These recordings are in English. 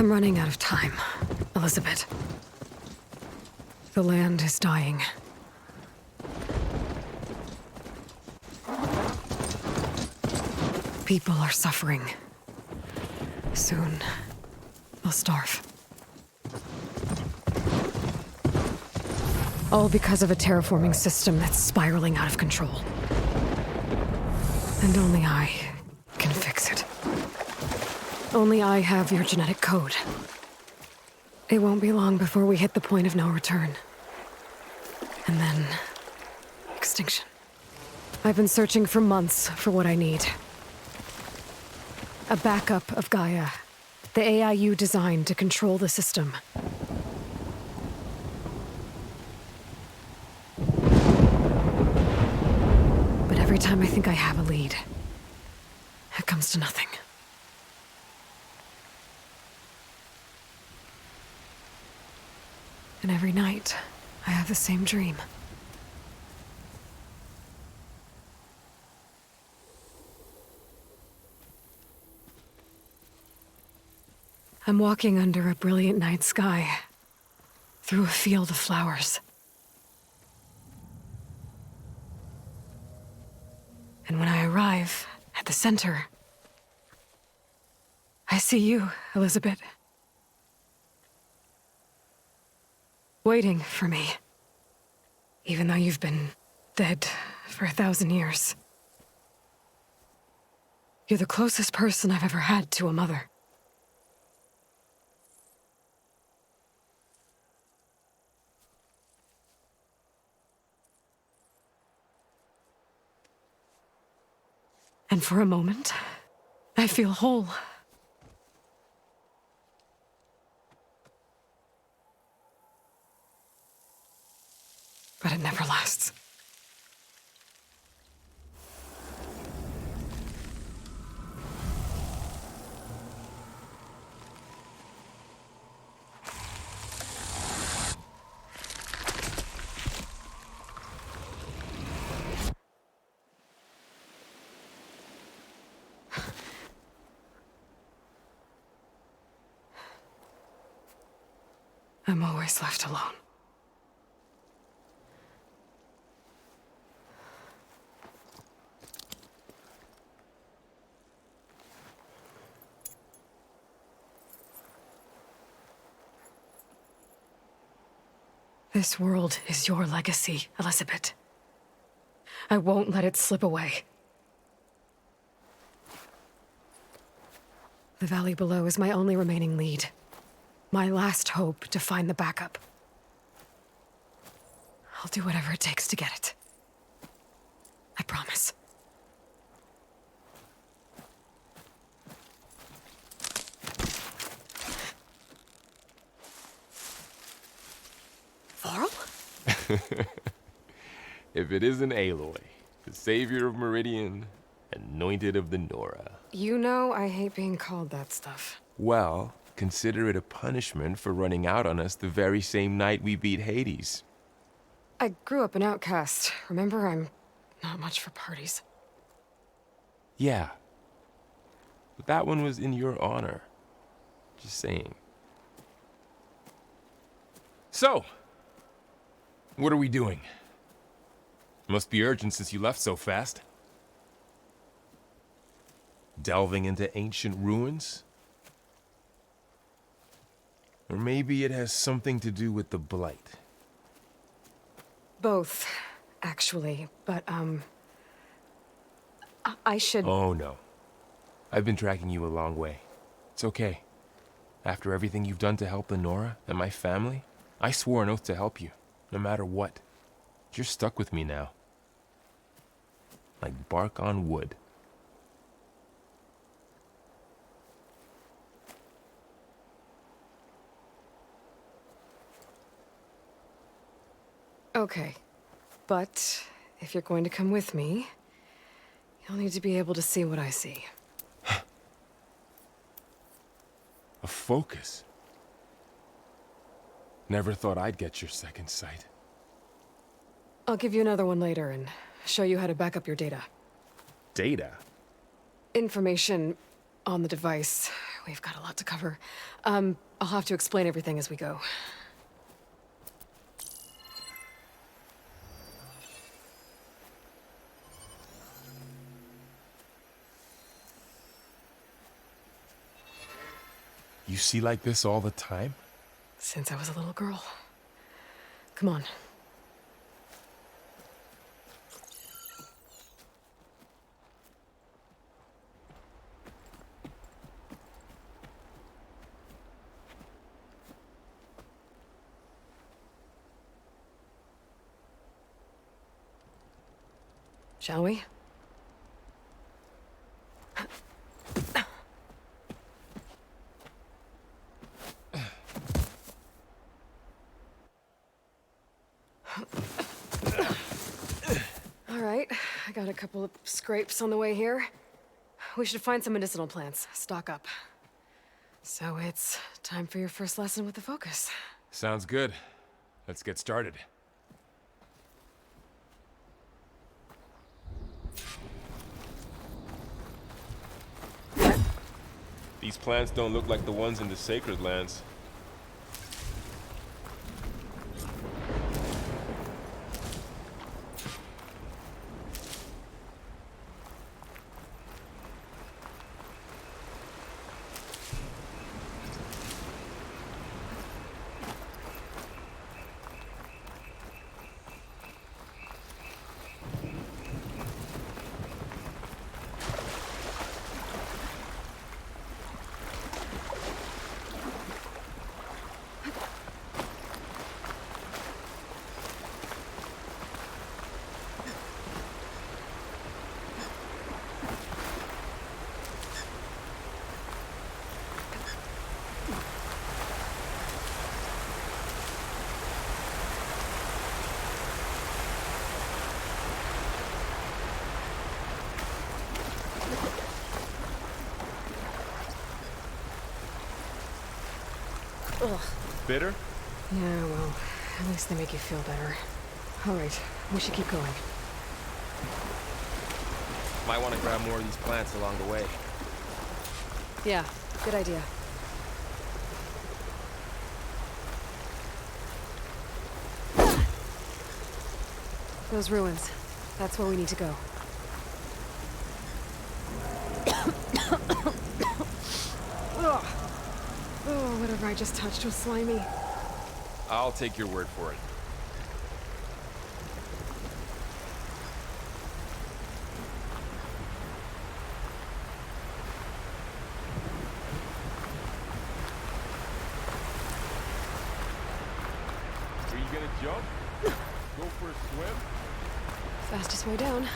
I'm running out of time, Elizabeth. The land is dying. People are suffering. Soon, they'll starve. All because of a terraforming system that's spiraling out of control. And only I can fix it. Only I have your genetic code. It won't be long before we hit the point of no return. And then... extinction. I've been searching for months for what I need. A backup of Gaia. The AI you designed to control the system. But every time I think I have a lead, it comes to nothing. And every night, I have the same dream. I'm walking under a brilliant night sky, through a field of flowers. And when I arrive at the center, I see you, Elizabeth. Waiting for me. Even though you've been dead for 1,000 years. You're the closest person I've ever had to a mother. And for a moment, I feel whole. But it never lasts. I'm always left alone. This world is your legacy, Elizabeth. I won't let it slip away. The valley below is my only remaining lead. My last hope to find the backup. I'll do whatever it takes to get it. I promise. Varl? If it isn't Aloy, the savior of Meridian, anointed of the Nora. You know I hate being called that stuff. Well, consider it a punishment for running out on us the very same night we beat Hades. I grew up an outcast. Remember, I'm not much for parties. Yeah. But that one was in your honor. Just saying. So, what are we doing? Must be urgent since you left so fast. Delving into ancient ruins? Or maybe it has something to do with the Blight. Both, actually, but, I should... Oh, no. I've been tracking you a long way. It's okay. After everything you've done to help the Nora and my family, I swore an oath to help you, no matter what. You're stuck with me now. Like bark on wood. Okay, but if you're going to come with me, you'll need to be able to see what I see. A focus? Never thought I'd get your second sight. I'll give you another one later and show you how to back up your data. Data? Information on the device We've got a lot to cover. I'll have to explain everything as we go. You see like this all the time? Since I was a little girl. Come on. Shall we? All right, I got a couple of scrapes on the way here. We should find some medicinal plants, stock up. So it's time for your first lesson with the Focus. Sounds good. Let's get started. These plants don't look like the ones in the Sacred Lands. Ugh. Bitter? Yeah, well, at least they make you feel better. All right, we should keep going. Might want to grab more of these plants along the way. Yeah, good idea. Those ruins. That's where we need to go. Ugh. Oh, whatever I just touched was slimy. I'll take your word for it. Are you gonna jump? Go for a swim? Fastest way down.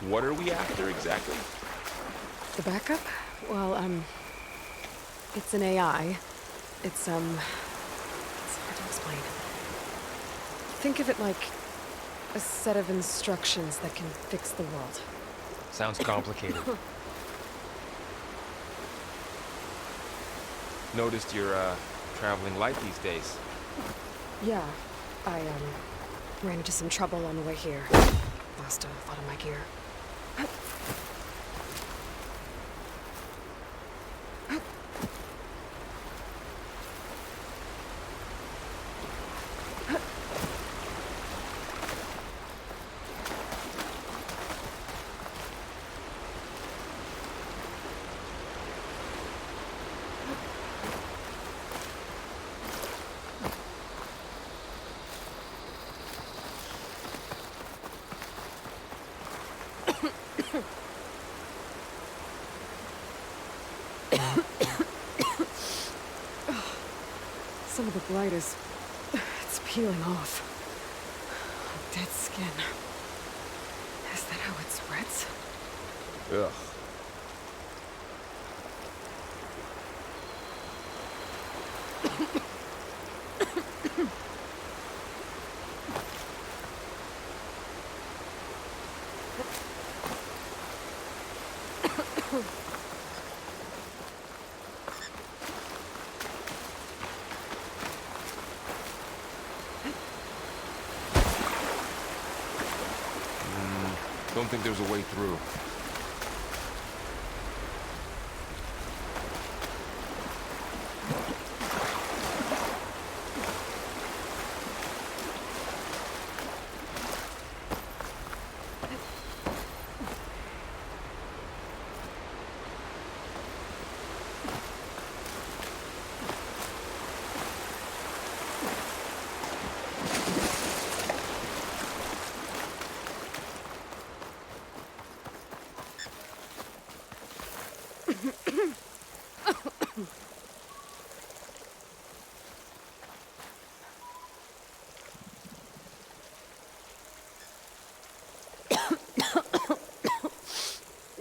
What are we after exactly? The backup? Well, it's an AI. It's hard to explain. Think of it like a set of instructions that can fix the world. Sounds complicated. Noticed you're, traveling light these days. Yeah, I, ran into some trouble on the way here. Lost a lot of my gear. Some of the blight it's peeling off. Dead skin. Is that how it spreads? Ugh. don't think there's a way through.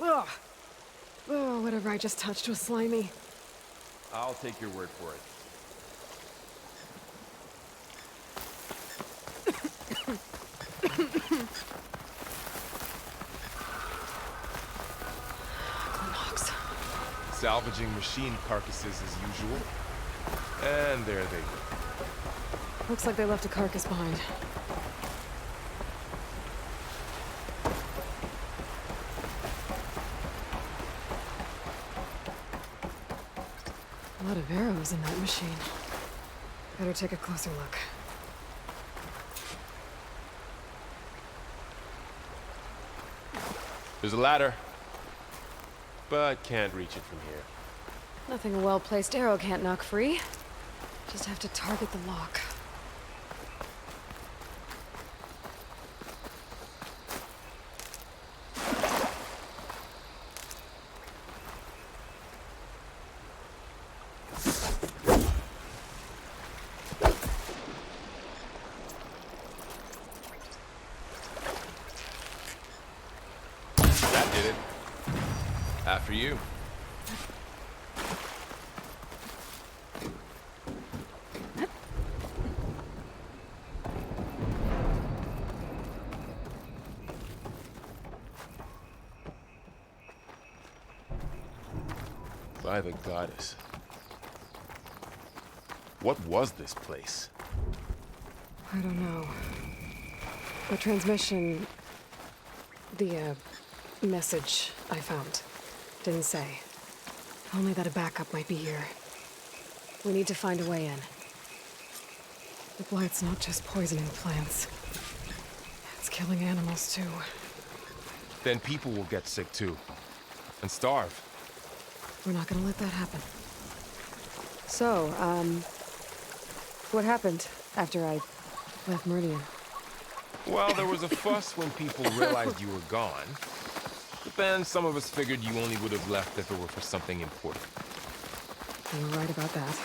Ugh. Oh, whatever I just touched was slimy. I'll take your word for it. Salvaging machine carcasses as usual. And there they go. Looks like they left a carcass behind. A lot of arrows in that machine. Better take a closer look. There's a ladder, but can't reach it from here. Nothing a well-placed arrow can't knock free. Just have to target the lock. That did it. After you. By the goddess. What was this place? I don't know. The transmission... The, message I found didn't say. Only that a backup might be here. We need to find a way in. The blight's not just poisoning plants. It's killing animals, too. Then people will get sick too. And starve. We're not gonna let that happen. So, what happened after I left Meridian? Well, there was a fuss when people realized you were gone. But then some of us figured you only would have left if it were for something important. You were right about that.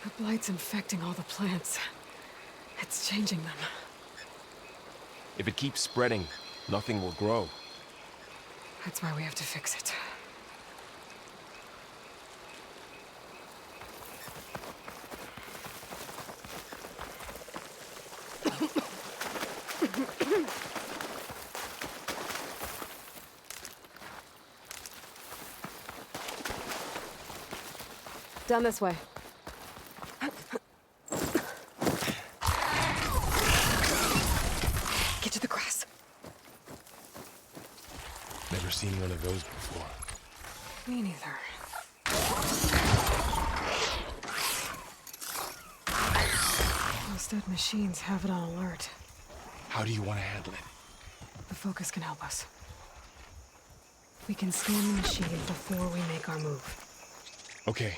The blight's infecting all the plants. It's changing them. If it keeps spreading, nothing will grow. That's why we have to fix it. Down this way. Get to the grass. Never seen one of those before. Me neither. Those dead machines have it on alert. How do you want to handle it? The focus can help us. We can scan the machine before we make our move. Okay.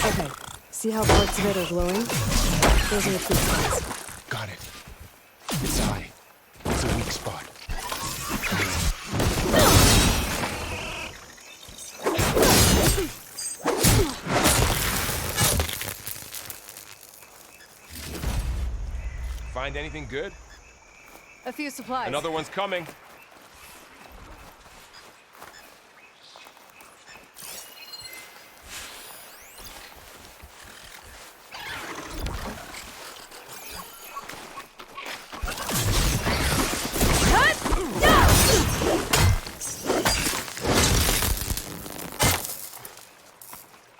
Okay. See how parts of it are glowing? Those are the key spots. Got it. It's high. It's a weak spot. Find anything good? A few supplies. Another one's coming.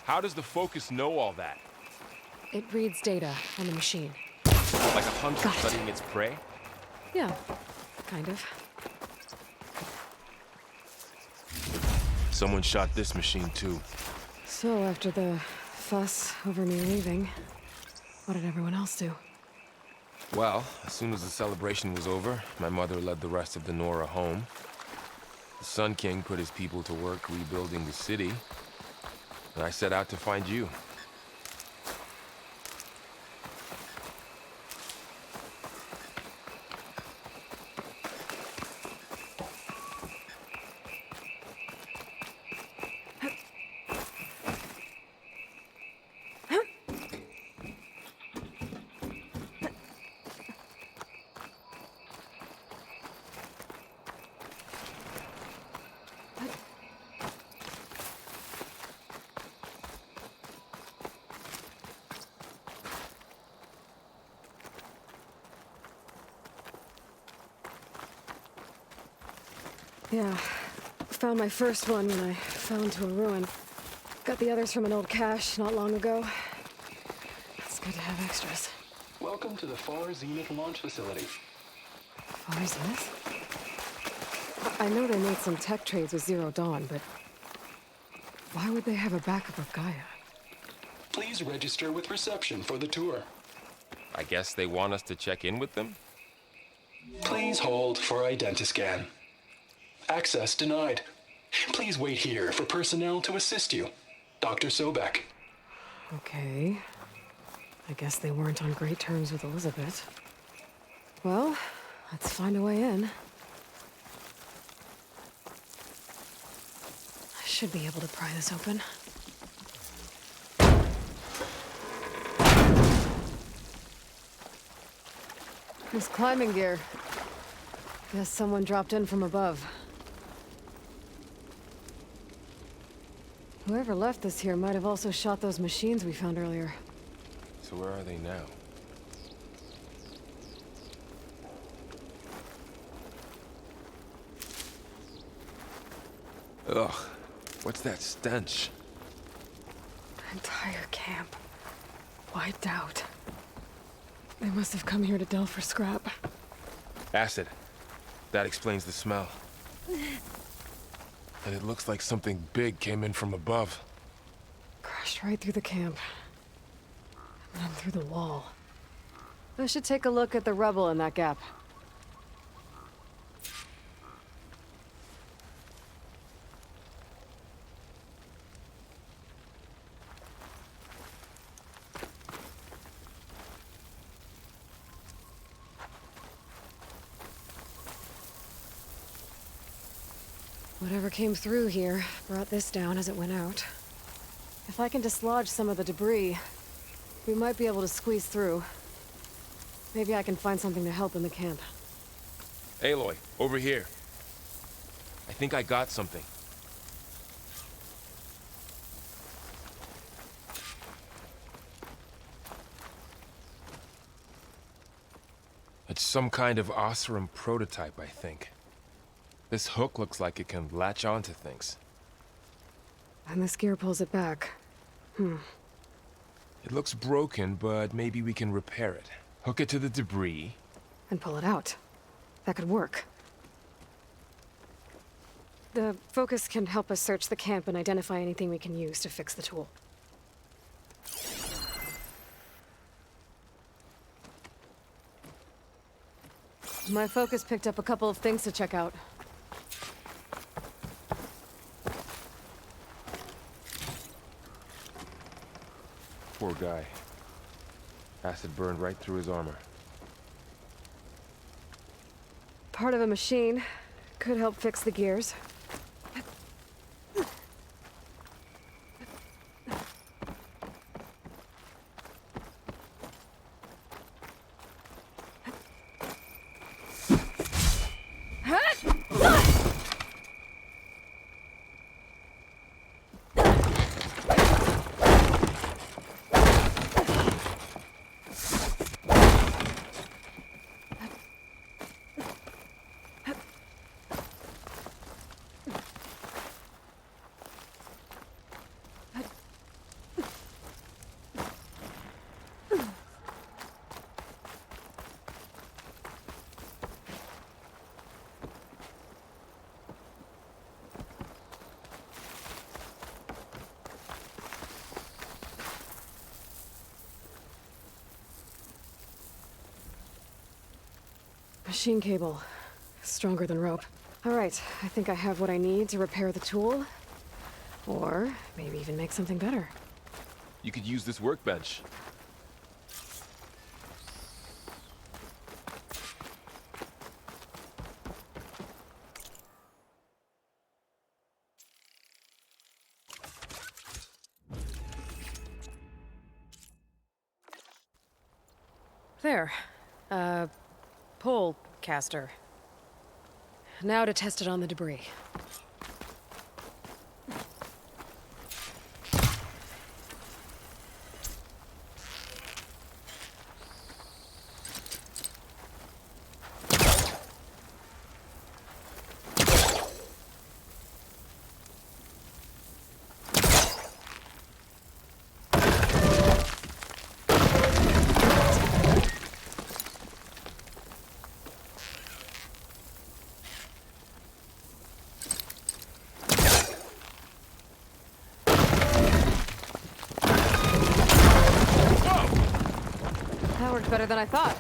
How does the Focus know all that? It reads data on the machine. Like a hunter studying its prey? Yeah, kind of. Someone shot this machine too. So after the fuss over me leaving, what did everyone else do? Well, as soon as the celebration was over, my mother led the rest of the Nora home. The Sun King put his people to work rebuilding the city, and I set out to find you. Yeah, found my first one when I fell into a ruin. Got the others from an old cache not long ago. It's good to have extras. Welcome to the Far Zenith launch facility. Far Zenith? I know they made some tech trades with Zero Dawn, but why would they have a backup of Gaia? Please register with reception for the tour. I guess they want us to check in with them? Please hold for identiscan. Access denied. Please wait here for personnel to assist you. Dr. Sobek. Okay. I guess they weren't on great terms with Elizabeth. Well, let's find a way in. I should be able to pry this open. There's climbing gear. Guess someone dropped in from above. Whoever left this here might have also shot those machines we found earlier. So where are they now? Ugh, what's that stench? Entire camp. Wiped out. They must have come here to delve for scrap. Acid. That explains the smell. And it looks like something big came in from above. Crashed right through the camp. And then through the wall. I should take a look at the rubble in that gap. Whatever came through here brought this down as it went out. If I can dislodge some of the debris, we might be able to squeeze through. Maybe I can find something to help in the camp. Aloy, over here. I think I got something. It's some kind of Oseram prototype, I think. This hook looks like it can latch onto things. And this gear pulls it back. It looks broken, but maybe we can repair it. Hook it to the debris. And pull it out. That could work. The Focus can help us search the camp and identify anything we can use to fix the tool. My Focus picked up a couple of things to check out. Poor guy. Acid burned right through his armor. Part of a machine. Could help fix the gears. Machine cable. Stronger than rope. Alright, I think I have what I need to repair the tool. Or maybe even make something better. You could use this workbench. There. Pole caster. Now to test it on the debris. That worked better than I thought.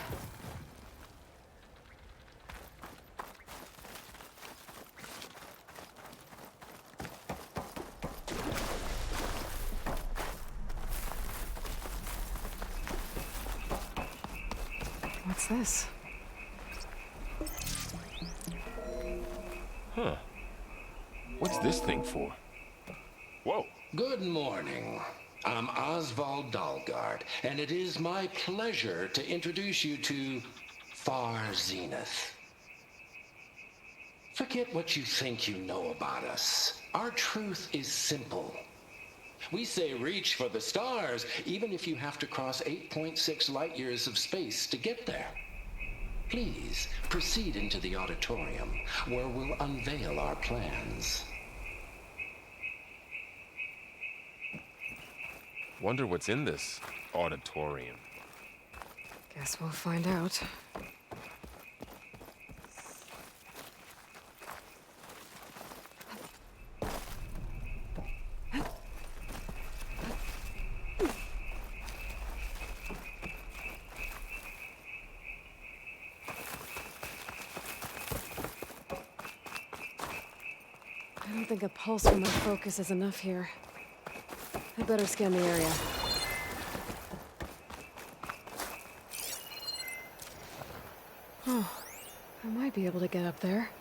What's this? Huh. What's this thing for? Whoa. Good morning. I'm Oswald Dalgard, and it is my pleasure to introduce you to Far Zenith. Forget what you think you know about us. Our truth is simple. We say reach for the stars, even if you have to cross 8.6 light years of space to get there. Please proceed into the auditorium, where we'll unveil our plans. Wonder what's in this auditorium. Guess we'll find out. I don't think a pulse from my focus is enough here. I better scan the area. Oh, I might be able to get up there.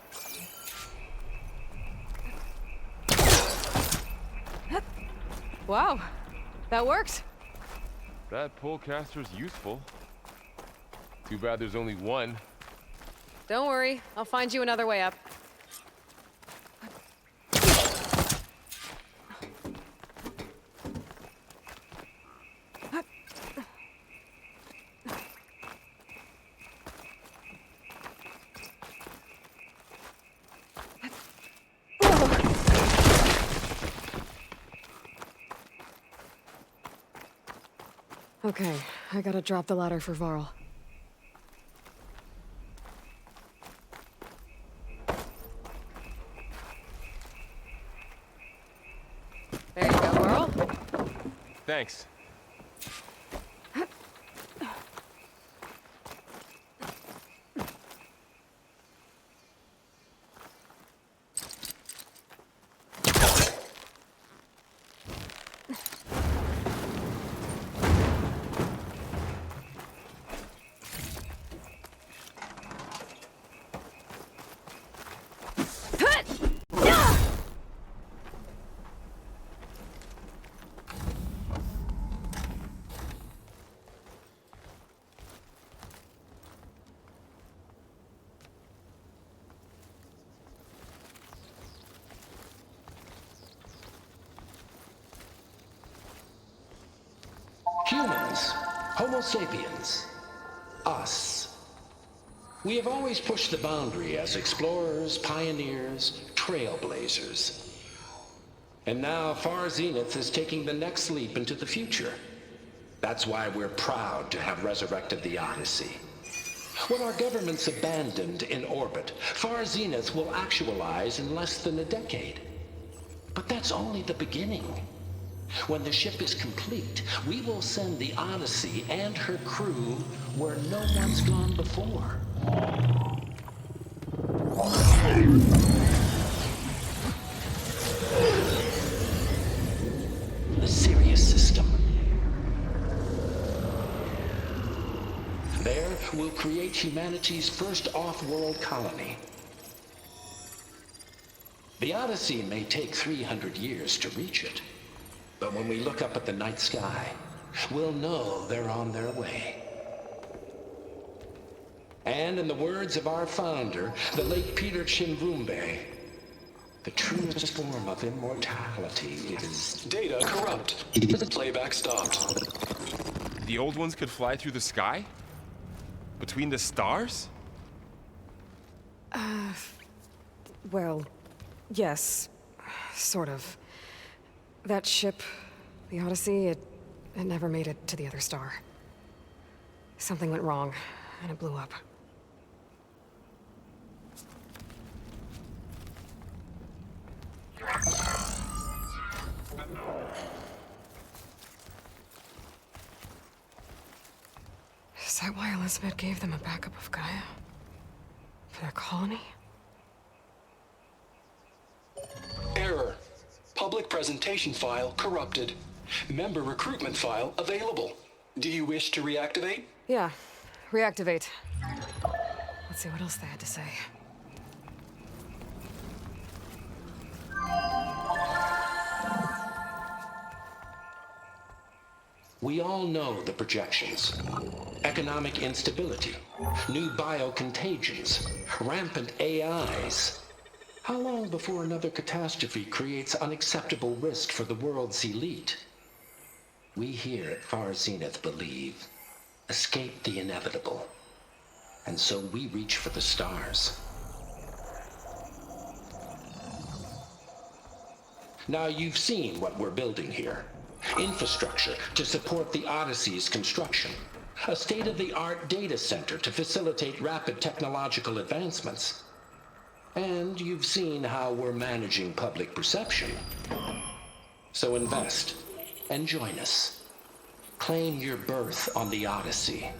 Wow, that worked. That pole caster's useful. Too bad there's only one. Don't worry, I'll find you another way up. Okay, I gotta drop the ladder for Varl. There you go, Varl. Thanks. Humans, Homo sapiens, us. We have always pushed the boundary as explorers, pioneers, trailblazers. And now Far Zenith is taking the next leap into the future. That's why we're proud to have resurrected the Odyssey. What our governments abandoned in orbit, Far Zenith will actualize in less than a decade. But that's only the beginning. When the ship is complete, we will send the Odyssey and her crew where no one's gone before. The Sirius system. There, we'll create humanity's first off-world colony. The Odyssey may take 300 years to reach it, but when we look up at the night sky, we'll know they're on their way. And in the words of our founder, the late Peter Chinvumbe, the truest form of immortality is... Data corrupt. Playback stopped. The old ones could fly through the sky? Between the stars? Well, yes, sort of. That ship, the Odyssey, it never made it to the other star. Something went wrong, and it blew up. Is that why Elizabeth gave them a backup of Gaia? For their colony? Error. Public presentation file corrupted. Member recruitment file available. Do you wish to reactivate? Yeah, reactivate. Let's see what else they had to say. We all know the projections. Economic instability, new biocontagions, rampant AIs. How long before another catastrophe creates unacceptable risk for the world's elite? We here at Far Zenith believe, escape the inevitable. And so we reach for the stars. Now you've seen what we're building here. Infrastructure to support the Odyssey's construction. A state-of-the-art data center to facilitate rapid technological advancements. And you've seen how we're managing public perception. So invest and join us. Claim your berth on the Odyssey.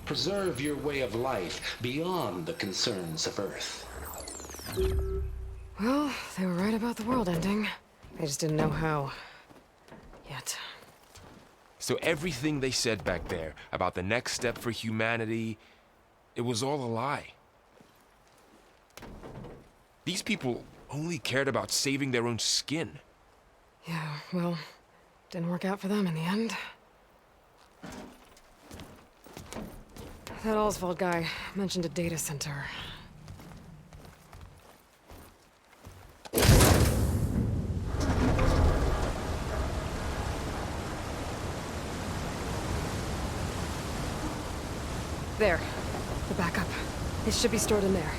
Preserve your way of life beyond the concerns of Earth. Well, they were right about the world ending. They just didn't know how. Yet. So everything they said back there about the next step for humanity, it was all a lie. These people only cared about saving their own skin. Yeah, well, didn't work out for them in the end. That Oswald guy mentioned a data center. There. The backup. It should be stored in there.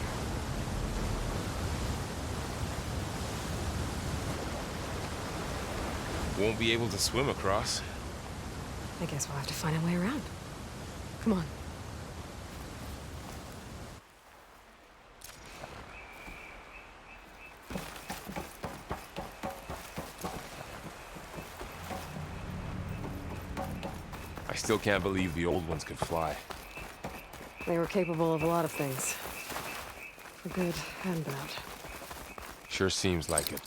Won't be able to swim across. I guess we'll have to find a way around. Come on. I still can't believe the old ones could fly. They were capable of a lot of things. For good and bad. Sure seems like it.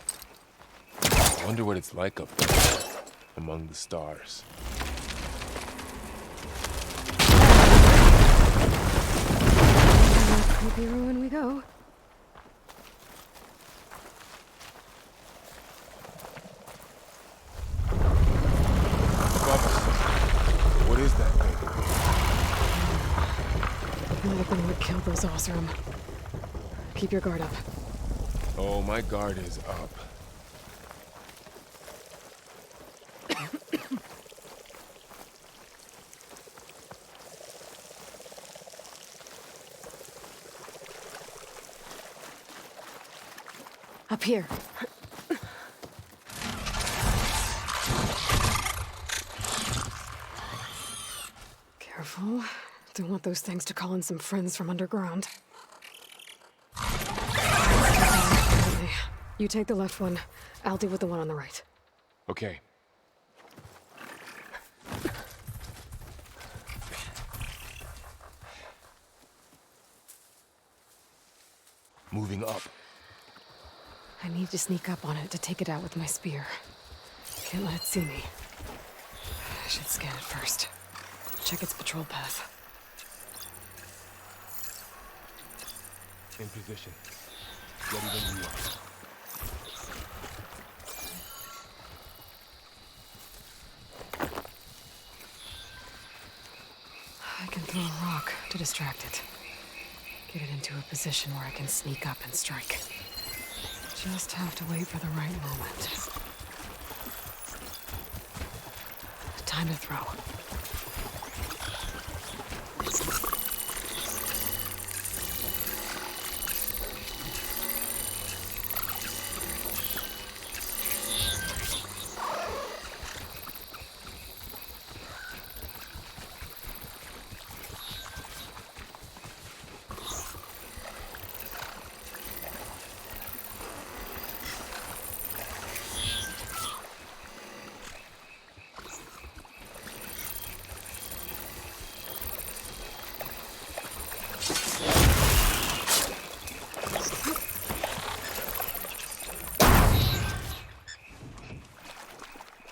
I wonder what it's like up there, among the stars. Creepy ruin we go. Above us. What is that thing? Might have been what killed those Osram. Keep your guard up. Oh, my guard is up. Up here. Careful. Don't want those things to call in some friends from underground. You take the left one. I'll deal with the one on the right. Okay. moving up. I need to sneak up on it to take it out with my spear. Can't let it see me. I should scan it first. Check its patrol path. In position. Ready when you are. I can throw a rock to distract it. Get it into a position where I can sneak up and strike. Just have to wait for the right moment. Time to throw.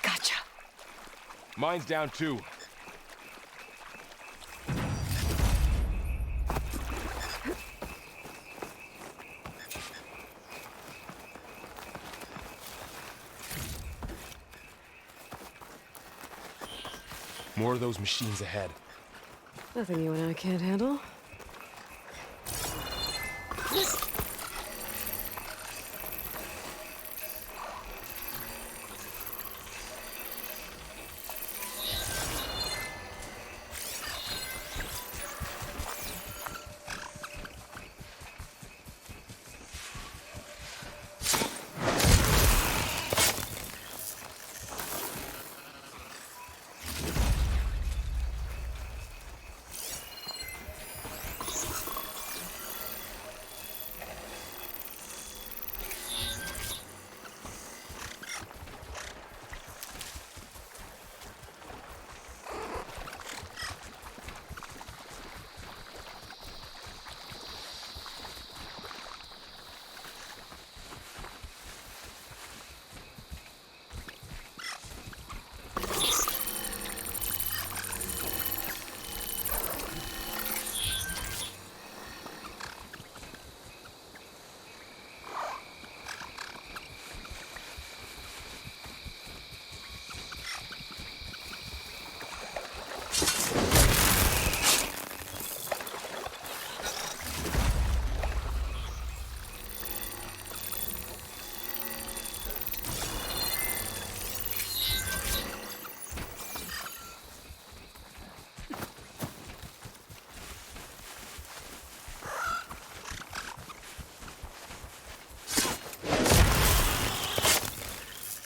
Gotcha. Mine's down too. More of those machines ahead. Nothing you and I can't handle.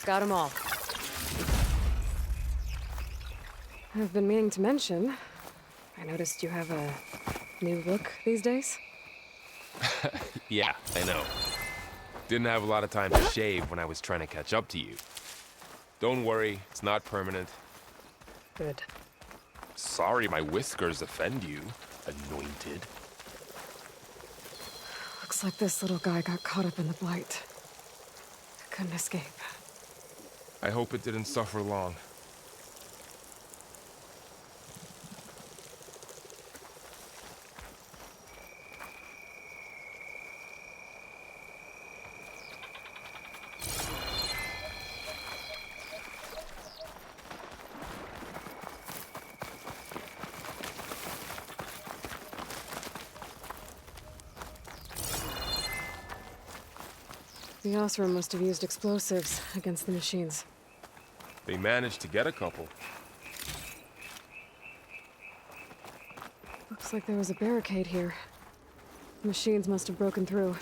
Got them all. I've been meaning to mention, I noticed you have a new look these days. Yeah, I know. Didn't have a lot of time to shave when I was trying to catch up to you. Don't worry, it's not permanent. Good. Sorry my whiskers offend you, anointed. Looks like this little guy got caught up in the blight. Couldn't escape. I hope it didn't suffer long. The Osram must have used explosives against the machines. They managed to get a couple. Looks like there was a barricade here. The machines must have broken through.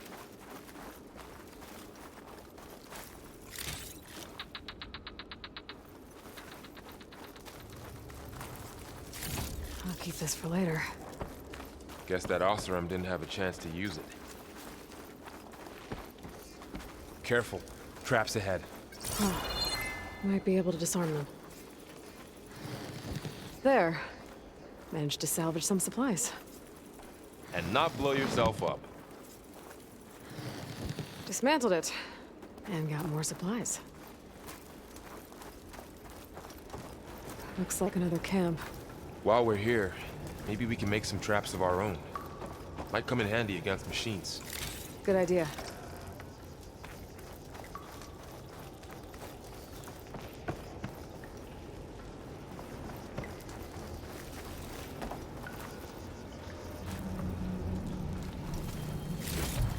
I'll keep this for later. Guess that Osram didn't have a chance to use it. Careful. Traps ahead. Huh. Might be able to disarm them. There. Managed to salvage some supplies. And not blow yourself up. Dismantled it. And got more supplies. Looks like another camp. While we're here, maybe we can make some traps of our own. Might come in handy against machines. Good idea.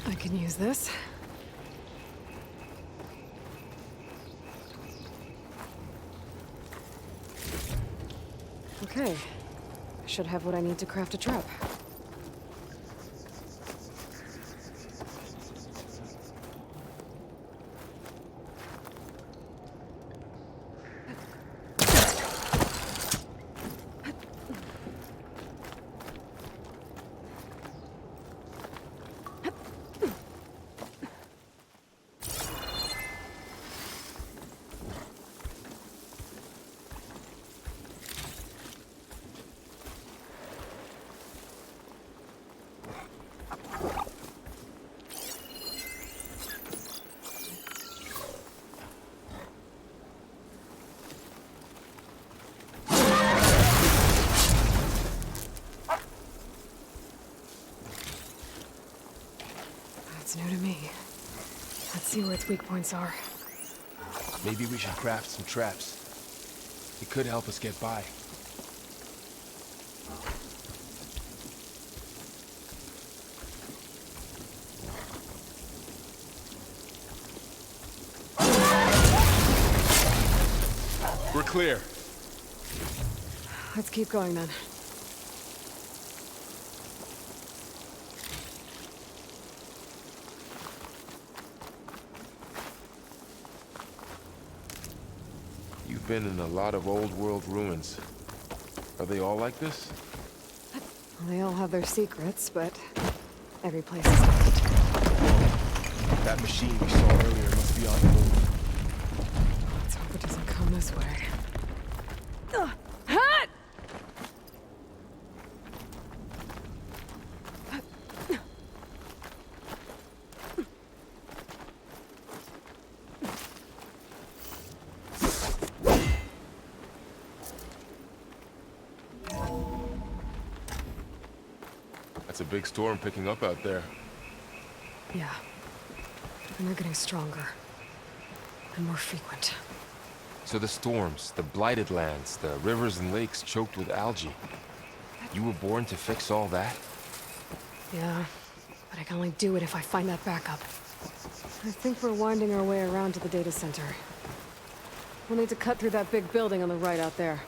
I can use this. Okay. I should have what I need to craft a trap. That's new to me. Let's see where its weak points are. Maybe we should craft some traps. It could help us get by. We're clear. Let's keep going then. You've been in a lot of old world ruins. Are they all like this? Well, they all have their secrets, but every place is different. Whoa. That machine we saw earlier must be on the move. Let's hope it doesn't come this way. That's a big storm picking up out there. Yeah. And they're getting stronger. And more frequent. So the storms, the blighted lands, the rivers and lakes choked with algae. You were born to fix all that? Yeah. But I can only do it if I find that backup. I think we're winding our way around to the data center. We'll need to cut through that big building on the right out there.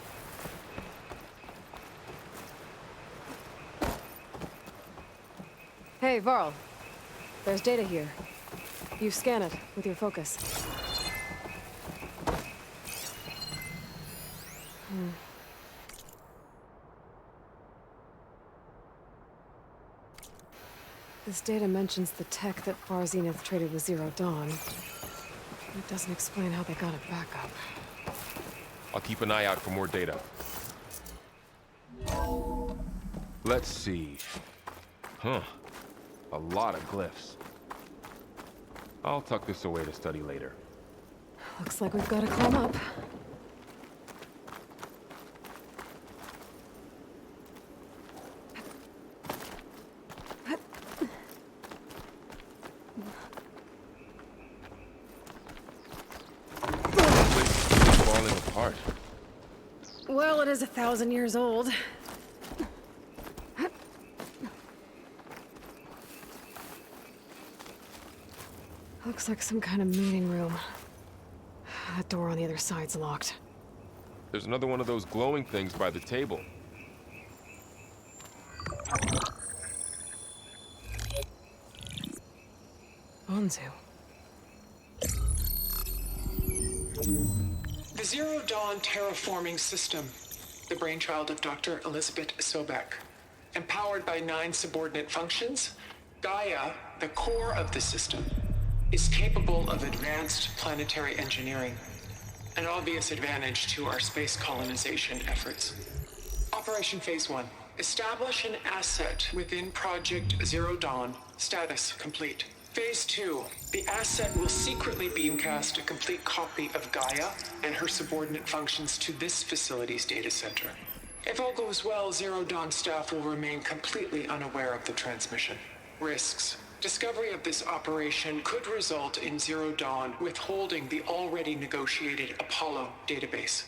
Hey, Varl. There's data here. You scan it with your focus. This data mentions the tech that Far Zenith traded with Zero Dawn. It doesn't explain how they got it back up. I'll keep an eye out for more data. Let's see. Huh. A lot of glyphs. I'll tuck this away to study later. Looks like we've got to climb up. It's falling apart. Well, it is 1,000 years old. Looks like some kind of meeting room. That door on the other side's locked. There's another one of those glowing things by the table. Onzu. The Zero Dawn terraforming system, the brainchild of Dr. Elizabeth Sobek. Empowered by 9 subordinate functions, Gaia, the core of the system, is capable of advanced planetary engineering, an obvious advantage to our space colonization efforts. Operation Phase 1. Establish an asset within Project Zero Dawn. Status complete. Phase 2. The asset will secretly beamcast a complete copy of Gaia and her subordinate functions to this facility's data center. If all goes well, Zero Dawn staff will remain completely unaware of the transmission. Risks. Discovery of this operation could result in Zero Dawn withholding the already negotiated Apollo database.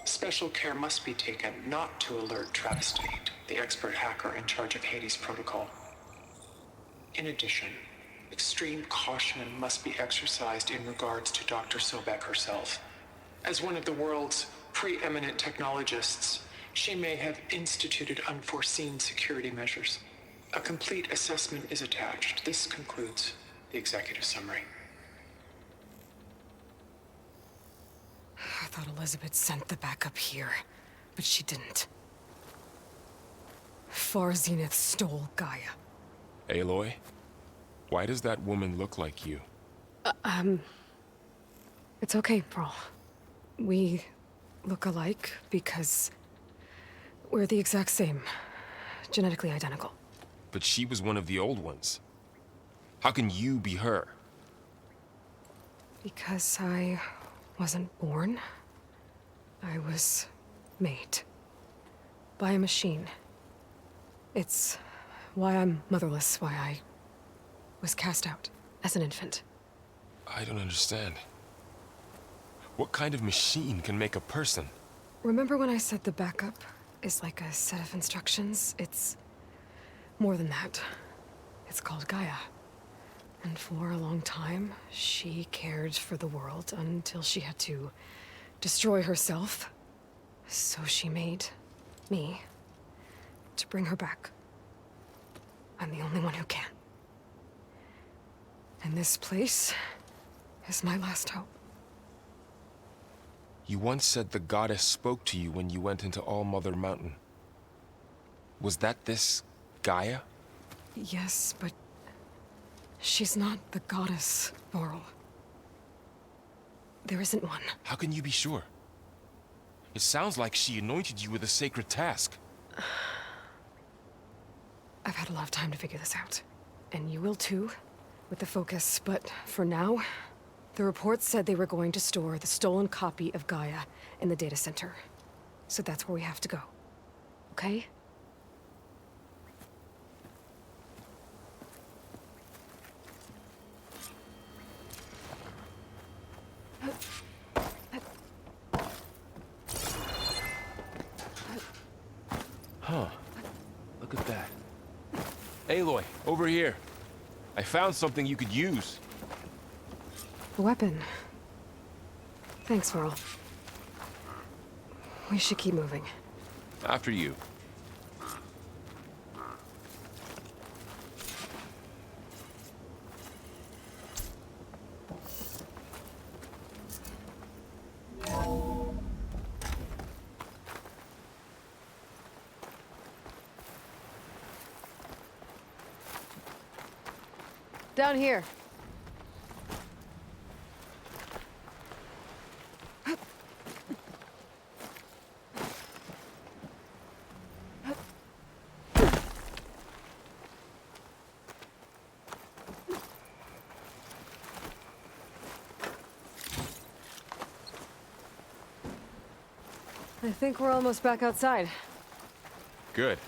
Special care must be taken not to alert Travis Tate, the expert hacker in charge of Hades Protocol. In addition, extreme caution must be exercised in regards to Dr. Sobek herself. As one of the world's preeminent technologists, she may have instituted unforeseen security measures. A complete assessment is attached. This concludes the executive summary. I thought Elizabeth sent the backup here, but she didn't. Far Zenith stole Gaia. Aloy? Why does that woman look like you? It's okay, Pearl. We look alike because we're the exact same. Genetically identical. But she was one of the old ones. How can you be her? Because I wasn't born. I was made. By a machine. It's why I'm motherless, why I was cast out as an infant. I don't understand. What kind of machine can make a person? Remember when I said the backup is like a set of instructions? It's more than that. It's called Gaia. And for a long time, she cared for the world until she had to destroy herself. So she made me to bring her back. I'm the only one who can. And this place is my last hope. You once said the goddess spoke to you when you went into All-Mother Mountain. Was that this Gaia? Yes, but she's not the goddess, Laurel. There isn't one. How can you be sure? It sounds like she anointed you with a sacred task. I've had a lot of time to figure this out. And you will too, with the focus. But for now, the reports said they were going to store the stolen copy of Gaia in the data center. So that's where we have to go. Okay? Huh. Look at that. Aloy, over here. I found something you could use. A weapon. Thanks, Laurel. We should keep moving. After you. Down here. I think we're almost back outside. Good.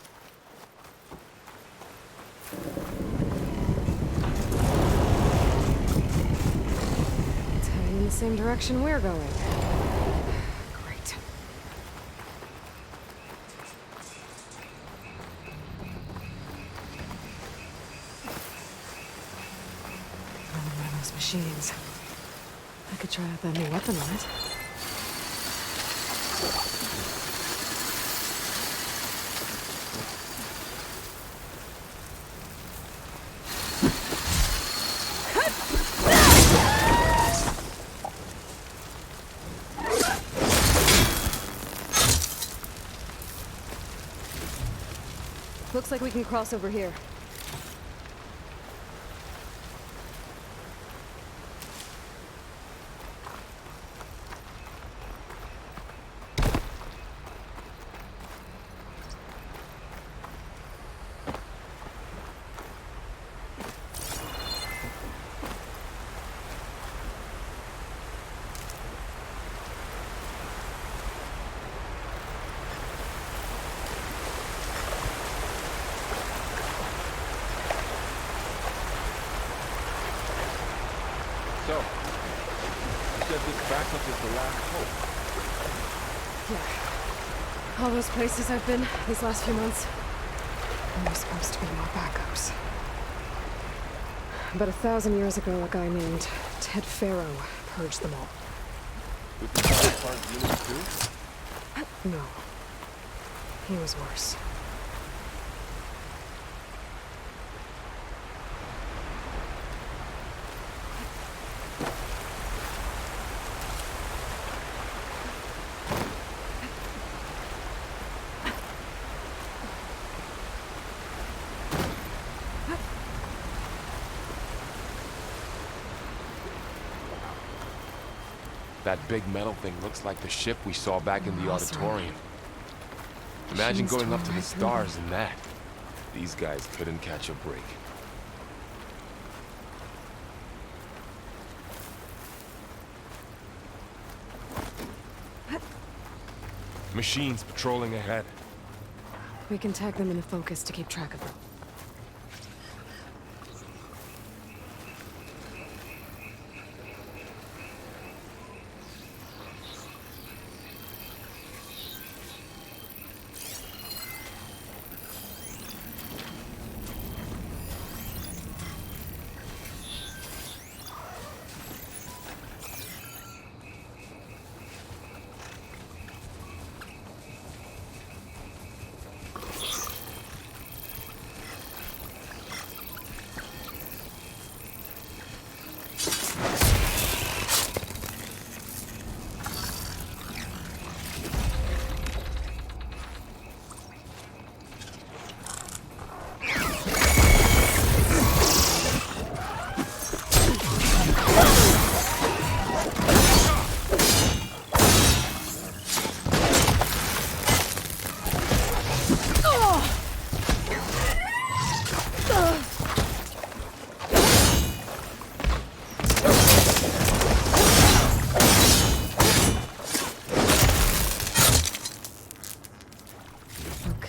It's heading in the same direction we're going. Great. Another one of those machines. I could try out that new weapon on it. Looks like we can cross over here. So, you said this backup is the last hope. Yeah. All those places I've been these last few months, and there's supposed to be more backups. But 1,000 years ago, a guy named Ted Farrow purged them all. With the part unit too? No. He was worse. That big metal thing looks like the ship we saw back in the Awesome. auditorium. Imagine Machines going tore up to the right through stars in that. These guys couldn't catch a break. Machines patrolling ahead. We can tag them in the focus to keep track of them.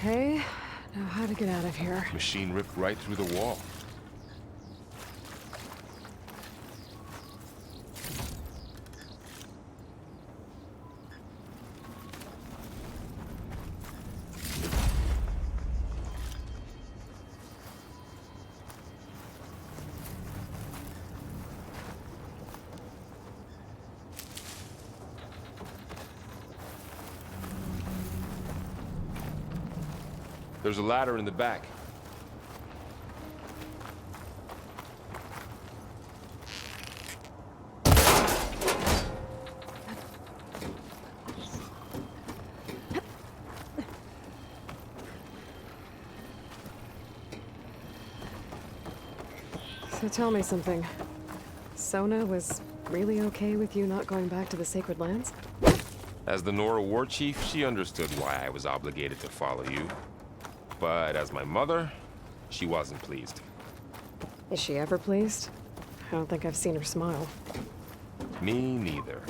Okay, now how to get out of here? Machine ripped right through the wall. There's a ladder in the back. So tell me something. Sona was really okay with you not going back to the Sacred Lands? As the Nora war chief, she understood why I was obligated to follow you. But as my mother, she wasn't pleased. Is she ever pleased? I don't think I've seen her smile. Me neither.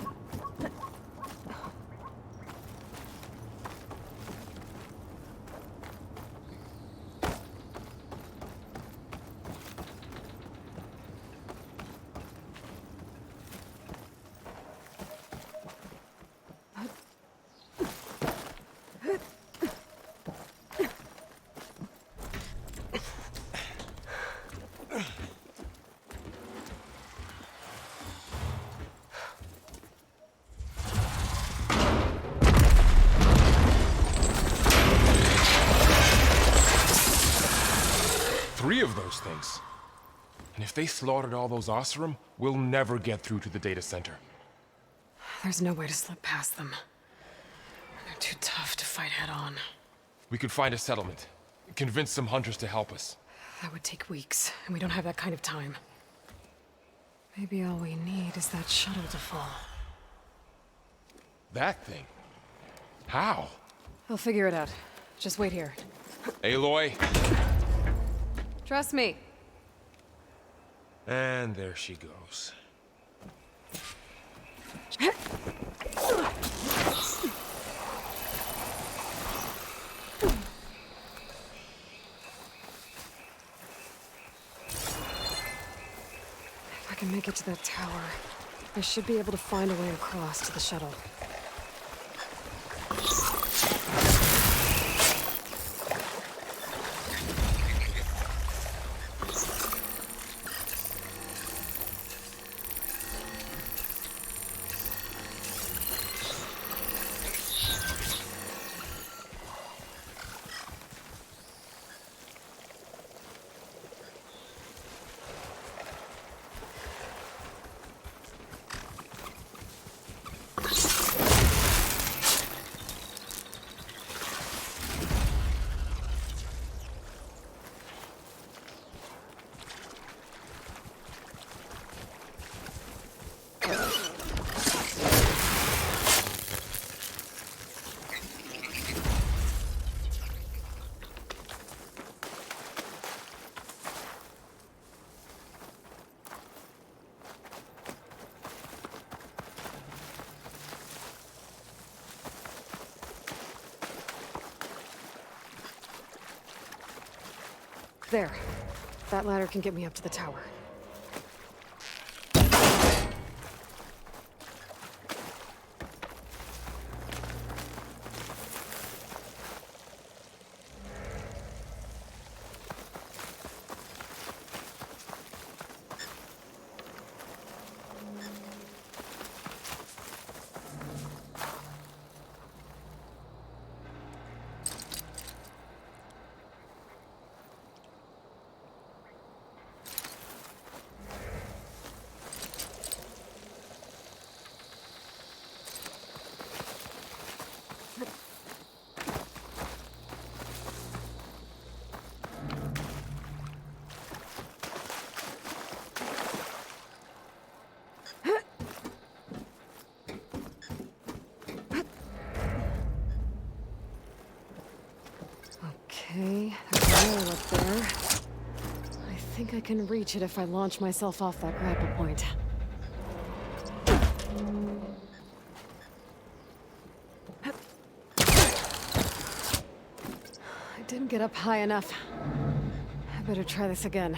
Three of those things. And if they slaughtered all those Oseram, we'll never get through to the data center. There's no way to slip past them. They're too tough to fight head on. We could find a settlement. Convince some hunters to help us. That would take weeks, and we don't have that kind of time. Maybe all we need is that shuttle to fall. That thing? How? I'll figure it out. Just wait here. Aloy. Trust me. And there she goes. If I can make it to that tower, I should be able to find a way across to the shuttle. There. That ladder can get me up to the tower. Okay, there's a rail up there. I think I can reach it if I launch myself off that grapple point. I didn't get up high enough. I better try this again.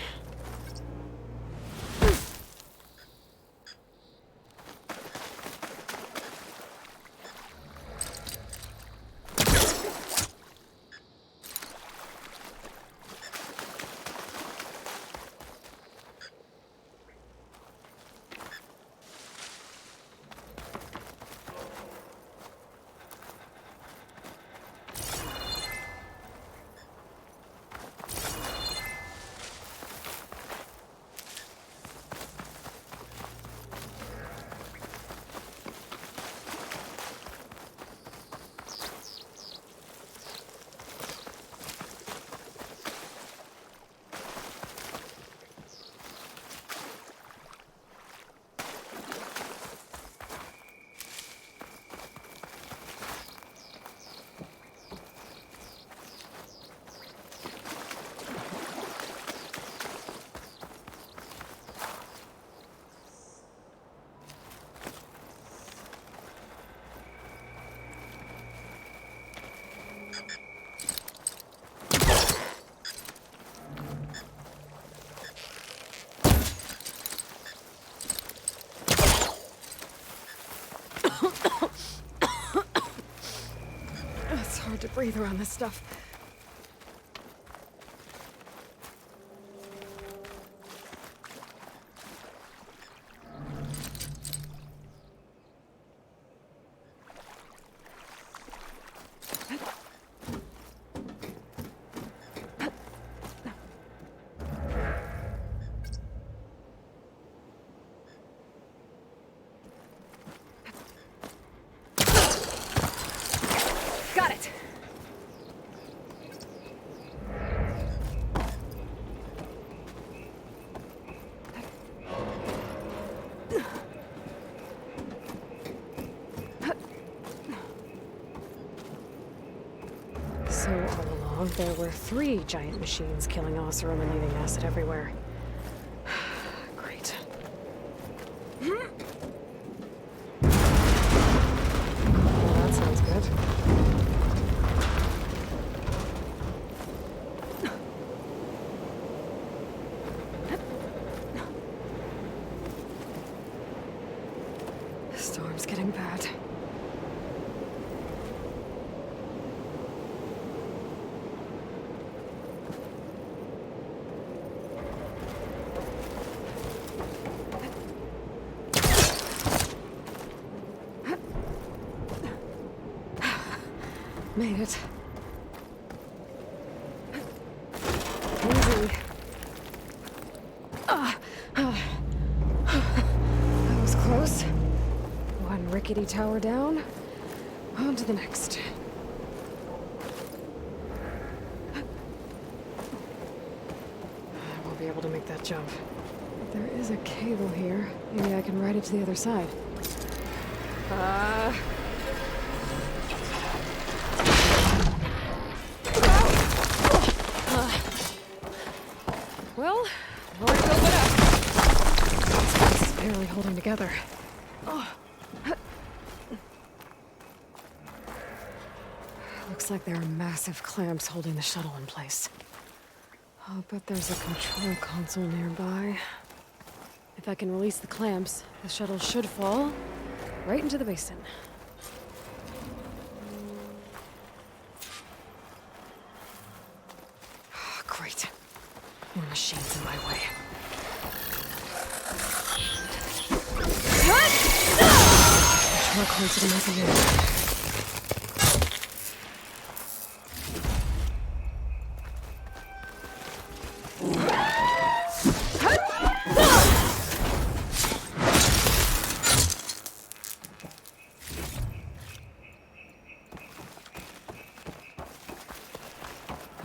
It's hard to breathe around this stuff. Got it! So all along, there were 3 giant machines killing Oseram and leaving acid everywhere. Great. Well, that sounds good. Made it. Easy. That was close. One rickety tower down. On to the next. I won't be able to make that jump. But there is a cable here. Maybe I can ride it to the other side. Well, I've already built it up. This is barely holding together. Looks like there are massive clamps holding the shuttle in place. I'll bet there's a control console nearby. If I can release the clamps, the shuttle should fall right into the basin. Great. More machines in my way. Much more console than nothing in.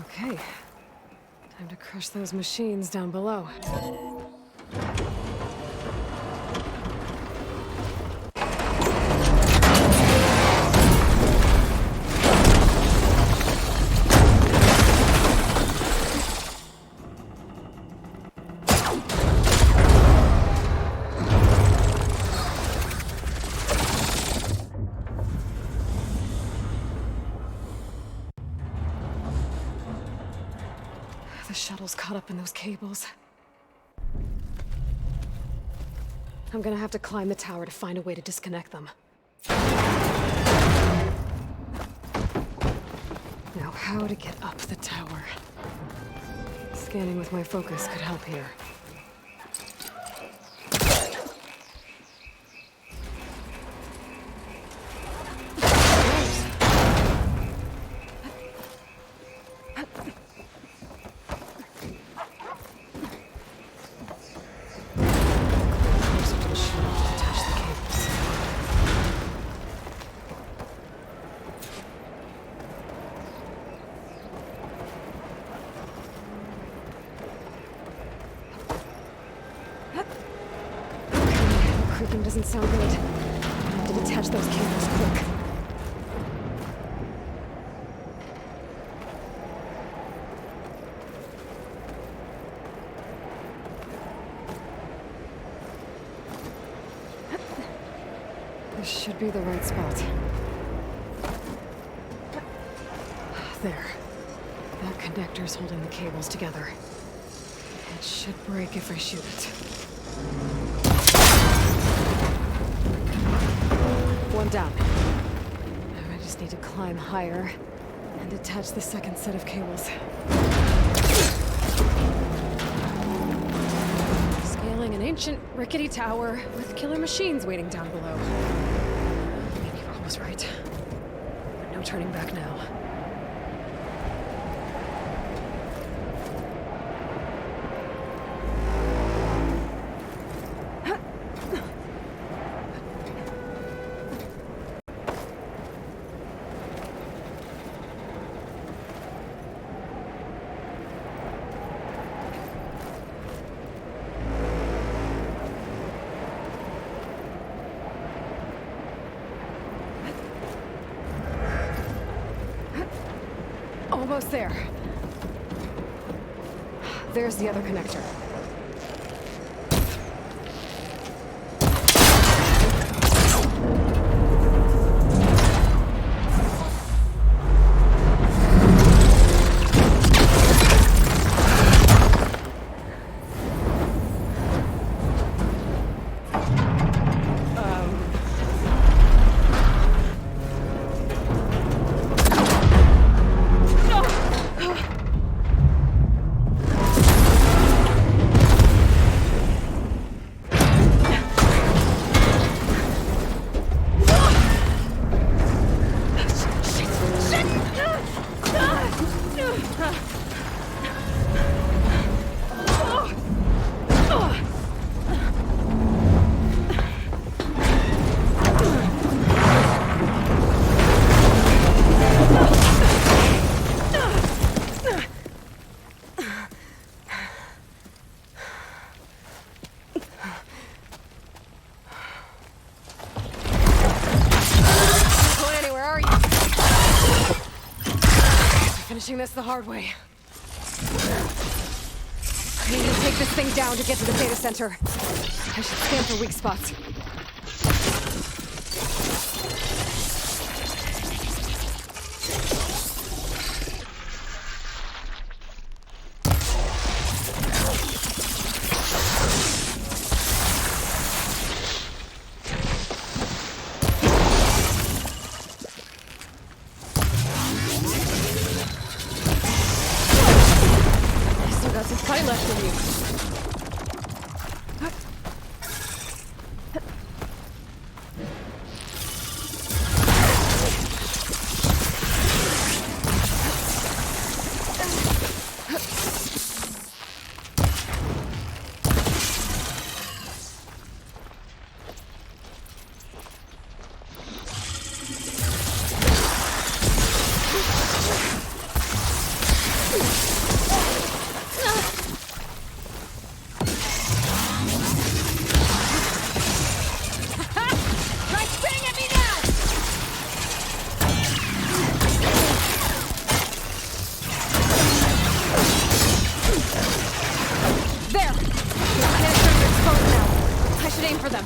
Okay. Time to crush those machines down below. The shuttle's caught up in those cables. I'm gonna have to climb the tower to find a way to disconnect them. Now, how to get up the tower? Scanning with my focus could help here. Creaking doesn't sound good. I have to detach those cables quick. This should be the right spot. There. That connector's holding the cables together. It should break if I shoot it. One down. Now I just need to climb higher and detach the second set of cables. Scaling an ancient, rickety tower with killer machines waiting down below. Maybe you're almost right. But no turning back now. Almost there. There's the other connector. finishing this the hard way. I need to take this thing down to get to the data center. I should scan for weak spots. Still got some fight left in you. Try spitting at me now! There! The canisters are exposed now. I should aim for them.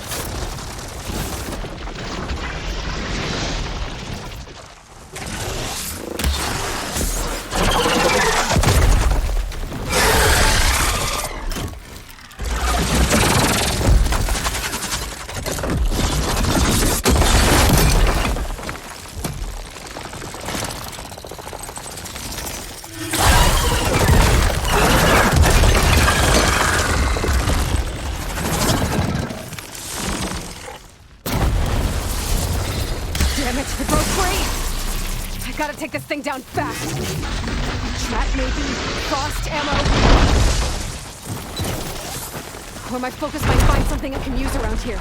Damn it, it broke free! I gotta take this thing down fast. Trap maybe, frost ammo. Or my focus might find something I can use around here.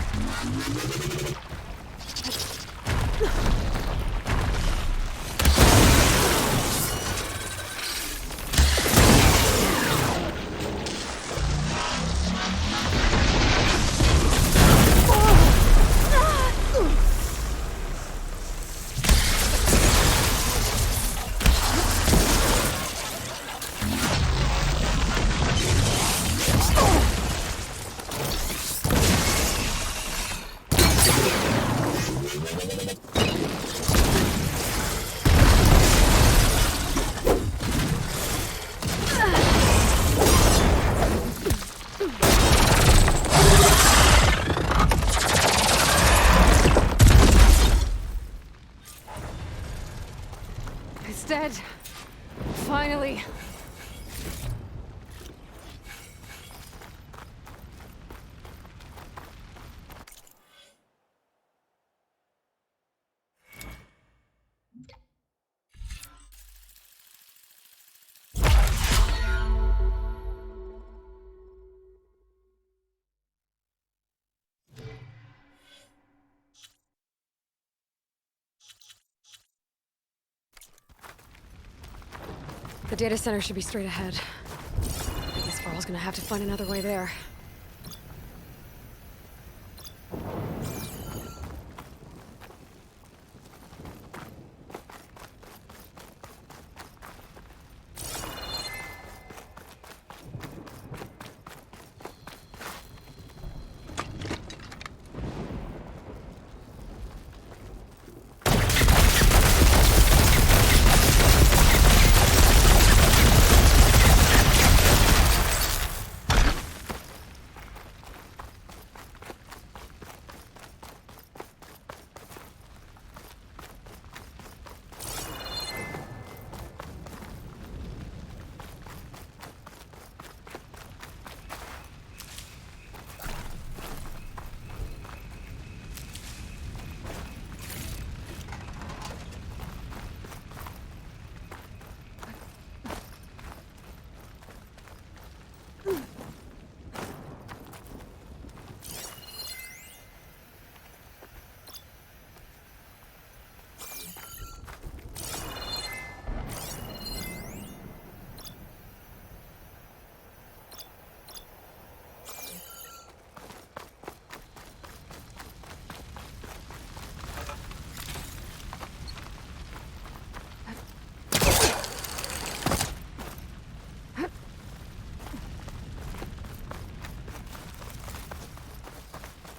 It's dead. Finally. The data center should be straight ahead. I guess Varl's gonna have to find another way there.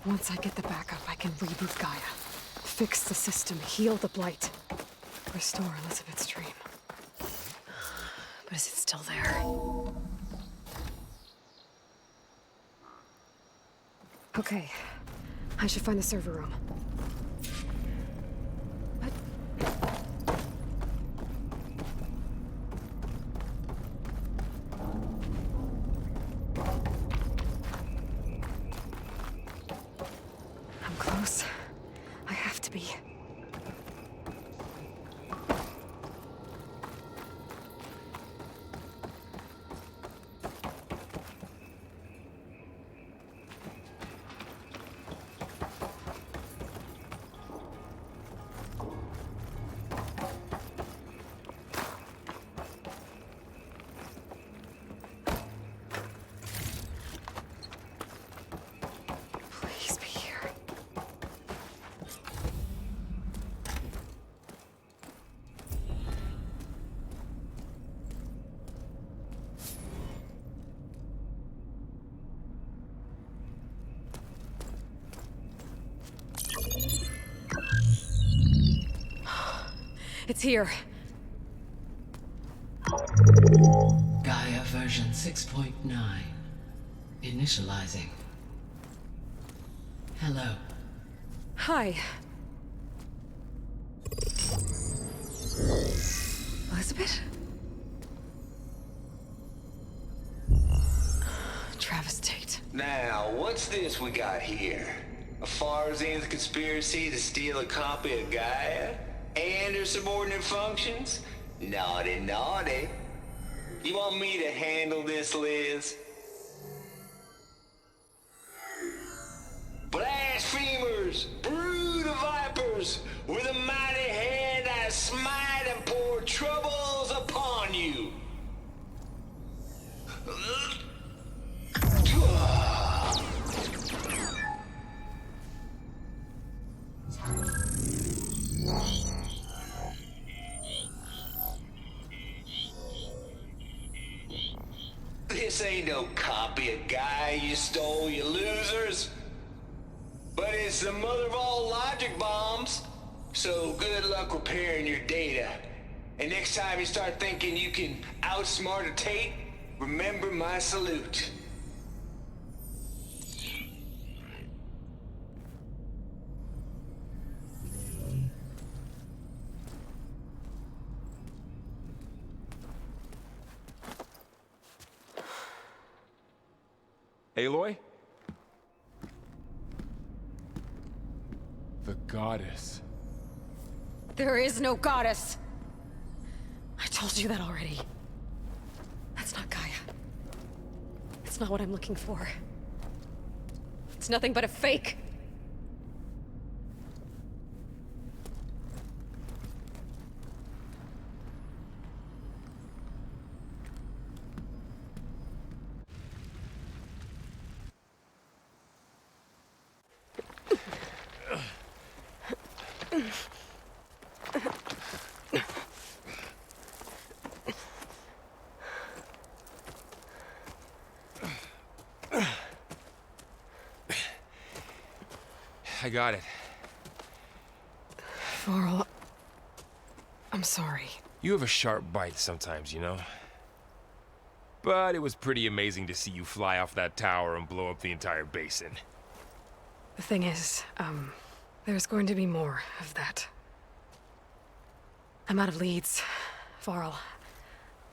Once I get the backup, I can reboot Gaia. Fix the system, heal the blight. Restore Elizabeth's dream. But is it still there? Okay. I should find the server room. What? I'm close. I have to be. Please be here. It's here. Gaia version 6.9. Initializing. Hello. Hi. Elizabeth? Travis Tate. Now, what's this we got here? A Farzian's conspiracy to steal a copy of Gaia? And her subordinate functions? Naughty, naughty. You want me to handle this, Liz? Blasphemers! Brood of vipers! With a mighty hand I smite and pour troubles upon you! This ain't no copy of Gaia you stole, you losers. But it's the mother of all logic bombs. So good luck repairing your data. And next time you start thinking you can outsmart a Tate, remember my salute. Aloy? The goddess. There is no goddess! I told you that already. That's not Gaia. It's not what I'm looking for. It's nothing but a fake. I got it. Varl, I'm sorry. You have a sharp bite sometimes, you know? But it was pretty amazing to see you fly off that tower and blow up the entire basin. The thing is, there's going to be more of that. I'm out of leads, Varl.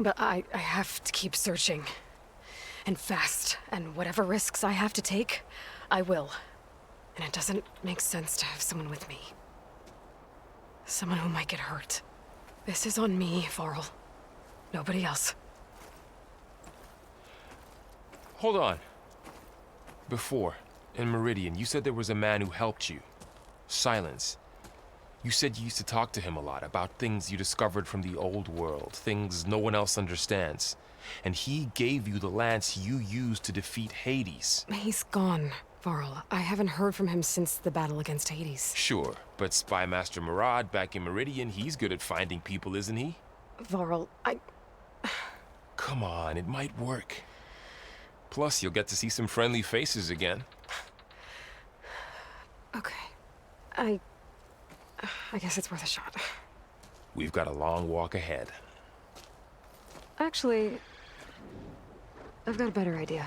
But I have to keep searching. And fast. And whatever risks I have to take, I will. And it doesn't make sense to have someone with me. Someone who might get hurt. This is on me, Varl. Nobody else. Hold on. Before, in Meridian, you said there was a man who helped you. Silence. You said you used to talk to him a lot about things you discovered from the old world, things no one else understands. And he gave you the lance you used to defeat Hades. He's gone, Varl. I haven't heard from him since the battle against Hades. Sure, but Spy Master Murad back in Meridian, he's good at finding people, isn't he? Varl, Come on, it might work. Plus, you'll get to see some friendly faces again. I guess it's worth a shot. We've got a long walk ahead. Actually, I've got a better idea.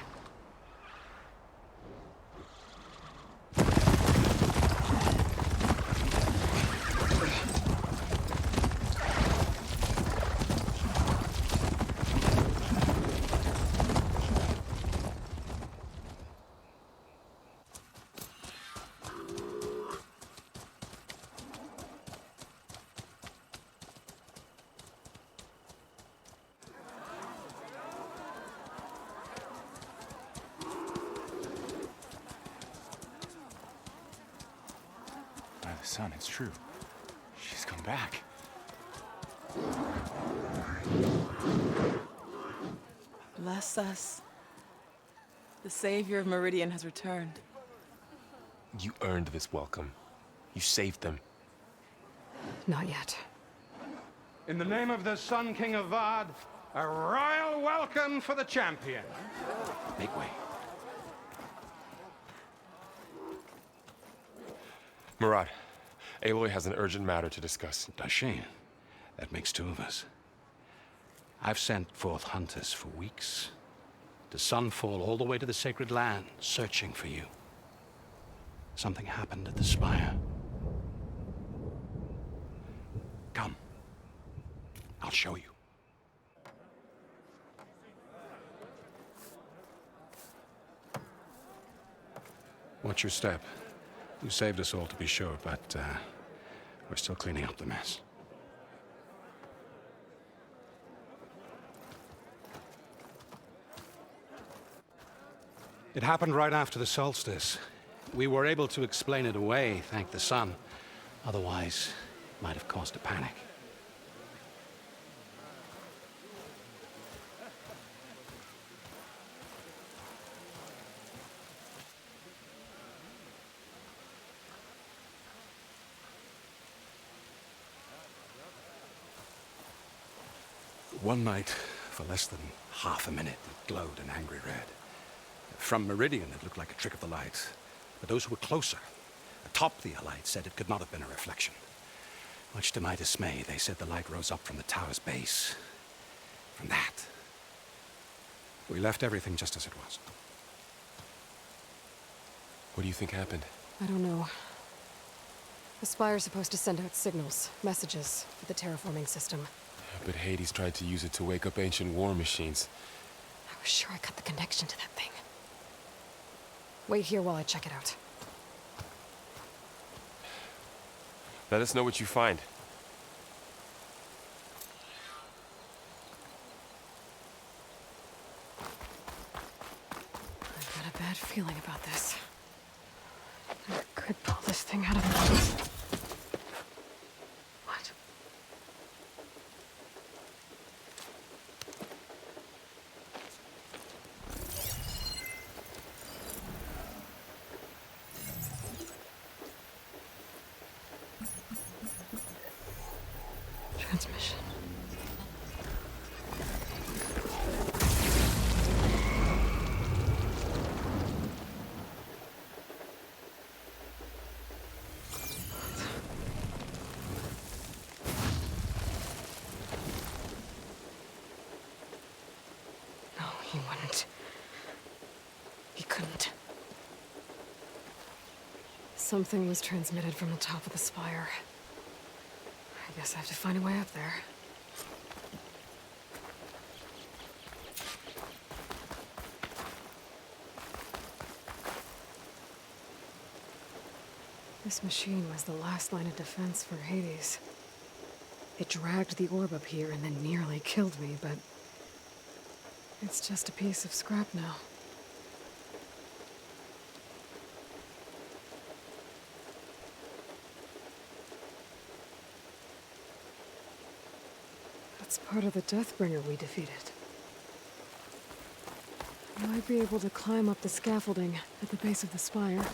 By the sun, it's true. She's come back. Bless us. The savior of Meridian has returned. You earned this welcome. You saved them. Not yet. In the name of the Sun King of Vard, a royal welcome for the champion. Make way. Murad, Aloy has an urgent matter to discuss. Does she? That makes two of us. I've sent forth hunters for weeks. To Sunfall all the way to the Sacred Land, searching for you. Something happened at the Spire. Come. I'll show you. Watch your step. You saved us all, to be sure, but we're still cleaning up the mess. It happened right after the solstice. We were able to explain it away, thank the sun. Otherwise, it might have caused a panic. One night, for less than half a minute, it glowed an angry red. From Meridian, it looked like a trick of the light. But those who were closer, atop the light, said it could not have been a reflection. Much to my dismay, they said the light rose up from the tower's base. From that. We left everything just as it was. What do you think happened? I don't know. The Spire's supposed to send out signals, messages, for the terraforming system. But Hades tried to use it to wake up ancient war machines. I was sure I cut the connection to that thing. Wait here while I check it out. Let us know what you find. I've got a bad feeling about this. I could pull this thing out of the... What? Transmission. No, he wouldn't. He couldn't. Something was transmitted from the top of the spire. I guess I have to find a way up there. This machine was the last line of defense for Hades. It dragged the orb up here and then nearly killed me, but it's just a piece of scrap now. That's part of the Deathbringer we defeated. I might be able to climb up the scaffolding at the base of the spire.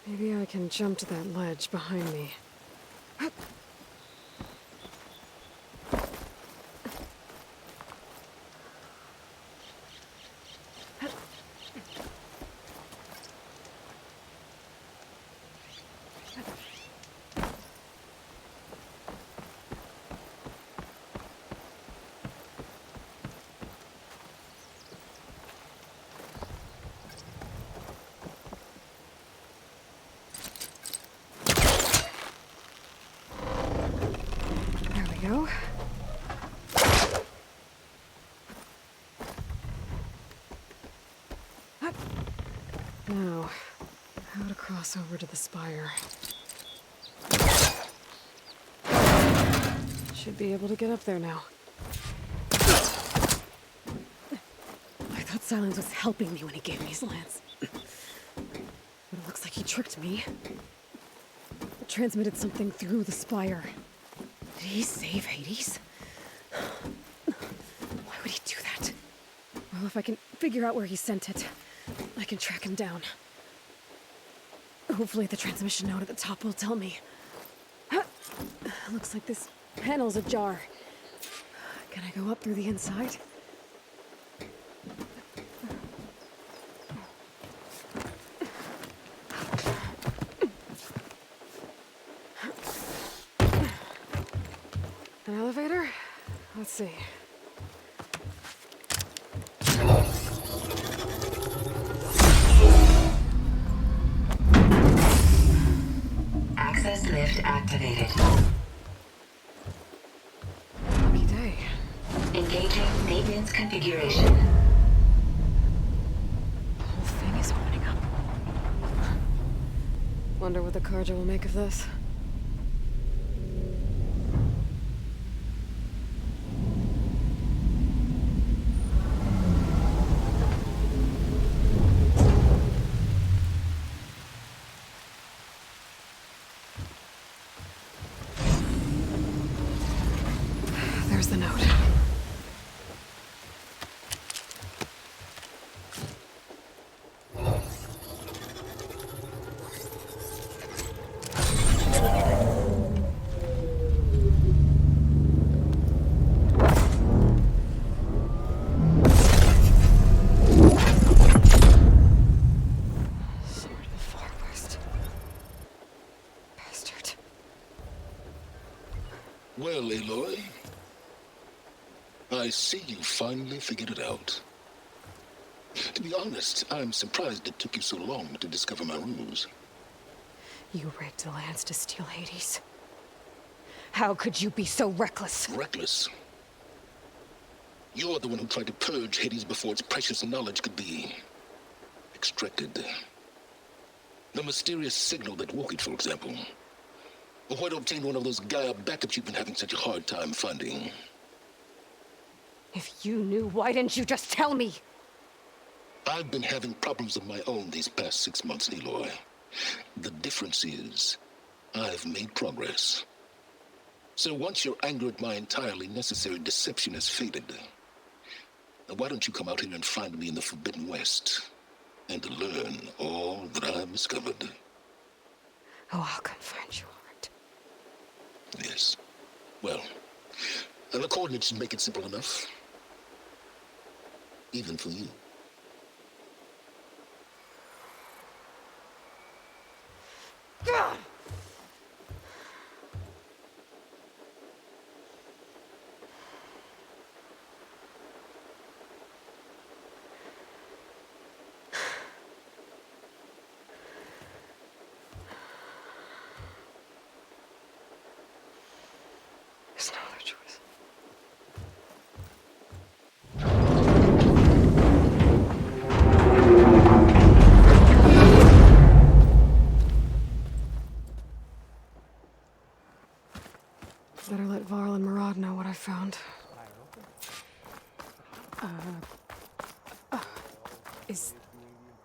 Maybe I can jump to that ledge behind me. Go. Now, how to cross over to the spire. Should be able to get up there now. I thought Silence was helping me when he gave me his lance. But it looks like he tricked me. It transmitted something through the spire. Did he save Hades? Why would he do that? Well, if I can figure out where he sent it, I can track him down. Hopefully the transmission node at the top will tell me. Looks like this panel's ajar. Can I go up through the inside? An elevator? Let's see. Access lift activated. Lucky day. Engaging maintenance configuration. The whole thing is opening up. Wonder what the Carja will make of this. There's the note. Sword of the Far West. Bastard. Well, Aloy, I see you finally figured it out. To be honest, I'm surprised it took you so long to discover my ruse. You rigged the lance to steal Hades. How could you be so reckless? Reckless? You're the one who tried to purge Hades before its precious knowledge could be extracted. The mysterious signal that woke it, for example. Or why to obtain one of those Gaia backups you've been having such a hard time finding. If you knew, why didn't you just tell me? I've been having problems of my own these past 6 months, Aloy. The difference is, I've made progress. So once your anger at my entirely necessary deception has faded, why don't you come out here and find me in the Forbidden West, and learn all that I've discovered? Oh, I'll come find you, all right. Yes. Well, and the coordinates should make it simple enough. Even for you. There's no other choice. Better let Varl and Murad know what I found. Is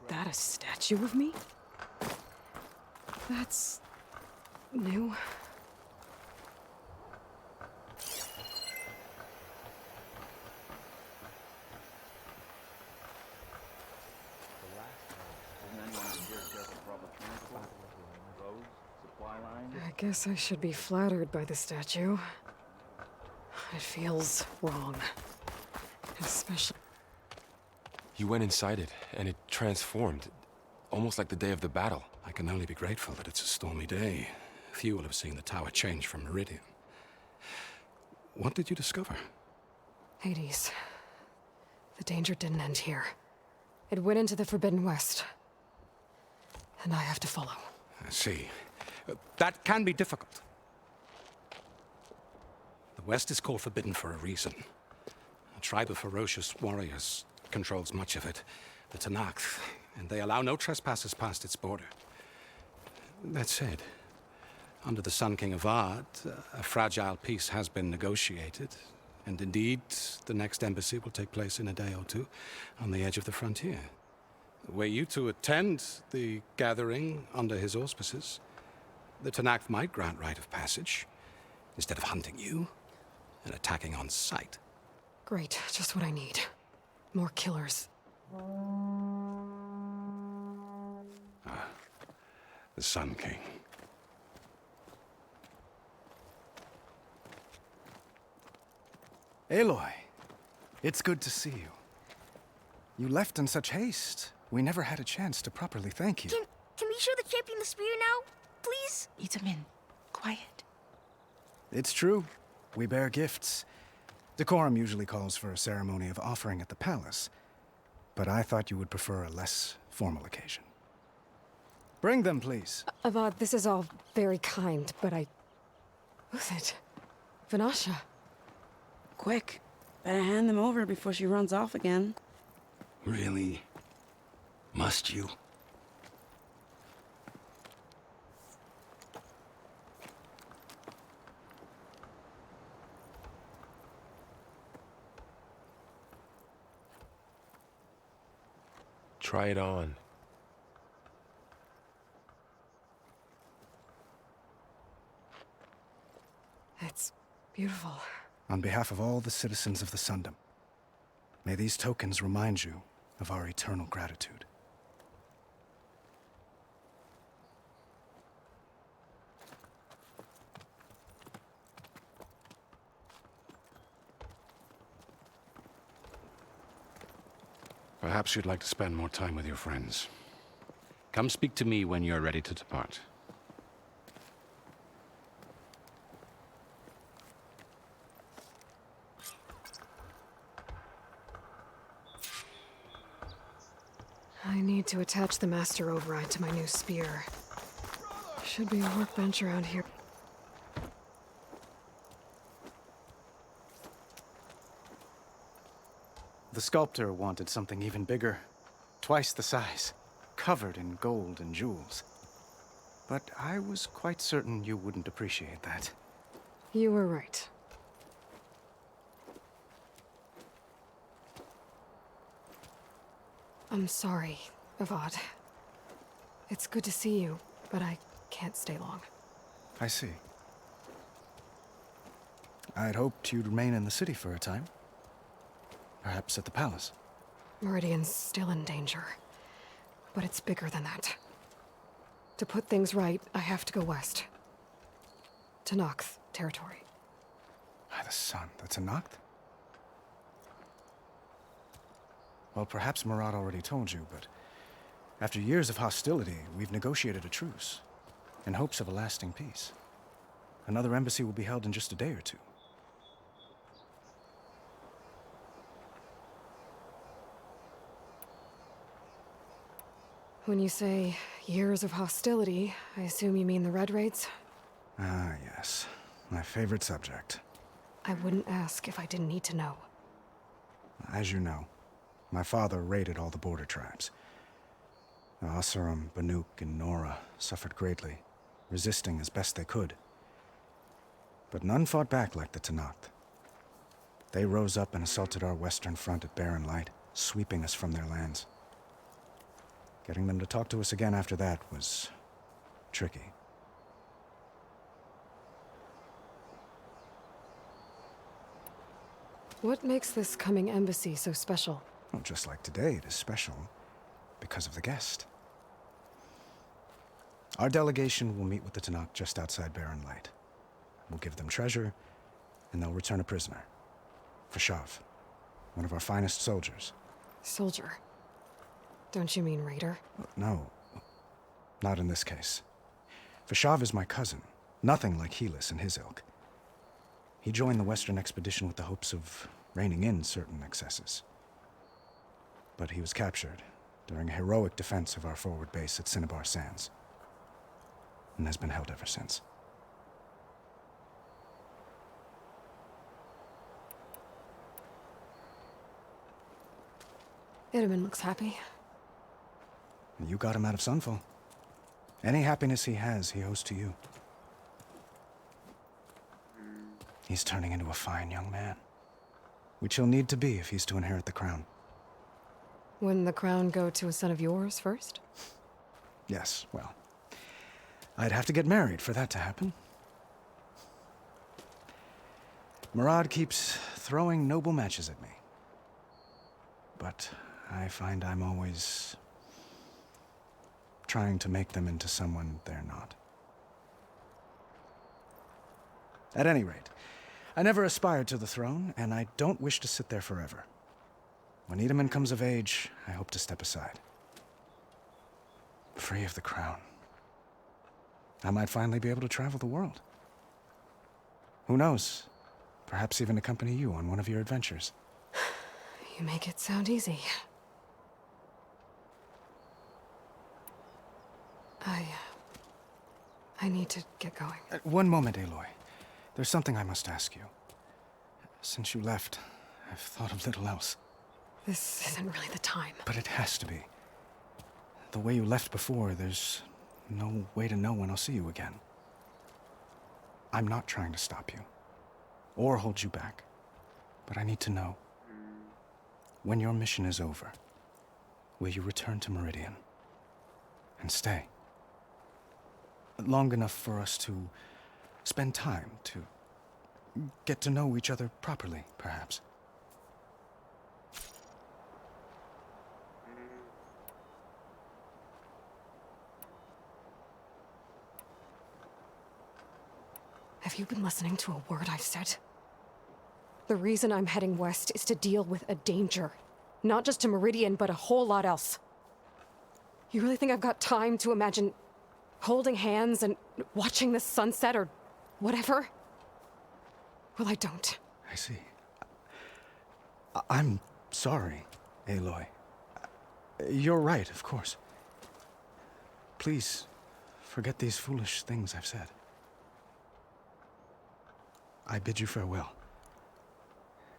that a statue of me? That's new. guess I should be flattered by the statue. It feels wrong. Especially... You went inside it, and it transformed. Almost like the day of the battle. I can only be grateful that it's a stormy day. Few will have seen the tower change from Meridian. What did you discover? Hades. The danger didn't end here. It went into the Forbidden West. And I have to follow. I see. That can be difficult. The West is called Forbidden for a reason. A tribe of ferocious warriors controls much of it, the Tenakth, and they allow no trespassers past its border. That said, under the Sun King of Ard, a fragile peace has been negotiated, and indeed, the next embassy will take place in a day or two on the edge of the frontier. Were you to attend the gathering under his auspices, the Tenakth might grant right of passage, instead of hunting you and attacking on sight. Great, just what I need. More killers. The Sun King. Aloy, it's good to see you. You left in such haste. We never had a chance to properly thank you. Can we show the champion the spear now? Please? Itamin, quiet. It's true. We bear gifts. Decorum usually calls for a ceremony of offering at the palace, but I thought you would prefer a less formal occasion. Bring them, please. Avad, this is all very kind, but I... Who's it? Vanasha. Quick. Better hand them over before she runs off again. Really? Must you? Try it on. It's beautiful. On behalf of all the citizens of the Sundom, may these tokens remind you of our eternal gratitude. Perhaps you'd like to spend more time with your friends. Come speak to me when you're ready to depart. I need to attach the master override to my new spear. Should be a workbench around here. The sculptor wanted something even bigger, twice the size, covered in gold and jewels. But I was quite certain you wouldn't appreciate that. You were right. I'm sorry, Avad. It's good to see you, but I can't stay long. I see. I'd hoped you'd remain in the city for a time. Perhaps at the palace. Meridian's still in danger, but it's bigger than that. To put things right, I have to go west. To Tenakth territory. By the sun, that's a Tenakth? Well, perhaps Murad already told you, but after years of hostility, we've negotiated a truce, in hopes of a lasting peace. Another embassy will be held in just a day or two. When you say years of hostility, I assume you mean the Red Raids? Ah, yes. My favorite subject. I wouldn't ask if I didn't need to know. As you know, my father raided all the border tribes. The Asuram, Banuk, and Nora suffered greatly, resisting as best they could. But none fought back like the Tenakth. They rose up and assaulted our western front at Barren Light, sweeping us from their lands. Getting them to talk to us again after that was tricky. What makes this coming embassy so special? Well, just like today, it is special because of the guest. Our delegation will meet with the Tanakh just outside Barren Light. We'll give them treasure, and they'll return a prisoner. Fashav, one of our finest soldiers. Soldier? Don't you mean raider? No, not in this case. Fashav is my cousin, nothing like Helis and his ilk. He joined the Western expedition with the hopes of reining in certain excesses. But he was captured during a heroic defense of our forward base at Cinnabar Sands, and has been held ever since. Itaman looks happy. You got him out of Sunfall. Any happiness he has, he owes to you. He's turning into a fine young man, which he'll need to be if he's to inherit the crown. Wouldn't the crown go to a son of yours first? Yes, well, I'd have to get married for that to happen. Murad keeps throwing noble matches at me. But I find I'm always trying to make them into someone they're not. At any rate, I never aspired to the throne, and I don't wish to sit there forever. When Itaman comes of age, I hope to step aside. Free of the crown. I might finally be able to travel the world. Who knows? Perhaps even accompany you on one of your adventures. You make it sound easy. I need to get going. One moment, Aloy. There's something I must ask you. Since you left, I've thought of little else. This isn't really the time. But it has to be. The way you left before, there's no way to know when I'll see you again. I'm not trying to stop you, or hold you back. But I need to know, when your mission is over, will you return to Meridian and stay? Long enough for us to spend time, to get to know each other properly, perhaps. Have you been listening to a word I've said? The reason I'm heading west is to deal with a danger. Not just to Meridian, but a whole lot else. You really think I've got time to imagine holding hands and watching the sunset or whatever? Well, I don't. I see. I'm sorry, Aloy. You're right, of course. Please, forget these foolish things I've said. I bid you farewell.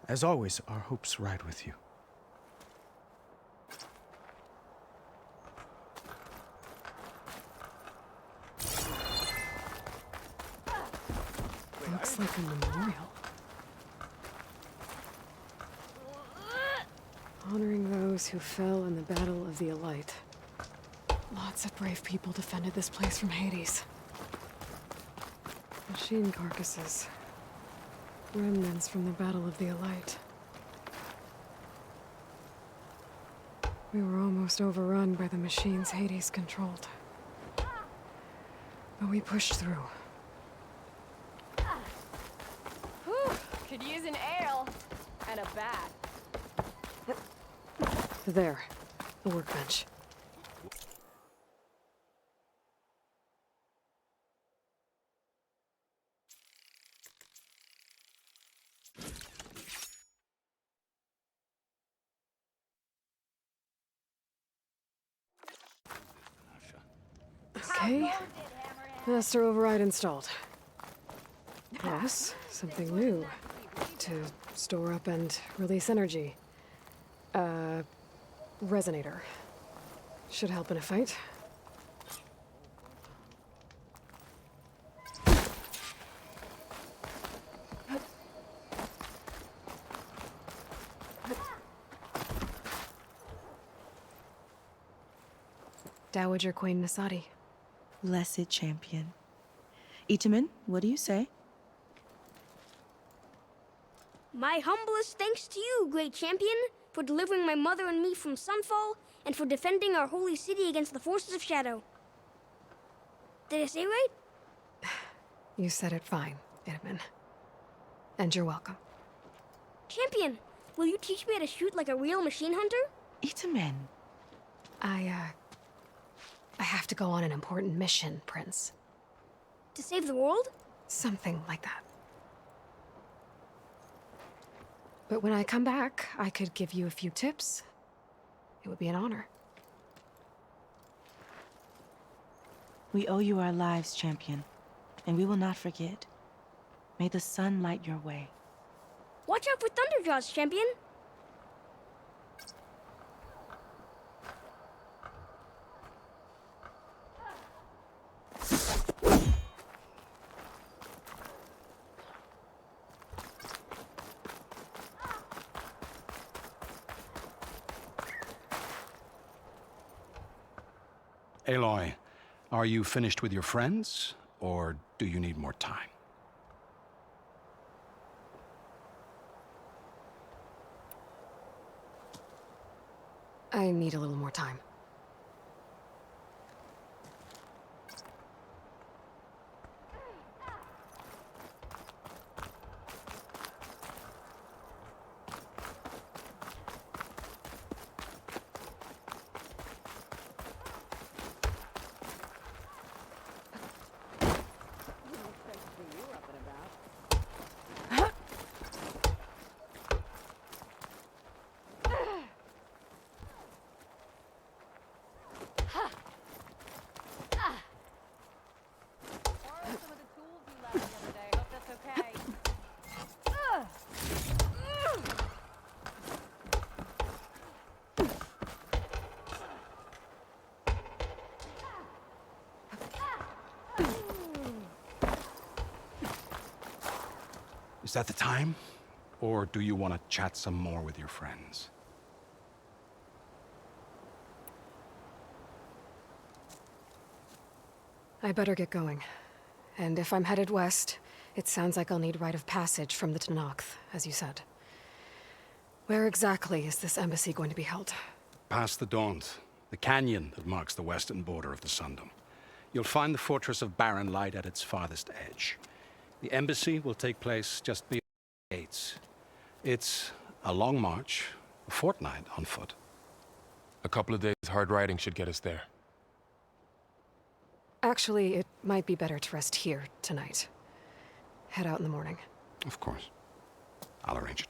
As always, our hopes ride with you. Looks like a memorial. Honoring those who fell in the Battle of the Elite. Lots of brave people defended this place from Hades. Machine carcasses. Remnants from the Battle of the Elite. We were almost overrun by the machines Hades controlled. But we pushed through. Whew, could use an ale and a bath. There, the workbench. Okay, master override installed. Plus, something new. To store up and release energy. Resonator. Should help in a fight. Dowager Queen Nasadi. Blessed champion. Itaman, what do you say? My humblest thanks to you, great champion, for delivering my mother and me from Sunfall, and for defending our holy city against the forces of Shadow. Did I say right? You said it fine, Itamen. And you're welcome. Champion, will you teach me how to shoot like a real machine hunter? Itamen. I have to go on an important mission, Prince. To save the world? Something like that. But when I come back, I could give you a few tips. It would be an honor. We owe you our lives, champion, and we will not forget. May the sun light your way. Watch out for Thunderjaws, champion! Aloy, are you finished with your friends, or do you need more time? I need a little more time. Is that the time? Or do you want to chat some more with your friends? I better get going. And if I'm headed west, it sounds like I'll need rite of passage from the Tenakth, as you said. Where exactly is this embassy going to be held? Past the Daunt, the canyon that marks the western border of the Sundom. You'll find the fortress of Barren Light at its farthest edge. The embassy will take place just beyond the gates. It's a long march, a fortnight on foot. A couple of days hard riding should get us there. Actually, it might be better to rest here tonight. Head out in the morning. Of course. I'll arrange it.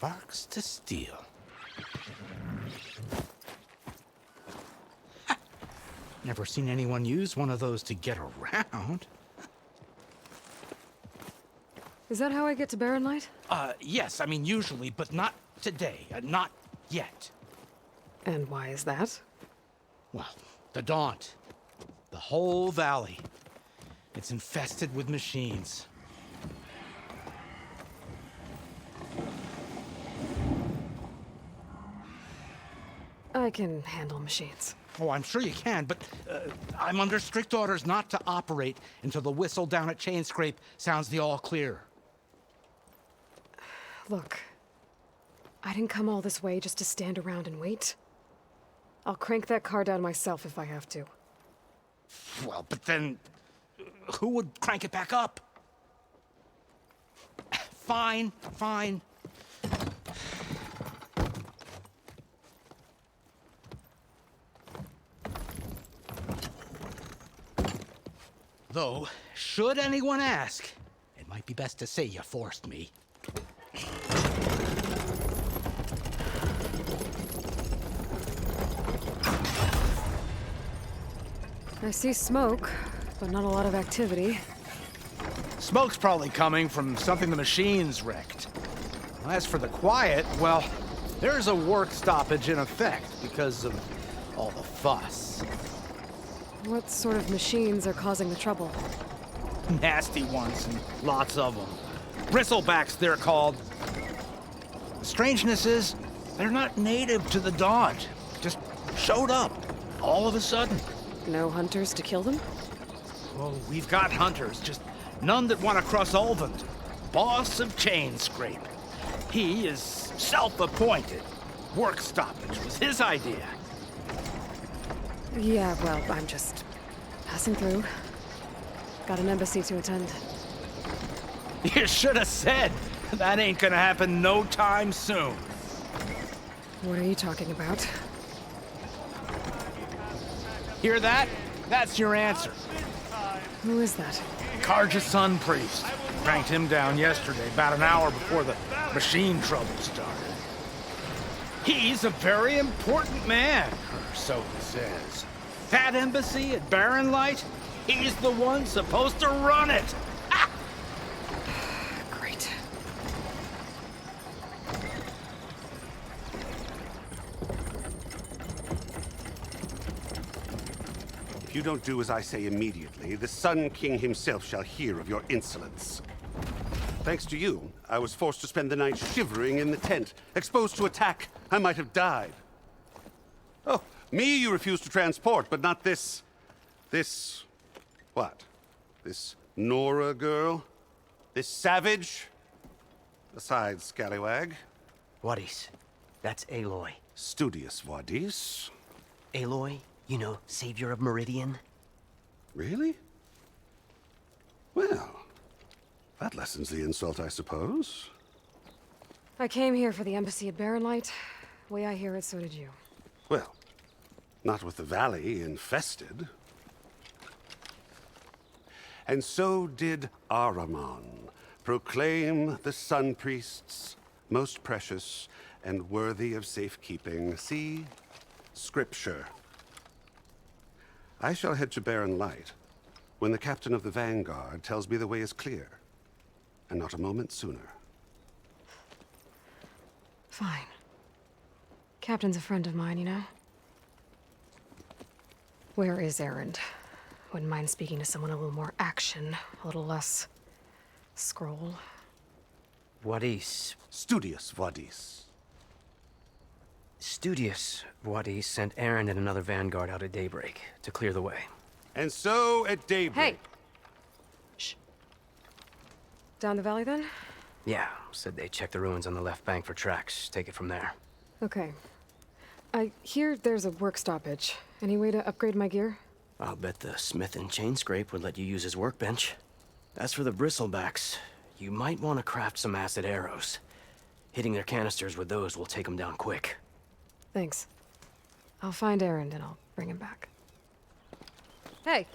Sparks to steel. Never seen anyone use one of those to get around. Is that how I get to Barren Light? Yes, I mean usually, but not today. Not yet. And why is that? Well, the Daunt. The whole valley. It's infested with machines. I can handle machines. Oh, I'm sure you can, but I'm under strict orders not to operate until the whistle down at Chainscrape sounds the all clear. Look, I didn't come all this way just to stand around and wait. I'll crank that car down myself if I have to. Well, but then who would crank it back up? Fine, fine. Though, should anyone ask, it might be best to say you forced me. I see smoke, but not a lot of activity. Smoke's probably coming from something the machines wrecked. As for the quiet, well, there's a work stoppage in effect because of all the fuss. What sort of machines are causing the trouble? Nasty ones, and lots of them. Bristlebacks, they're called. The strangeness is, they're not native to the Daunt. Just showed up, all of a sudden. No hunters to kill them? Well, we've got hunters, just none that want to cross Ulvund. Boss of Chainscrape. He is self-appointed. Work stoppage was his idea. Yeah, well, I'm just passing through. Got an embassy to attend. You should have said. That ain't gonna happen no time soon. What are you talking about? Hear that? That's your answer. Who is that? Karja's son priest. Cranked him down yesterday, about an hour before the machine trouble started. He's a very important man, or so he says. That embassy at Barren Light, he's the one supposed to run it. Ah! Great. If you don't do as I say immediately, the Sun King himself shall hear of your insolence. Thanks to you, I was forced to spend the night shivering in the tent. Exposed to attack, I might have died. Oh, me you refuse to transport, but not this... what? This Nora girl? This savage? Besides, scallywag. Wadis. That's Aloy. Studious Wadis. Aloy, you know, savior of Meridian. Really? Well, that lessens the insult, I suppose. I came here for the embassy at Barren Light. Way I hear it, so did you. Well, not with the valley infested. And so did Ahriman proclaim the Sun Priests most precious and worthy of safekeeping. See? Scripture. I shall head to Barren Light when the captain of the Vanguard tells me the way is clear, and not a moment sooner. Fine. Captain's a friend of mine, you know? Where is Erend? Wouldn't mind speaking to someone a little more action, a little less scroll. Wadis. Studious Wadis. Studious Wadis sent Aaron and another vanguard out at daybreak to clear the way. And so at daybreak... Hey! Shh. Down the valley, then? Yeah, said they checked the ruins on the left bank for tracks. Take it from there. Okay. I hear there's a work stoppage. Any way to upgrade my gear? I'll bet the smith in Chainscrape would let you use his workbench. As for the bristlebacks, you might want to craft some acid arrows. Hitting their canisters with those will take them down quick. Thanks. I'll find Erend and I'll bring him back. Hey!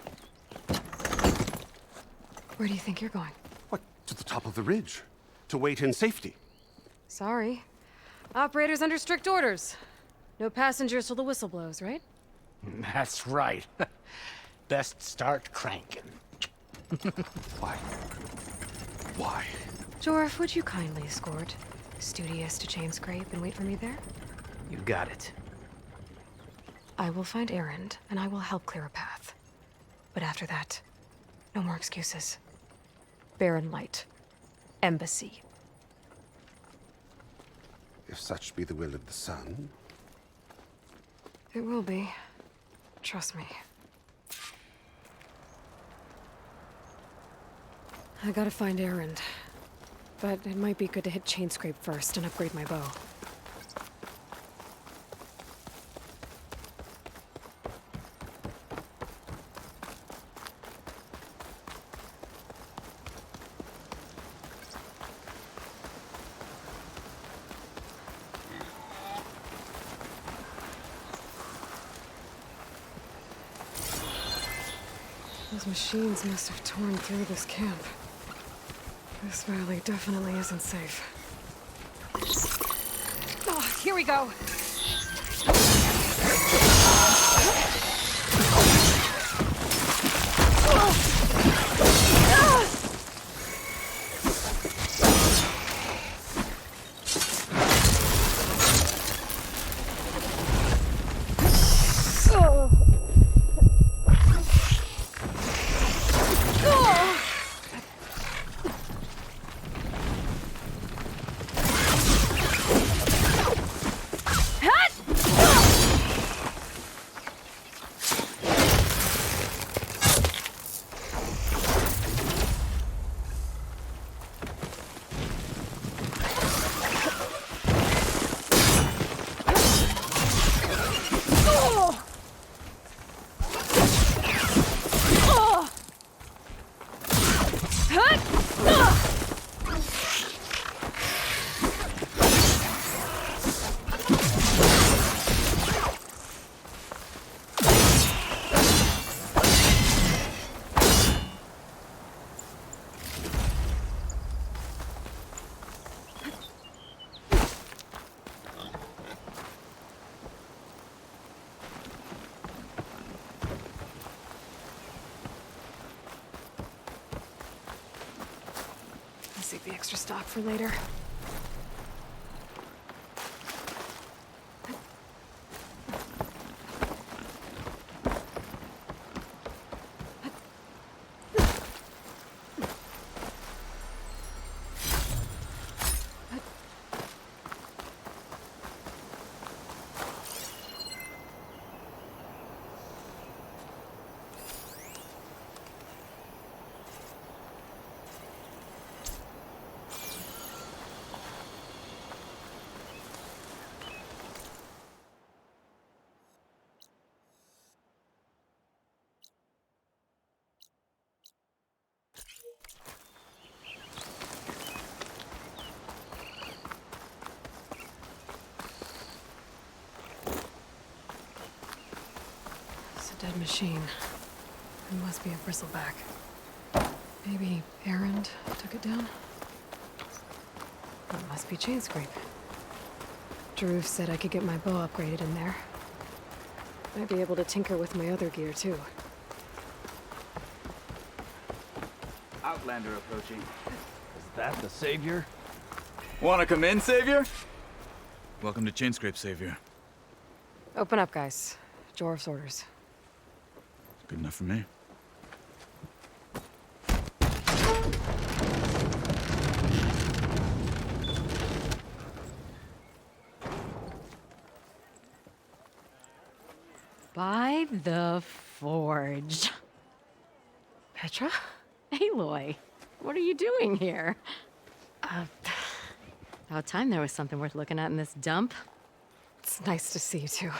Where do you think you're going? What, to the top of the ridge? To wait in safety? Sorry. Operators under strict orders. No passengers till the whistle blows, right? That's right. Best start cranking. Why? Why? Jorf, would you kindly escort Studious to Chain Scrape and wait for me there? You got it. I will find Erend, and I will help clear a path. But after that, no more excuses. Barren Light. Embassy. If such be the will of the sun. It will be. Trust me. I gotta find Erend. But it might be good to hit Chain Scrape first and upgrade my bow. Those machines must have torn through this camp. This valley definitely isn't safe. Oh, here we go. Save the extra stock for later. Dead machine. It must be a bristleback. Maybe Erend took it down? It must be Chain Scrape. Drew said I could get my bow upgraded in there. Might be able to tinker with my other gear, too. Outlander approaching. Is that the Savior? Wanna come in, Savior? Welcome to Chain Scrape, Savior. Open up, guys. Jorf's orders. Good enough for me. By the Forge. Petra? Aloy, what are you doing here? About time there was something worth looking at in this dump. It's nice to see you too.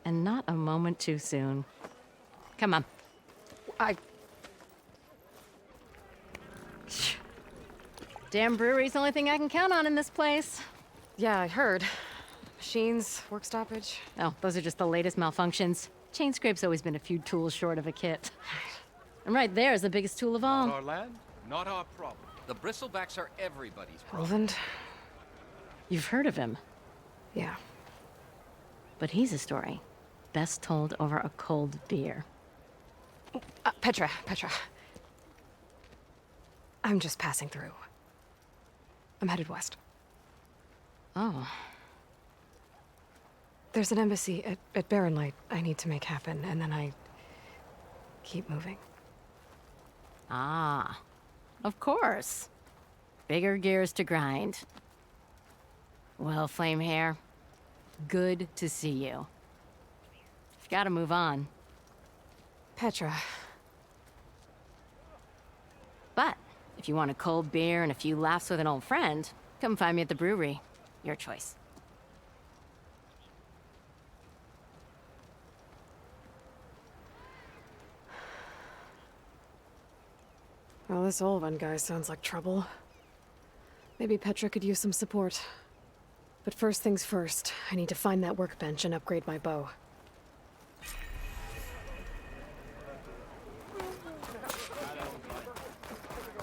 And not a moment too soon. Come on. Damn brewery's the only thing I can count on in this place. Yeah, I heard. Machines, work stoppage. Oh, those are just the latest malfunctions. Chain Scrape's always been a few tools short of a kit. And right there is the biggest tool of all. Not our land, not our problem. The bristlebacks are everybody's problem. Roland? You've heard of him. Yeah. But he's a story best told over a cold beer. Petra. I'm just passing through. I'm headed west. Oh. There's an embassy at Barren Light I need to make happen, and then I keep moving. Ah. Of course. Bigger gears to grind. Well, Flamehair, good to see you. Gotta move on. Petra. But if you want a cold beer and a few laughs with an old friend, come find me at the brewery. Your choice. Well, this Olvan guy sounds like trouble. Maybe Petra could use some support. But first things first, I need to find that workbench and upgrade my bow.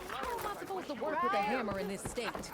How am I supposed to work with a hammer in this state?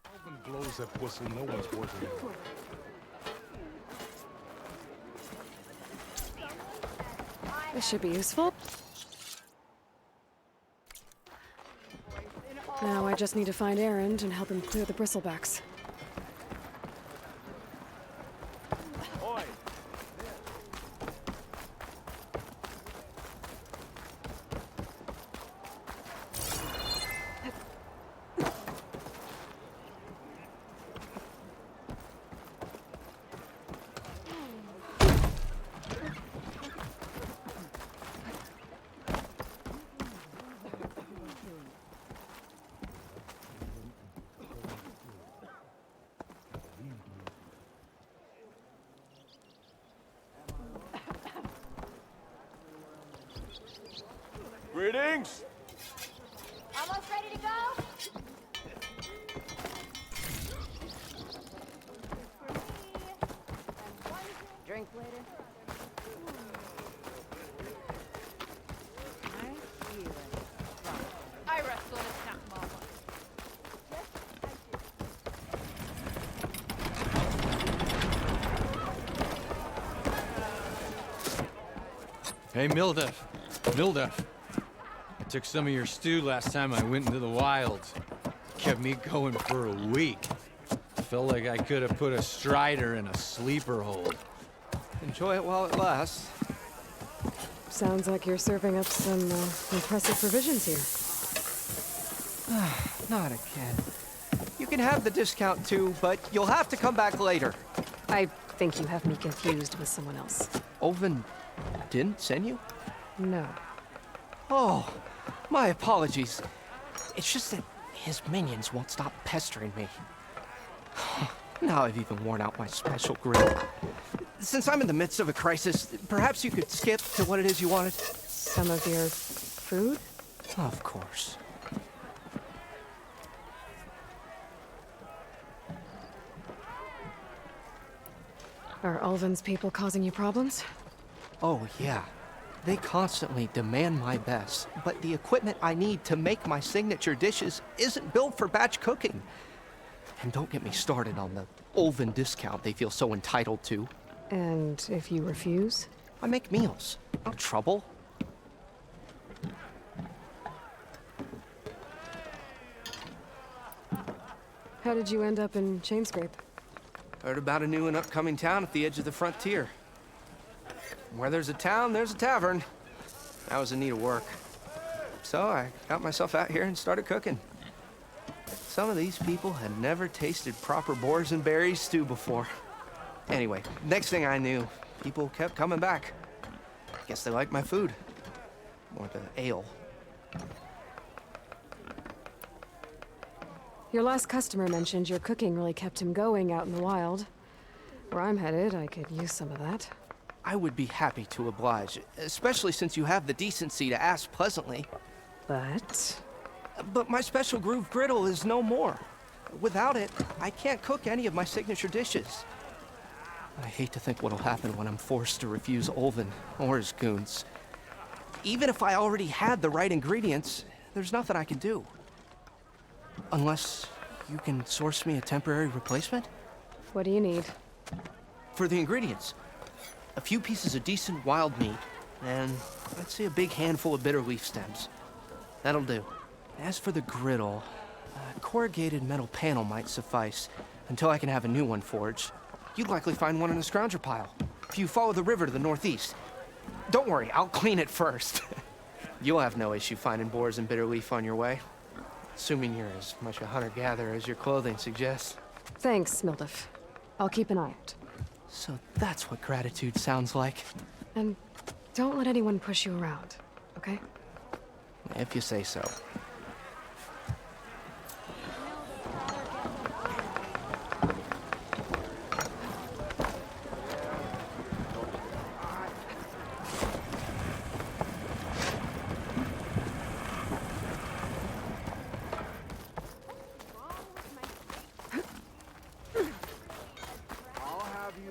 Alvin blows that whistle, no one's working it. This should be useful. Now I just need to find Erend and help him clear the bristlebacks. Greetings! Almost ready to go? Drink later. I wrestled a town mall Hey, Mildef. I took some of your stew last time I went into the wilds. Kept me going for a week. Felt like I could have put a strider in a sleeper hold. Enjoy it while it lasts. Sounds like you're serving up some impressive provisions here. Not again. You can have the discount too, but you'll have to come back later. I think you have me confused with someone else. Olvin didn't send you? No. Oh, my apologies. It's just that his minions won't stop pestering me. Now I've even worn out my special grill. Since I'm in the midst of a crisis, perhaps you could skip to what it is you wanted? Some of your food? Of course. Are Ulvin's people causing you problems? Oh, yeah. They constantly demand my best, but the equipment I need to make my signature dishes isn't built for batch cooking. And don't get me started on the Ulvin discount they feel so entitled to. And if you refuse? I make meals. No trouble. How did you end up in Chainscrape? Heard about a new and upcoming town at the edge of the frontier. Where there's a town, there's a tavern. I was in need of work. So I got myself out here and started cooking. Some of these people had never tasted proper boar's and berries stew before. Anyway, next thing I knew, people kept coming back. Guess they like my food. Or the ale. Your last customer mentioned your cooking really kept him going out in the wild. Where I'm headed, I could use some of that. I would be happy to oblige, especially since you have the decency to ask pleasantly. But my special groove griddle is no more. Without it, I can't cook any of my signature dishes. I hate to think what'll happen when I'm forced to refuse Olvin or his goons. Even if I already had the right ingredients, there's nothing I can do. Unless you can source me a temporary replacement? What do you need? For the ingredients, a few pieces of decent wild meat, and let's say a big handful of bitter leaf stems. That'll do. As for the griddle, a corrugated metal panel might suffice until I can have a new one forged. You'd likely find one in a scrounger pile, if you follow the river to the northeast. Don't worry, I'll clean it first. You'll have no issue finding boars and bitter leaf on your way. Assuming you're as much a hunter-gatherer as your clothing suggests. Thanks, Mildef. I'll keep an eye out. So that's what gratitude sounds like. And don't let anyone push you around, okay? If you say so.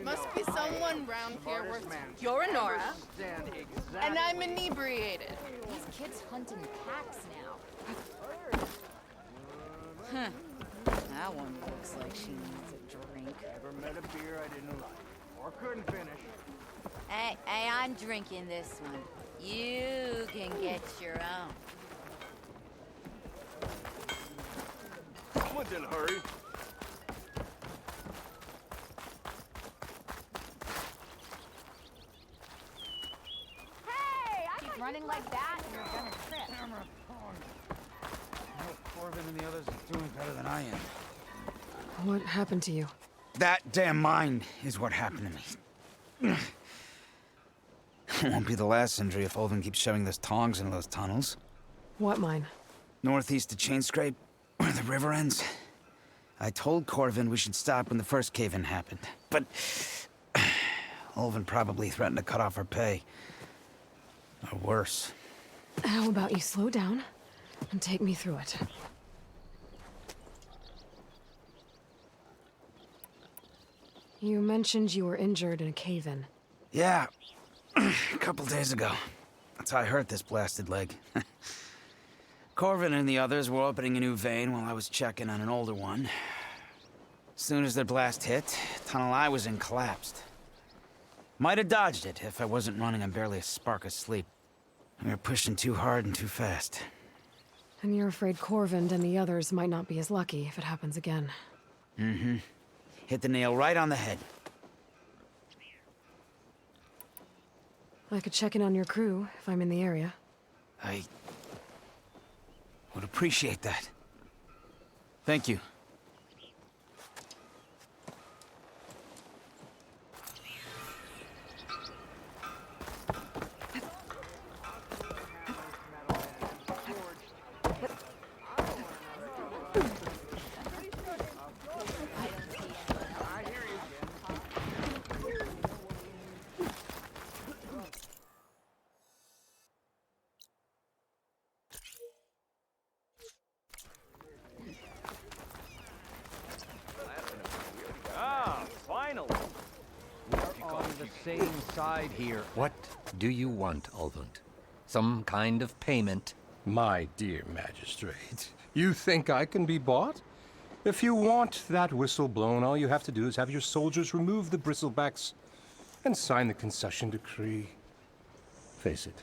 Must be someone round here worth. You're a Nora, and I'm inebriated. These kids hunt in packs now. Huh. That one looks like she needs a drink. Never met a beer I didn't like, or couldn't finish. Hey, I'm drinking this one. You can get your own. Someone's in a hurry. Keep running like that, and you're gonna trip. Corbin and the others are doing better than I am. What happened to you? That damn mine is what happened to me. It won't be the last injury if Olvin keeps shoving those tongs into those tunnels. What mine? Northeast of Chain Scrape, where the river ends. I told Corvin we should stop when the first cave-in happened, but Olvin probably threatened to cut off our pay. Or worse. How about you slow down and take me through it? You mentioned you were injured in a cave-in. Yeah, a couple days ago. That's how I hurt this blasted leg. Corvin and the others were opening a new vein while I was checking on an older one. As soon as their blast hit, the tunnel I was in collapsed. Might have dodged it if I wasn't running on barely a spark of sleep. We were pushing too hard and too fast. And you're afraid Corvind and the others might not be as lucky if it happens again. Mm-hmm. Hit the nail right on the head. I could check in on your crew if I'm in the area. I would appreciate that. Thank you. Finally! We're on the same side here. What do you want, Ulvund? Some kind of payment? My dear magistrate, you think I can be bought? If you want that whistle blown, all you have to do is have your soldiers remove the bristlebacks and sign the concession decree. Face it,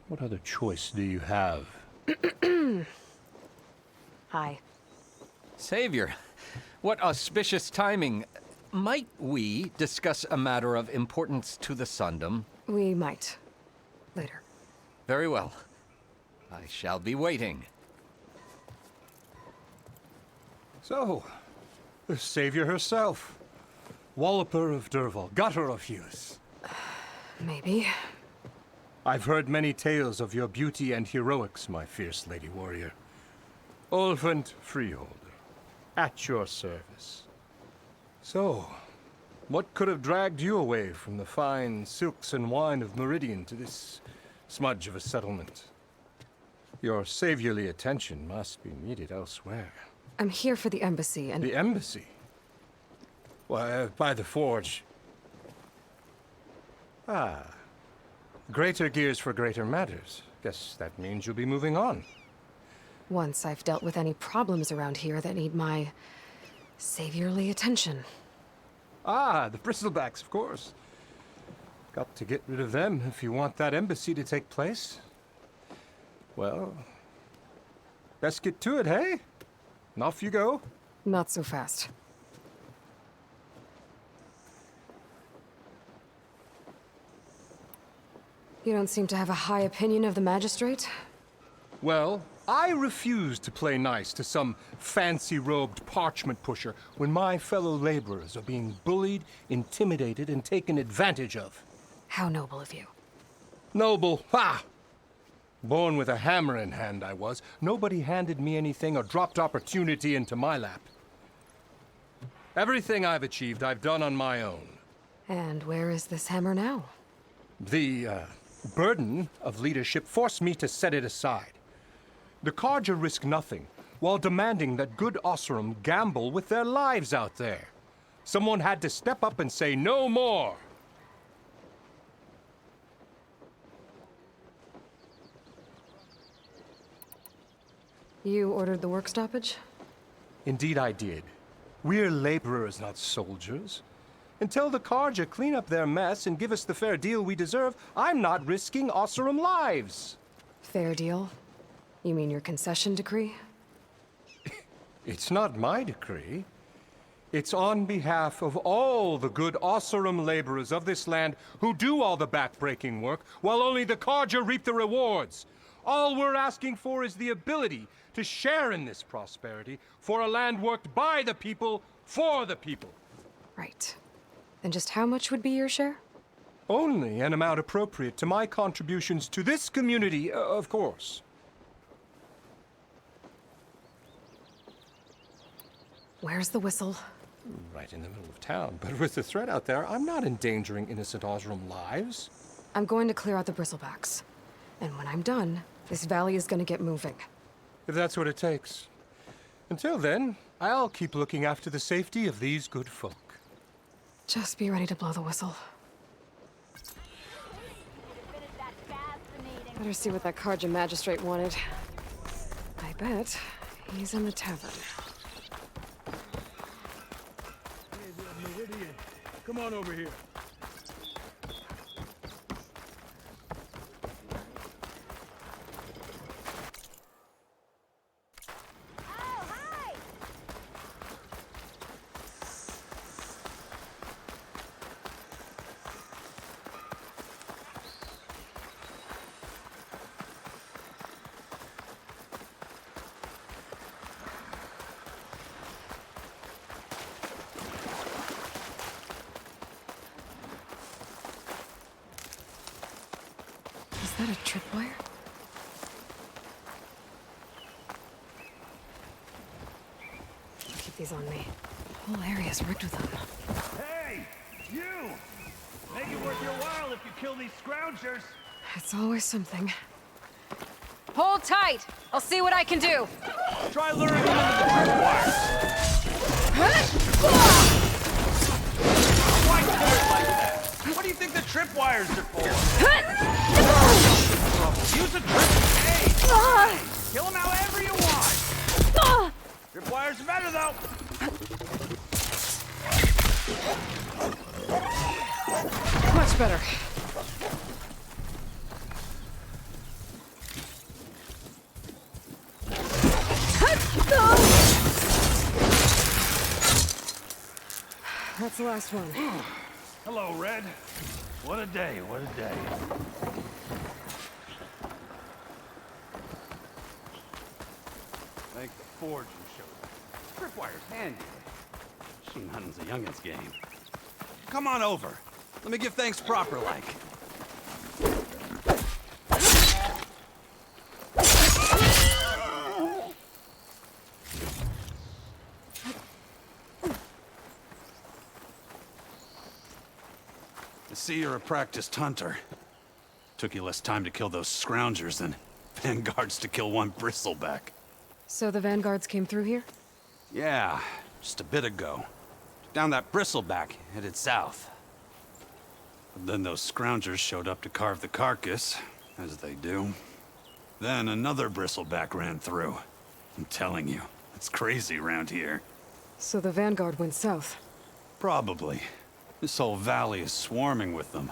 what other choice do you have? Hi. Savior, what auspicious timing. Might we discuss a matter of importance to the Sundom? We might. Later. Very well. I shall be waiting. So, the Savior herself. Walloper of Durval, gutter of Hughes. Maybe. I've heard many tales of your beauty and heroics, my fierce lady warrior. Olfant Freeholder, at your service. So, what could have dragged you away from the fine silks and wine of Meridian to this smudge of a settlement? Your saviorly attention must be needed elsewhere. I'm here for the embassy and... The embassy? Why, by the forge. Ah. Greater gears for greater matters. Guess that means you'll be moving on. Once I've dealt with any problems around here that need my saviorly attention. Ah, the bristlebacks, of course. Got to get rid of them if you want that embassy to take place. Well, best get to it, hey? And off you go. Not so fast. You don't seem to have a high opinion of the magistrate? Well, I refuse to play nice to some fancy-robed parchment pusher when my fellow laborers are being bullied, intimidated, and taken advantage of. How noble of you. Noble? Ha! Born with a hammer in hand, I was. Nobody handed me anything or dropped opportunity into my lap. Everything I've achieved, I've done on my own. And where is this hammer now? The, burden of leadership forced me to set it aside. The Carja risk nothing, while demanding that good Osseram gamble with their lives out there. Someone had to step up and say no more. You ordered the work stoppage? Indeed I did. We're laborers, not soldiers. Until the Carja clean up their mess and give us the fair deal we deserve, I'm not risking Osseram lives. Fair deal? You mean your concession decree? It's not my decree. It's on behalf of all the good Osseram laborers of this land who do all the backbreaking work, while only the Carja reap the rewards. All we're asking for is the ability to share in this prosperity for a land worked by the people, for the people. Right. And just how much would be your share? Only an amount appropriate to my contributions to this community, of course. Where's the whistle? Right in the middle of town. But with the threat out there, I'm not endangering innocent Osseram lives. I'm going to clear out the bristlebacks. And when I'm done, this valley is going to get moving. If that's what it takes. Until then, I'll keep looking after the safety of these good folk. Just be ready to blow the whistle. Better see what that Carja magistrate wanted. I bet he's in the tavern. Meridian, come on over here. Is that a tripwire? I'll keep these on me. The whole area's rigged with them. Hey, you! Make it worth your while if you kill these scroungers. It's always something. Hold tight. I'll see what I can do. Try luring them into the tripwires. Why do it like that? What do you think the tripwires are for? Use a trip. Hey! Kill them however you want. Tripwires are better though. Much better. That's the last one. Hello, Red. What a day, what a day. Thank the Forge you showed. Tripwire's handy. Machine hunting's a youngin's game. Come on over. Let me give thanks proper like. see you're a practiced hunter. Took you less time to kill those scroungers than vanguards to kill one bristleback. So the vanguards came through here? Yeah, just a bit ago. Down that bristleback, headed south. But then those scroungers showed up to carve the carcass, as they do. Then another bristleback ran through. I'm telling you, it's crazy around here. So the vanguard went south? Probably. This whole valley is swarming with them.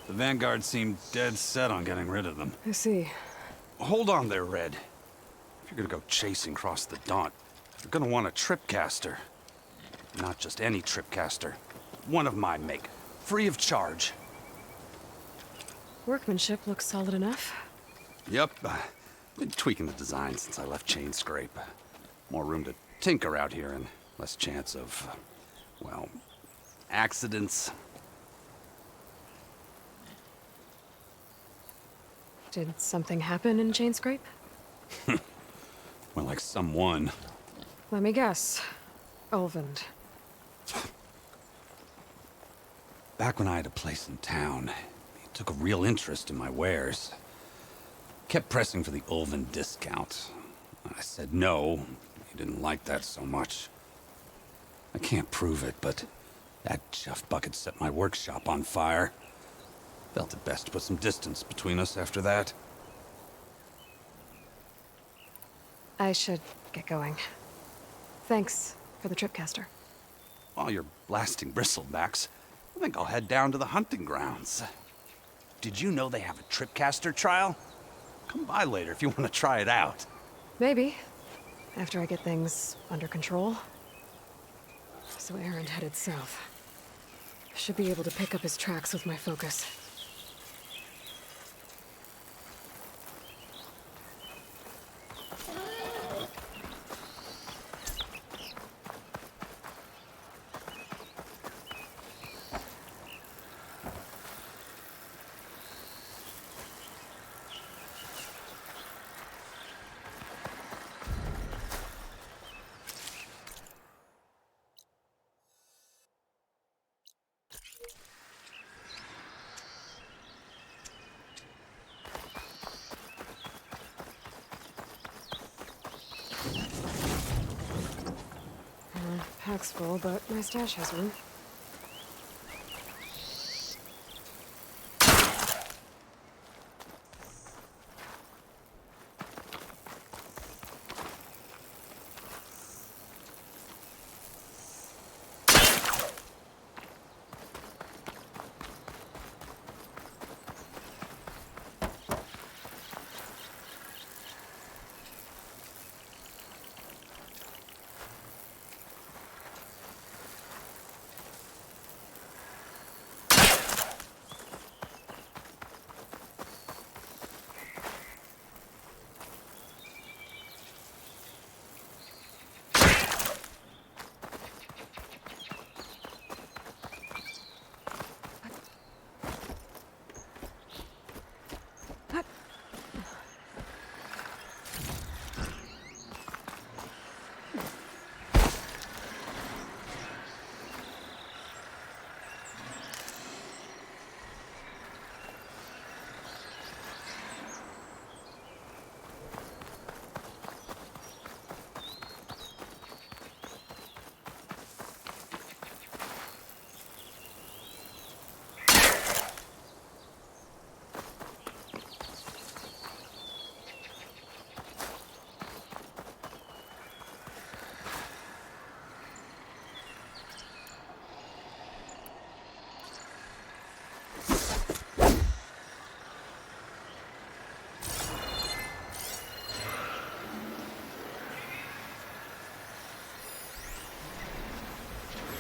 The vanguard seemed dead set on getting rid of them. I see. Hold on there, Red. If you're gonna go chasing across the Daunt, you're gonna want a tripcaster. Not just any tripcaster. One of my make. Free of charge. Workmanship looks solid enough. Yep. Been tweaking the design since I left Chain Scrape. More room to tinker out here and less chance of, well, accidents. Did something happen in Chain Scrape? Well, like someone. Let me guess. Ulvund. Back when I had a place in town, he took a real interest in my wares. Kept pressing for the Ulvund discount. I said no. He didn't like that so much. I can't prove it, but that chuff bucket set my workshop on fire. Felt it best to put some distance between us after that. I should get going. Thanks for the tripcaster. While you're blasting bristlebacks, I think I'll head down to the hunting grounds. Did you know they have a tripcaster trial? Come by later if you want to try it out. Maybe. After I get things under control. So Aaron headed south. Should be able to pick up his tracks with my focus. Pack's full, but my stash has room.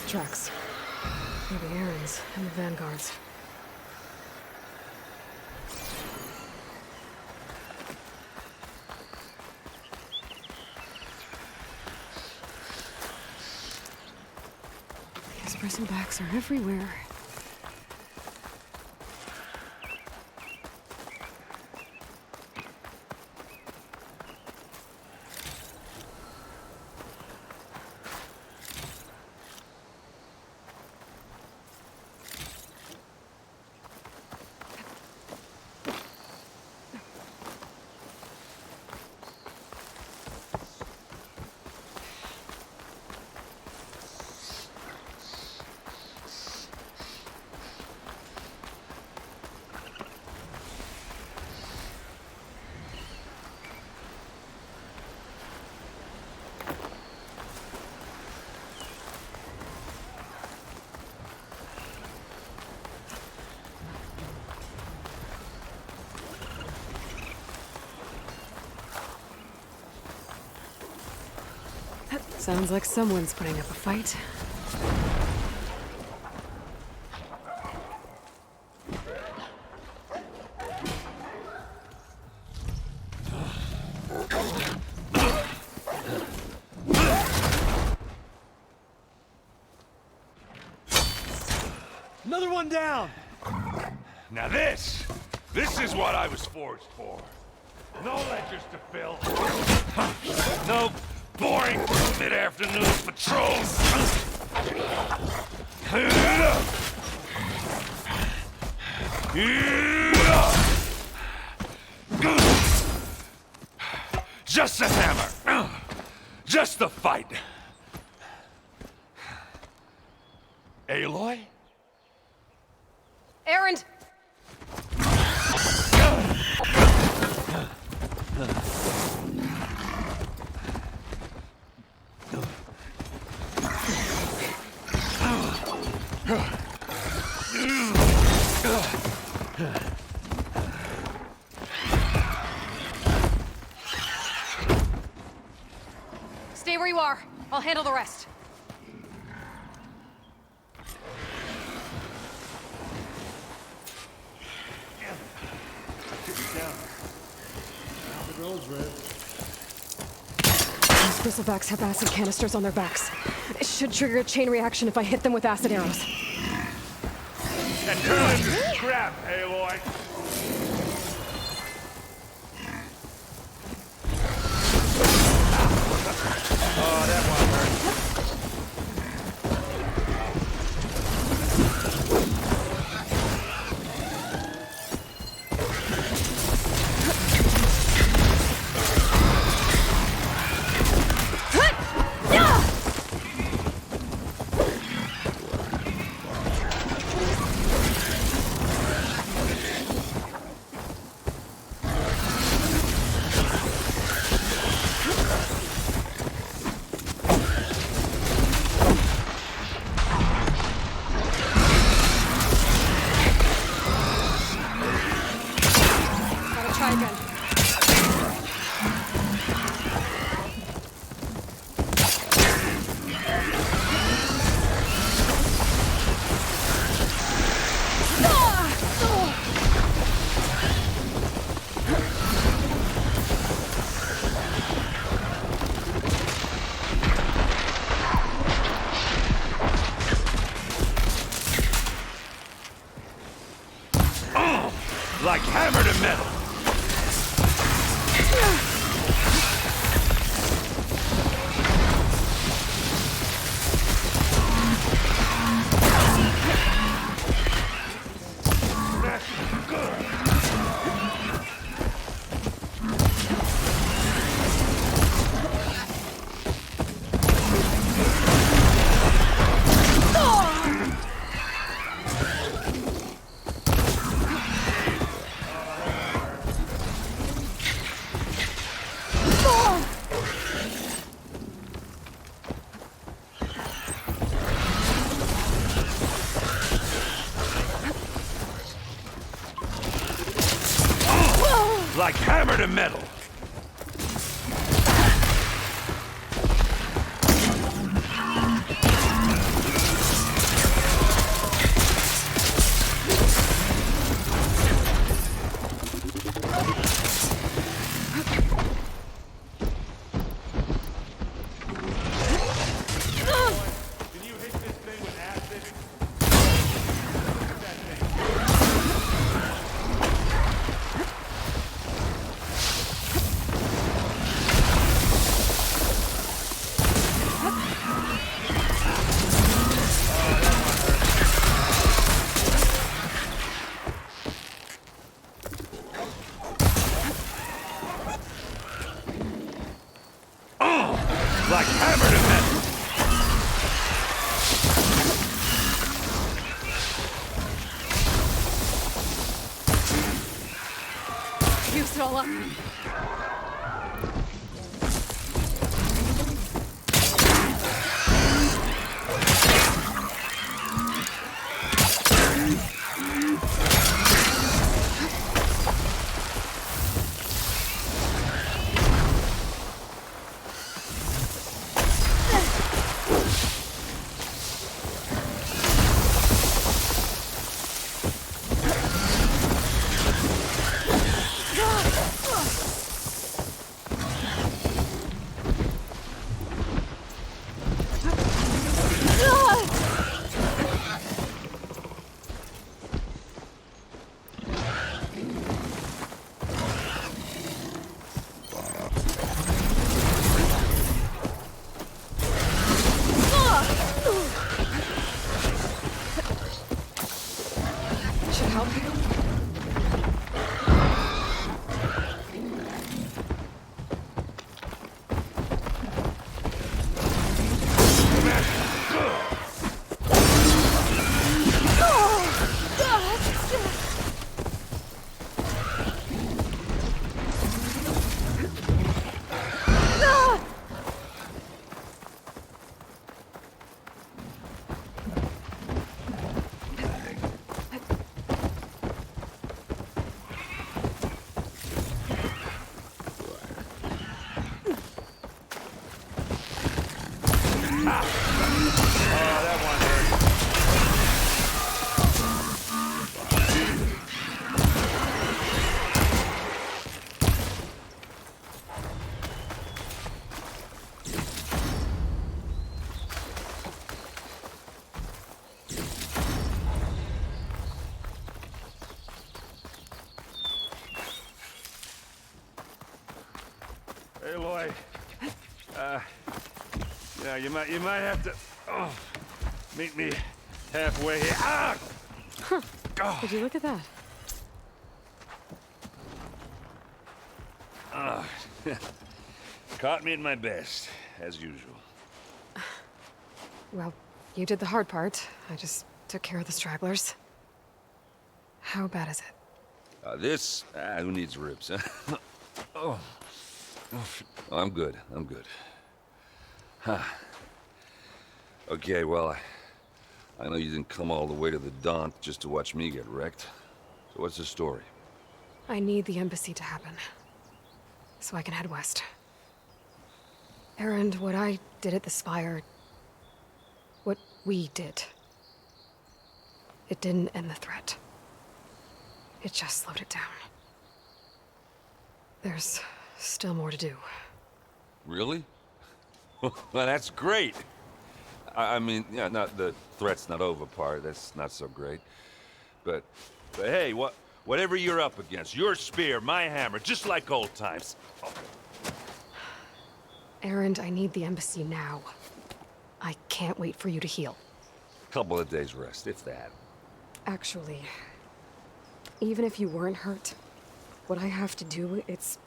Tracks. Maybe Aaron's and the vanguards. These bristlebacks are everywhere. Sounds like someone's putting up a fight. Another one down! Now this is what I was forged for. No ledgers to fill. No boring mid-afternoon patrols. Just the hammer. Just the fight. Aloy? Erend! Stay where you are. I'll handle the rest. The road's red. These bristlebacks have acid canisters on their backs. It should trigger a chain reaction if I hit them with acid arrows. And turn into scrap, Aloy. Oh, that one hurt. Gotta try again. Like hammer to metal. Like hammer to metal. Like hammer to metal. Use it all up. you might have to meet me halfway here. Ah! Would you look at that? Caught me at my best, as usual. Well, you did the hard part. I just took care of the stragglers. How bad is it? Who needs ribs, huh? Oh. I'm good. Huh. Okay, well, I know you didn't come all the way to the Daunt just to watch me get wrecked. So what's the story? I need the embassy to happen, so I can head west. Erend, what I did at the Spire, what we did, it didn't end the threat. It just slowed it down. There's still more to do. Really? Well, that's great. I mean, yeah, not the threat's not over part. That's not so great. But hey, whatever you're up against, your spear, my hammer, just like old times. Erend, I need the embassy now. I can't wait for you to heal. Couple of days rest, if that. Actually, even if you weren't hurt, what I have to do, it's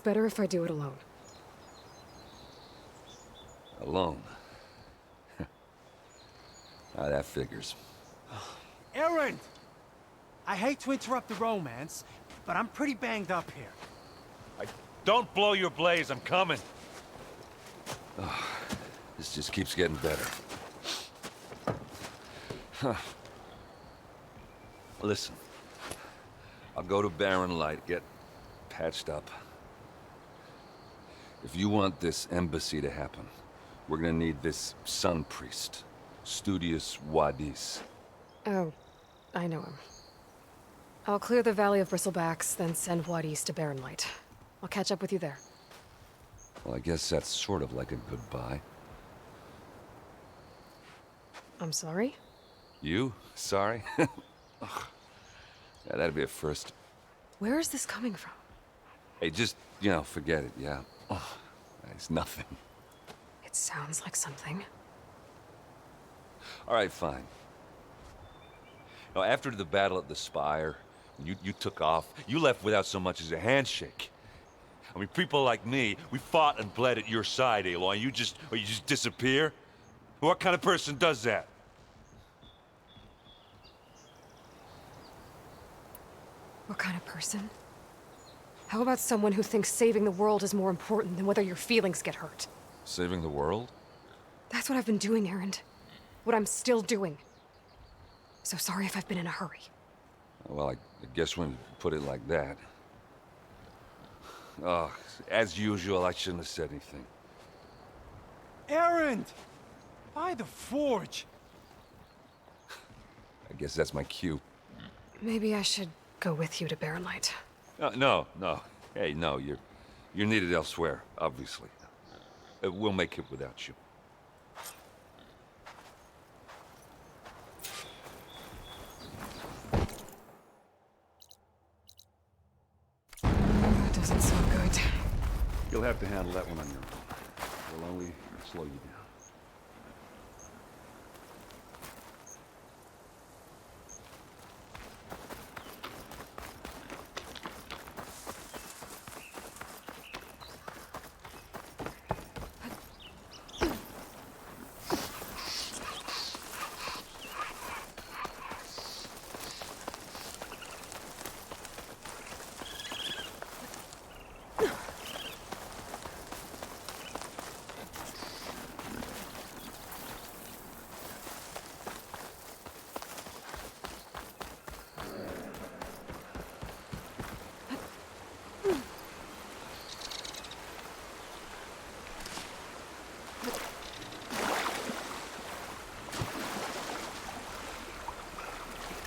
better if I do it alone. Alone? That figures. Erend! I hate to interrupt the romance, but I'm pretty banged up here. Don't blow your blaze, I'm coming. This just keeps getting better. Huh. Listen, I'll go to Barren Light, get patched up. If you want this embassy to happen, we're gonna need this sun priest, Studious Wadis. Oh, I know him. I'll clear the Valley of Bristlebacks, then send Wadis to Barren Light. I'll catch up with you there. Well, I guess that's sort of like a goodbye. I'm sorry? You? Sorry? Ugh. Yeah, that'd be a first. Where is this coming from? Hey, just, forget it, yeah? Oh, it's nothing. It sounds like something. All right, fine. Now, after the battle at the Spire, you took off, you left without so much as a handshake. I mean, people like me, we fought and bled at your side, Aloy, you just disappear? What kind of person does that? What kind of person? How about someone who thinks saving the world is more important than whether your feelings get hurt? Saving the world? That's what I've been doing, Erend. What I'm still doing. So sorry if I've been in a hurry. Well, I guess when you put it like that. Oh, as usual, I shouldn't have said anything. Erend! By the Forge! I guess that's my cue. Maybe I should go with you to Barren Light. No. Hey, no, you're needed elsewhere, obviously. We'll make it without you. That doesn't sound good. You'll have to handle that one on your own. We'll only slow you down.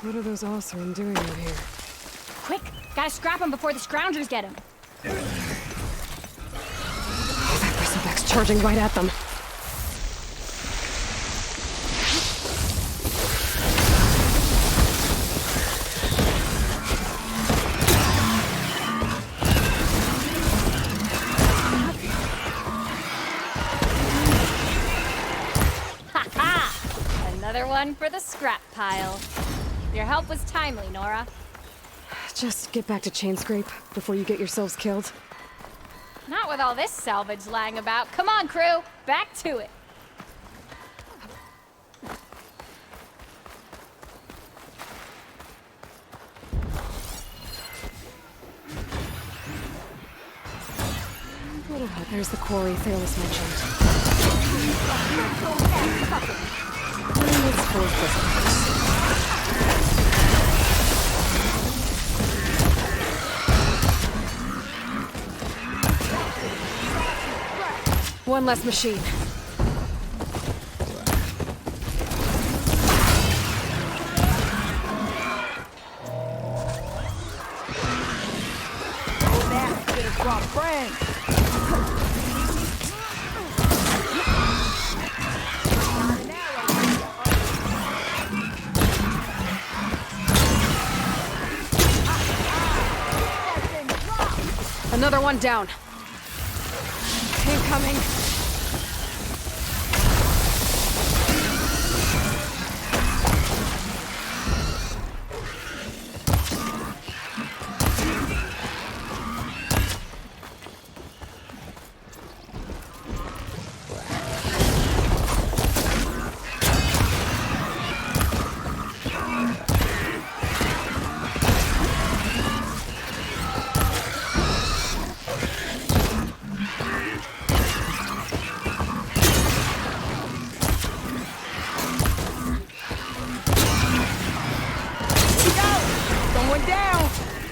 What are those Osirn doing out here? Quick! Gotta scrap him before the Scroungers get him. That bristleback's charging right at them. Another one for the scrap pile. Your help was timely, Nora. Just get back to Chainscrape before you get yourselves killed. Not with all this salvage lying about. Come on, crew. Back to it. There's the quarry Thalos mentioned. It's full of prisoners. One less machine. Another one down. Incoming.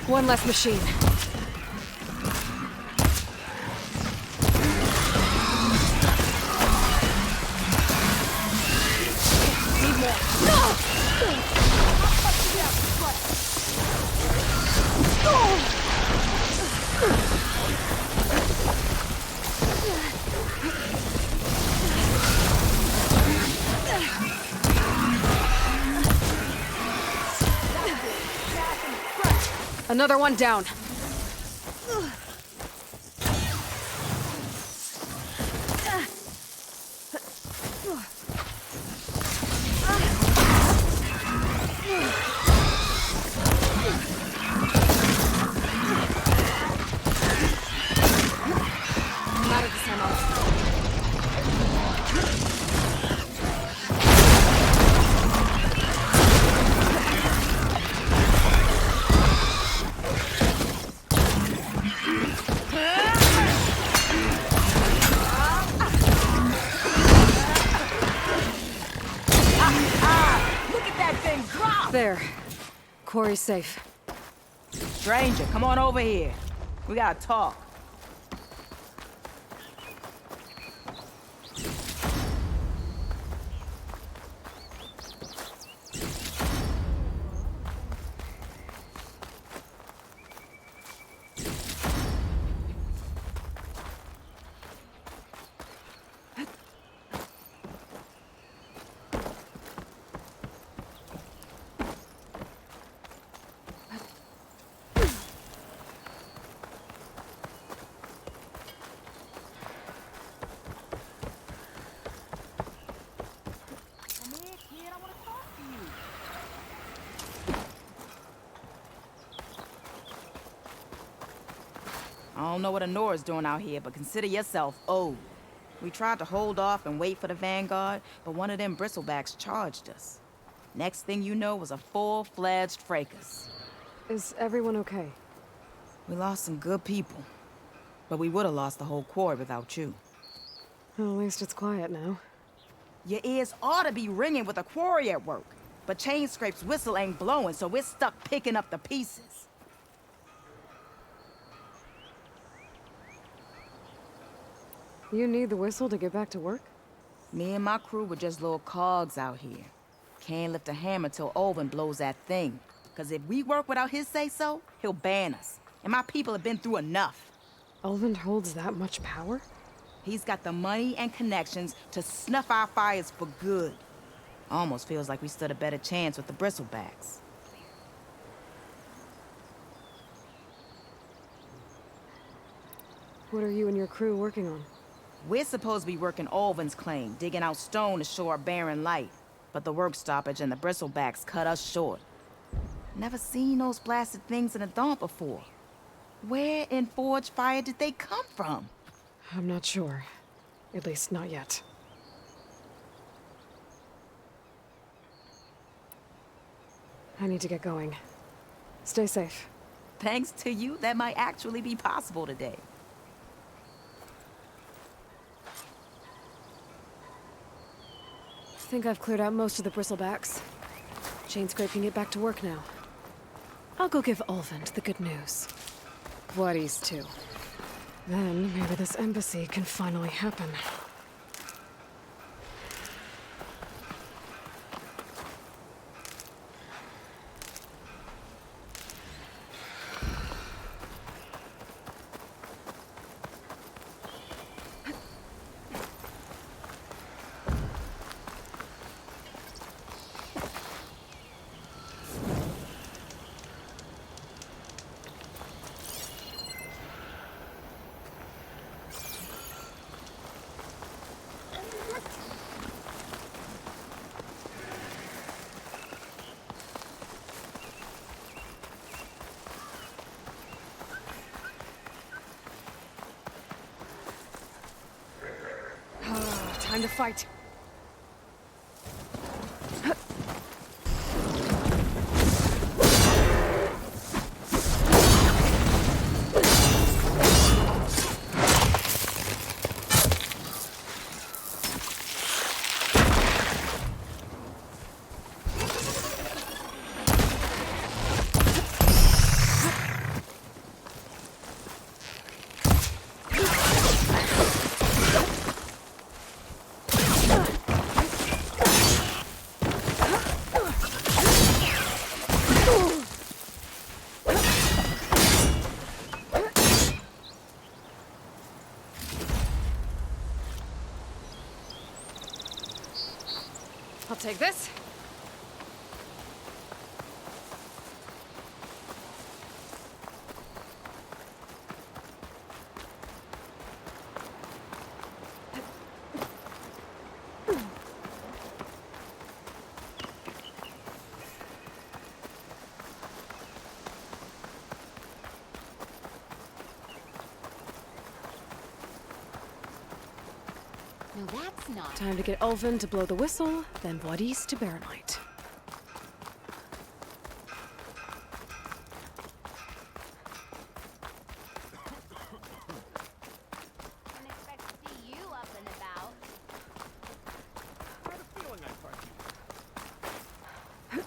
One less machine. Need more. No! Another one down. I'm out of this ammo. There. Quarry's safe. Stranger, come on over here. We gotta talk. I don't know what Honora's doing out here, but consider yourself owed. We tried to hold off and wait for the Vanguard, but one of them bristlebacks charged us. Next thing you know was a full-fledged fracas. Is everyone okay? We lost some good people, but we would have lost the whole quarry without you. Well, at least it's quiet now. Your ears ought to be ringing with a quarry at work, but Chainscrape's whistle ain't blowing, so we're stuck picking up the pieces. You need the whistle to get back to work? Me and my crew were just little cogs out here. Can't lift a hammer till Olvin blows that thing. Cause if we work without his say-so, he'll ban us. And my people have been through enough. Olvin holds that much power? He's got the money and connections to snuff our fires for good. Almost feels like we stood a better chance with the bristlebacks. What are you and your crew working on? We're supposed to be working Olvin's claim, digging out stone to show our barren light. but the work stoppage and the bristlebacks cut us short. Never seen those blasted things in a dump before. Where in Forge Fire did they come from? I'm not sure. At least not yet. I need to get going. Stay safe. Thanks to you, that might actually be possible today. I think I've cleared out most of the bristlebacks. Chainscrape can get back to work now. I'll go give Ulvund the good news. Whatties too. Then maybe this embassy can finally happen. Time to fight. I'll take this. No, that's not. Time to get Ulvund to blow the whistle, then Whatties to Baronite. Didn't expect to see you up and about. I had a feeling I'd find you.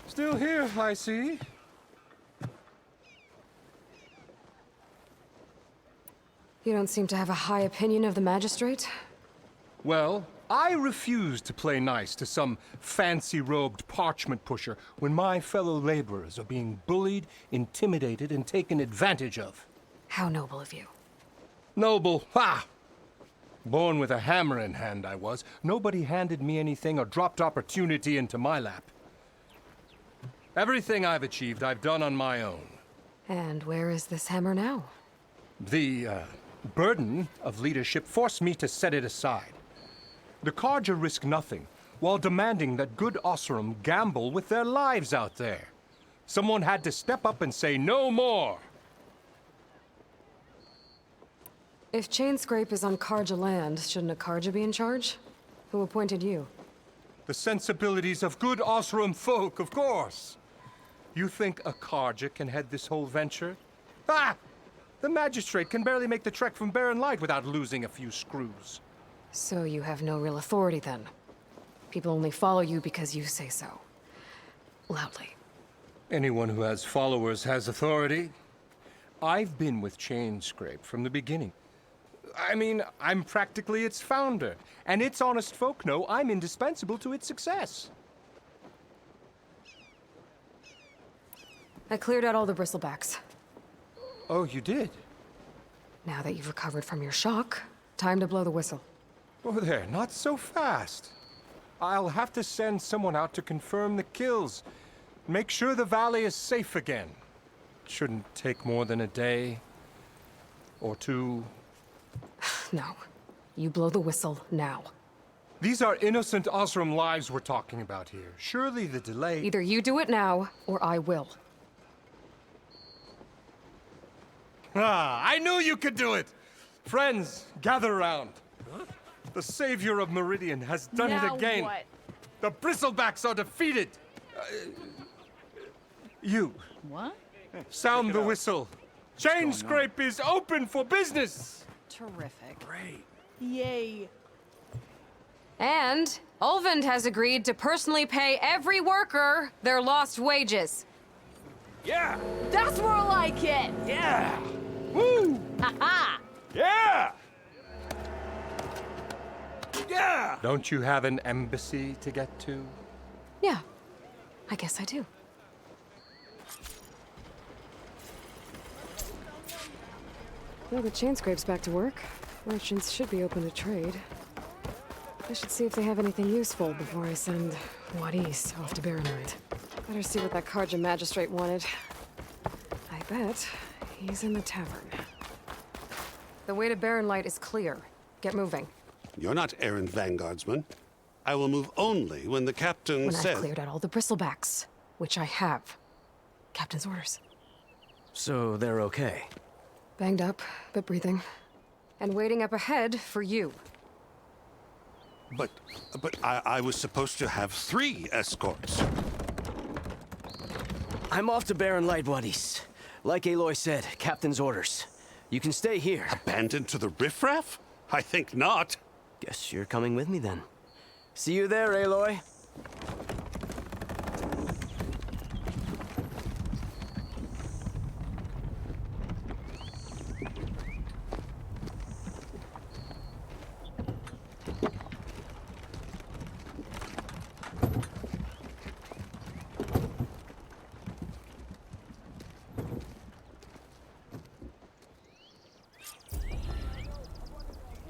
Still here, I see. You don't seem to have a high opinion of the magistrate? Well, I refuse to play nice to some fancy-robed parchment pusher when my fellow laborers are being bullied, intimidated, and taken advantage of. How noble of you. Noble, ha! Born with a hammer in hand, I was. Nobody handed me anything or dropped opportunity into my lap. Everything I've achieved, I've done on my own. And where is this hammer now? The, burden of leadership forced me to set it aside. The Carja risk nothing, while demanding that good Osram gamble with their lives out there. Someone had to step up and say no more. If Chainscrape is on Carja land, shouldn't a Carja be in charge? Who appointed you? The sensibilities of good Osram folk, of course. You think a Carja can head this whole venture? Ah! The magistrate can barely make the trek from Barren Light without losing a few screws. So you have no real authority then? People only follow you because you say so. Loudly. Anyone who has followers has authority. I've been with Chainscrape from the beginning. I mean, I'm practically its founder, and its honest folk know I'm indispensable to its success. I cleared out all the bristlebacks. Oh, you did? Now that you've recovered from your shock, time to blow the whistle. Oh, there, not so fast. I'll have to send someone out to confirm the kills. Make sure the valley is safe again. Shouldn't take more than a day or two. No. You blow the whistle now. These are innocent Osram lives we're talking about here. Surely the delay... Either you do it now, or I will. Ah, I knew you could do it! Friends, gather around. The savior of Meridian has done it again. What? The Bristlebacks are defeated. You. What? Sound the whistle. Chain Scrape is open for business. Terrific. Great. Yay. And Ulvund has agreed to personally pay every worker their lost wages. Yeah! That's more like it! Yeah! Woo! Ha-ha! Yeah! Yeah! Don't you have an embassy to get to? Yeah, I guess I do. Well, the chain scrape's back to work. Merchants should be open to trade. I should see if they have anything useful before I send Wadis off to Baronite. Better see what that Karja magistrate wanted. I bet he's in the tavern. The way to Baronlight is clear. Get moving. You're not errand vanguardsman. I will move only when the captain When says... I've cleared out all the bristlebacks, which I have. Captain's orders. So they're okay? Banged up, but breathing. And waiting up ahead for you. But I was supposed to have 3 escorts. I'm off to Baron Lightwaddies. Like Aloy said, captain's orders. You can stay here. Abandoned to the riffraff? I think not. Guess you're coming with me then. See you there, Aloy.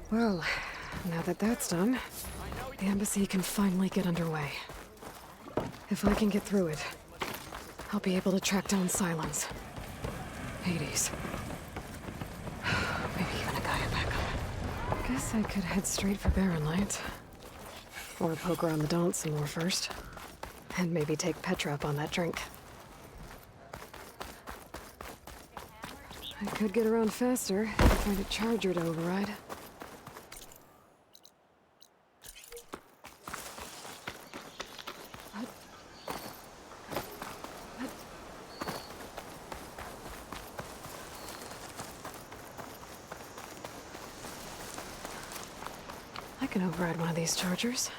Well, now that that's done, the embassy can finally get underway. If I can get through it, I'll be able to track down Silence. Hades. Maybe even a Gaia backup. Guess I could head straight for Baronlight. Or poke around the Daunt some more first. And maybe take Petra up on that drink. I could get around faster if I find a charger to override. I can override one of these chargers.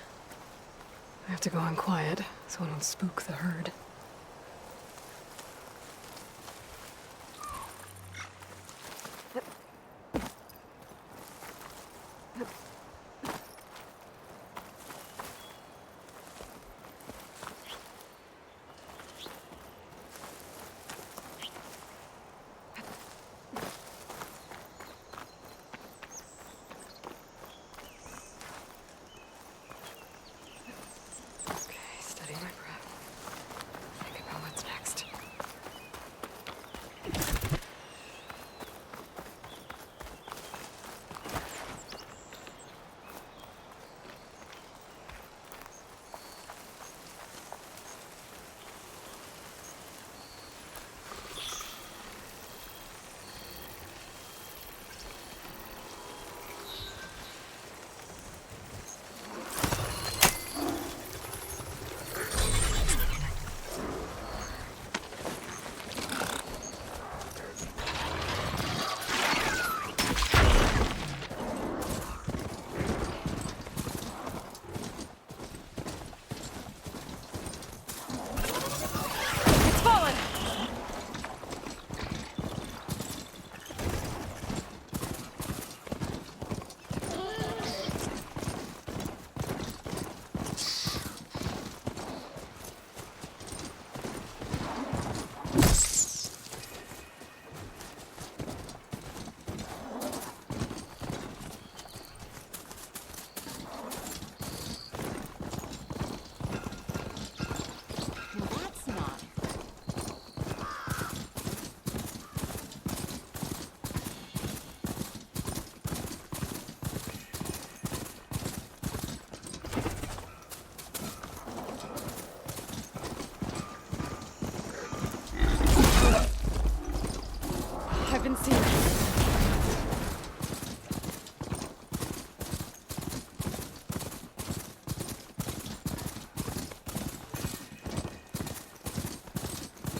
I have to go in quiet, so I don't spook the herd.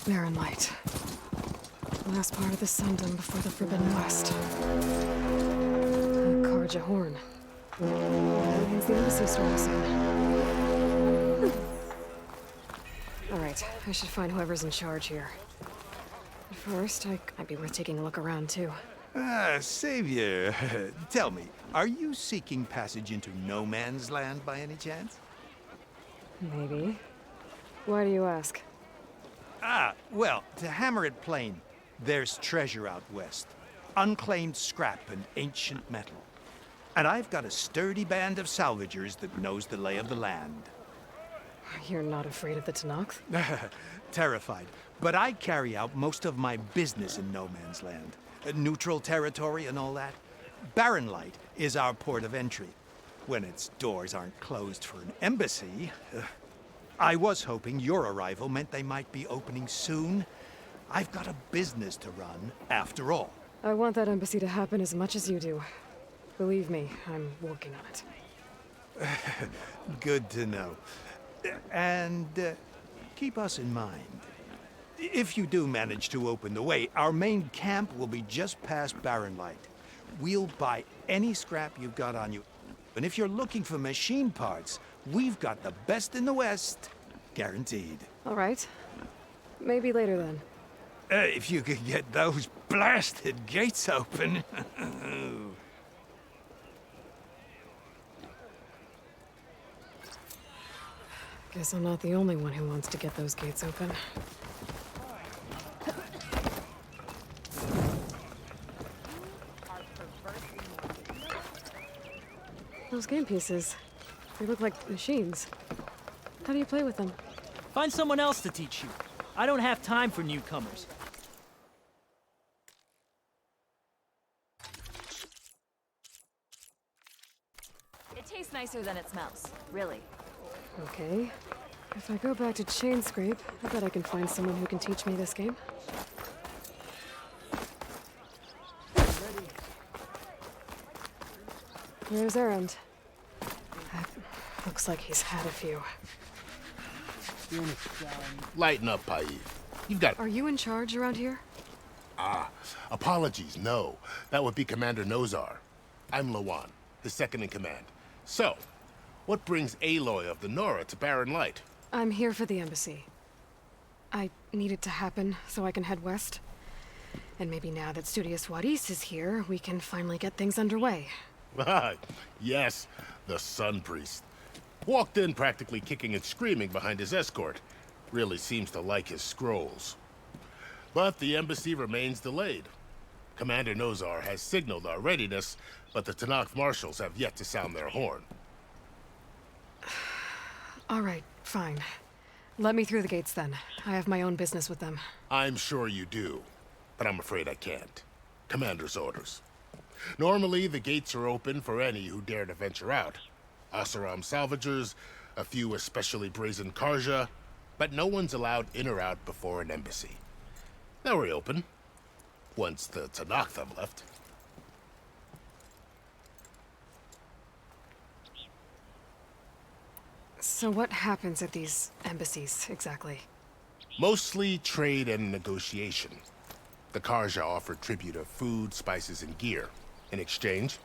Barren Light. Last part of the Sundom before the Forbidden West. A Karja horn. That means the embassy storm soon. Alright, I should find whoever's in charge here. But first, might be worth taking a look around, too. Savior, tell me, are you seeking passage into no man's land by any chance? Maybe. Why do you ask? Well, to hammer it plain, there's treasure out west. Unclaimed scrap and ancient metal. And I've got a sturdy band of salvagers that knows the lay of the land. You're not afraid of the Tenakth? Terrified. But I carry out most of my business in no man's land. Neutral territory and all that. Barren Light is our port of entry. When its doors aren't closed for an embassy. I was hoping your arrival meant they might be opening soon. I've got a business to run, after all. I want that embassy to happen as much as you do. Believe me, I'm working on it. Good to know. And keep us in mind. If you do manage to open the way, our main camp will be just past Barren Light. We'll buy any scrap you've got on you. And if you're looking for machine parts, we've got the best in the West. Guaranteed. All right. Maybe later then. If you could get those blasted gates open. Guess I'm not the only one who wants to get those gates open. Those game pieces, they look like machines. How do you play with them? Find someone else to teach you. I don't have time for newcomers. It tastes nicer than it smells, really. Okay. If I go back to Chainscrape, I bet I can find someone who can teach me this game. Where's Erend? Looks like he's had a few. Lighten up, Paiv. You've got... Are you in charge around here? Apologies, no. That would be Commander Nozar. I'm Lawan, his second in command. So, what brings Aloy of the Nora to Barren Light? I'm here for the embassy. I need it to happen so I can head west. And maybe now that Studious Wadis is here, we can finally get things underway. Yes, the Sun Priest. Walked in practically kicking and screaming behind his escort. Really seems to like his scrolls. But the embassy remains delayed. Commander Nozar has signaled our readiness, but the Tenakth marshals have yet to sound their horn. All right, fine. Let me through the gates then. I have my own business with them. I'm sure you do, but I'm afraid I can't. Commander's orders. Normally, the gates are open for any who dare to venture out. Asaram salvagers, a few especially brazen Karja, but no one's allowed in or out before an embassy. They'll reopen, once the Tenakth have left. So what happens at these embassies, exactly? Mostly trade and negotiation. The Karja offer tribute of food, spices, and gear. In exchange,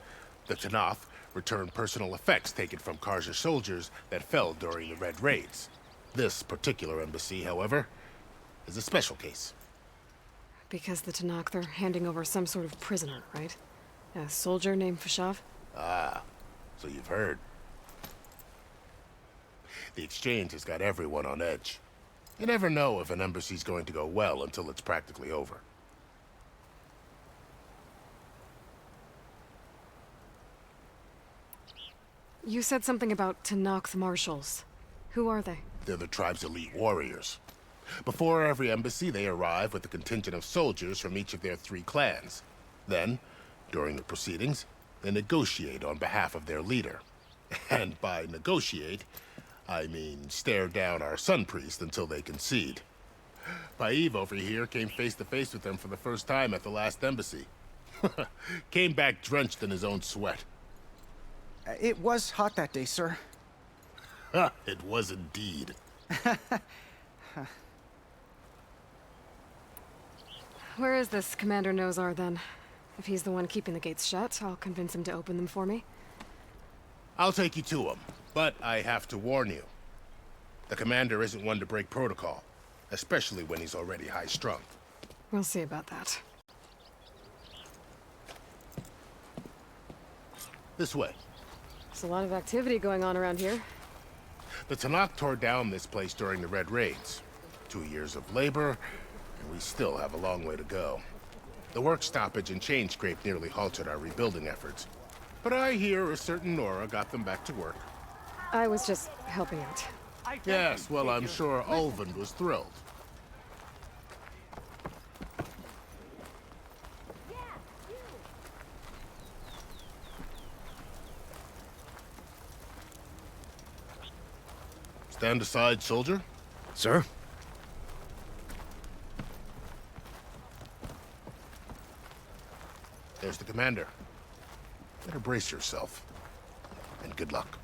the Tenakth return personal effects taken from Karja soldiers that fell during the Red Raids. This particular embassy, however, is a special case. Because the Tenakth are handing over some sort of prisoner, right? A soldier named Fashav? So you've heard. The exchange has got everyone on edge. You never know if an embassy's going to go well until it's practically over. You said something about Tenakth marshals. Who are they? They're the tribe's elite warriors. Before every embassy, they arrive with a contingent of soldiers from each of their 3 clans. Then, during the proceedings, they negotiate on behalf of their leader. And by negotiate, I mean stare down our Sun Priest until they concede. Paiv over here came face to face with them for the first time at the last embassy. Came back drenched in his own sweat. It was hot that day, sir. It was indeed. Where is this Commander Nozar, then? If he's the one keeping the gates shut, I'll convince him to open them for me. I'll take you to him, but I have to warn you. The commander isn't one to break protocol, especially when he's already high-strung. We'll see about that. This way. There's a lot of activity going on around here. The Tanakh tore down this place during the Red Raids. 2 years of labor, and we still have a long way to go. The work stoppage and chain scrape nearly halted our rebuilding efforts. But I hear a certain Nora got them back to work. I was just helping out. Yes, well, I'm sure Ulvund was thrilled. Stand aside, soldier. Sir? There's the commander. Better brace yourself. And good luck.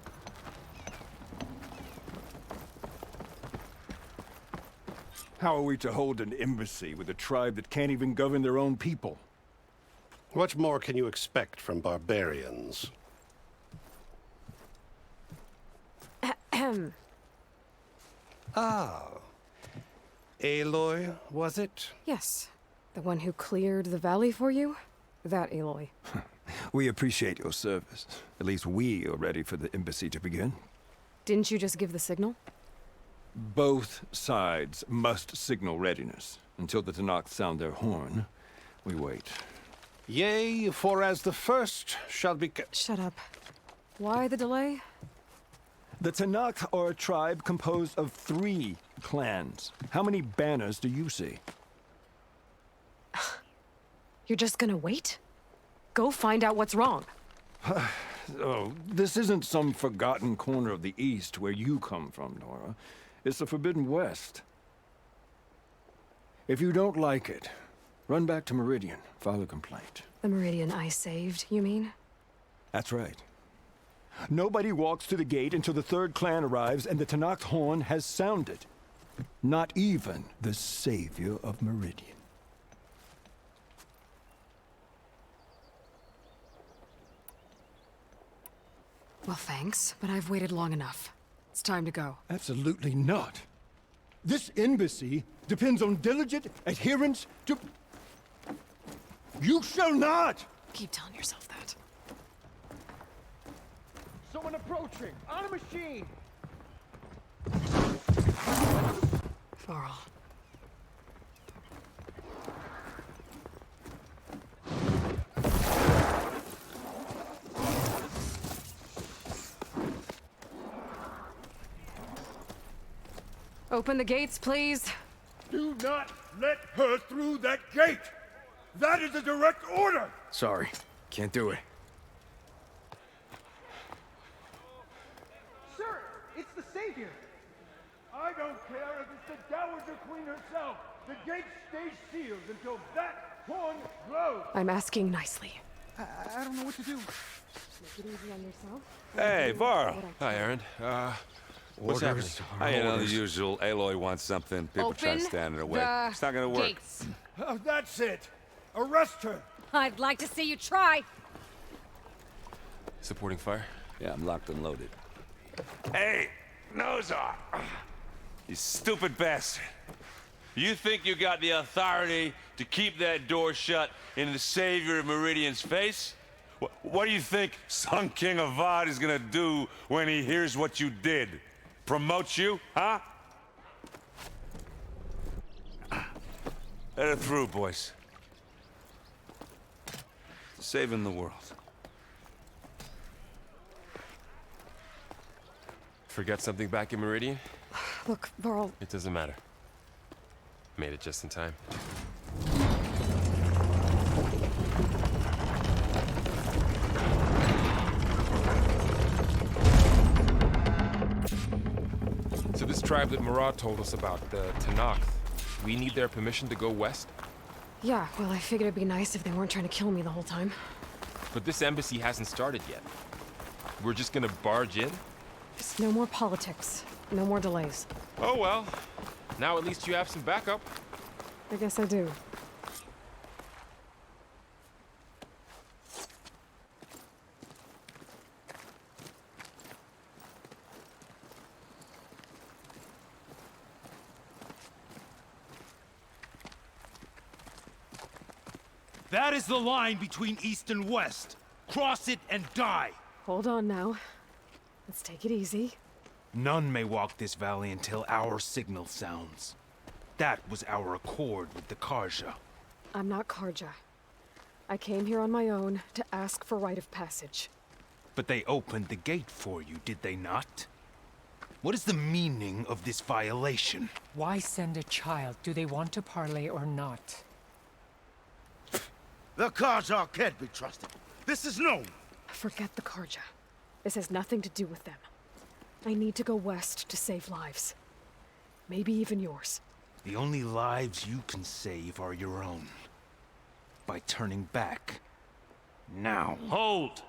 How are we to hold an embassy with a tribe that can't even govern their own people? What more can you expect from barbarians? Ahem. Ah. Aloy, was it? Yes. The one who cleared the valley for you? That Aloy. We appreciate your service. At least we are ready for the embassy to begin. Didn't you just give the signal? Both sides must signal readiness. Until the Tanakh sound their horn, we wait. Yea, for as the first shall be... Shut up. Why the delay? The Tanakh are a tribe composed of 3 clans. How many banners do you see? You're just gonna wait? Go find out what's wrong. Oh, this isn't some forgotten corner of the East where you come from, Nora. It's the Forbidden West. If you don't like it, run back to Meridian, file a complaint. The Meridian I saved, you mean? That's right. Nobody walks to the gate until the 3rd clan arrives and the Tanakh horn has sounded. Not even the savior of Meridian. Well, thanks, but I've waited long enough. It's time to go. Absolutely not. This embassy depends on diligent adherence to... You shall not! Keep telling yourself that. Someone approaching! On a machine! Varl. Open the gates, please. Do not let her through that gate! That is a direct order! Sorry, can't do it. Sir, it's the Savior! I don't care if it's the Dowager Queen herself. The gate stays sealed until that horn blows. I'm asking nicely. I don't know what to do. Make it easy on yourself. Hey, Varl. Hi, Aaron. What's happening? Orders. You know, the usual. Aloy wants something. People try to stand in her way. It's not gonna work. Gates. Oh, that's it. Arrest her. I'd like to see you try. Supporting fire? Yeah, I'm locked and loaded. Hey, Nozar! You stupid bastard. You think you got the authority to keep that door shut in the savior of Meridian's face? What do you think Sun King Avad is gonna do when he hears what you did? Promote you, huh? Let her through, boys. Saving the world. Forget something back in Meridian? Look, Varl. It doesn't matter. Made it just in time. So this tribe that Murad told us about, the Tanakh, we need their permission to go west? Yeah, well, I figured it'd be nice if they weren't trying to kill me the whole time. But this embassy hasn't started yet. We're just gonna barge in? Just no more politics. No more delays. Oh well. Now at least you have some backup. I guess I do. That is the line between East and West. Cross it and die. Hold on now. Let's take it easy. None may walk this valley until our signal sounds. That was our accord with the Karja. I'm not Karja. I came here on my own to ask for rite of passage. But they opened the gate for you, did they not? What is the meaning of this violation? Why send a child? Do they want to parley or not? The Karja can't be trusted. This is known. Forget the Karja. This has nothing to do with them. I need to go west to save lives. Maybe even yours. The only lives you can save are your own. By turning back. Now. Hold!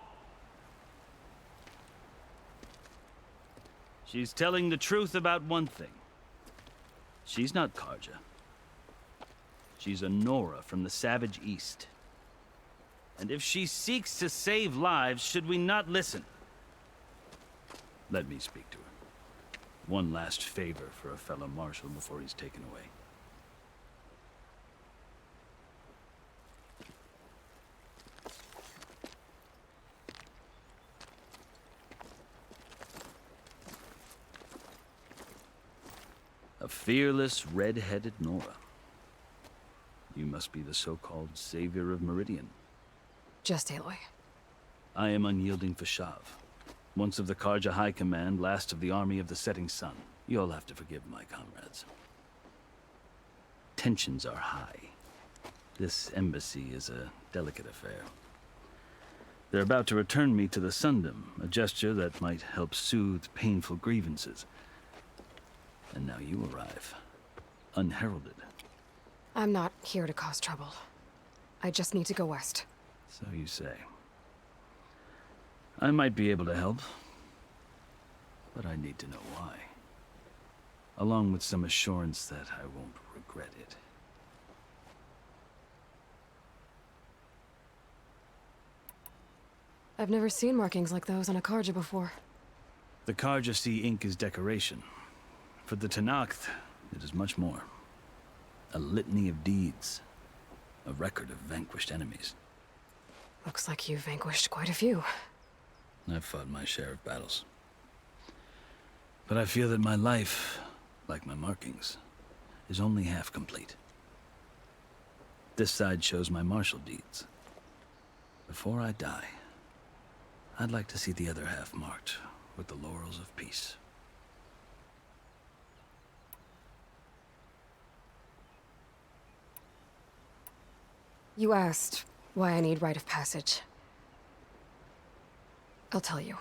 She's telling the truth about one thing. She's not Karja. She's a Nora from the Savage East. And if she seeks to save lives, should we not listen? Let me speak to her. One last favor for a fellow marshal before he's taken away. A fearless, red-headed Nora. You must be the so-called savior of Meridian. Just Aloy. I am unyielding Fashav. Once of the Karja High Command, last of the army of the setting sun. You'll have to forgive my comrades. Tensions are high. This embassy is a delicate affair. They're about to return me to the Sundom, a gesture that might help soothe painful grievances. And now you arrive, unheralded. I'm not here to cause trouble. I just need to go west. So you say. I might be able to help, but I need to know why. Along with some assurance that I won't regret it. I've never seen markings like those on a Karja before. The Karja see ink as decoration. For the Tenakth, it is much more. A litany of deeds. A record of vanquished enemies. Looks like you've vanquished quite a few. I've fought my share of battles. But I feel that my life, like my markings, is only half complete. This side shows my martial deeds. Before I die, I'd like to see the other half marked with the laurels of peace. You asked why I need rite of passage. I'll tell you,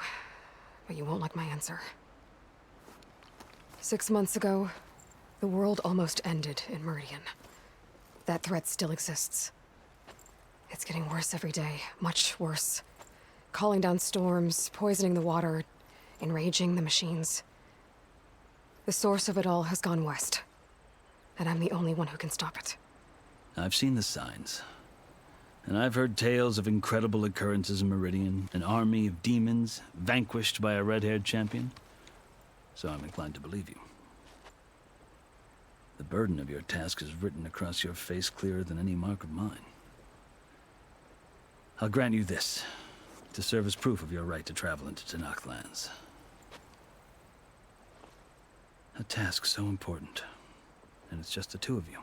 but you won't like my answer. 6 months ago, the world almost ended in Meridian. That threat still exists. It's getting worse every day, much worse. Calling down storms, poisoning the water, enraging the machines. The source of it all has gone west, and I'm the only one who can stop it. I've seen the signs. And I've heard tales of incredible occurrences in Meridian, an army of demons vanquished by a red-haired champion. So I'm inclined to believe you. The burden of your task is written across your face clearer than any mark of mine. I'll grant you this, to serve as proof of your right to travel into Tenakth lands. A task so important, and it's just the two of you.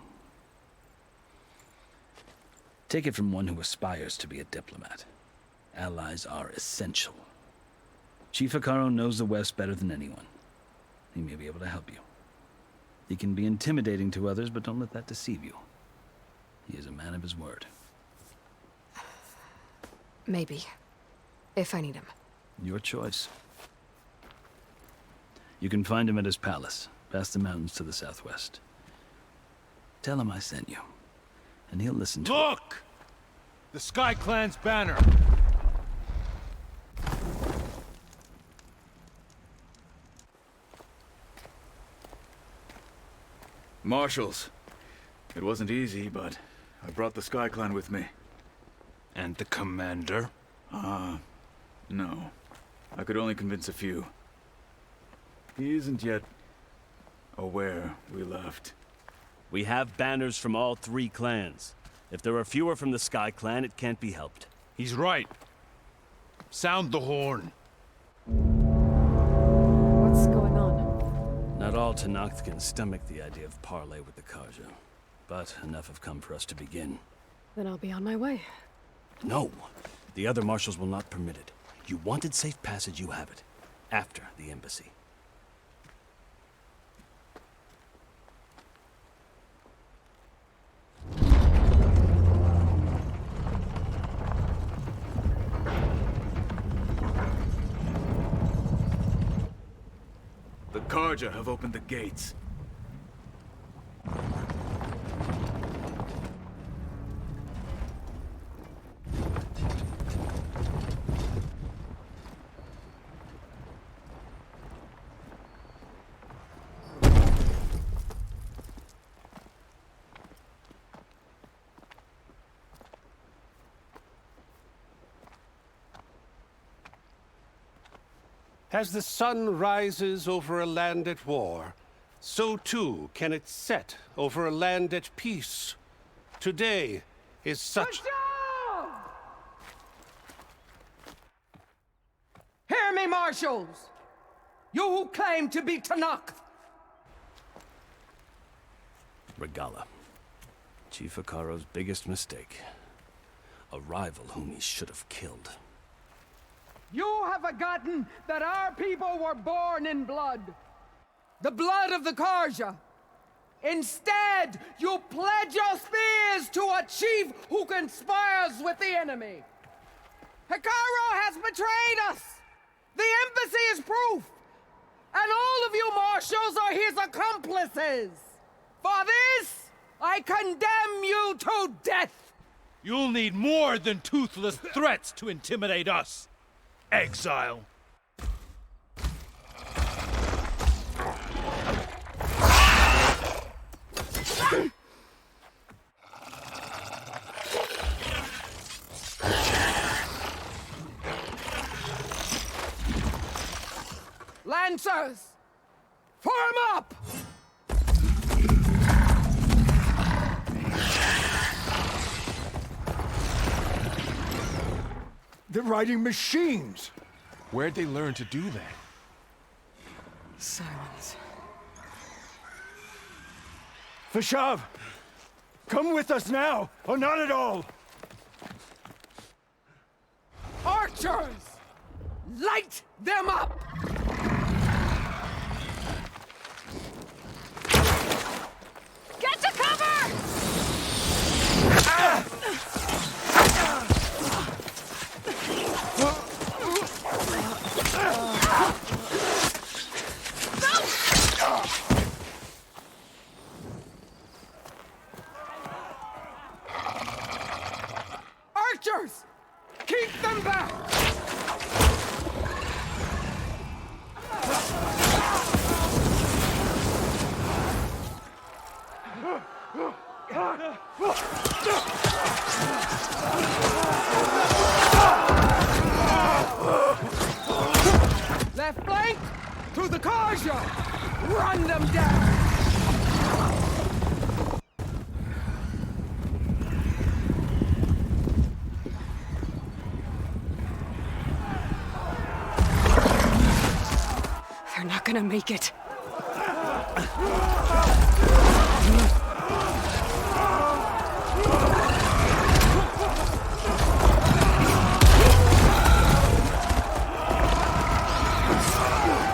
Take it from one who aspires to be a diplomat. Allies are essential. Chief Hikaru knows the West better than anyone. He may be able to help you. He can be intimidating to others, but don't let that deceive you. He is a man of his word. Maybe. If I need him. Your choice. You can find him at his palace, past the mountains to the southwest. Tell him I sent you. And he'll listen to Look! The Sky Clan's banner! Marshals. It wasn't easy, but I brought the Sky Clan with me. And the commander? No. I could only convince a few. He isn't yet aware we left. We have banners from all three clans. If there are fewer from the Sky Clan, it can't be helped. He's right. Sound the horn. What's going on? Not all Tenakth can stomach the idea of parley with the Karja, but enough have come for us to begin. Then I'll be on my way. No! The other marshals will not permit it. You wanted safe passage, you have it. After the embassy. The Karja have opened the gates. As the sun rises over a land at war, so too can it set over a land at peace. Today is such... Hear me, marshals! You who claim to be Tenakth! Regala. Chief Akaro's biggest mistake. A rival whom he should have killed. You have forgotten that our people were born in blood. The blood of the Karja. Instead, you pledge your spears to a chief who conspires with the enemy. Akaro has betrayed us. The embassy is proof. And all of you marshals are his accomplices. For this, I condemn you to death. You'll need more than toothless threats to intimidate us. Exile. Lancers, form up! They're riding machines! Where'd they learn to do that? Silence. Fashav! Come with us now, or not at all! Archers! Light them up! Get to cover! Archers! Keep them back! Left flank to the Karja! Run them down! They're not gonna make it.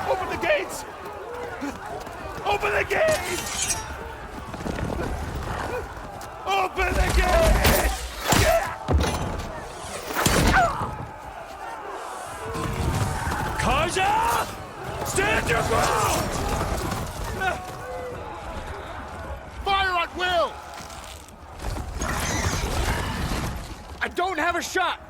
Open the gates! Open the gates! Open the gates! Karja! Stand your ground! Fire at will! I don't have a shot!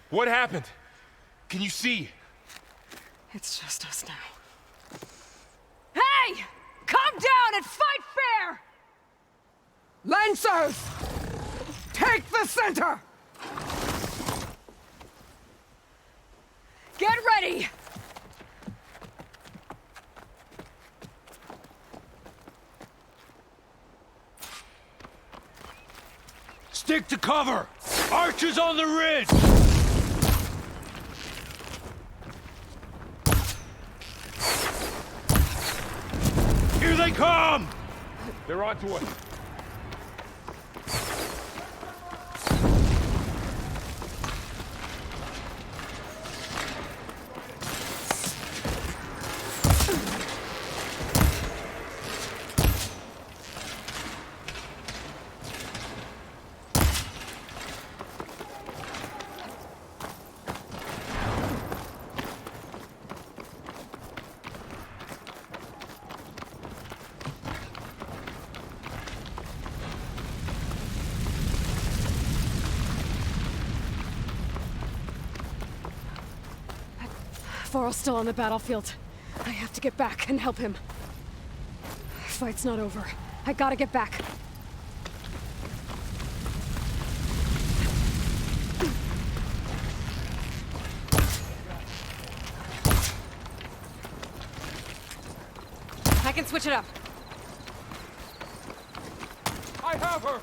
What happened? Can you see? It's just us now. Hey! Come down and fight fair! Lancers! Take the center! Get ready! Stick to cover! Archers on the ridge! Here they come! They're on to us. Voral's still on the battlefield. I have to get back and help him. Fight's not over. I gotta get back. I can switch it up. I have her!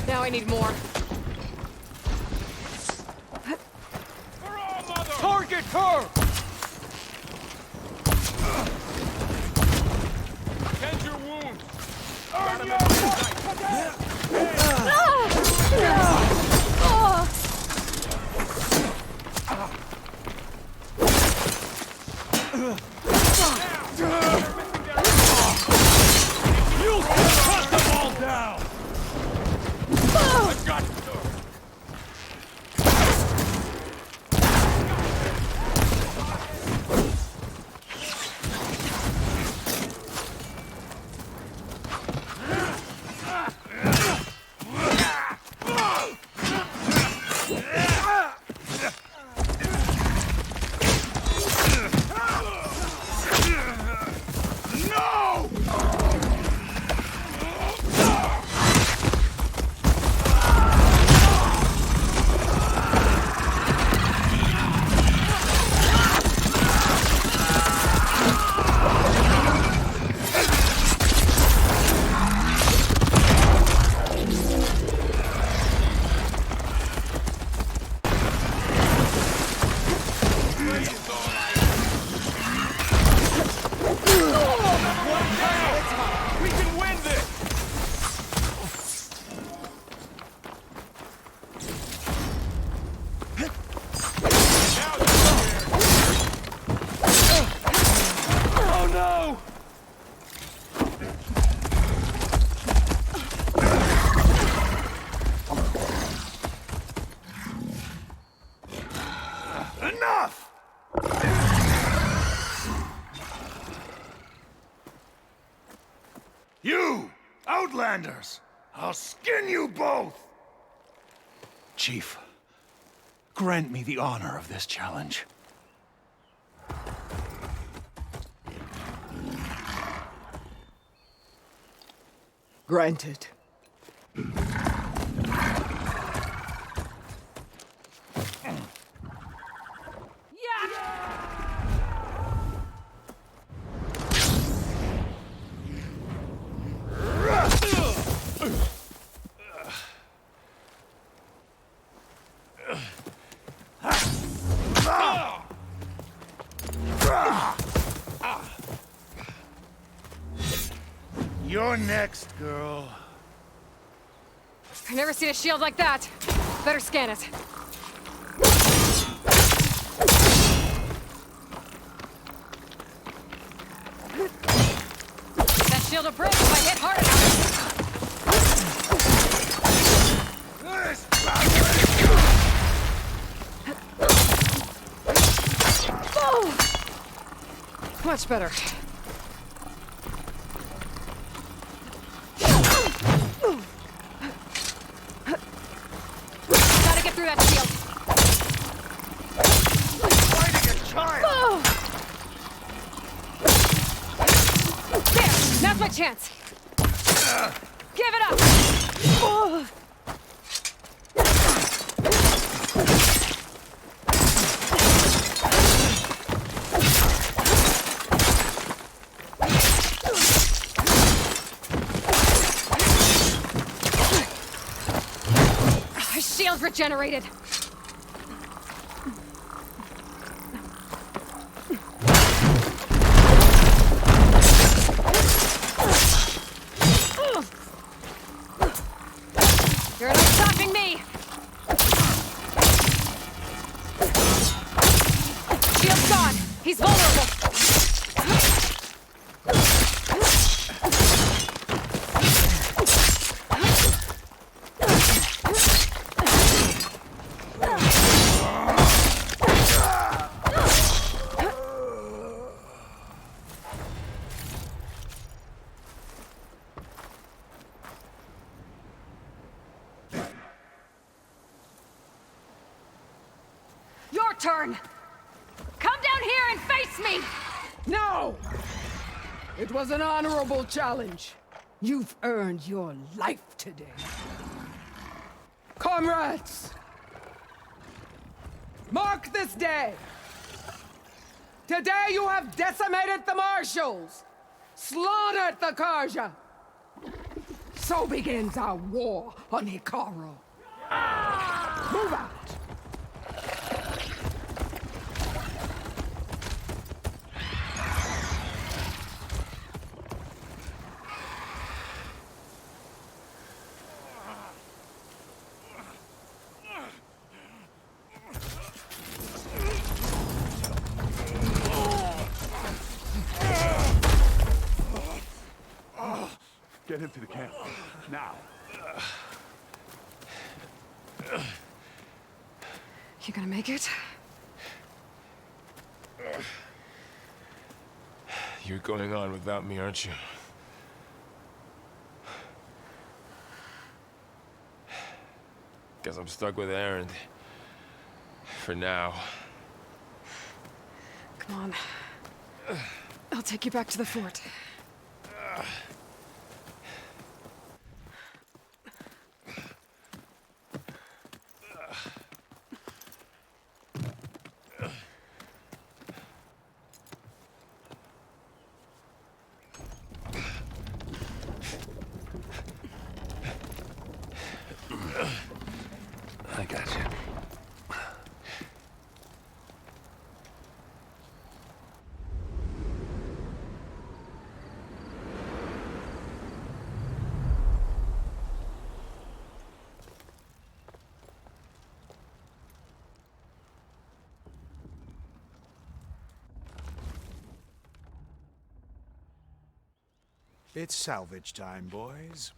Now I need more. Target her! Tend your wounds. You cut them all down! I've got her. We can win this! Oh no! Enough! You, Outlanders! I'll skin you both! Chief, grant me the honor of this challenge. Granted. You're next, girl. I've never seen a shield like that. Better scan it. That shield will break if I hit hard enough. Much better. Gotta get through that shield. Fighting a child! There! Now's my chance! Give it up! My shield's regenerated! You're not stopping me! Shield's gone! He's vulnerable! Your turn! Come down here and face me! No! It was an honorable challenge. You've earned your life today. Comrades! Mark this day! Today you have decimated the Marshals! Slaughtered the Karja! So begins our war on Hikaru. Move out! Get him to the camp. Now. You gonna make it? You're going on without me, aren't you? Guess I'm stuck with Aaron. For now. Come on. I'll take you back to the fort. I got you. It's salvage time, boys.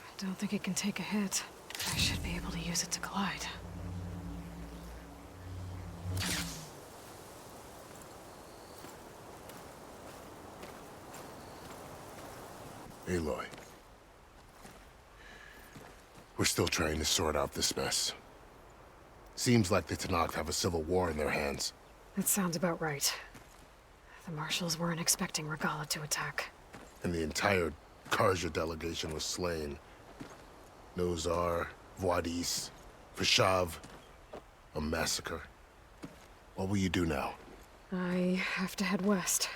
I don't think it can take a hit. I should be able to use it to glide. Aloy. We're still trying to sort out this mess. Seems like the Tenakth have a civil war in their hands. That sounds about right. The Marshals weren't expecting Regala to attack. And the entire Karja delegation was slain. Nozar, Voidis, Vashav. A massacre. What will you do now? I have to head west.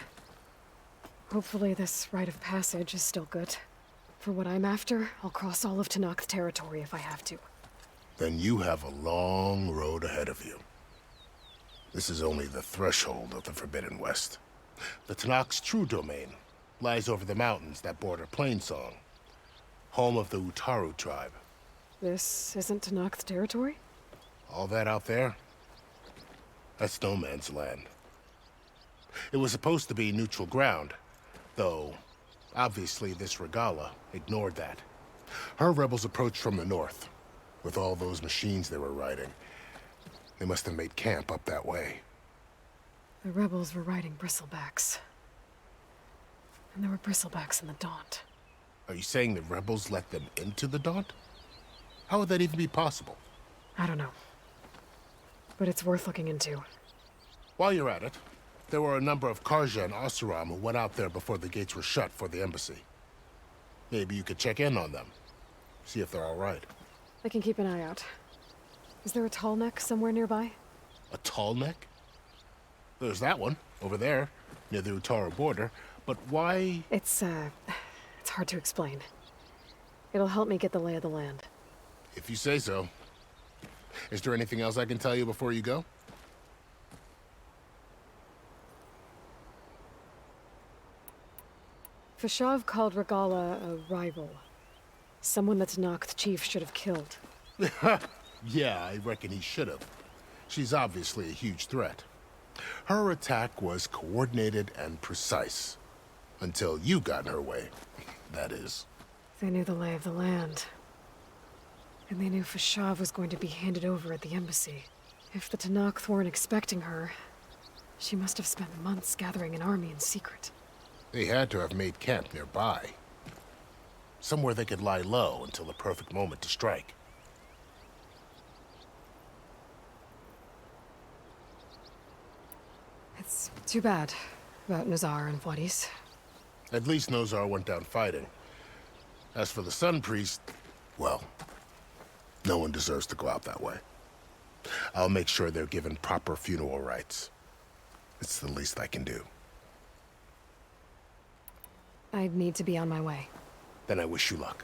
Hopefully this rite of passage is still good. For what I'm after, I'll cross all of Tenakth territory if I have to. Then you have a long road ahead of you. This is only the threshold of the Forbidden West. The Tenakth's true domain lies over the mountains that border Plainsong, home of the Utaru tribe. This isn't Tenakth territory? All that out there? That's no man's land. It was supposed to be neutral ground, though obviously this Regala ignored that. Her rebels approached from the north, with all those machines they were riding. They must have made camp up that way. The rebels were riding bristlebacks. And there were bristlebacks in the Daunt. Are you saying the rebels let them into the Daunt? How would that even be possible? I don't know. But it's worth looking into. While you're at it, there were a number of Karja and Oseram who went out there before the gates were shut for the embassy. Maybe you could check in on them. See if they're all right. I can keep an eye out. Is there a tall neck somewhere nearby? A tall neck? There's that one, over there, near the Utaru border. But why? It's hard to explain. It'll help me get the lay of the land. If you say so. Is there anything else I can tell you before you go? Vashav called Regala a rival. Someone that Tenakth chief should have killed. Yeah, I reckon he should have. She's obviously a huge threat. Her attack was coordinated and precise. Until you got in her way, that is. They knew the lay of the land. And they knew Vashav was going to be handed over at the embassy. If the Tenakth weren't expecting her, she must have spent months gathering an army in secret. They had to have made camp nearby. Somewhere they could lie low until the perfect moment to strike. It's too bad about Nozar and Voidis. At least Nozar went down fighting. As for the Sun Priest, well, no one deserves to go out that way. I'll make sure they're given proper funeral rites. It's the least I can do. I'd need to be on my way. Then I wish you luck.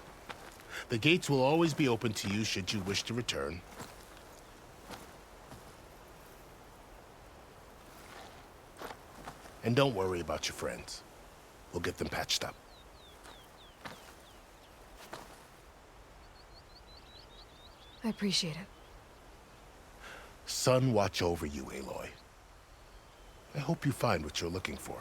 The gates will always be open to you should you wish to return. And don't worry about your friends. We'll get them patched up. I appreciate it. Sun watch over you, Aloy. I hope you find what you're looking for.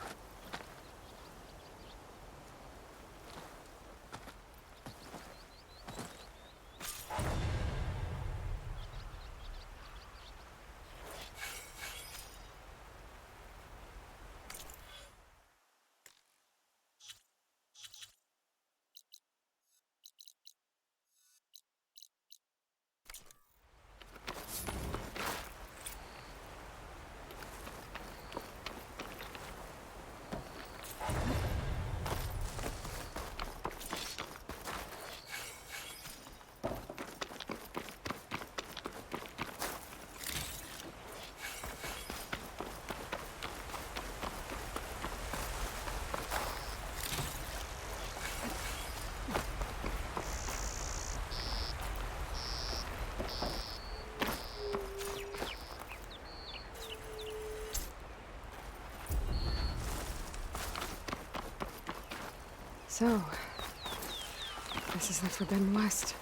So, this is the Forbidden West.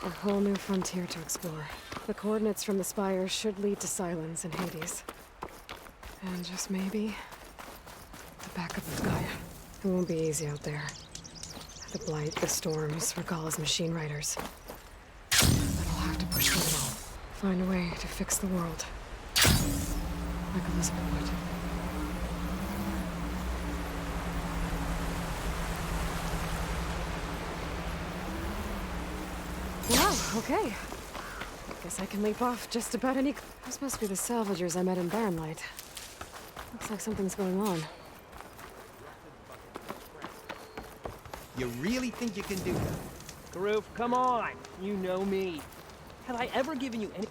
A whole new frontier to explore. The coordinates from the spires should lead to Silence and Hades. And just maybe, the backup of Gaia. It won't be easy out there. The Blight, the Storms, Regala's machine riders. But I'll have to push through it all. Find a way to fix the world. Like Elizabeth would. Wow, okay. Guess I can leap off just about any... This must be the salvagers I met in Barrenlight. Looks like something's going on. You really think you can do that? Karoof, come on! You know me. Have I ever given you any...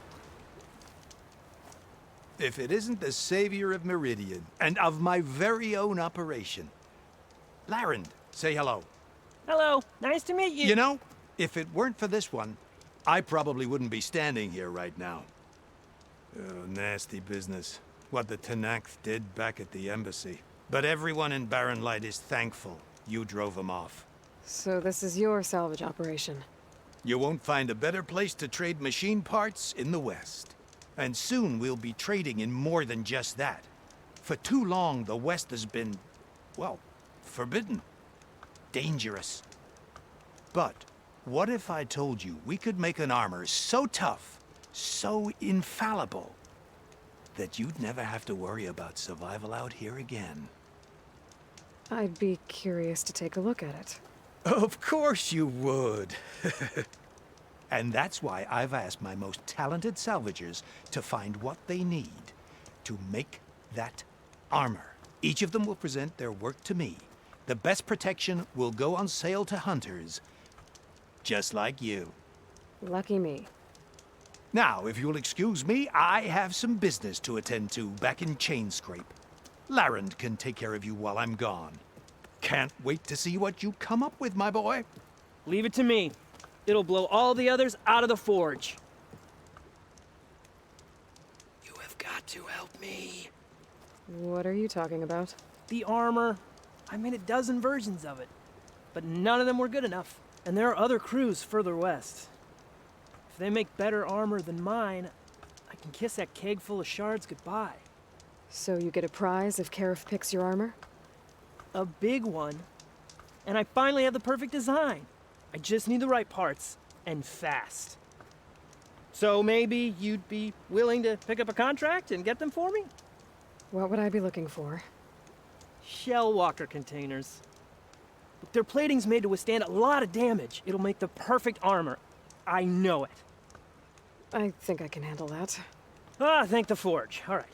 If it isn't the savior of Meridian, and of my very own operation. Larend, say hello. Hello, nice to meet you. You know, if it weren't for this one, I probably wouldn't be standing here right now. Oh, nasty business. What the Tenakth did back at the embassy. But everyone in Barrenlight is thankful you drove them off. So this is your salvage operation? You won't find a better place to trade machine parts in the West. And soon we'll be trading in more than just that. For too long, the West has been, well, forbidden. Dangerous. But what if I told you we could make an armor so tough, so infallible, that you'd never have to worry about survival out here again? I'd be curious to take a look at it. Of course you would. And that's why I've asked my most talented salvagers to find what they need to make that armor. Each of them will present their work to me. The best protection will go on sale to hunters, just like you. Lucky me. Now, if you'll excuse me, I have some business to attend to back in Chainscrape. Larend can take care of you while I'm gone. Can't wait to see what you come up with, my boy. Leave it to me. It'll blow all the others out of the forge. You have got to help me. What are you talking about? The armor. I made a dozen versions of it. But none of them were good enough. And there are other crews further west. If they make better armor than mine, I can kiss that keg full of shards goodbye. So you get a prize if Karif picks your armor? A big one. And I finally have the perfect design. I just need the right parts, and fast. So maybe you'd be willing to pick up a contract and get them for me? What would I be looking for? Shell walker containers. Look, their plating's made to withstand a lot of damage. It'll make the perfect armor. I know it. I think I can handle that. Ah, thank the forge. All right.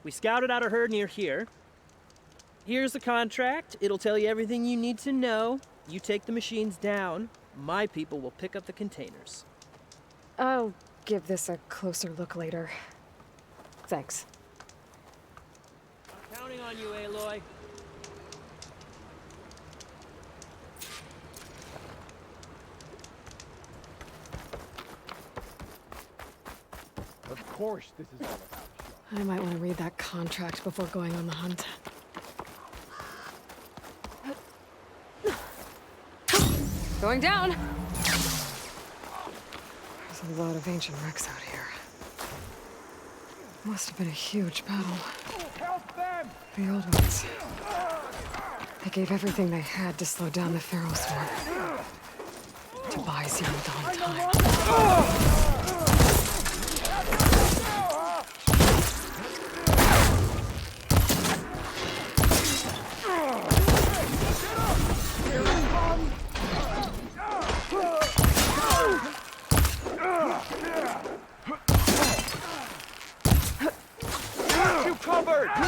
We scouted out a herd near here. Here's the contract. It'll tell you everything you need to know. You take the machines down. My people will pick up the containers. I'll give this a closer look later. Thanks. I'm counting on you, Aloy. Of course this is all about Shaw. I might want to read that contract before going on the hunt. Going down! There's a lot of ancient wrecks out here. Must have been a huge battle. Help them! The old ones. They gave everything they had to slow down the Pharaoh swarm. To buy Zero Dawn time. Covered! Looks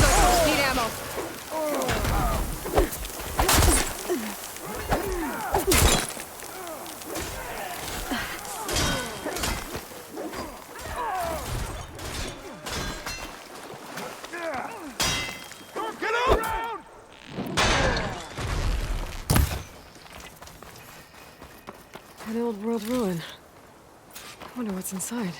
like we need ammo. An old world ruin. I wonder what's inside.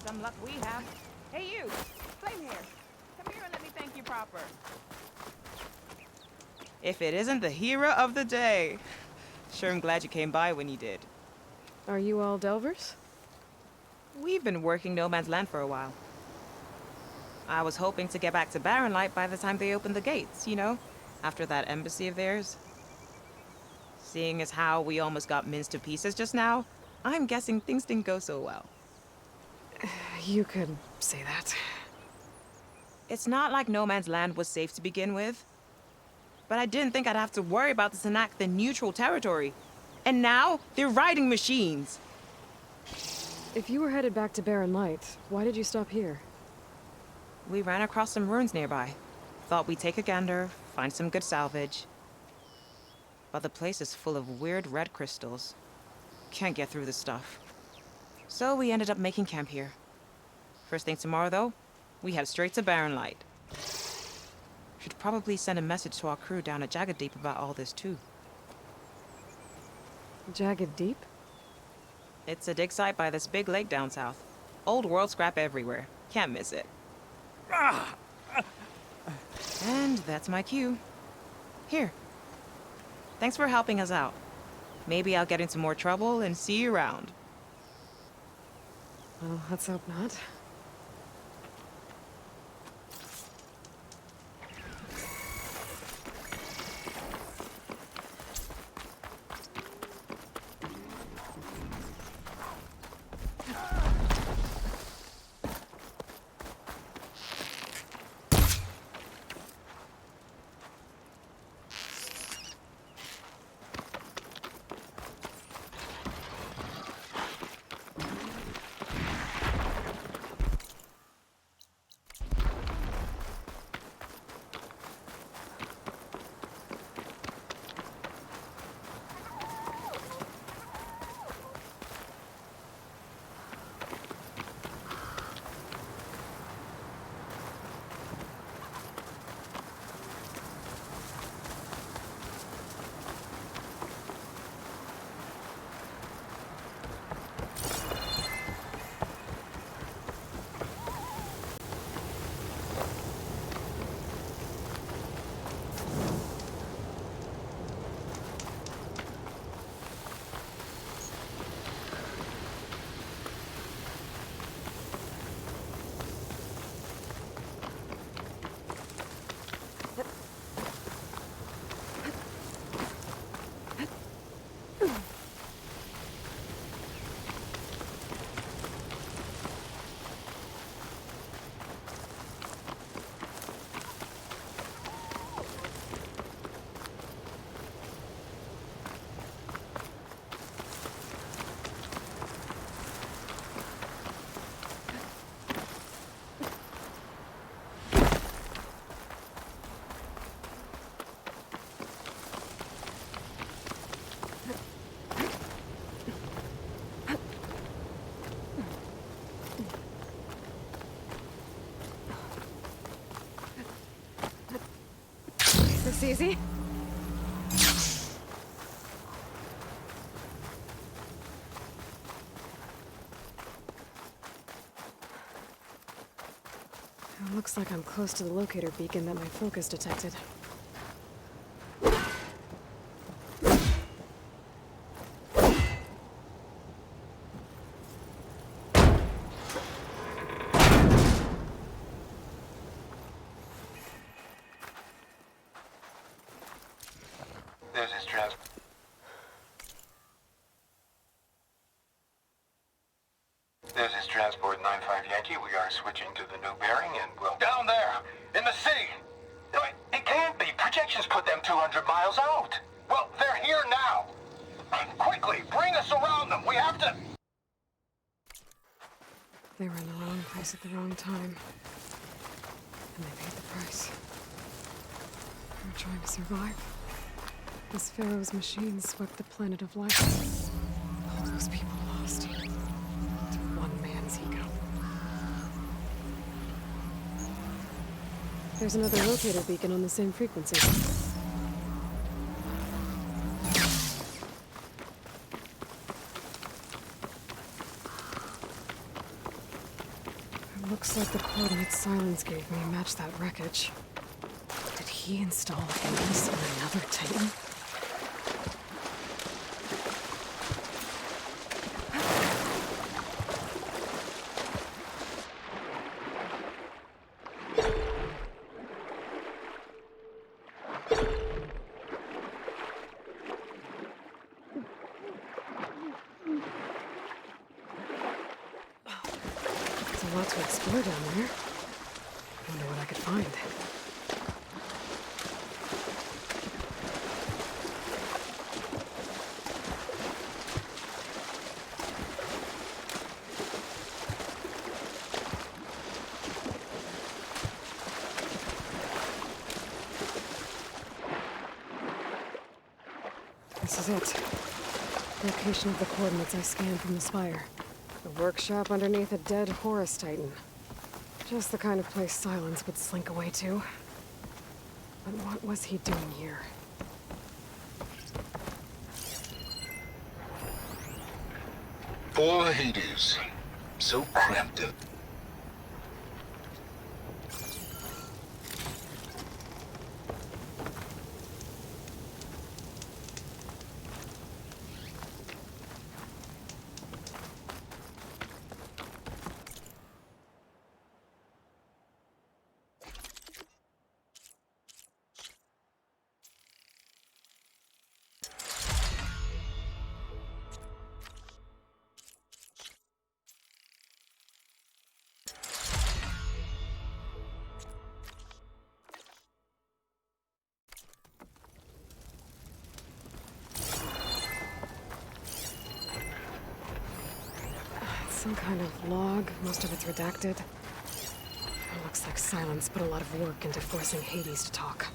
Some luck we have. Hey, you! Flame here. Come here and let me thank you proper. If it isn't the hero of the day. Sure, I'm glad you came by when you did. Are you all Delvers? We've been working No Man's Land for a while. I was hoping to get back to Barrenlight by the time they opened the gates, you know? After that embassy of theirs. Seeing as how we almost got minced to pieces just now, I'm guessing things didn't go so well. You could say that. It's not like No Man's Land was safe to begin with. But I didn't think I'd have to worry about the Tanakh in neutral territory. And now, they're riding machines. If you were headed back to Barren Light, why did you stop here? We ran across some ruins nearby. Thought we'd take a gander, find some good salvage. But the place is full of weird red crystals. Can't get through the stuff. So we ended up making camp here. First thing tomorrow, though, we head straight to Barren Light. Should probably send a message to our crew down at Jagged Deep about all this, too. Jagged Deep? It's a dig site by this big lake down south. Old world scrap everywhere. Can't miss it. And that's my cue. Here. Thanks for helping us out. Maybe I'll get into more trouble and see you around. Well, let's hope not. This easy? It looks like I'm close to the locator beacon that my focus detected. This is Transport 95 Yankee. We are switching to the new bearing and we'll... Down there! In the sea! No, it can't be. Projections put them 200 miles out. Well, they're here now. Quickly, bring us around them. We have to... They were in the wrong place at the wrong time. And they paid the price. They were trying to survive. This Pharaoh's machine swept the planet of life. All those people lost. To one man's ego. There's another locator beacon on the same frequency. It looks like the coordinates Silence gave me match that wreckage. Did he install enemies on another Titan? There's a lot to explore down there. Wonder what I could find. This is it. Location of the coordinates I scanned from the spire. The workshop underneath a dead Horus Titan. Just the kind of place Silence would slink away to. But what was he doing here? Poor Hades. So cramped in. Some kind of log, most of it's redacted. It looks like Silence put a lot of work into forcing Hades to talk.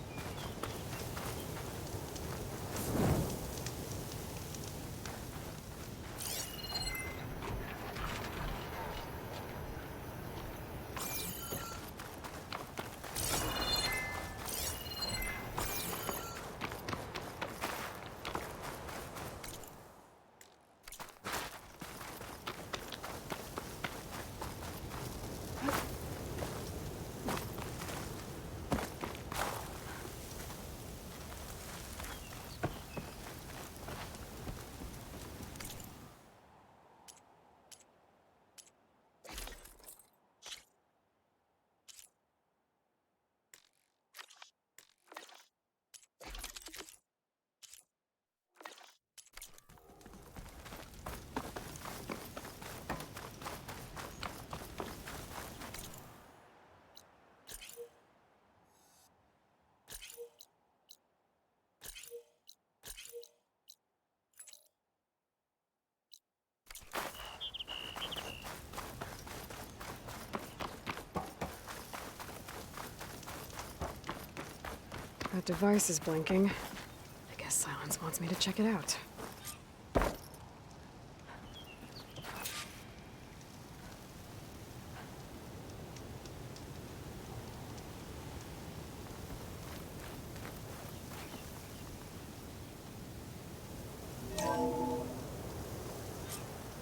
That device is blinking. I guess Silence wants me to check it out.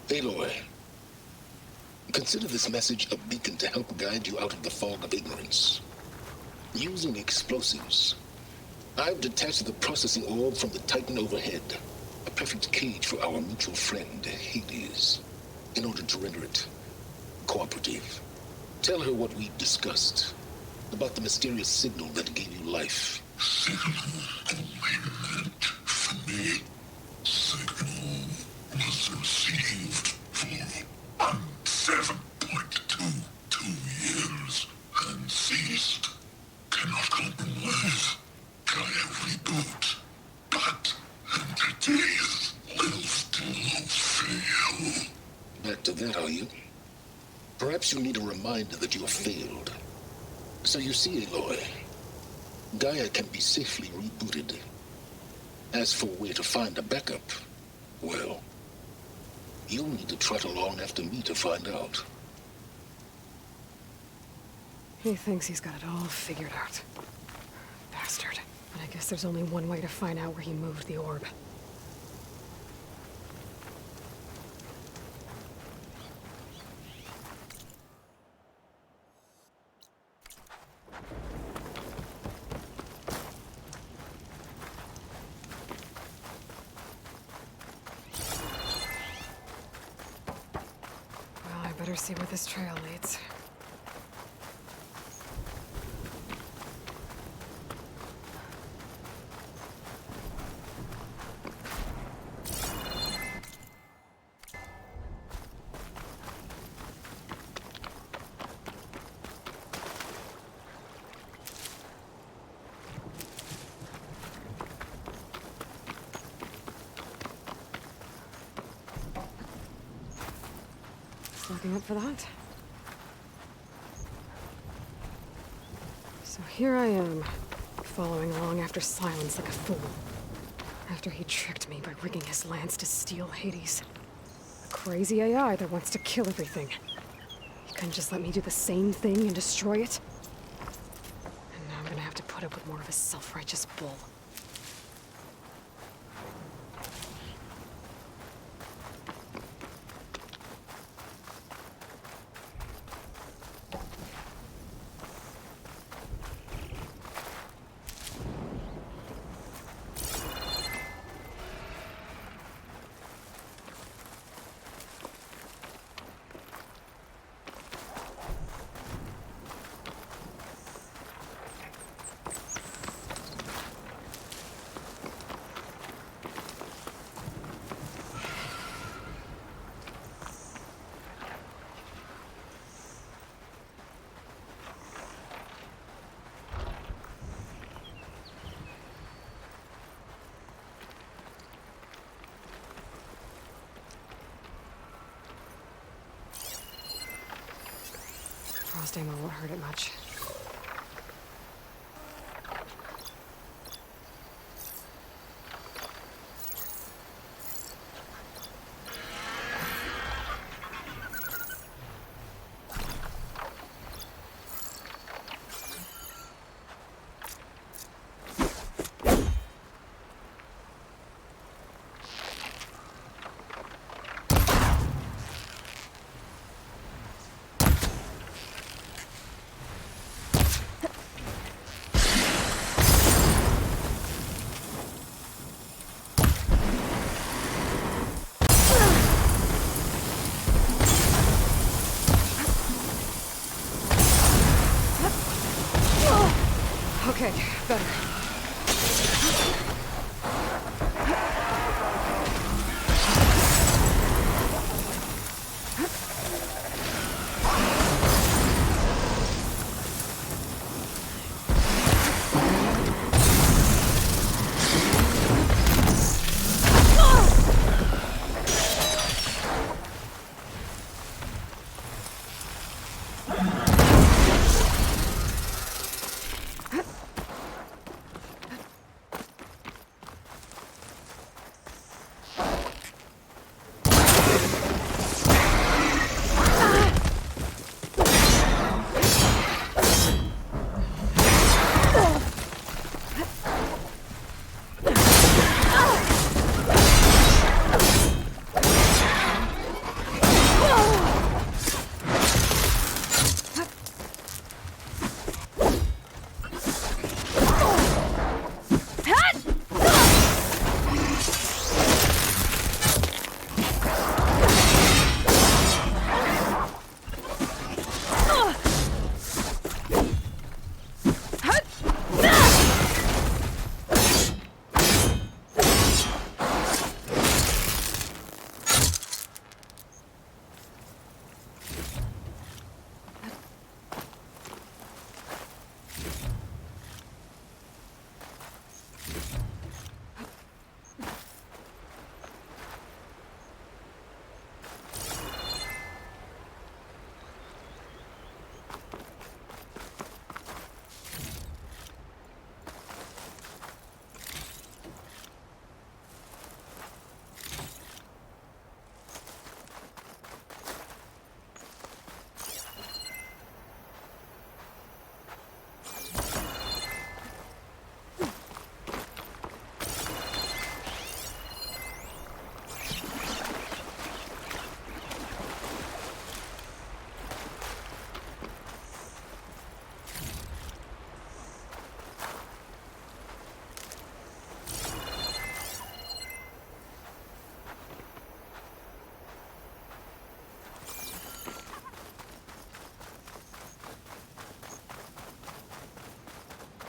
Aloy, consider this message a beacon to help guide you out of the fog of ignorance. Using explosives, I've detached the processing orb from the Titan overhead, a perfect cage for our mutual friend, Hades, in order to render it cooperative. Tell her what we've discussed about the mysterious signal that gave you life. Signal only meant for me. Signal was received for 7.22 years and ceased. Cannot compromise. Try every boot, but entities will still fail. Back to that, are you? Perhaps you need a reminder that you have failed. So you see, Aloy, Gaia can be safely rebooted. As for where to find a backup, well, you'll need to trot along after me to find out. He thinks he's got it all figured out. Bastard. But I guess there's only one way to find out where he moved the orb. Well, I better see where this trail leads. working up for that. So here I am, following along after Silence like a fool. After he tricked me by rigging his lance to steal Hades. A crazy AI that wants to kill everything. He couldn't just let me do the same thing and destroy it? And now I'm gonna have to put up with more of his self-righteous bull. Frost ammo won't hurt it much. Okay, better.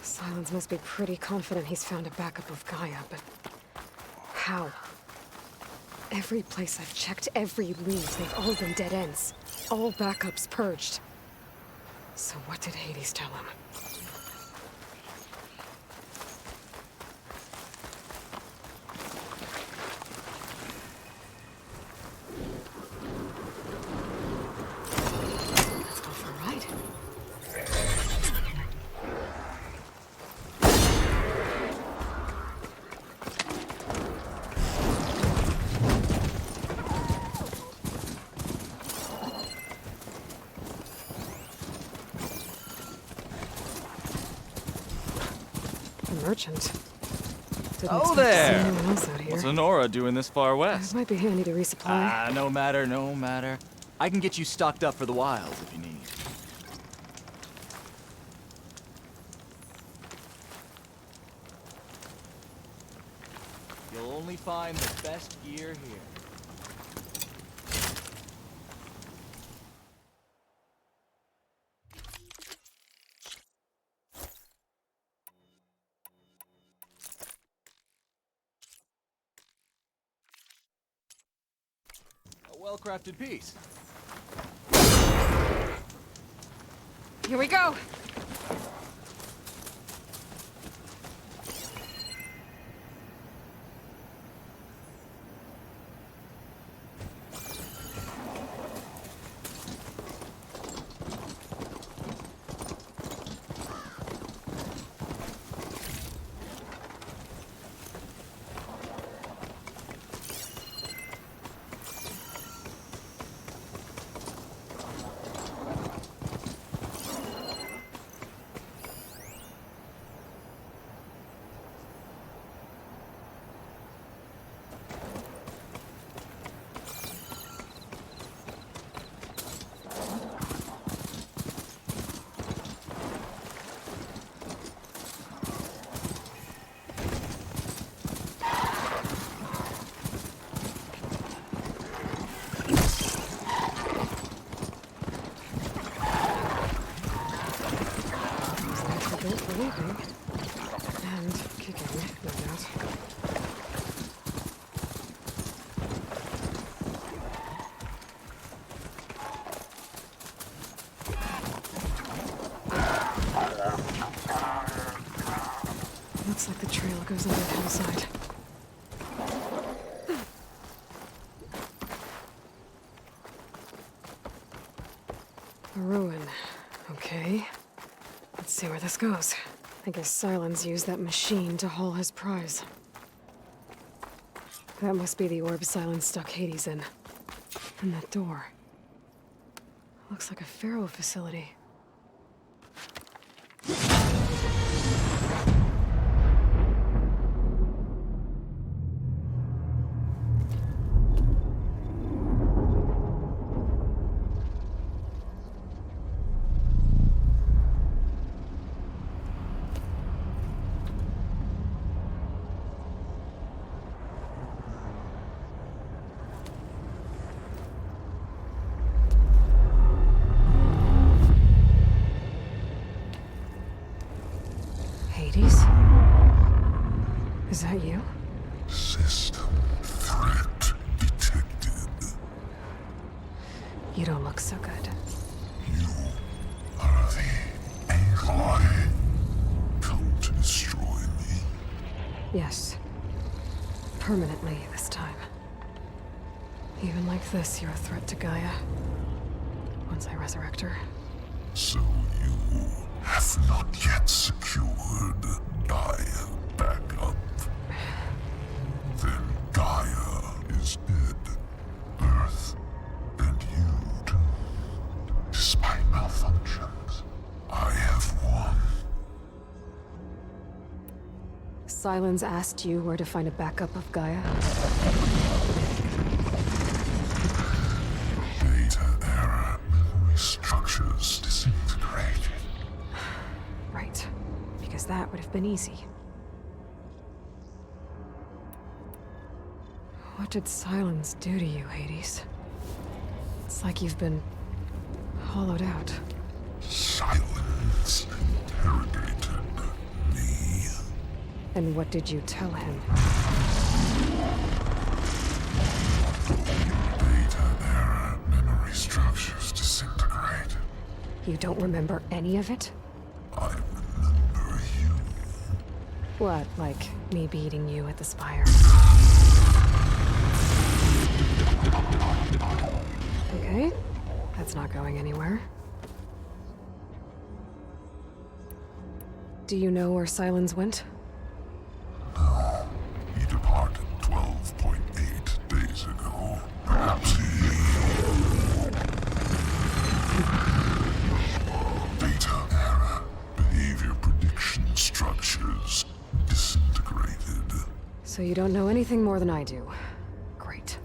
Silence must be pretty confident he's found a backup of Gaia, but how? Every place I've checked, every lead, they've all been dead ends. All backups purged. So what did Hades tell him? merchant. Didn't Oh expect to see there! anyone else out here. What's Honora doing this far west? It might be handy to resupply. No matter, no matter. I can get you stocked up for the wilds if you need. You'll only find the best gear here. A well-crafted piece. Here we go! And kicking, no doubt. Looks like the trail goes under the hillside. A ruin. Okay. Let's see where this goes. I guess Silence used that machine to haul his prize. That must be the orb Silence stuck Hades in. And that door. Looks like a Pharaoh facility. Hades? Is that you? System threat detected. You don't look so good. You are the Aloy. Come to destroy me. Yes. Permanently this time. Even like this, you're a threat to Gaia. Once I resurrect her. So you have not yet secured Gaia back up. Then Gaia is dead. Earth and you too. Despite malfunctions, I have won. Silence asked you where to find a backup of Gaia? Data error. Memory structures disintegrated. Right. Because that would have been easy. What did Silence do to you, Hades? It's like you've been hollowed out. Silence interrogated me. And what did you tell him? Data error. Memory structures disintegrate. You don't remember any of it? I remember you. What, like me beating you at the Spire? Okay, that's not going anywhere. Do you know where Silence went? No. He departed 12.8 days ago. Perhaps he... Data error. Behavior prediction structures So you don't know anything more than I do. Great.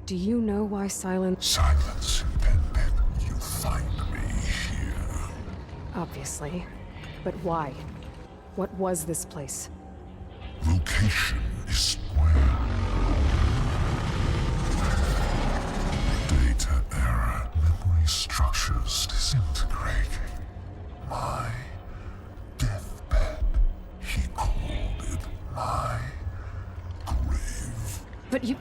Do you know why silence... Silence impended. You find me here. Obviously. But why? What was this place? Location is square. Data error. Memory structures disintegrating. My deathbed. He called it my grave. But you...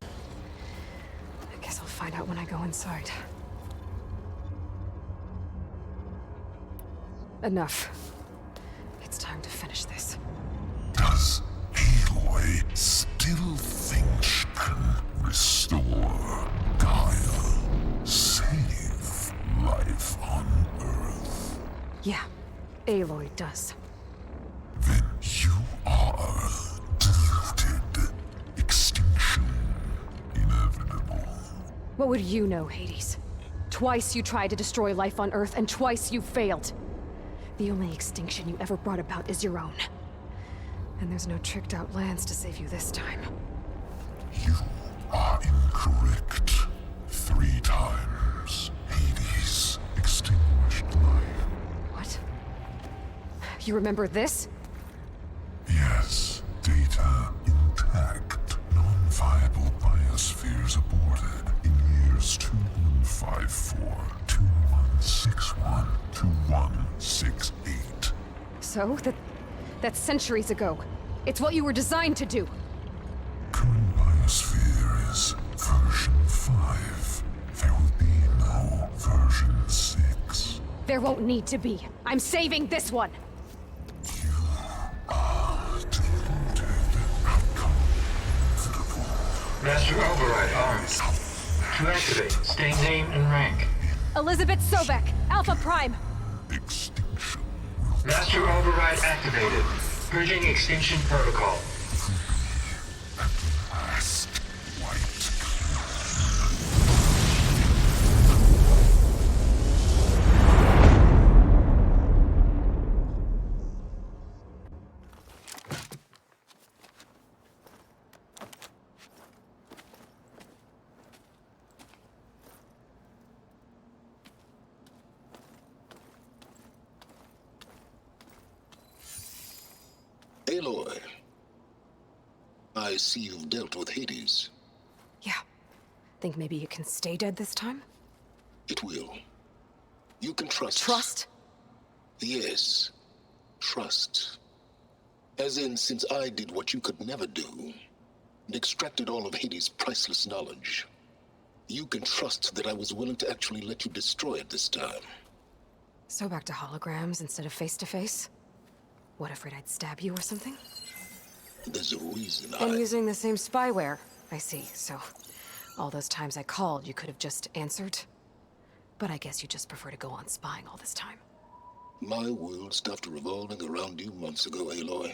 I guess I'll find out when I go inside. Enough. It's time to finish this. Does Aloy still think she can restore Gaia? Save life on Earth? Yeah, Aloy does. Then you are deluded. Extinction inevitable. What would you know, Hades? Twice you tried to destroy life on Earth, and twice you failed. The only extinction you ever brought about is your own. And there's no tricked-out lands to save you this time. You are incorrect. 3 times. Hades extinguished life. What? You remember this? Yes. Data intact. Non-viable biospheres aborted in years 2154, 2161, 2168. So? That's centuries ago. It's what you were designed to do. Current biosphere is version 5. There will be no version 6. There won't need to be. I'm saving this one! Master Override armed. To activate, state name and rank. Elizabeth Sobek, Alpha Prime. Master Override activated. Bridging extinction protocol. Aloy, I see you've dealt with Hades. Yeah. Think maybe you can stay dead this time? It will. You can trust. Trust? Yes. Trust. As in, since I did what you could never do, and extracted all of Hades' priceless knowledge, you can trust that I was willing to actually let you destroy it this time. So back to holograms instead of face-to-face? What, afraid I'd stab you or something? There's a reason And using the same spyware. I see, so... all those times I called, you could have just answered? But I guess you just prefer to go on spying all this time. My world stopped revolving around you months ago, Aloy.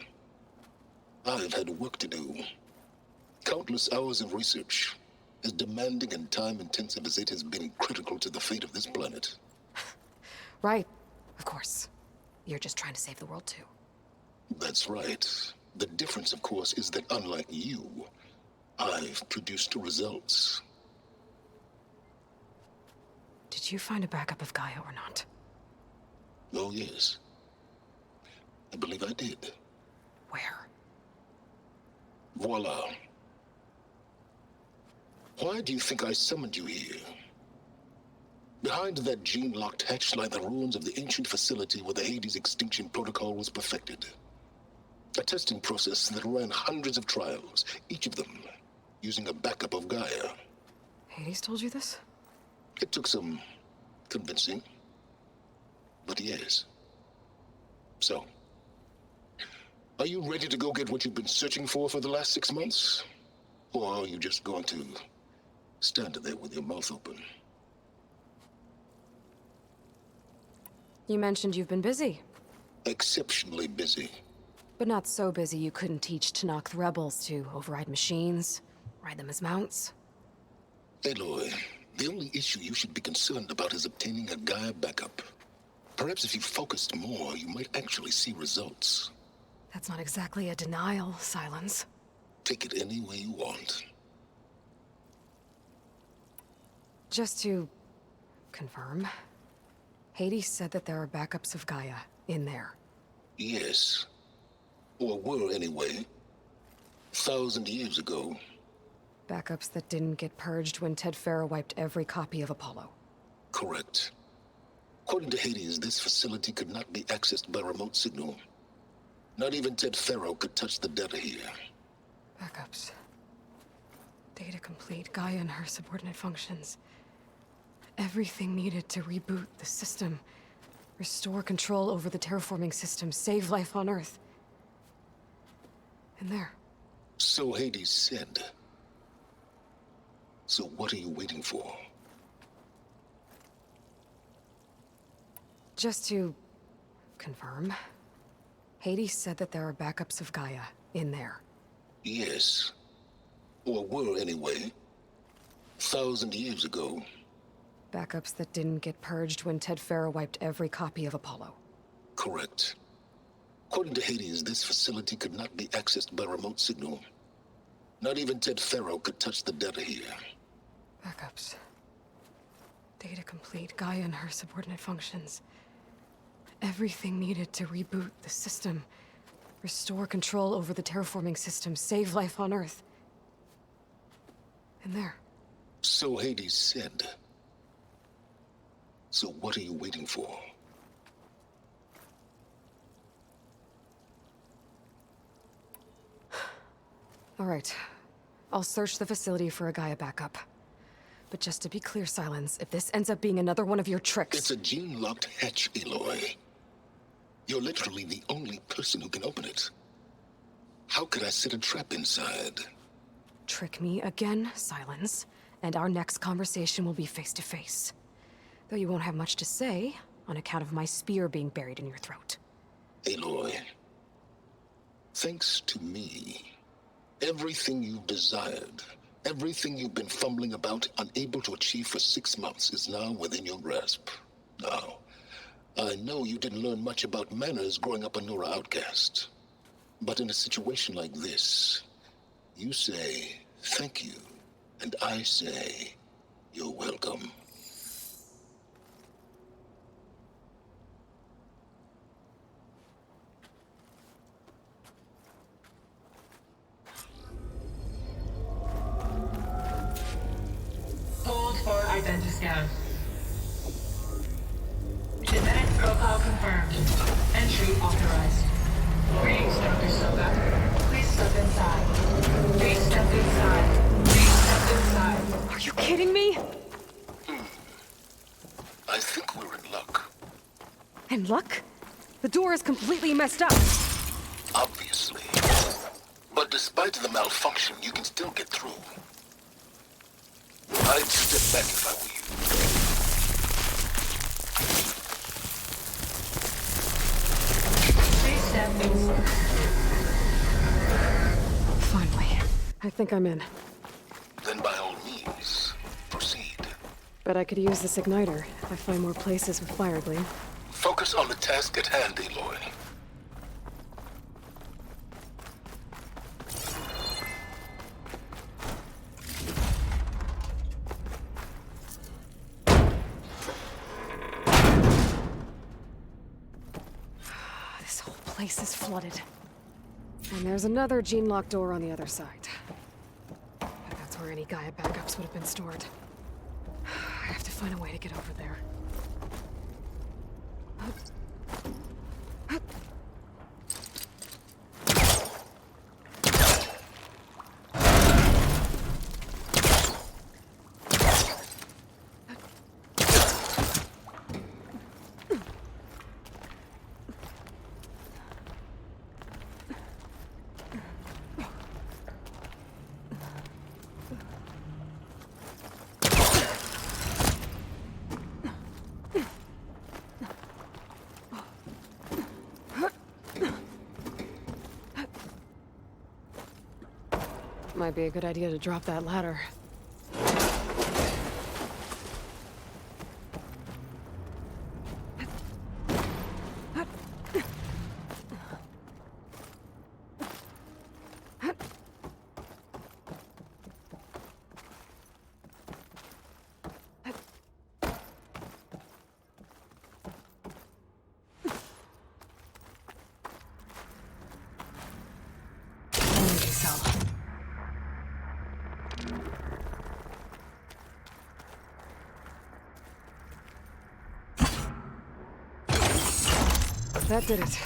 I've had work to do. Countless hours of research, as demanding and time-intensive as it has been critical to the fate of this planet. Right, of course. You're just trying to save the world too. That's right. The difference, of course, is that unlike you, I've produced results. Did you find a backup of Gaia or not? Oh, yes. I believe I did. Where? Voila. Why do you think I summoned you here? Behind that gene-locked hatch lie the ruins of the ancient facility where the Hades extinction protocol was perfected. A testing process that ran hundreds of trials, each of them using a backup of Gaia. Hades told you this? It took some convincing, but yes. So, are you ready to go get what you've been searching for the last 6 months? Or are you just going to stand there with your mouth open? You mentioned you've been busy. Exceptionally busy. But not so busy you couldn't teach Tanakh rebels to override machines, ride them as mounts. Aloy, the only issue you should be concerned about is obtaining a Gaia backup. Perhaps if you focused more, you might actually see results. That's not exactly a denial, Silence. Take it any way you want. Just to confirm, Hades said that there are backups of Gaia in there. Yes. Or were anyway. 1,000 years ago. Backups that didn't get purged when Ted Farrow wiped every copy of Apollo. Correct. According to Hades, this facility could not be accessed by remote signal. Not even Ted Farrow could touch the data here. Backups. Data complete, Gaia and her subordinate functions. Everything needed to reboot the system. Restore control over the terraforming system, save life on Earth. And there. So Hades said. So what are you waiting for? Just to confirm, Hades said that there are backups of Gaia in there. Yes. Or were anyway. 1,000 years ago. Backups that didn't get purged when Ted Farrow wiped every copy of Apollo. Correct. According to Hades, this facility could not be accessed by remote signal. Not even Ted Farrow could touch the data here. Backups. Data complete, Gaia and her subordinate functions. Everything needed to reboot the system. Restore control over the terraforming system, save life on Earth. And there. So Hades said. So what are you waiting for? All right. I'll search the facility for a Gaia backup. But just to be clear, Silence, if this ends up being another one of your tricks... It's a gene-locked hatch, Aloy. You're literally the only person who can open it. How could I set a trap inside? Trick me again, Silence, and our next conversation will be face-to-face. Though you won't have much to say, on account of my spear being buried in your throat. Aloy, thanks to me, everything you've desired, everything you've been fumbling about, unable to achieve for 6 months, is now within your grasp. Now, I know you didn't learn much about manners growing up a Nora outcast. But in a situation like this, you say, thank you, and I say, you're welcome. Hold for identiscan. Genetic profile confirmed. Entry authorized. Greetings, Dr. Soga. Please step inside. Please step inside. Please step inside. Are you kidding me? I think we're in luck. In luck? The door is completely messed up. Obviously. But despite the malfunction, you can still get through. I'd step back if I were you. Please step inside. Finally. I think I'm in. Then by all means, proceed. Bet I could use this igniter if I find more places with fire gleam. Focus on the task at hand, Aloy. This whole place is flooded. And there's another gene-locked door on the other side. But that's where any Gaia backups would have been stored. I have to find a way to get over there. Might be a good idea to drop that ladder. That did it.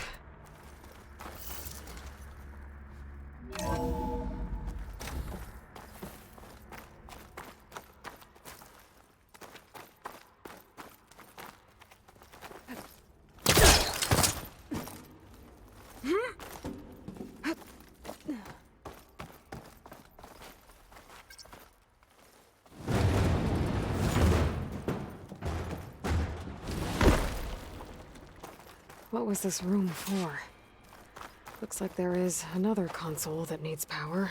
What was this room for? Looks like there is another console that needs power.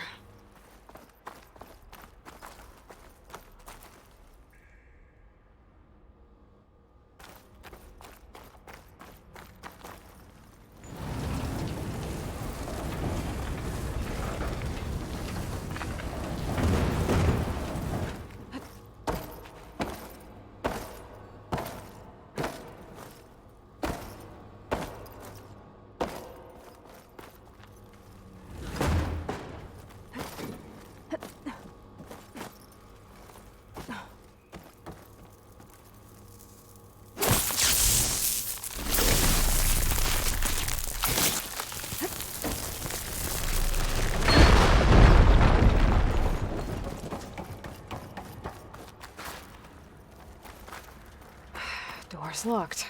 Door's locked.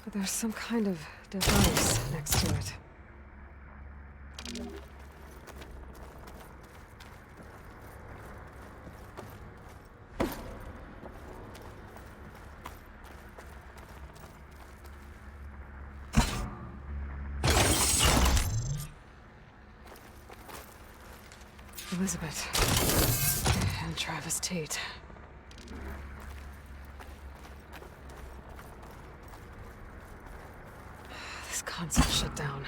But there's some kind of device next to it. Elizabeth and Travis Tate. This console shut down.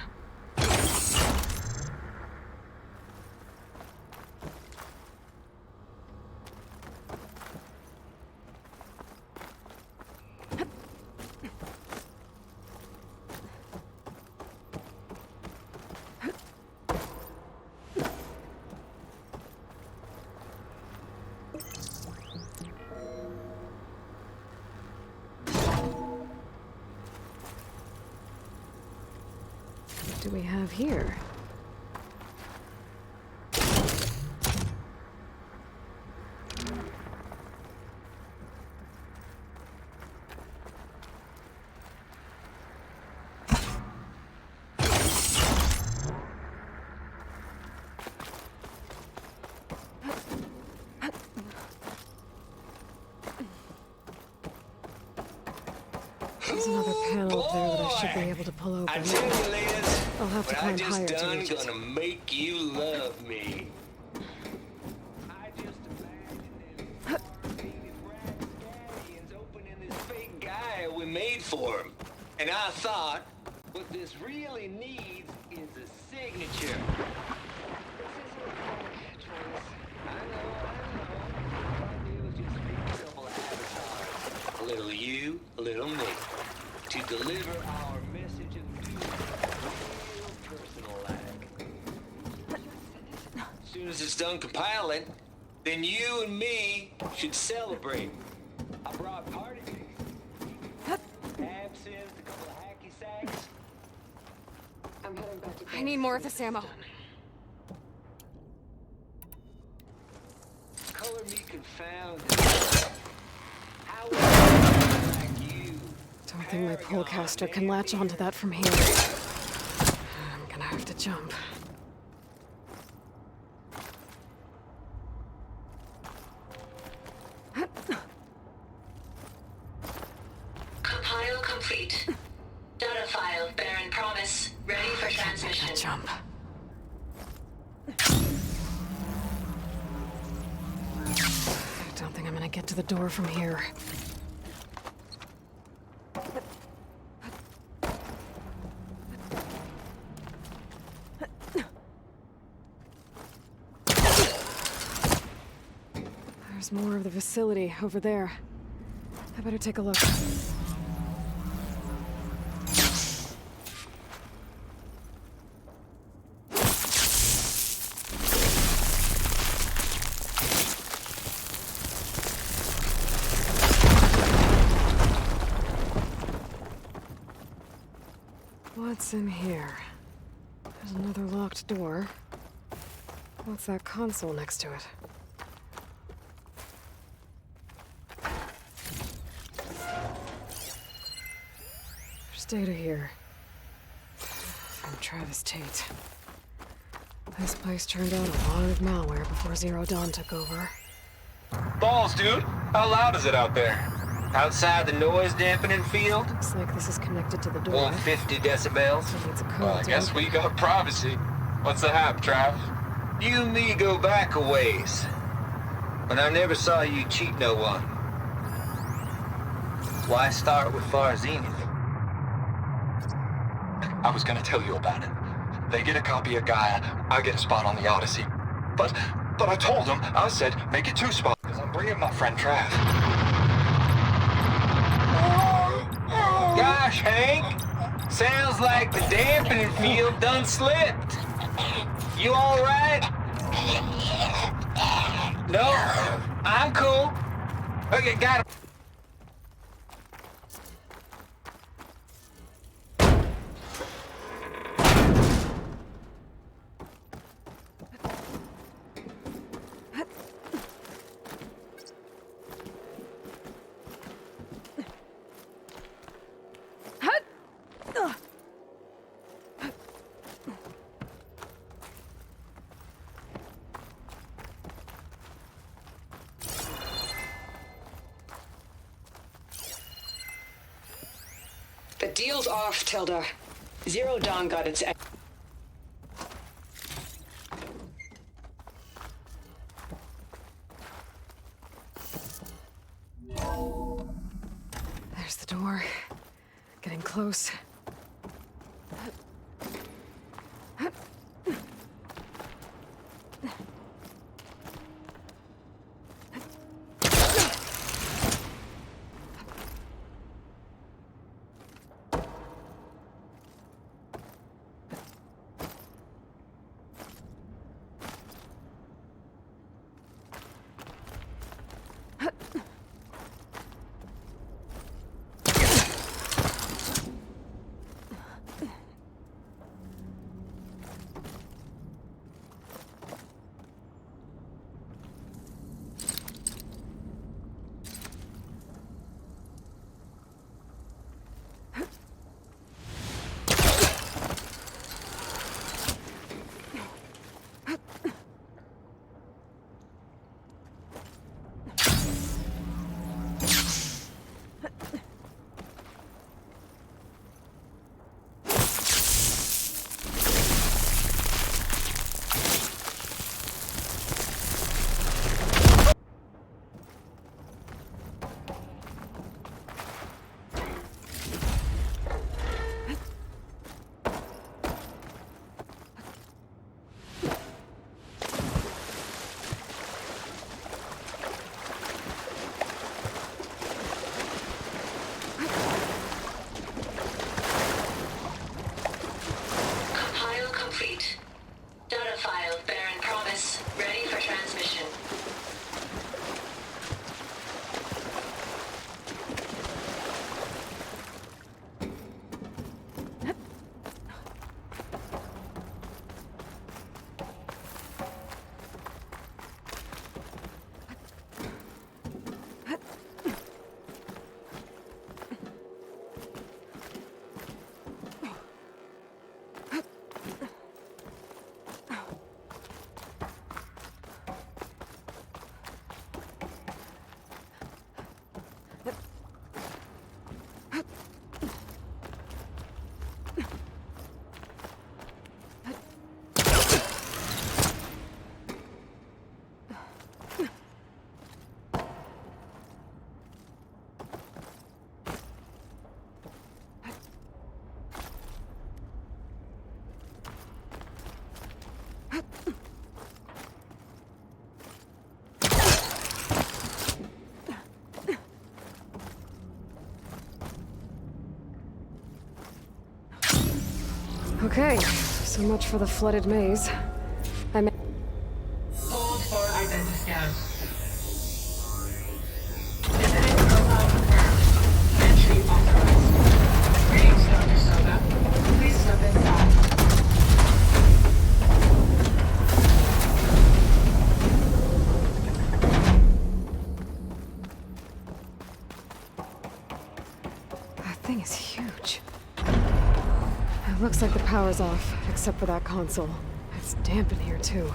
What do we have here? There's another panel up there that I should be able to pull open. I tell you, Liz, I'll have to what I climb just higher to done reach it. gonna make you love me. Fake guy we made for him, and I thought, what this really needs is a signature. A little you, a little me, to deliver our message of doom, real personal like. As soon as it's done compiling, then you and me should celebrate. I brought party mix, absinthe, a couple of hacky sacks. I'm heading back to I need more of this ammo. Color me confounded. How would I like you? Don't think my polecaster can latch onto that from here. I'm gonna have to jump. Compile complete. Data file, Baron Promise, ready for transmission. Jump. Don't think I'm gonna get to the door from here. There's more of the facility over there. I better take a look. What's in here? There's another locked door. What's that console next to it? There's data here. From Travis Tate. This place turned out a lot of malware before Zero Dawn took over. Balls, dude. How loud is it out there? Outside the noise dampening field? Looks like this is connected to the door. 150 decibels? So it's a code. Well, I guess we got privacy. What's the hap, Trav? You and me go back a ways. But I never saw you cheat no one. Why start with Far Zenith? I was gonna tell you about it. They get a copy of Gaia, I get a spot on the Odyssey. But I told them, I said, make it 2 spots, because I'm bringing my friend Trav. Gosh, Hank. Sounds like the dampening field done slipped. You all right? No, I'm cool. Okay, got it. The deal's off, Tilda. Zero Dawn got its... There's the door. Getting close. Okay, so much for the flooded maze. Hold for identiscan. Genetic profile confirmed. Entry authorized. Greetings, Dr. Soda. Please step thing is huge. It looks like the power's off, except for that console. It's damp in here, too.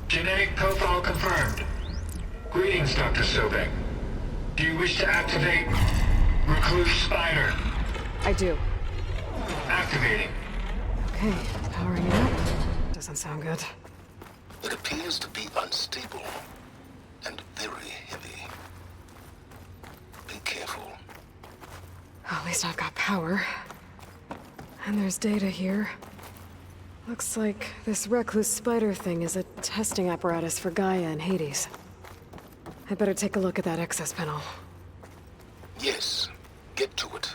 Genetic profile confirmed. Greetings, Dr. Sobek. Do you wish to activate Recluse Spider? I do. Activating. Okay, powering it up. Doesn't sound good. It appears to be unstable and very heavy. Be careful. At least I've got power. And there's data here. Looks like this Recluse Spider thing is a testing apparatus for Gaia and Hades. I'd better take a look at that access panel. Yes, get to it.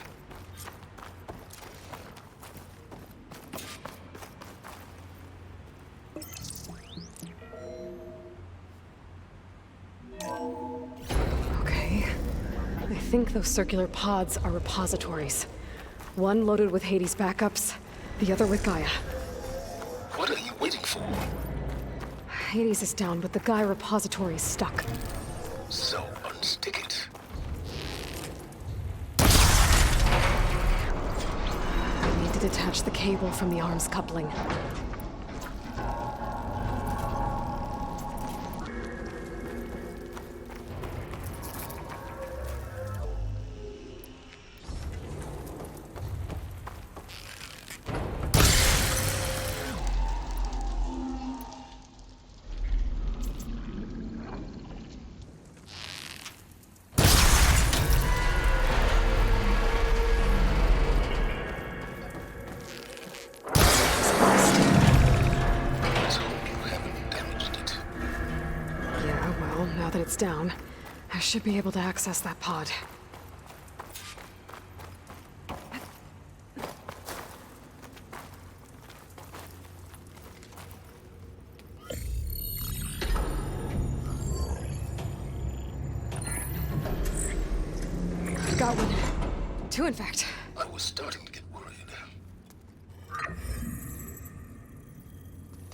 Okay. I think those circular pods are repositories. One loaded with Hades backups, the other with Gaia. What are you waiting for? Hades is down, but the Gaia repository is stuck. So unstick it. I need to detach the cable from the arms coupling. Now that it's down, I should be able to access that pod. I've got one. Two, in fact. I was starting to get worried.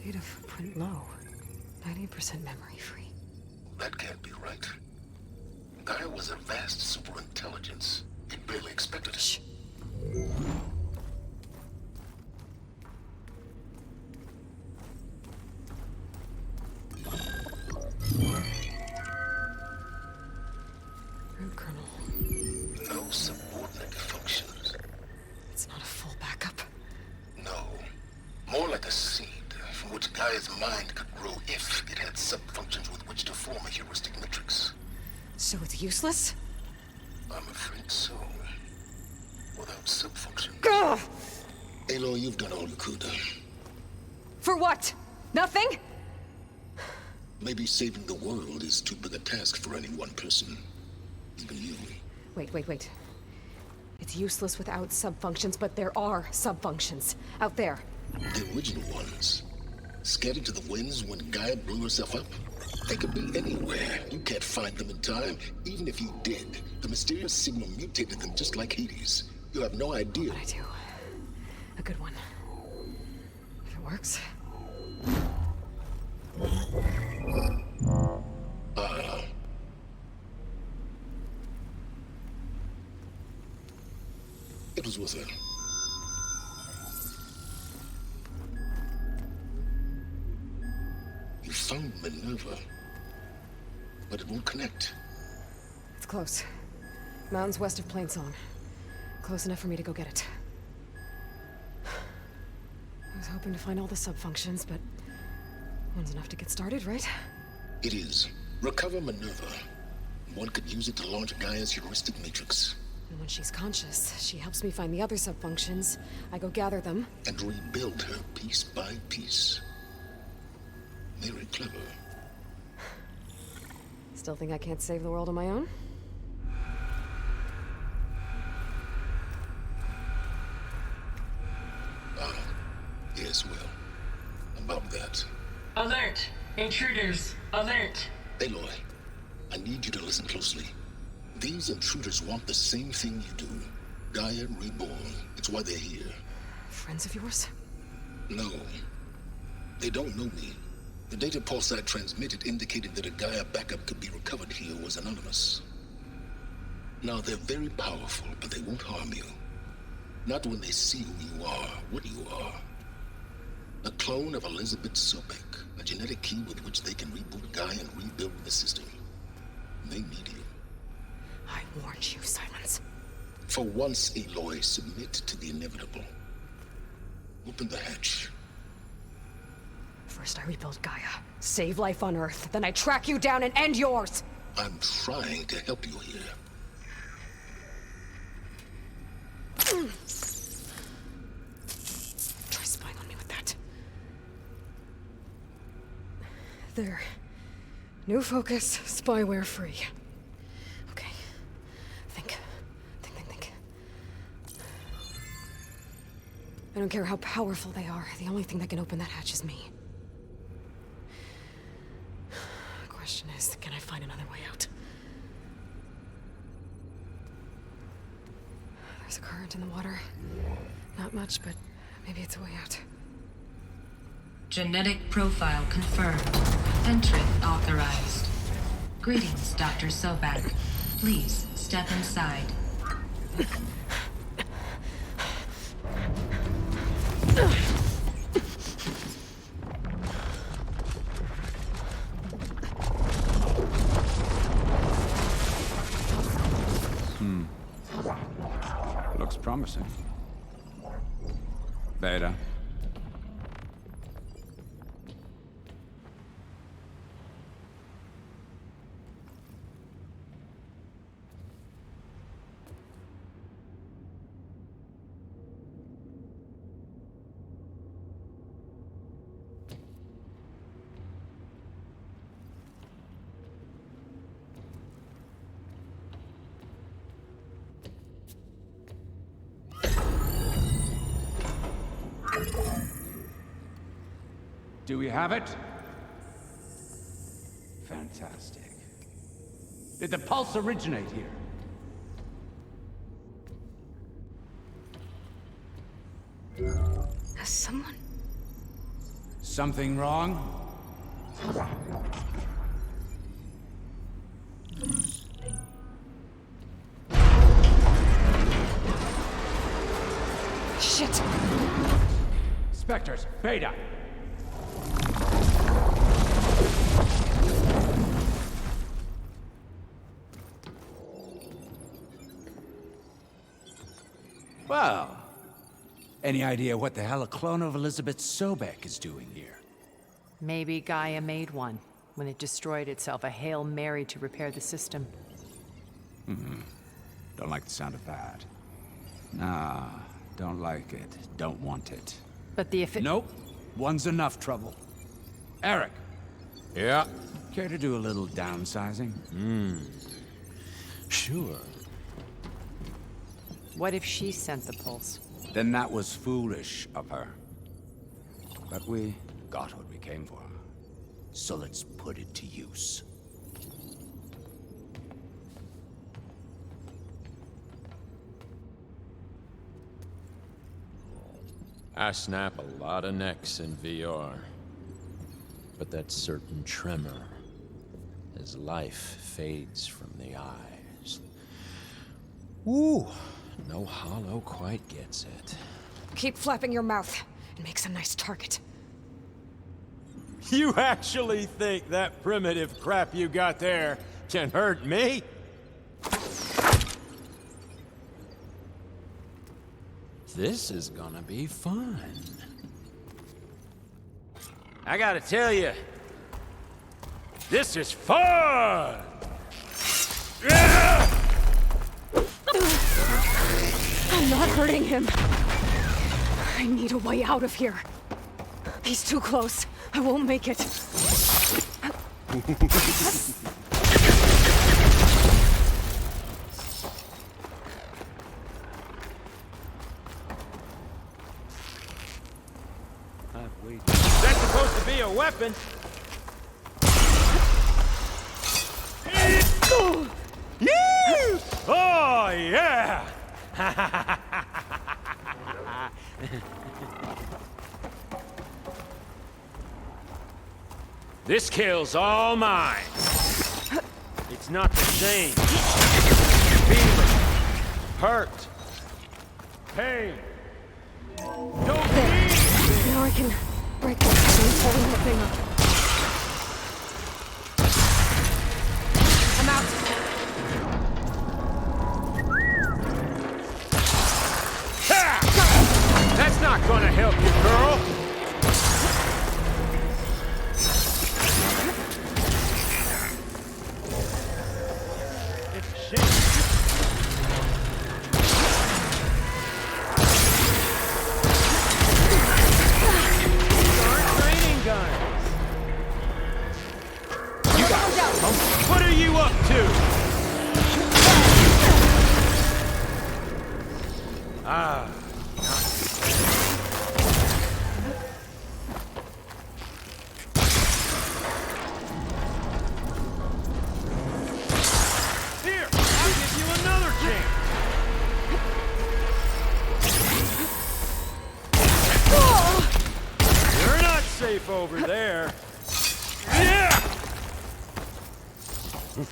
Data footprint low. 90% memory free. That can't be right. Gaia was a vast superintelligence. You barely expected it. Shh. Root kernel. No subordinate functions. It's not a full backup. No. More like a seed from which Gaia's mind could grow if it had sub-functions with which to form a heuristic matrix. So it's useless? I'm afraid so. Without sub-functions. Ugh! Aloy, you've done all you could. For what? Nothing? Maybe saving the world is too big a task for any one person. Even you. Wait. It's useless without sub-functions, but there are sub-functions out there. The original ones. Scattered to the winds when Gaia blew herself up? They could be anywhere. You can't find them in time. Even if you did, the mysterious signal mutated them just like Hades. You have no idea. What I do. A good one. If it works. It was worth it. You found Minerva, but it won't connect. It's close. Mountains west of Plainsong. Close enough for me to go get it. I was hoping to find all the sub-functions, but one's enough to get started, right? It is. Recover Minerva. One could use it to launch Gaia's heuristic matrix. And when she's conscious, she helps me find the other sub-functions. I go gather them. And rebuild her piece by piece. Very clever. Still think I can't save the world on my own? Yes, well. About that. Alert! Intruders! Alert! Aloy, I need you to listen closely. These intruders want the same thing you do. Gaia reborn. It's why they're here. Friends of yours? No. They don't know me. The data pulse I transmitted indicated that a Gaia backup could be recovered here was anonymous. Now, they're very powerful, but they won't harm you. Not when they see who you are, what you are. A clone of Elizabeth Sobek, a genetic key with which they can reboot Gaia and rebuild the system. They need you. I warned you, Silence. For once, Aloy, submit to the inevitable. Open the hatch. First I rebuild Gaia, save life on Earth, then I track you down and end yours! I'm trying to help you here. Try spying on me with that. There. New focus, spyware free. Okay. Think. I don't care how powerful they are. The only thing that can open that hatch is me. The question is, can I find another way out? There's a current in the water. Not much, but maybe it's a way out. Genetic profile confirmed. Entry authorized. Greetings, Dr. Sobek. Please step inside. Looks promising. Beta. Do we have it? Fantastic. Did the pulse originate here? Has someone... Something wrong? Shit! Spectres, Beta! Well, any idea what the hell a clone of Elizabeth Sobek is doing here? Maybe Gaia made one when it destroyed itself, a Hail Mary to repair the system. Don't like the sound of that. Nah, don't like it. Don't want it. But the Nope. One's enough trouble. Eric. Yeah? Care to do a little downsizing? Sure. What if she sent the pulse? Then that was foolish of her. But we got what we came for. So let's put it to use. I snap a lot of necks in VR. But that certain tremor as life fades from the eyes. Ooh, no hollow quite gets it. Keep flapping your mouth. It makes a nice target. You actually think that primitive crap you got there can hurt me? This is gonna be fun. I gotta tell you, this is fun! I'm not hurting him. I need a way out of here. He's too close. I won't make it. That's supposed to be a weapon. Oh, yeah! This kill's all mine. It's not the same. Being hurt. Pain. There. Now I can break the chain holding the thing up. I'm out. Ha! That's not gonna help you, girl. It's a shame. What are you up to? Ah. Here, I'll give you another chance. You're not safe over there. Yeah! Here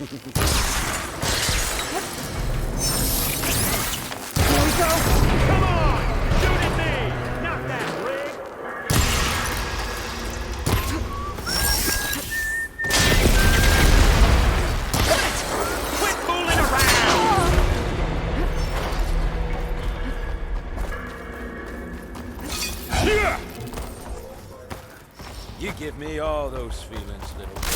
we go! Come on! Shoot at me! Not that rig! Quit fooling around! Yeah! You give me all those feelings, little girl.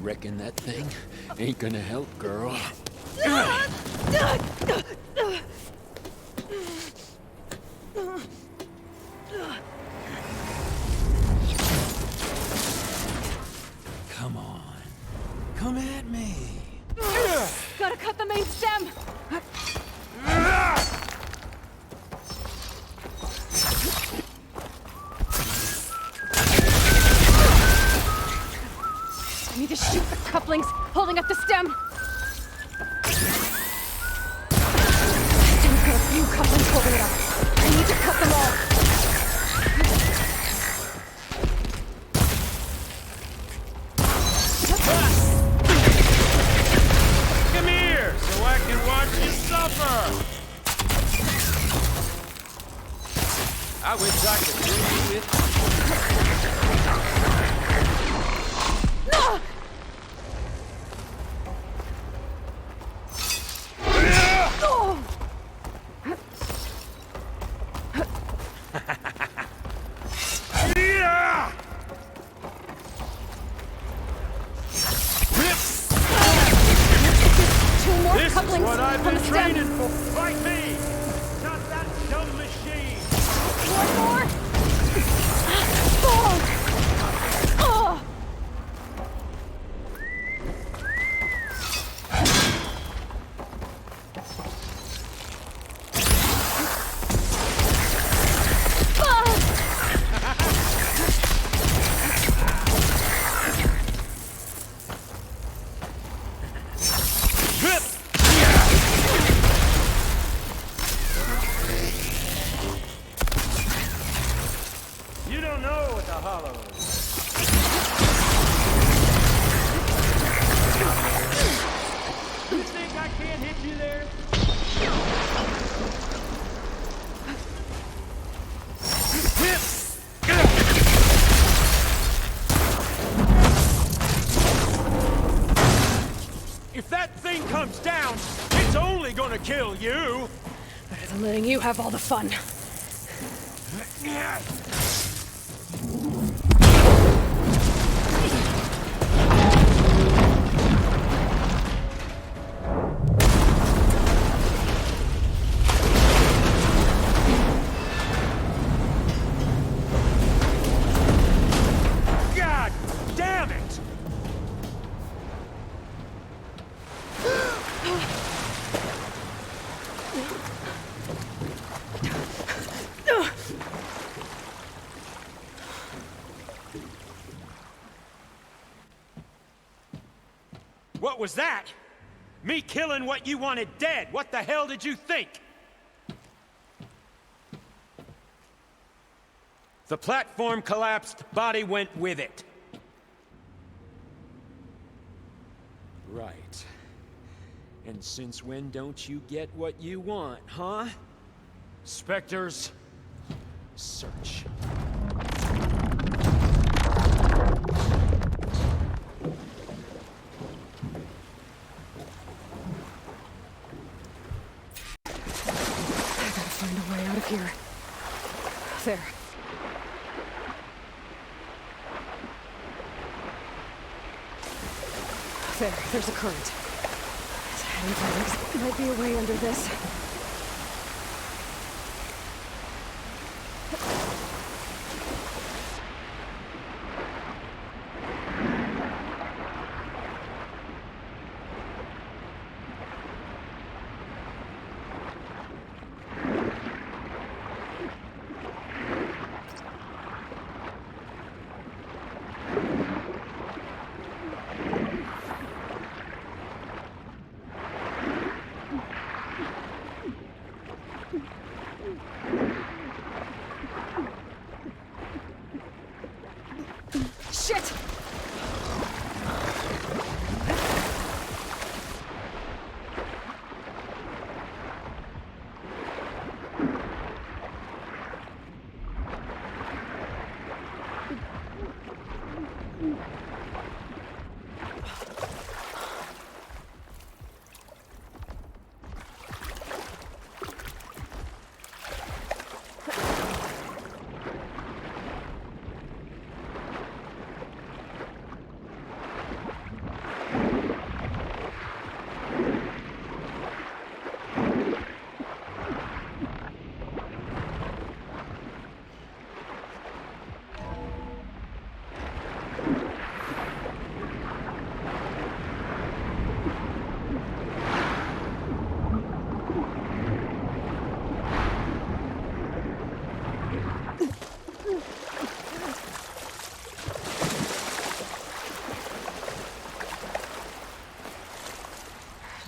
Reckon that thing ain't gonna help, girl. Come on. Come at me. Gotta cut the main stem! I need to shoot the couplings holding up the stem! Stem's got a few couplings holding it up. I need to cut them all! Come here, so I can watch you suffer! I wish I could do you with... This is what I've been training for. Fight me! Not that dumb machine! One more! Oh! You don't know what the hollow is. You think I can't hit you there? If that thing comes down, it's only gonna kill you. Better than letting you have all the fun. God damn it! What was that? Me killing what you wanted dead. What the hell did you think? The platform collapsed, body went with it. Right. And since when don't you get what you want, huh? Spectres, search. Find a way out of here. There. There's a current. It's heading for us. Might be a way under this. Shit!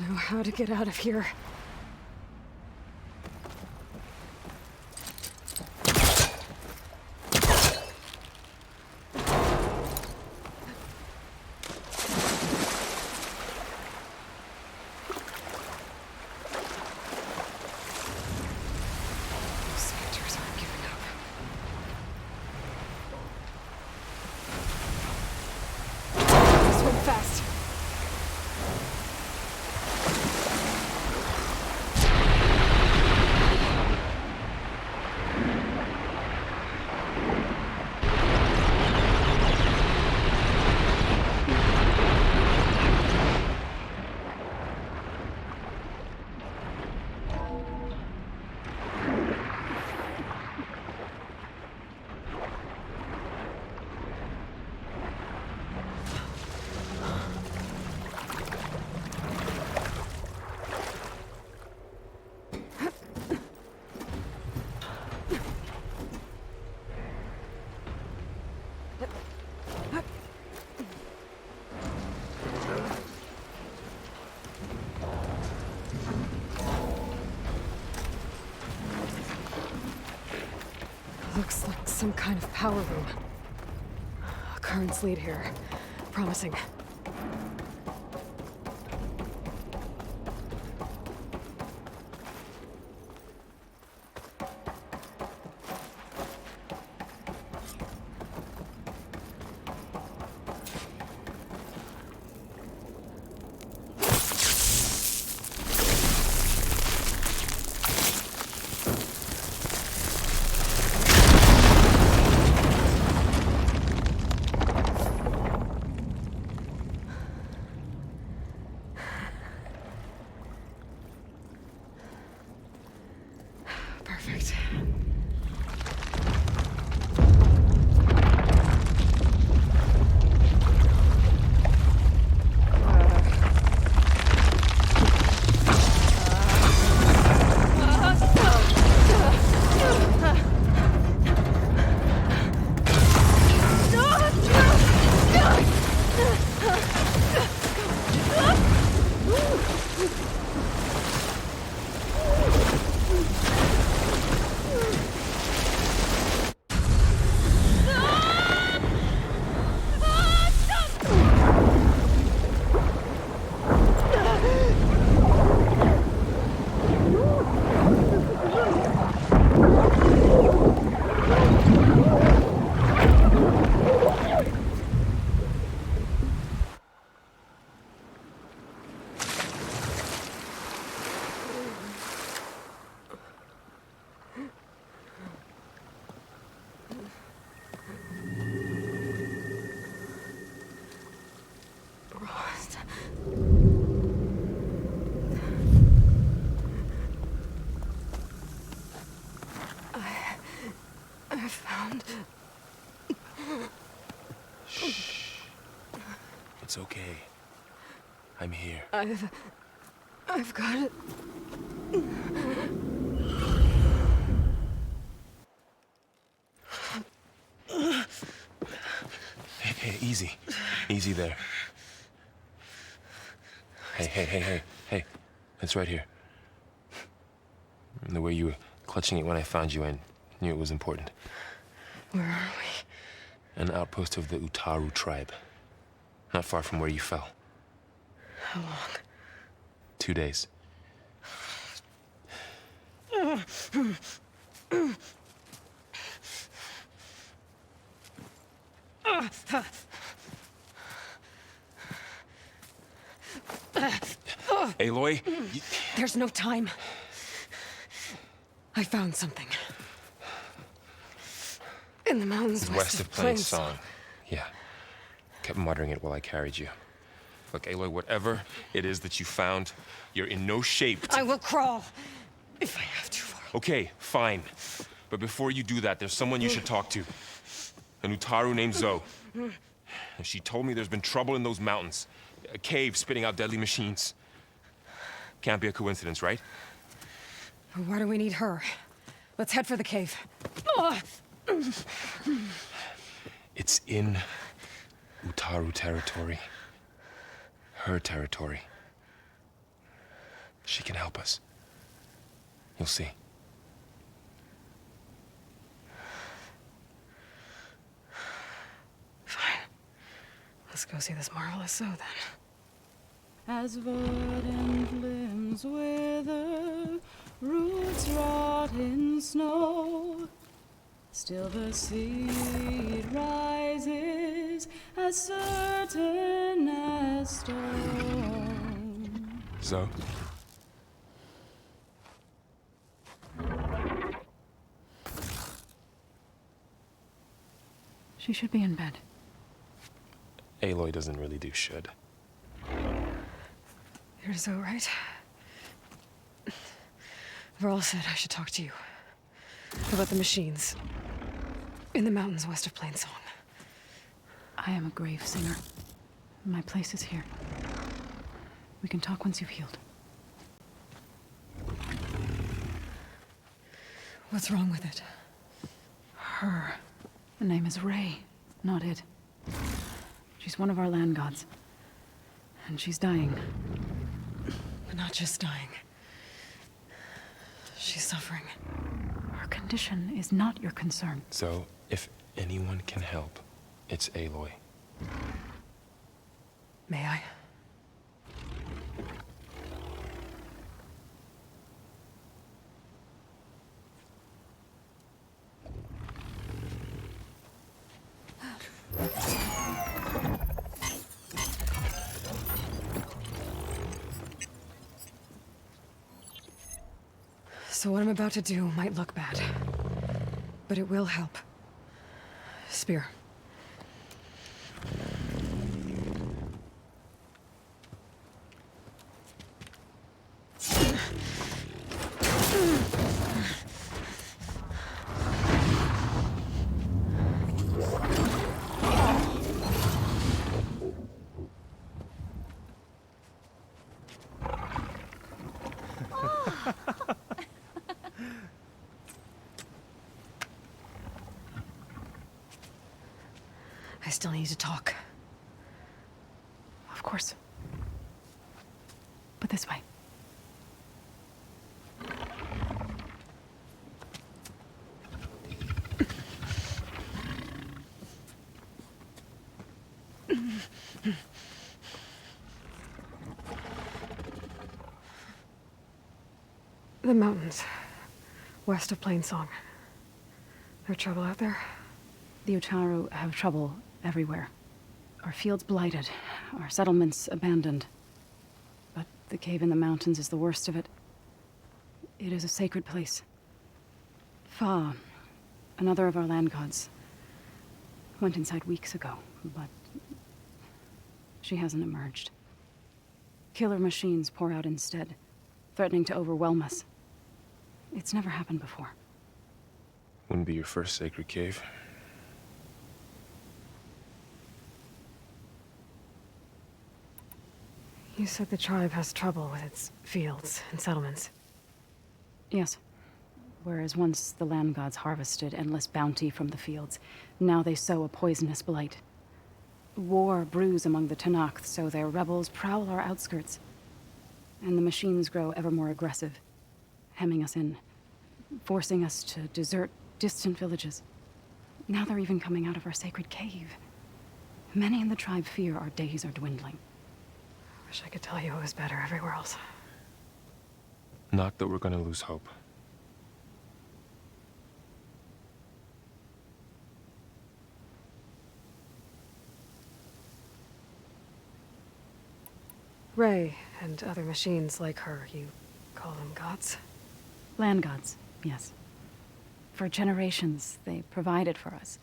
Know how to get out of here. Spectres aren't giving up. Swim fast. Looks like some kind of power room. Currents lead here. Promising. found... Shh. It's okay. I'm here. I've got it. Hey, easy. Easy there. Hey. It's right here. And the way you were clutching it when I found you, I knew it was important. Where are we? An outpost of the Utaru tribe. Not far from where you fell. How long? 2 days. Aloy, There's no time. I found something. In the mountains west of Plainsong. Yeah. Kept muttering it while I carried you. Look, Aloy, whatever it is that you found, you're in no shape to... I will crawl, if I have to. Okay, fine. But before you do that, there's someone you should talk to. An Utaru named Zoe. And she told me there's been trouble in those mountains. A cave spitting out deadly machines. Can't be a coincidence, right? Why do we need her? Let's head for the cave. It's in Utaru territory. Her territory. She can help us. You'll see. Fine. Let's go see this marvelous Zoe, then. As verdant limbs wither, roots rot in snow, still the seed rises as certain as stone. Zoe? She should be in bed. Aloy doesn't really do should. You're Zoe, right? Varl said I should talk to you. About the machines. In the mountains west of Plainsong. I am a grave singer. My place is here. We can talk once you've healed. What's wrong with it? Her. The name is Ray, not it. She's one of our land gods. And she's dying. But not just dying. She's suffering. Her condition is not your concern. So, if anyone can help, it's Aloy. May I? So what I'm about to do might look bad, but it will help. Spear. I still need to talk. Of course. But this way. The mountains. West of Plainsong. There trouble out there? The Utaru have trouble everywhere. Our fields blighted, our settlements abandoned. But the cave in the mountains is the worst of it. It is a sacred place. Fa, another of our land gods, went inside weeks ago, but she hasn't emerged. Killer machines pour out instead, threatening to overwhelm us. It's never happened before. Wouldn't be your first sacred cave. You said the tribe has trouble with its fields and settlements. Yes. Whereas once the land gods harvested endless bounty from the fields, now they sow a poisonous blight. War brews among the Tenakth, so their rebels prowl our outskirts. And the machines grow ever more aggressive, hemming us in, forcing us to desert distant villages. Now they're even coming out of our sacred cave. Many in the tribe fear our days are dwindling. Wish I could tell you it was better everywhere else. Not that we're gonna lose hope. Ray and other machines like her, you call them gods? Land gods, yes. For generations, they provided for us,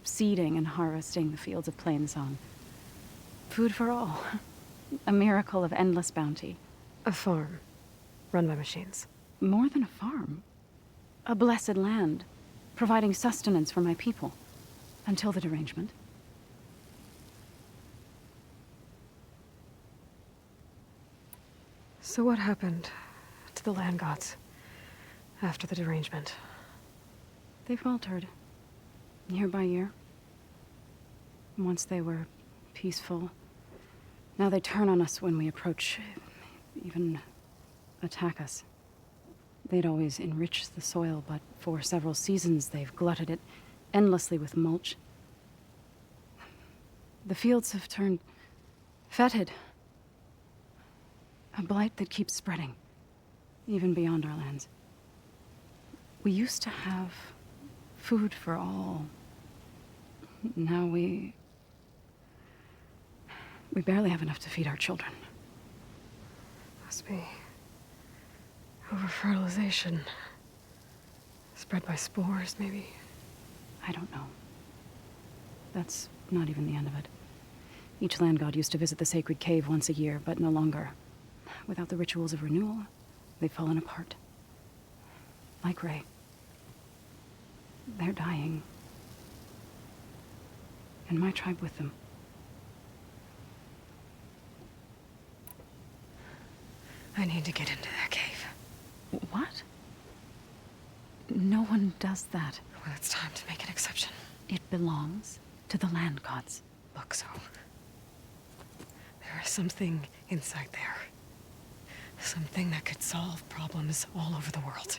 seeding and harvesting the fields of Plainsong. Food for all. A miracle of endless bounty. A farm, run by machines. More than a farm. A blessed land, providing sustenance for my people. Until the derangement. So what happened to the land gods after the derangement? They faltered, year by year. Once they were peaceful. Now they turn on us when we approach, even attack us. They'd always enriched the soil, but for several seasons they've glutted it endlessly with mulch. The fields have turned fetid. A blight that keeps spreading, even beyond our lands. We used to have food for all. Now we barely have enough to feed our children. Must be over-fertilization. Spread by spores, maybe? I don't know. That's not even the end of it. Each land god used to visit the sacred cave once a year, but no longer. Without the rituals of renewal, they've fallen apart. Like Ray. They're dying. And my tribe with them. I need to get into that cave. What? No one does that. Well, it's time to make an exception. It belongs to the land gods. Look, so there is something inside there. Something that could solve problems all over the world.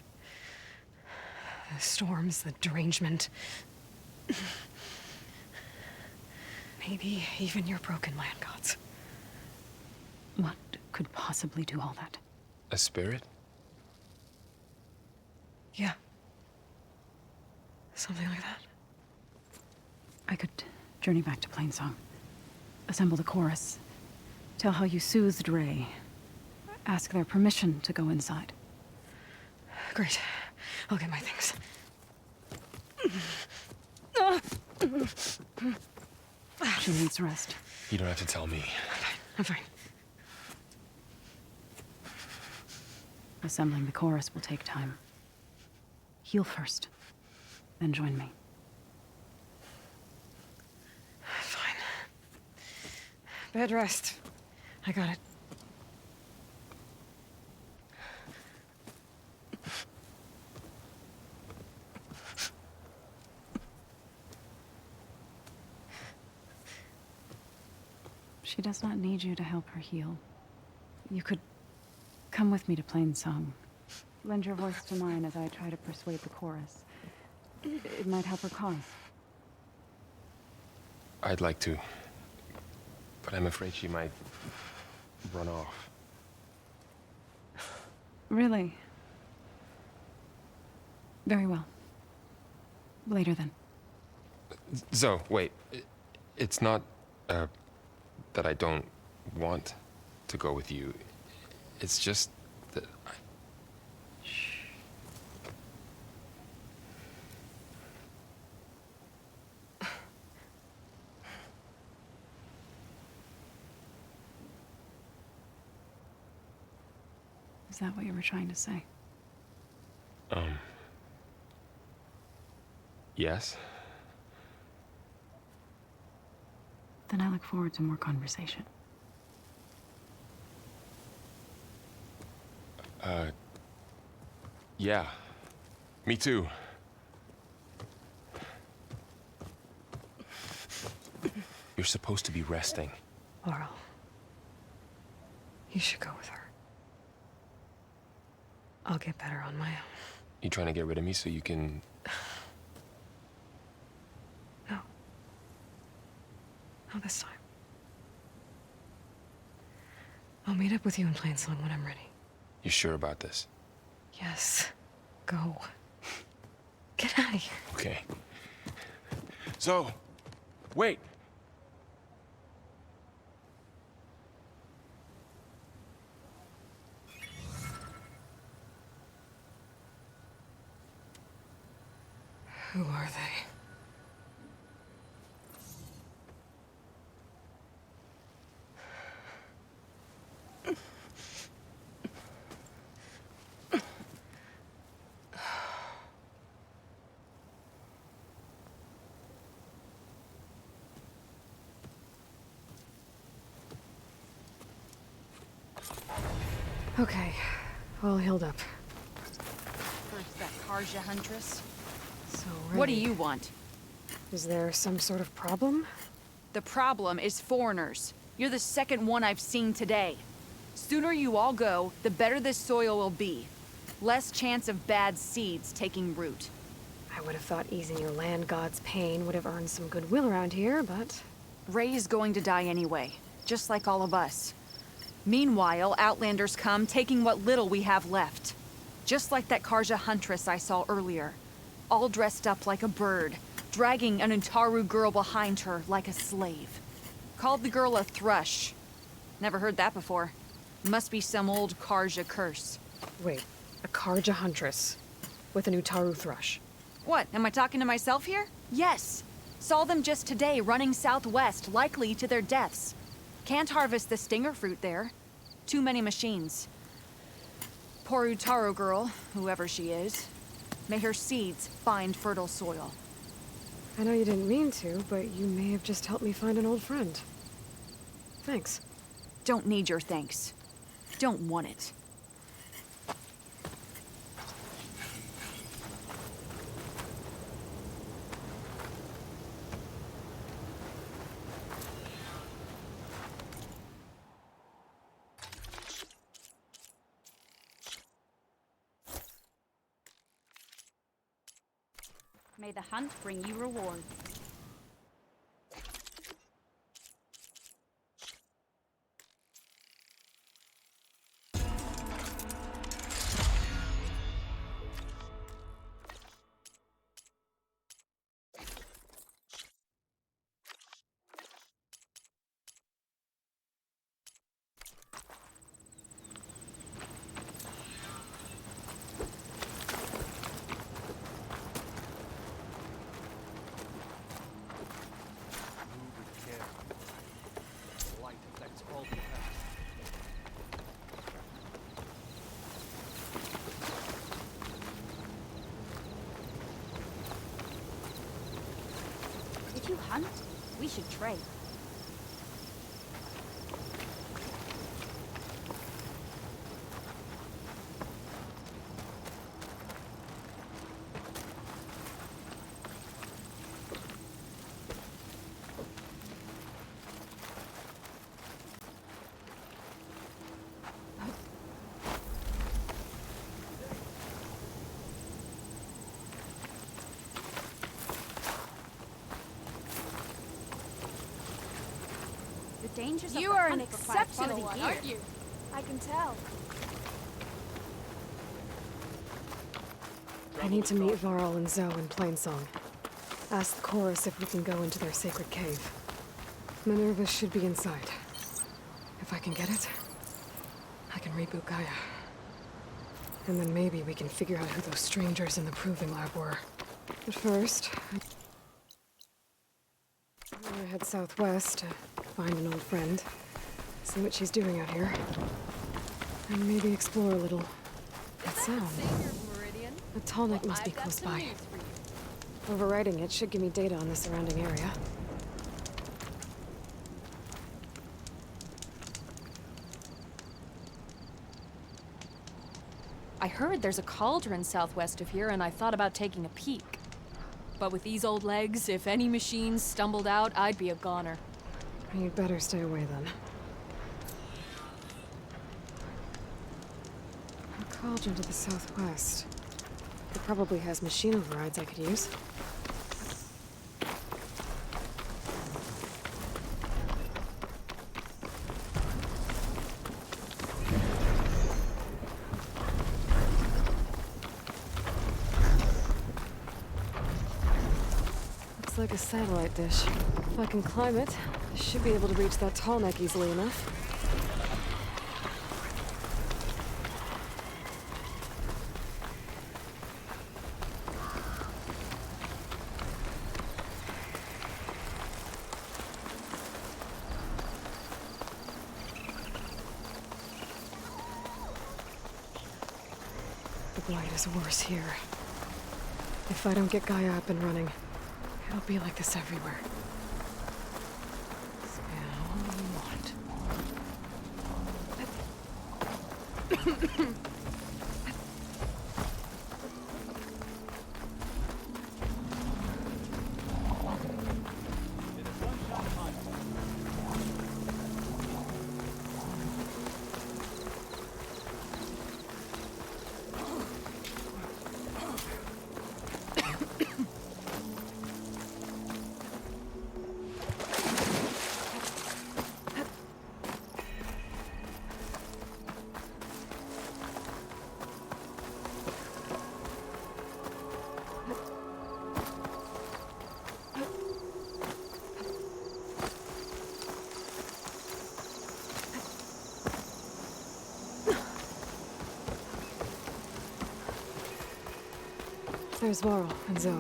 The storms, the derangement. Maybe even your broken land gods. What could possibly do all that? A spirit? Yeah. Something like that. I could journey back to Plainsong. Assemble the chorus. Tell how you soothed Ray. Ask their permission to go inside. Great. I'll get my things. She needs rest. You don't have to tell me. I'm fine. Assembling the chorus will take time. Heal first, then join me. Fine. Bed rest. I got it. She does not need you to help her heal. You could come with me to Plainsong. Lend your voice to mine as I try to persuade the chorus. It might help her cause. I'd like to, but I'm afraid she might run off. Really? Very well. Later then. Zoe, wait. It's not, that I don't want to go with you. It's just that I... Shh. Is that what you were trying to say? Yes? Then I look forward to more conversation. Yeah. Me too. You're supposed to be resting. Laurel, you should go with her. I'll get better on my own. You trying to get rid of me so you can... No. Not this time. I'll meet up with you in Plainsong when I'm ready. You sure about this? Yes. Go. Get out of here. Okay. So, wait. Who are they? Okay, all healed up. First that Karja Huntress. So What do ready. you want? Is there some sort of problem? The problem is foreigners. You're the second one I've seen today. Sooner you all go, the better this soil will be. Less chance of bad seeds taking root. I would have thought easing your land god's pain would have earned some goodwill around here, but... Ray is going to die anyway, just like all of us. Meanwhile, Outlanders come, taking what little we have left. Just like that Karja Huntress I saw earlier. All dressed up like a bird, dragging an Utaru girl behind her like a slave. Called the girl a thrush. Never heard that before. Must be some old Karja curse. Wait, a Karja Huntress with an Utaru thrush. What, am I talking to myself here? Yes. Saw them just today running southwest, likely to their deaths. Can't harvest the stinger fruit there. Too many machines. Poor Utaru girl, whoever she is. May her seeds find fertile soil. I know you didn't mean to, but you may have just helped me find an old friend. Thanks. Don't need your thanks. Don't want it. May the hunt bring you reward. If you hunt, we should trade. The dangers of You the are hunt an require exceptional quality one, gear. aren't you? I can tell. I need to meet Varl and Zoe in Plainsong. Ask the chorus if we can go into their sacred cave. Minerva should be inside. If I can get it, I can reboot Gaia. And then maybe we can figure out who those strangers in the proving lab were. But first, I'm gonna head southwest to find an old friend, see what she's doing out here, and maybe explore a little. That sound. A tonic must be close by. Overriding it should give me data on the surrounding area. I heard there's a cauldron southwest of here, and I thought about taking a peek. But with these old legs, if any machines stumbled out, I'd be a goner. You'd better stay away then. A cauldron to the southwest. It probably has machine overrides I could use. Looks like a satellite dish. If I can climb it, I should be able to reach that tall neck easily enough. The blight is worse here. If I don't get Gaia up and running, it'll be like this everywhere. There's Varl and Zoe.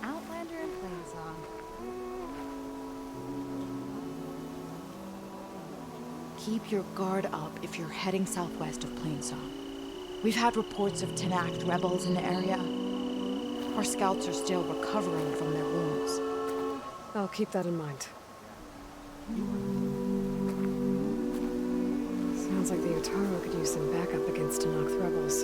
Outlander and Plainsong. Keep your guard up if you're heading southwest of Plainsong. We've had reports of Tanact rebels in the area. Our scouts are still recovering from their wounds. I'll keep that in mind. Sounds like the Otaro could use some backup against Tanact rebels.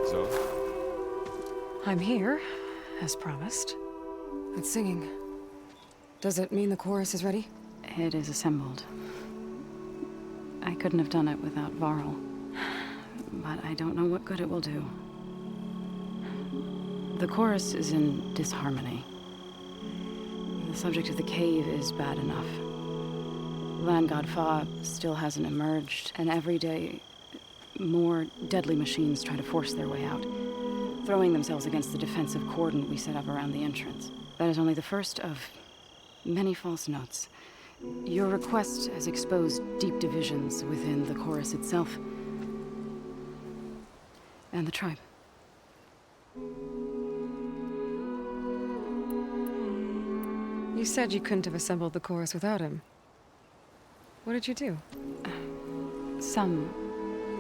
So? I'm here, as promised. It's singing. Does it mean the chorus is ready? It is assembled. I couldn't have done it without Varl. But I don't know what good it will do. The chorus is in disharmony. The subject of the cave is bad enough. Land God Fa still hasn't emerged, and every day, more deadly machines try to force their way out, throwing themselves against the defensive cordon we set up around the entrance. That is only the first of many false notes. Your request has exposed deep divisions within the chorus itself and the tribe. You said you couldn't have assembled the chorus without him. What did you do? Some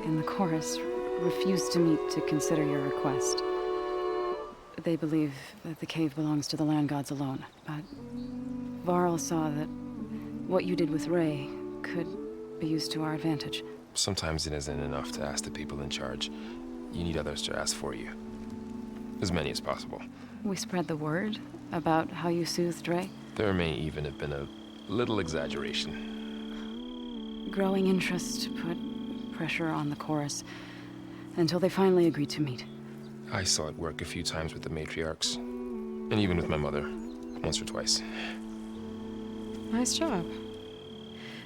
in the chorus refused to meet to consider your request. They believe that the cave belongs to the land gods alone, but Varl saw that what you did with Ray could be used to our advantage. Sometimes it isn't enough to ask the people in charge. You need others to ask for you. As many as possible. We spread the word about how you soothed Ray. There may even have been a little exaggeration. Growing interest put pressure on the chorus until they finally agreed to meet. I saw it work a few times with the matriarchs. And even with my mother. Once or twice. Nice job.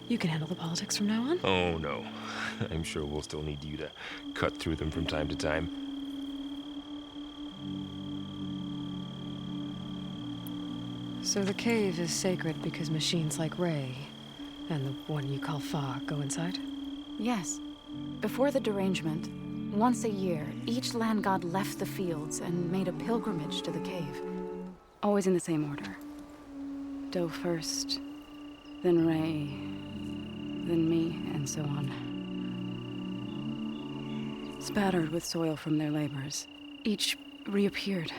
You can handle the politics from now on? Oh, no. I'm sure we'll still need you to cut through them from time to time. So the cave is sacred because machines like Ray and the one you call Fa go inside? Yes. Before the derangement, once a year, each land god left the fields and made a pilgrimage to the cave. Always in the same order. Doe first, then Ray, then me, and so on. Spattered with soil from their labors, each reappeared.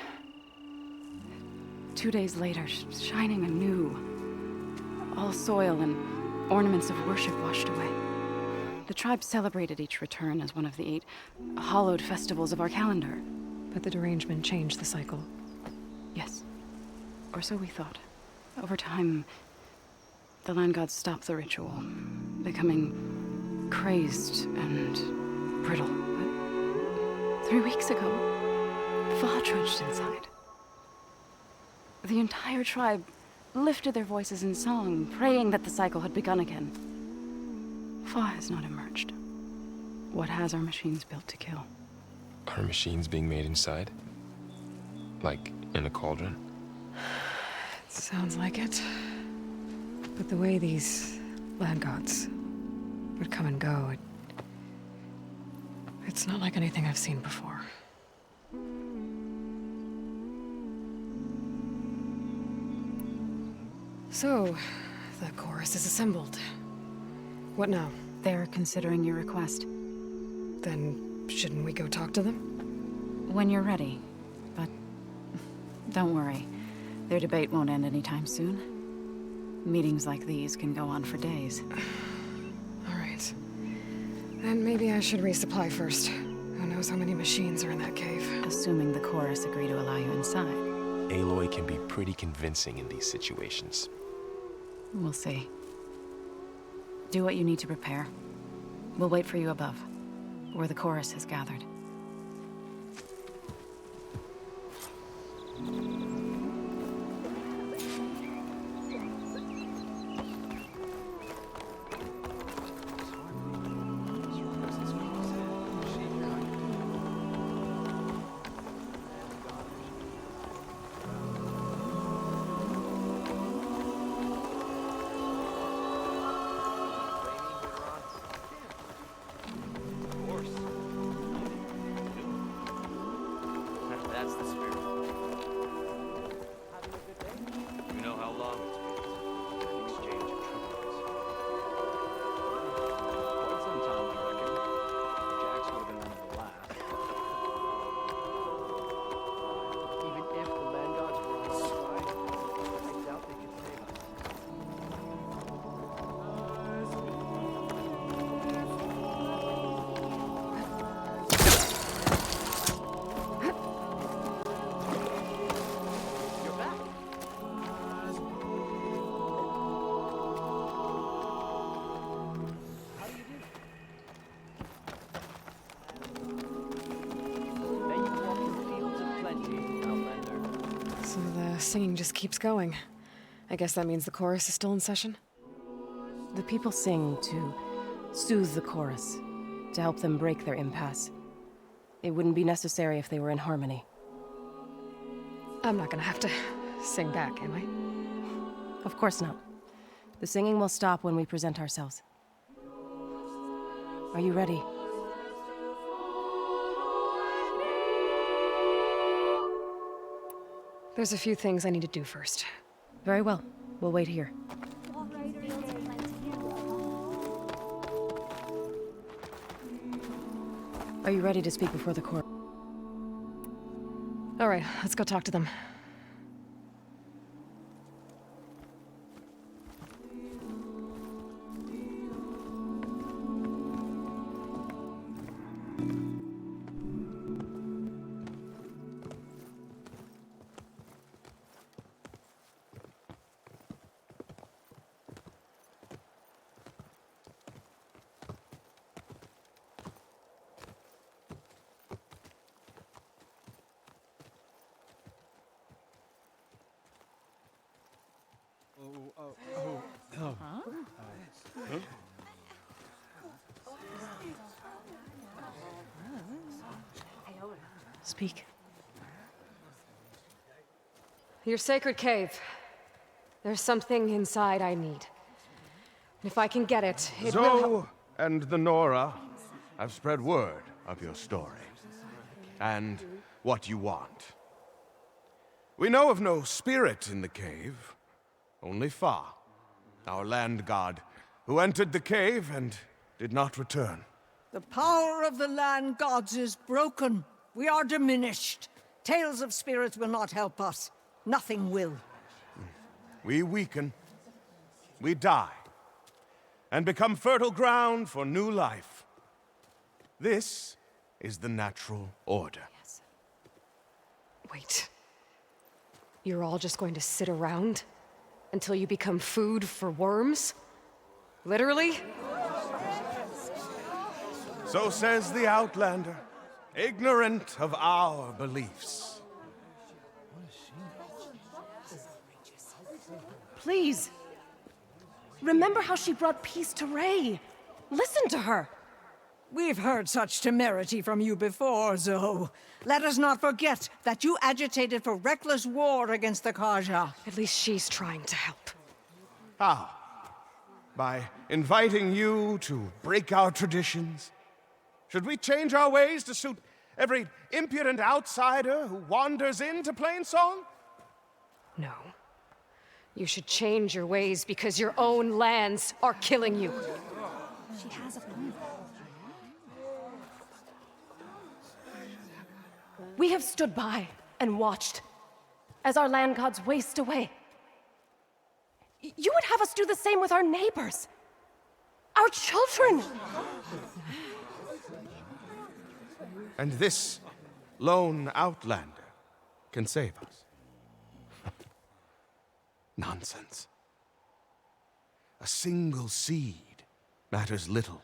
2 days later, shining anew. All soil and ornaments of worship washed away. The tribe celebrated each return as one of the 8 hallowed festivals of our calendar. But the derangement changed the cycle. Yes. Or so we thought. Over time, the land gods stopped the ritual, becoming crazed and brittle. But 3 weeks ago, Fa trudged inside. The entire tribe lifted their voices in song, praying that the cycle had begun again. Fa has not emerged. What has our machines built to kill? Are machines being made inside? Like in a cauldron? Sounds like it. But the way these land gods would come and go, it's not like anything I've seen before. So, the chorus is assembled. What now? They're considering your request. Then, shouldn't we go talk to them? When you're ready. But don't worry. Their debate won't end anytime soon. Meetings like these can go on for days. All right. Then maybe I should resupply first. Who knows how many machines are in that cave? Assuming the chorus agree to allow you inside. Aloy can be pretty convincing in these situations. We'll see. Do what you need to prepare. We'll wait for you above, where the chorus has gathered. That's the spirit. You know how long it's been an exchange of tributes. Quite some time, I reckon. Jax would have been one of the last. Even if the land gods were on our side, I doubt they could save us. So the singing just keeps going. I guess that means the chorus is still in session? The people sing to soothe the chorus, to help them break their impasse. It wouldn't be necessary if they were in harmony. I'm not gonna have to sing back, am I? Of course not. The singing will stop when we present ourselves. Are you ready? There's a few things I need to do first. Very well. We'll wait here. Are you ready to speak before the court? All right, let's go talk to them. Speak. Your sacred cave. There's something inside I need. And if I can get it, it will help. Zoe and the Nora have spread word of your story. And what you want. We know of no spirit in the cave, only Fa, our land god, who entered the cave and did not return. The power of the land gods is broken. We are diminished. Tales of spirits will not help us. Nothing will. We weaken, we die, and become fertile ground for new life. This is the natural order. Yes. Wait. You're all just going to sit around until you become food for worms? Literally? So says the Outlander, ignorant of our beliefs. Please. Remember how she brought peace to Ray. Listen to her. We've heard such temerity from you before, Zoe. Let us not forget that you agitated for reckless war against the Kaja. At least she's trying to help. How? By inviting you to break our traditions? Should we change our ways to suit every impudent outsider who wanders into Plainsong? No. You should change your ways because your own lands are killing you. She has a point. We have stood by and watched as our land gods waste away. You would have us do the same with our neighbors, our children. And this lone Outlander can save us. Nonsense. A single seed matters little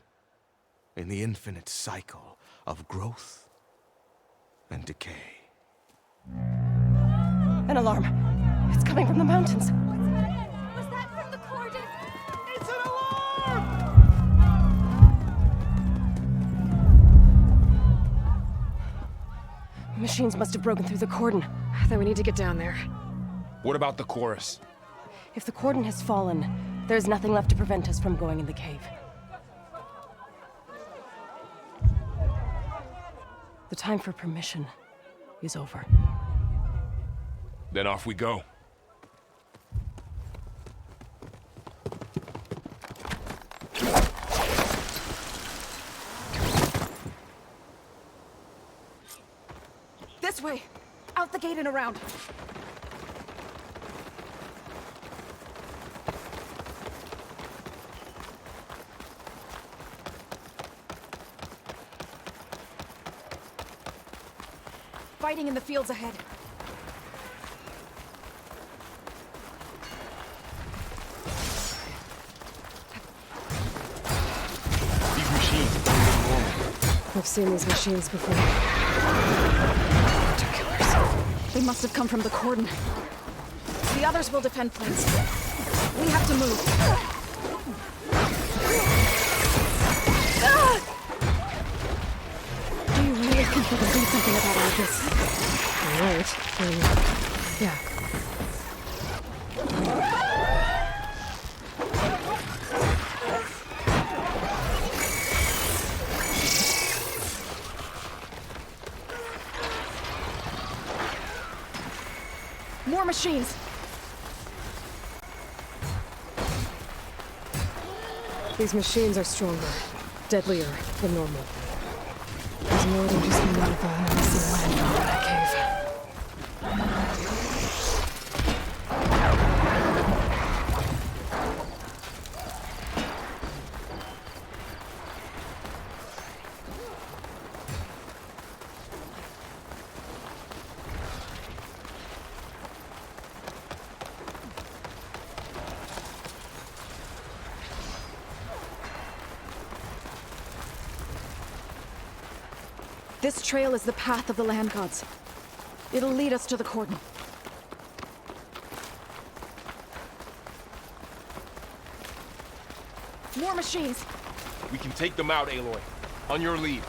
in the infinite cycle of growth and decay. An alarm. It's coming from the mountains. Was that from the cordon? It's an alarm! Machines must have broken through the cordon. Then we need to get down there. What about the chorus? If the cordon has fallen, there's nothing left to prevent us from going in the cave. The time for permission is over. Then off we go. This way! Out the gate and around. Fighting in the fields ahead. These machines don't look normal. I've seen these machines before. They're killers. They must have come from the cordon. The others will defend Plains. We have to move. Do you really think we can do something about all this? All right. Yeah. More machines. These machines are stronger, deadlier than normal. There's more than just one of the missing land in that cave. This trail is the path of the land gods. It'll lead us to the cordon. More machines! We can take them out, Aloy. On your lead.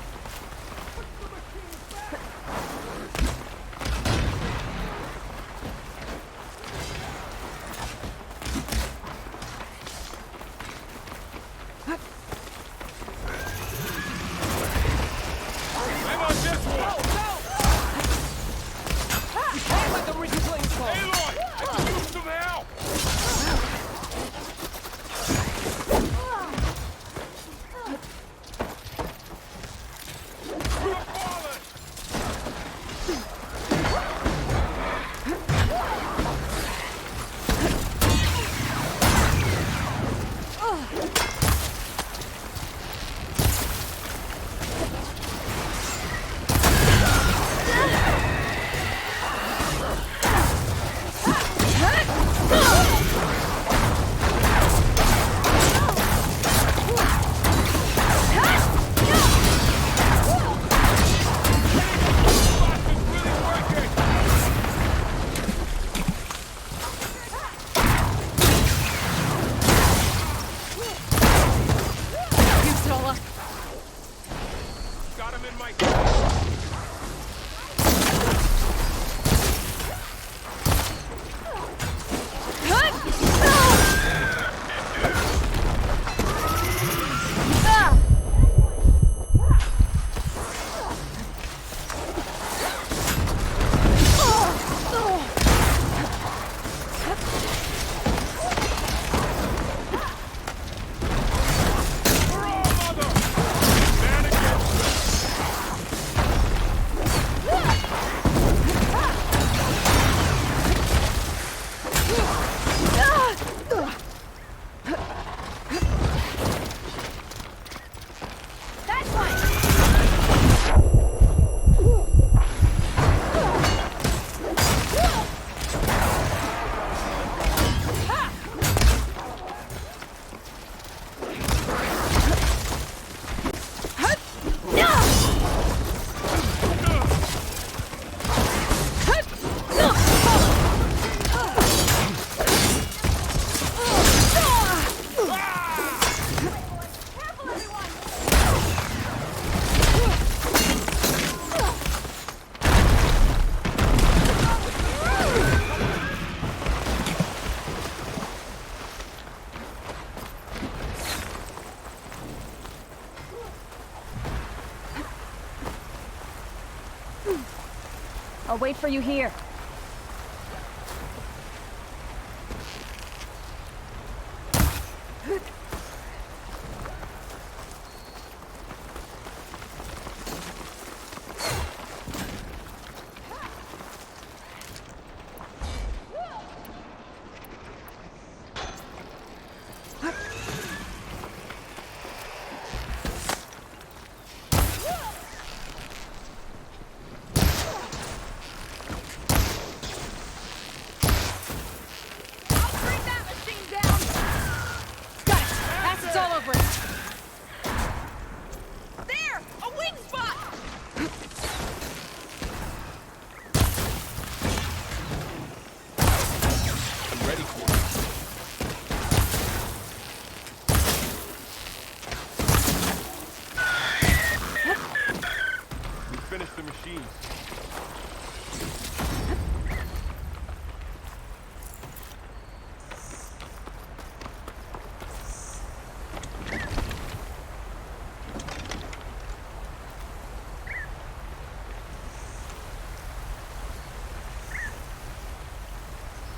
I'll wait for you here.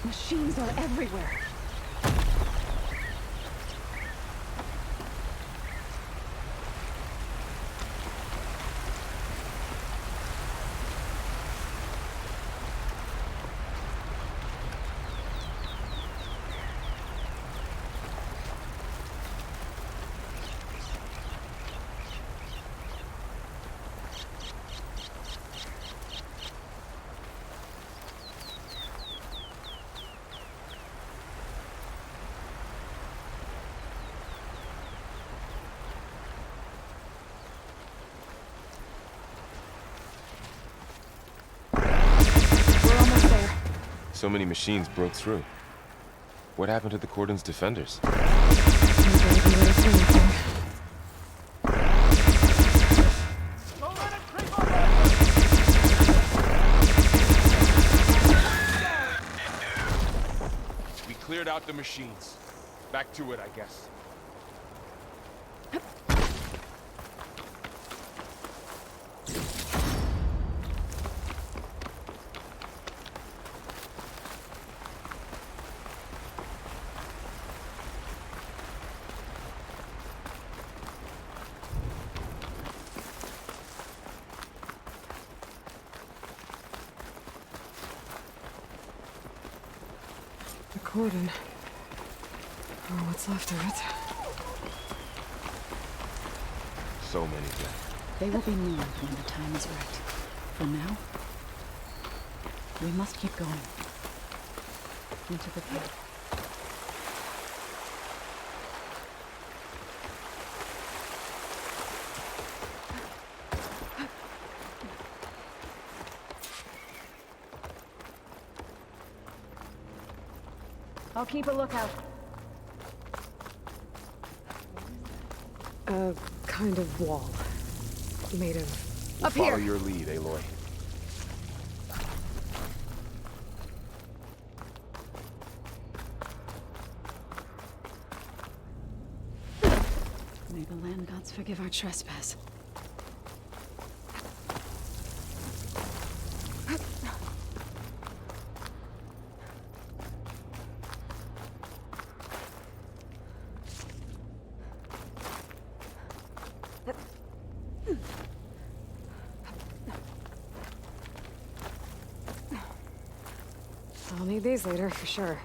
Machines are everywhere. So many machines broke through. What happened to the Cordon's defenders? We cleared out the machines. Back to it, I guess. The Cordon. Or what's left of it. So many dead. They will be moved when the time is right. For now, we must keep going. Into the cave. I'll keep a lookout. A kind of wall. Made of... We'll Up follow here. your lead, Aloy. May the land gods forgive our trespass. I'll need these later, for sure.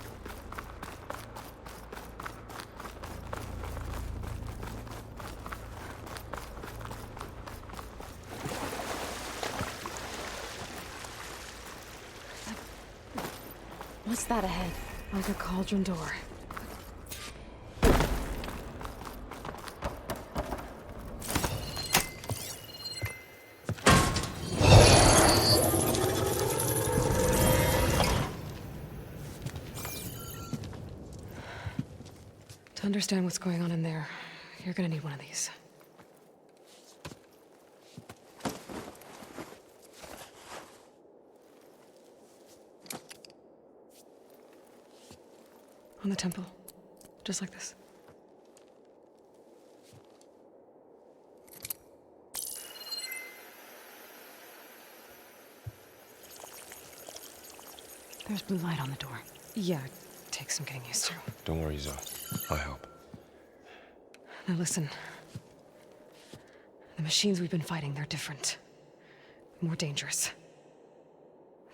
What's that ahead? Like a cauldron door. To understand what's going on in there, you're gonna need one of these. On the temple. Just like this. There's blue light on the door. Yeah, it takes some getting used to. Don't worry, Zoe. I'll help. Now listen. The machines we've been fighting, they're different. More dangerous.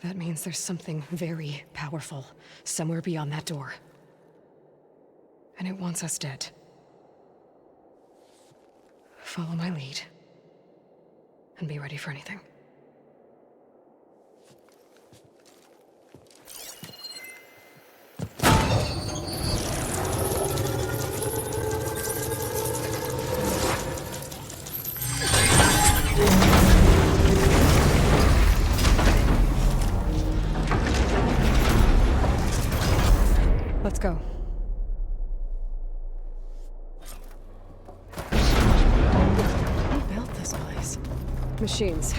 That means there's something very powerful somewhere beyond that door. And it wants us dead. Follow my lead. And be ready for anything. Let's go. Who built this place? Machines.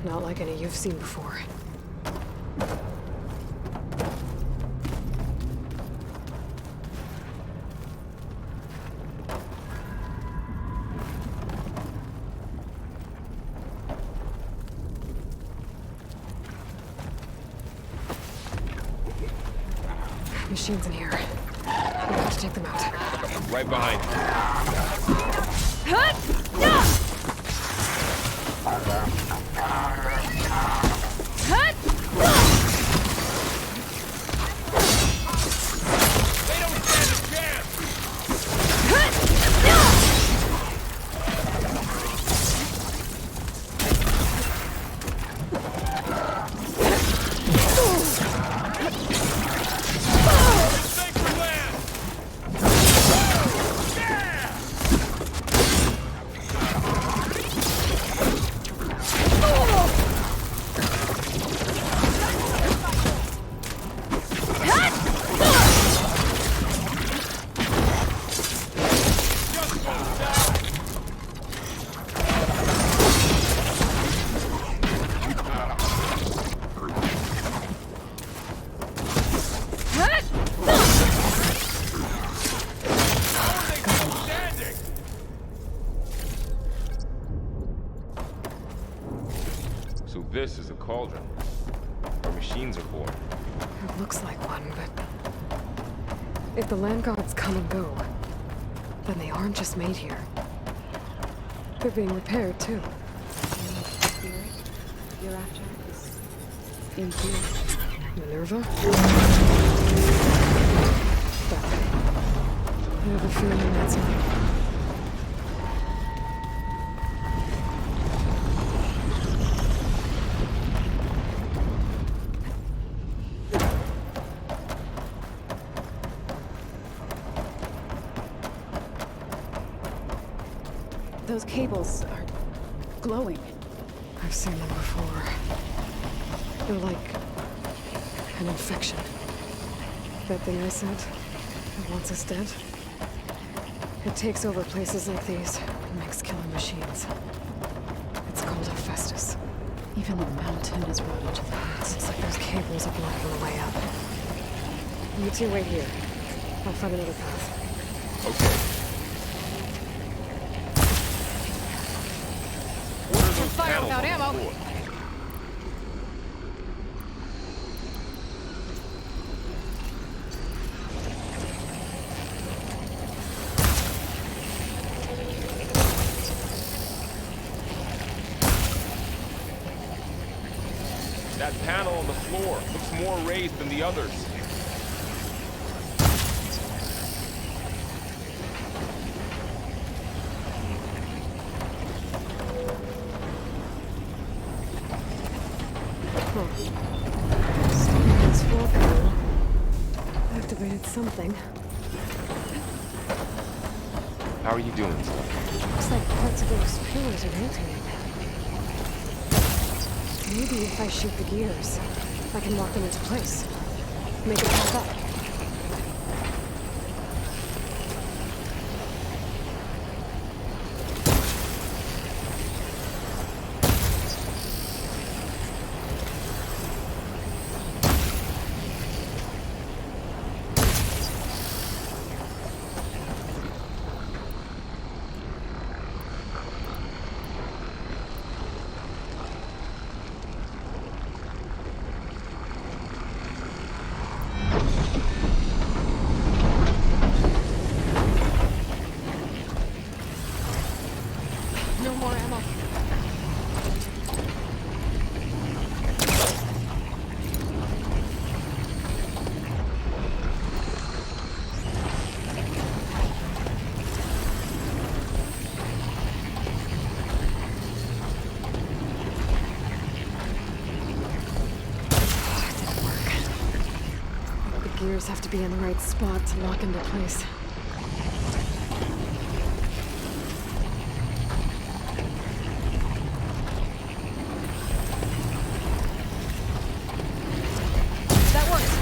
Not like any you've seen before. Machines in here. We have to take them out. Right behind. They don't stand a So this is a cauldron, where machines are born. It looks like one, but... if the land gods come and go, then they aren't just made here. They're being repaired, too. Spirit you're after is in here. Minerva? But I have a feeling that's not... Those cables are glowing. I've seen them before. They're like an infection. That thing I said, that wants us dead. It takes over places like these and makes killer machines. It's called Hephaestus. Even the mountain is rotted to the roots. It's like those cables are blocking the way up. You two wait here. I'll find another path. Okay. Fire without ammo. That panel on the floor looks more raised than the others. Stevens floor panel. Activated something. How are you doing, Zoe? Looks like parts of those pillars are rotating. Maybe if I shoot the gears, I can lock them into place. Make it pop up. gears have to be in the right spot to lock into place. That worked.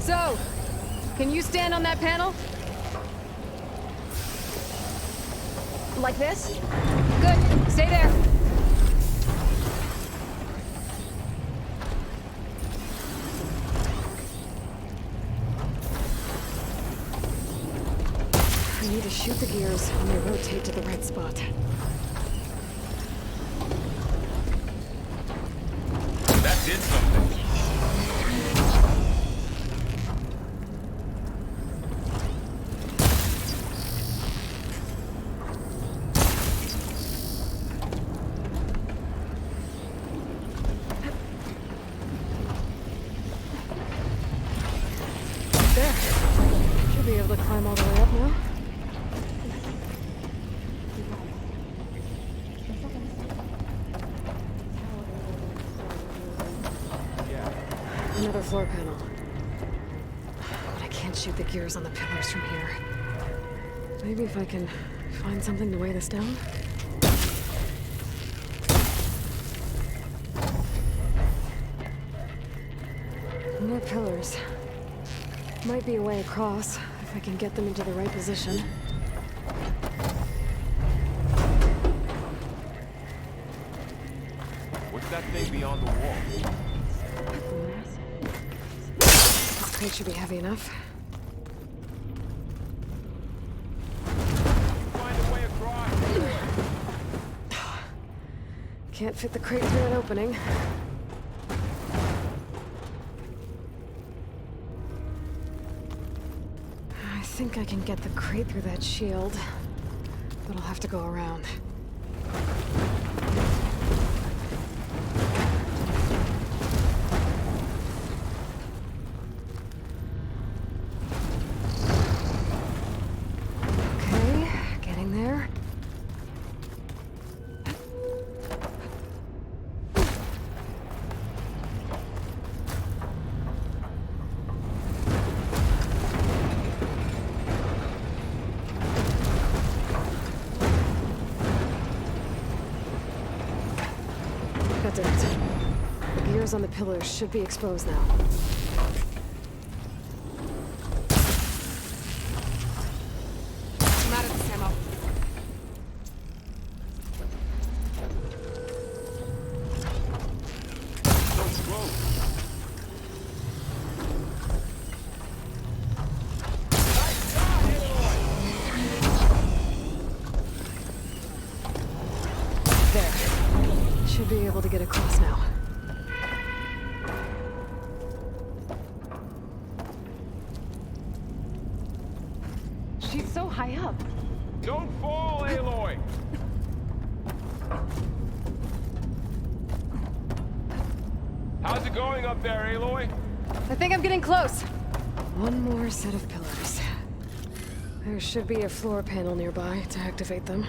So, can you stand on that panel? Like this? Good. Stay there. I need to shoot the gears when they rotate to the right spot. That did something. There. Should be able to climb all the way up now. Another floor panel. But I can't shoot the gears on the pillars from here. Maybe if I can find something to weigh this down? More pillars. Might be a way across, if I can get them into the right position. What's that thing beyond the wall? This crate should be heavy enough. Find a way across. Can't fit the crate through that opening. I think I can get the crate through that shield, but I'll have to go around. Okay, getting there. That did it. The gears on the pillars should be exposed now. I'm out of this ammo. There. Should be able to get across now. She's so high up. Don't fall, Aloy! How's it going up there, Aloy? I think I'm getting close. One more set of pillars. There should be a floor panel nearby to activate them.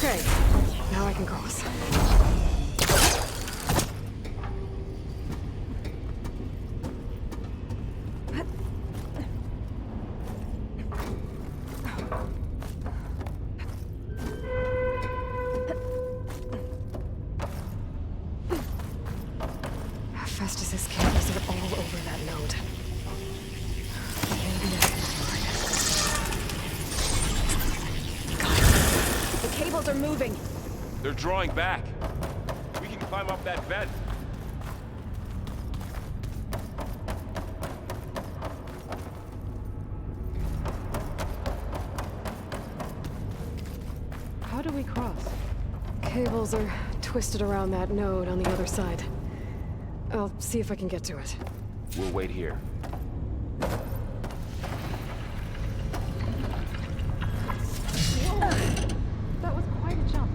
Okay, now I can cross. Festus's cameras are all over that node. Maybe I can The cables are moving. They're drawing back. We can climb up that vent. How do we cross? Cables are twisted around that node on the other side. I'll see if I can get to it. We'll wait here. That was quite a jump.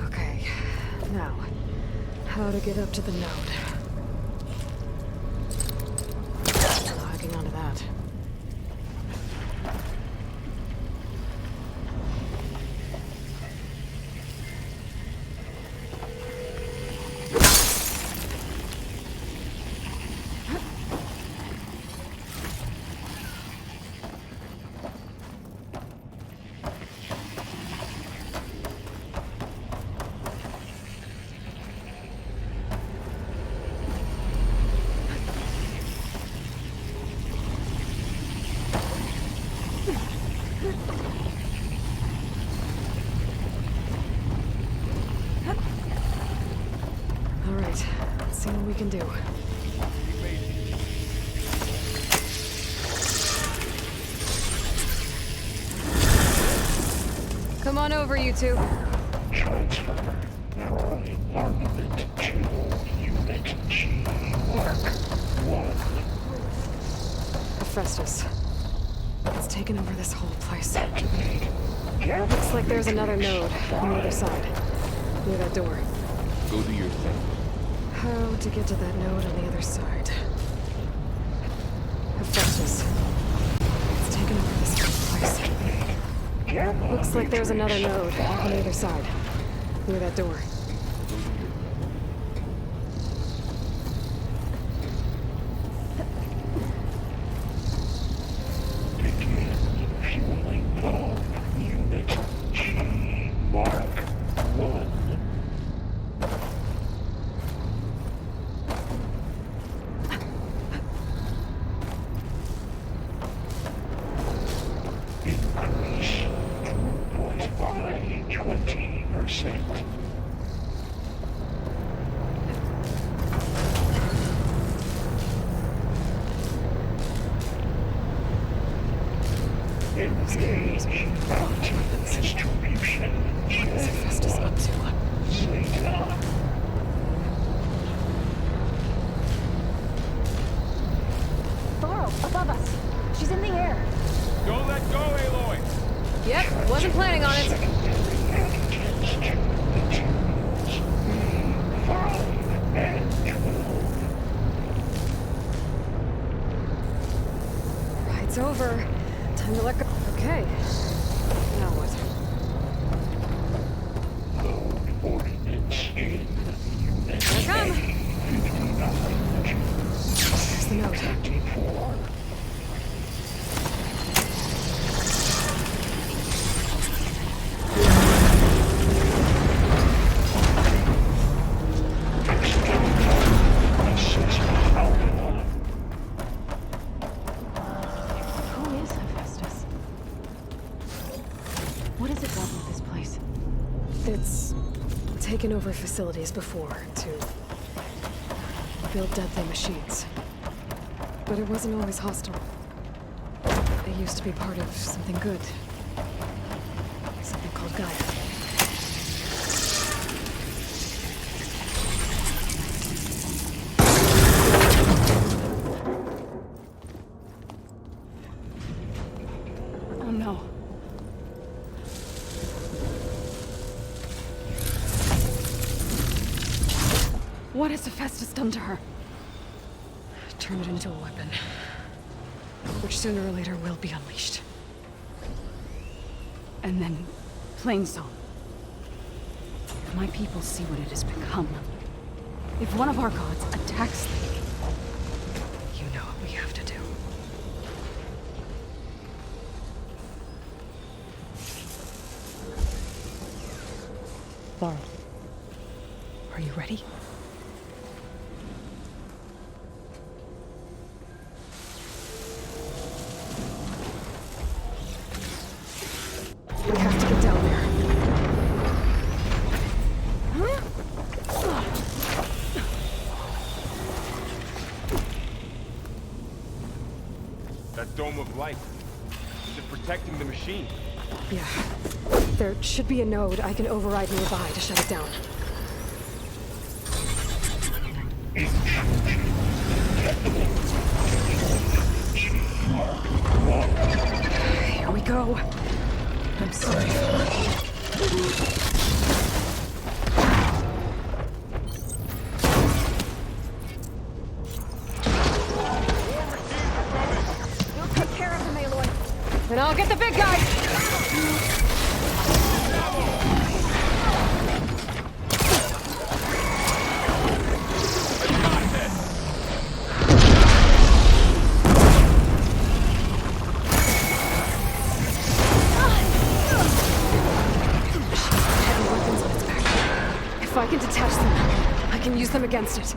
Okay, now, how to get up to the node? Hooking onto that. All right, let's see what we can do. Come on over, you two. Transfer from armament to unit G. Mark 1. Hephaestus. It's taken over this whole place. Looks like there's another node on the other side. Near that door. Go do your thing. How to get to that node on the other side? Hephaestus. It's taken over this whole place. Looks like there's another node on the other side. Near that door. Fueling valve. Unit G. Mark 1. Increase throughput by 20%. Engage mountain distribution. Hephaestus up to? Zeta. Thoro, above us. She's in the air. Don't let go, Aloy! Yep, wasn't planning on it. Ride's over. Time to let go. Okay. Now what? Here I come. There's the note. Who is Hephaestus? What does it want with this place? It's taken over facilities before to build deadly machines. But it wasn't always hostile. It used to be part of something good. Something called Gaia. Oh no. What has Hephaestus done to her? Turn it into a weapon. Which sooner or later will be unleashed. And then, Plainsong. If my people see what it has become, if one of our gods attacks them, you know what we have to do. Laurel. Are you ready? light. Is it protecting the machine? Yeah. There should be a node I can override nearby to shut it down. Here we go. I'm sorry. We'll take care of them, Aloy. Then I'll get the big guy! Heavy weapons on its back. If I can detach them, I can use them against it.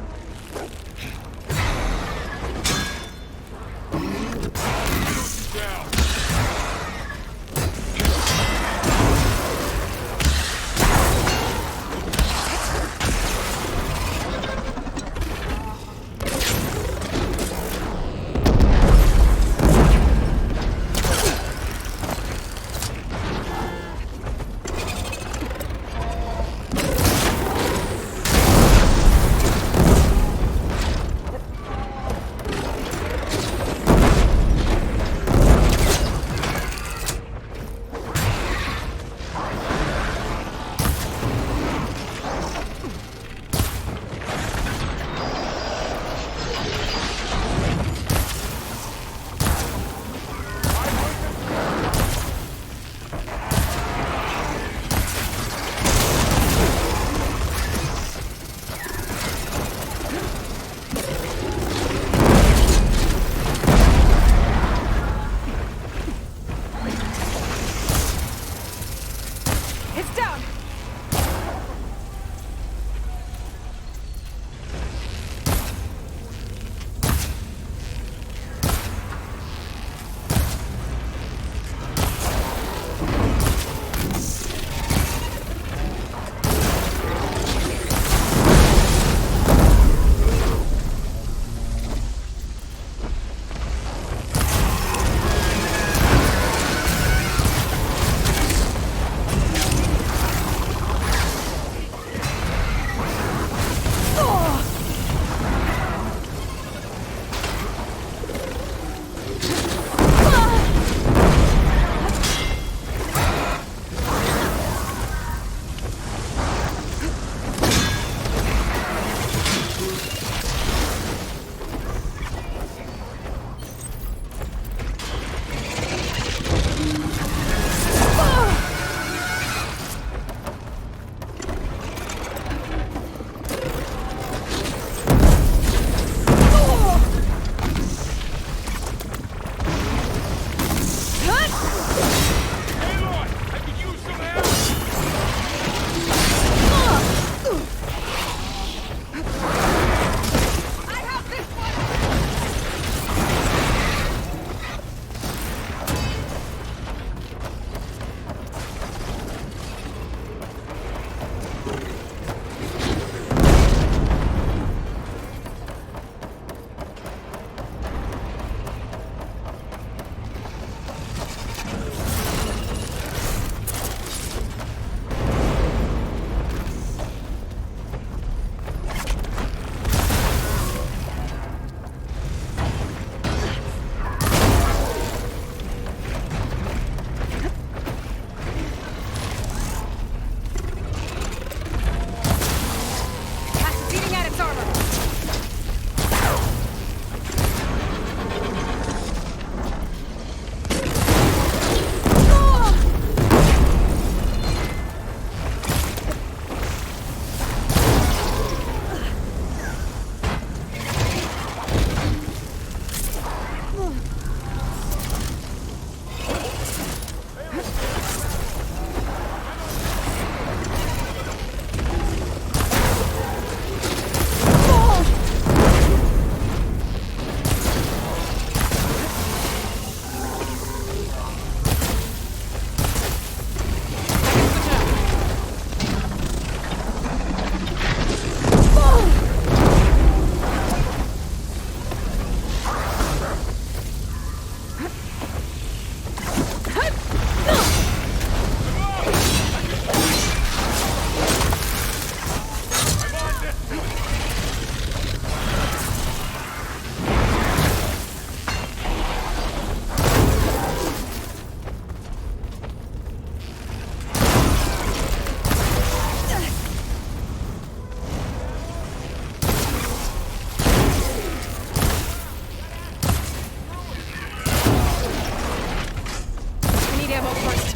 ammo first.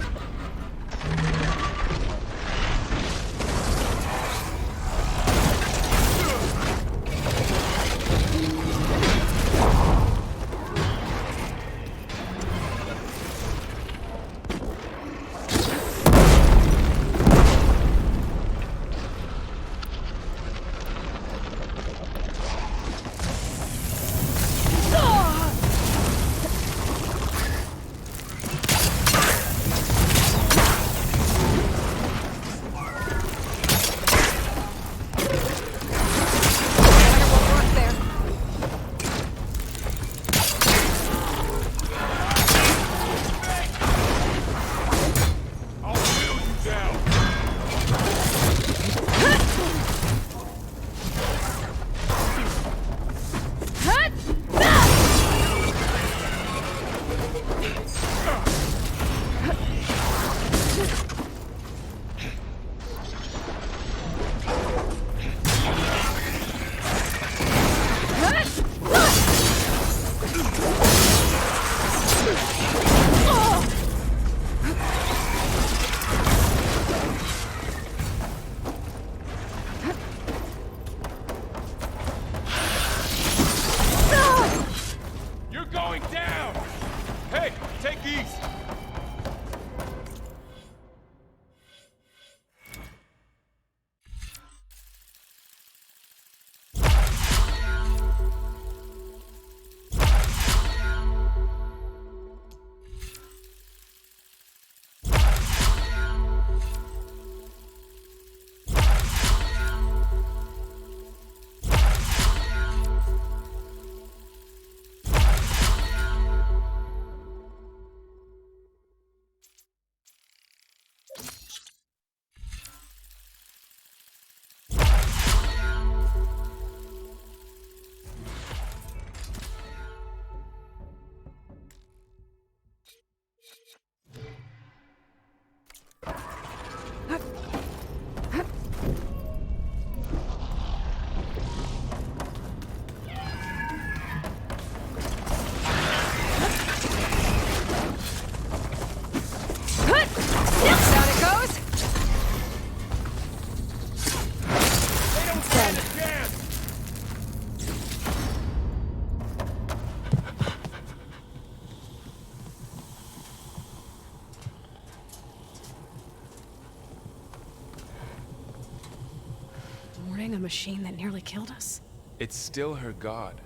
A machine that nearly killed us? It's still her god.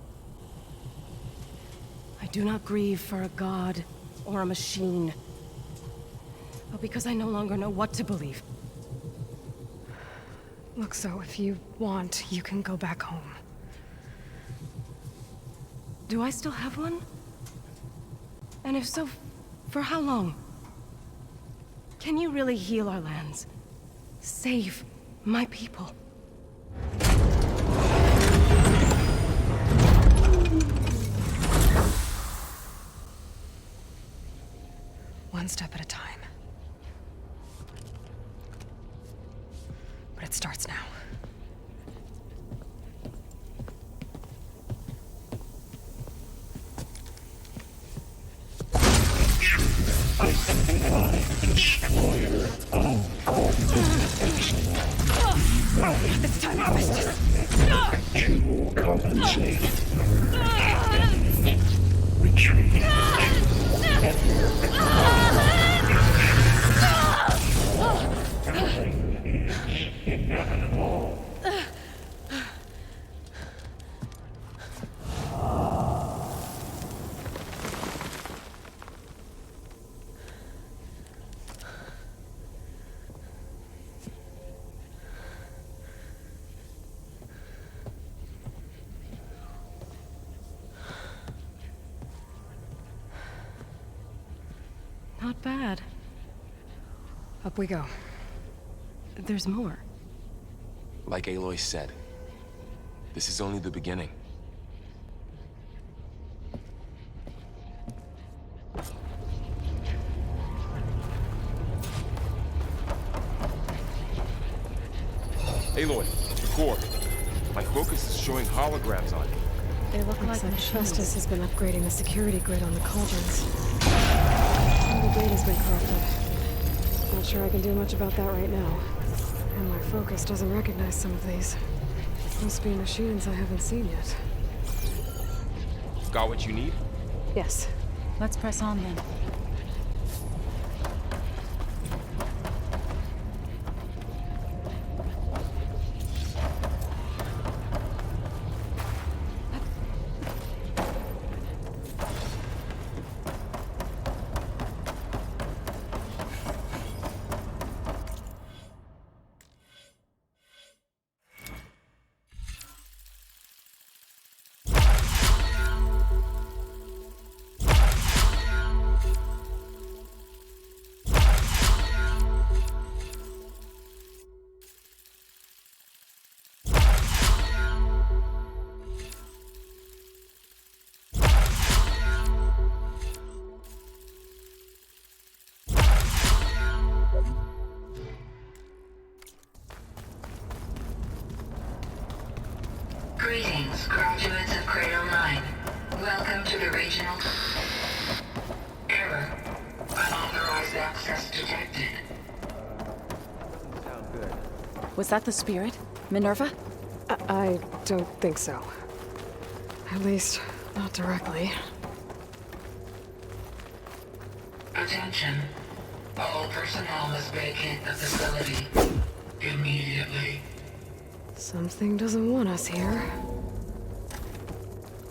I do not grieve for a god or a machine, but because I no longer know what to believe. Look, so if you want, you can go back home. Do I still have one? And if so, for how long? Can you really heal our lands? Save my people? One step at a time. But it starts now. It's time to compensate. Retreat. Not bad. Up we go. There's more. Like Aloy said, this is only the beginning. Aloy, the core. My focus is showing holograms on it. They look like Justice has been upgrading the security grid on the cauldrons. The gate is been corrupted. Not sure I can do much about that right now. And my focus doesn't recognize some of these. Must be machines I haven't seen yet. Got what you need? Yes. Let's press on then. Greetings, graduates of Cradle 9. Welcome to the regional... Error. Unauthorized access detected. Sound good. Was that the spirit? Minerva? I don't think so. At least, not directly. Attention. All personnel must vacate the facility immediately. Something doesn't want us here.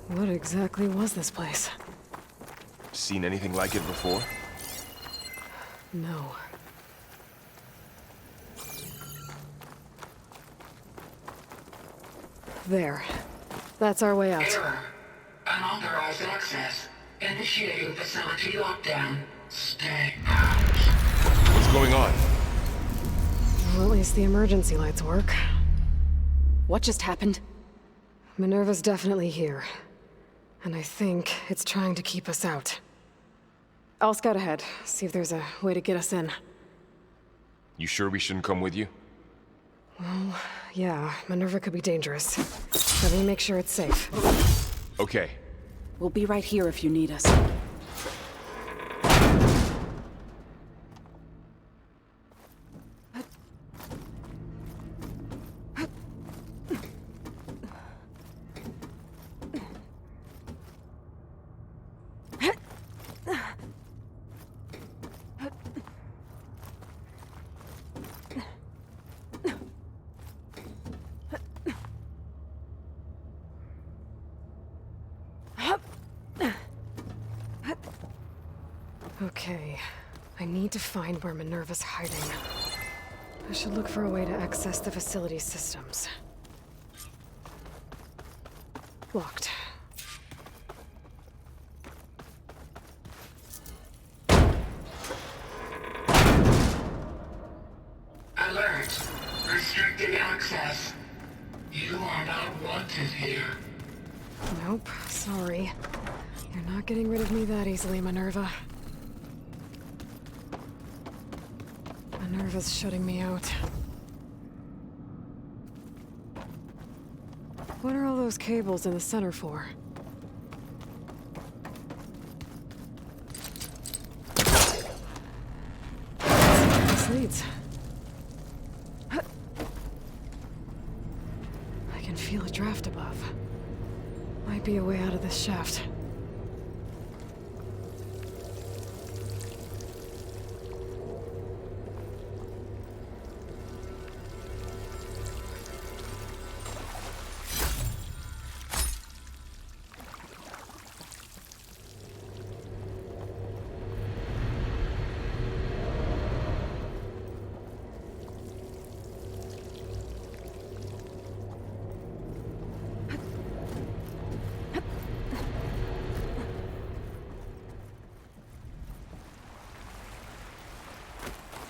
What exactly was this place? Seen anything like it before? No. There. That's our way out. Error. Unauthorized access. Initiating facility lockdown. Stay out. What's going on? Well, at least the emergency lights work. What just happened? Minerva's definitely here. And I think it's trying to keep us out. I'll scout ahead, see if there's a way to get us in. You sure we shouldn't come with you? Well, yeah, Minerva could be dangerous. Let me make sure it's safe. Okay. We'll be right here if you need us. Okay, I need to find where Minerva's hiding. I should look for a way to access the facility's systems. Locked. Alert. Restricted access. You are not wanted here. Nope, sorry. You're not getting rid of me that easily, Minerva. Minerva's shutting me out. What are all those cables in the center for? This leads. I can feel a draft above. Might be a way out of this shaft.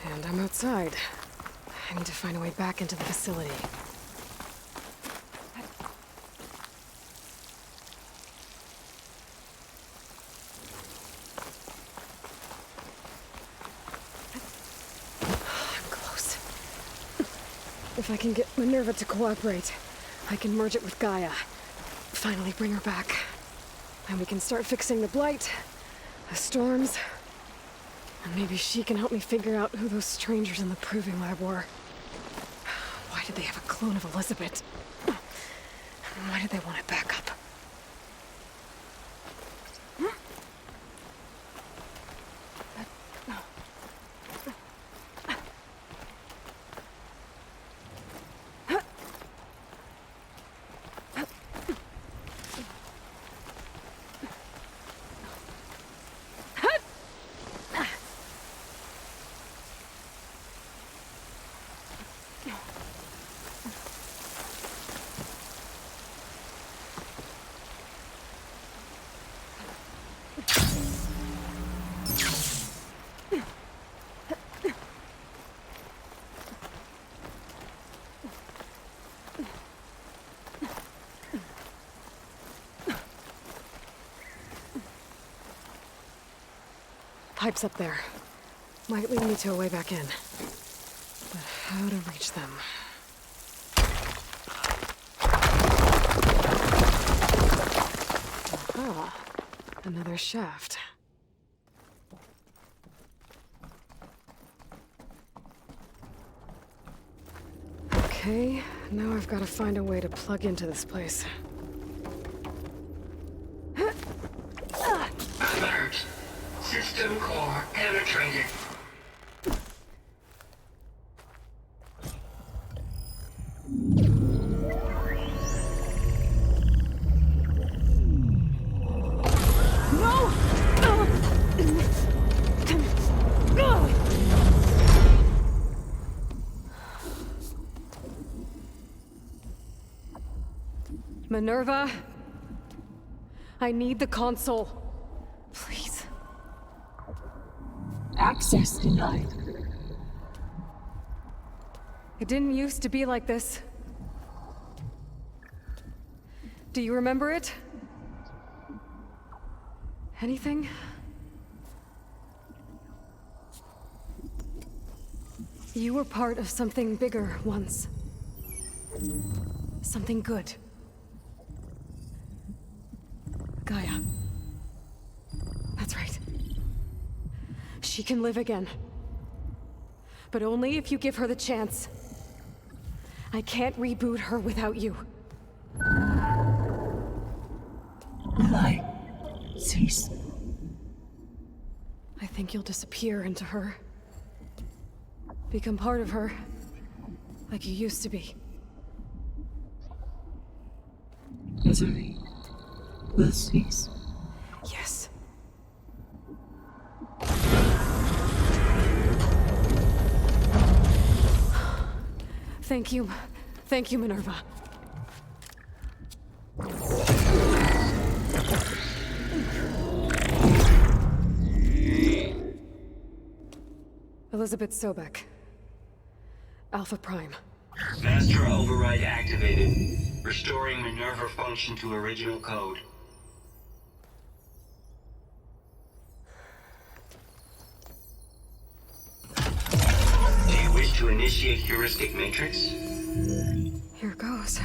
And I'm outside. I need to find a way back into the facility. I'm close. If I can get Minerva to cooperate, I can merge it with Gaia. Finally bring her back. And we can start fixing the blight, the storms, And maybe she can help me figure out who those strangers in the proving lab were. Why did they have a clone of Elizabeth? And why did they want it back up? Pipes up there. Might lead me to a way back in. But how to reach them? Aha. Another shaft. Okay, now I've got to find a way to plug into this place. Alert. System core penetrated. Minerva, I need the console. Please. Access denied. It didn't used to be like this. Do you remember it? Anything? You were part of something bigger once. Something good. Gaia. That's right. She can live again. But only if you give her the chance. I can't reboot her without you. Light. Cease. I think you'll disappear into her. Become part of her. Like you used to be. Misery will cease. Yes. Thank you. Thank you, Minerva. Elizabeth Sobek. Alpha Prime. Master override activated. Restoring Minerva function to original code. Do you wish to initiate heuristic matrix? Here goes.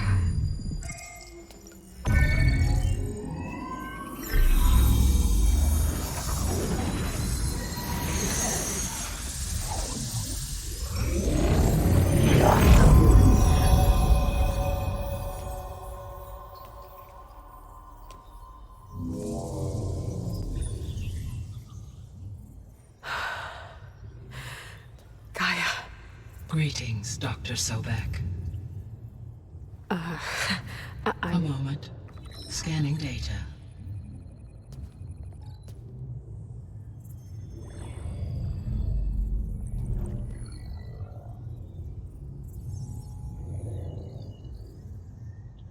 Greetings, Dr. Sobek. A moment. Scanning data.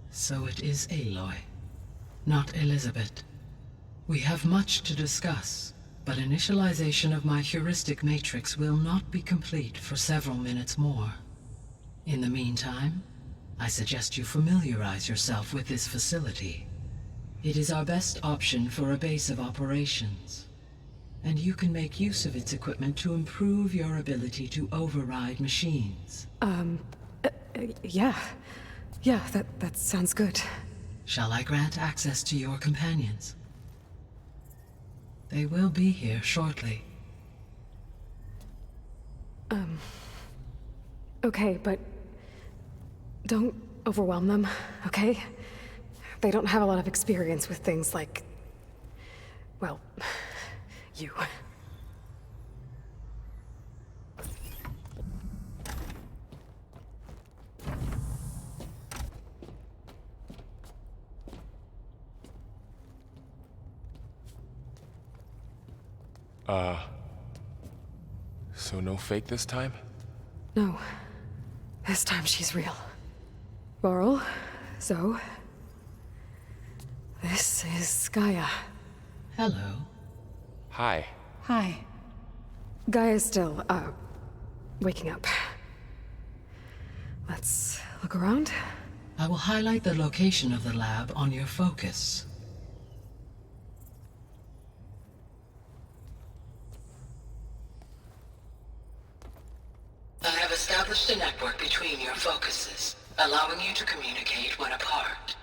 So it is Aloy, not Elizabeth. We have much to discuss, but initialization of my heuristic matrix will not be complete for several minutes more. In the meantime, I suggest you familiarize yourself with this facility. It is our best option for a base of operations, and you can make use of its equipment to improve your ability to override machines. Yeah. Yeah, that sounds good. Shall I grant access to your companions? They will be here shortly. Okay, but don't overwhelm them, okay? They don't have a lot of experience with things like, well, you. So no fake this time? No. This time she's real. Laurel, Zoe. This is Gaia. Hello. Hi. Hi. Gaia's still, waking up. Let's look around. I will highlight the location of the lab on your focus. I have established a network between your focuses, allowing you to communicate when apart.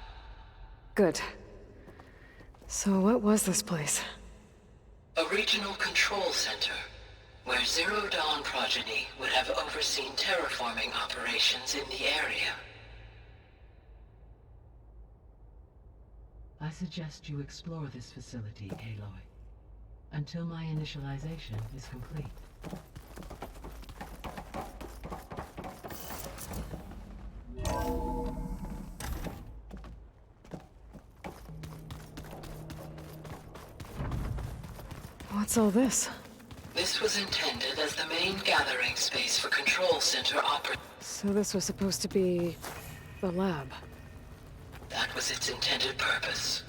Good. So what was this place? A regional control center, where Zero Dawn progeny would have overseen terraforming operations in the area. I suggest you explore this facility, Aloy, until my initialization is complete. What's all this? This was intended as the main gathering space for control center operatives. So this was supposed to be the lab. That was its intended purpose.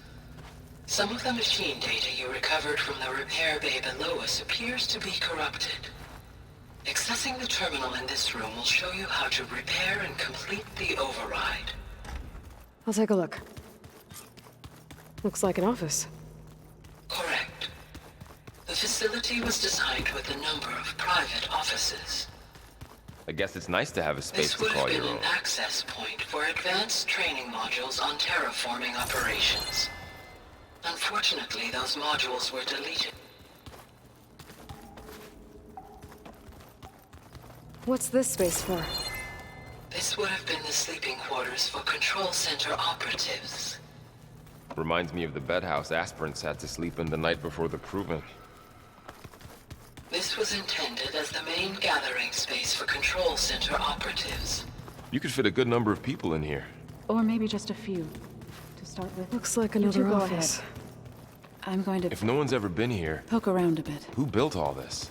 Some of the machine data you recovered from the repair bay below us appears to be corrupted. Accessing the terminal in this room will show you how to repair and complete the override. I'll take a look. Looks like an office. Correct. The facility was designed with a number of private offices. I guess it's nice to have a space This to would have call been your own. an access point for advanced training modules on terraforming operations. Unfortunately, those modules were deleted. What's this space for? This would have been the sleeping quarters for control center operatives. Reminds me of the bedhouse aspirants had to sleep in the night before the proving. This was intended as the main gathering space for control center operatives. You could fit a good number of people in here. Or maybe just a few, to start with. Looks like You two another go office. ahead. I'm going to If no one's ever been here, poke around a bit. who built all this?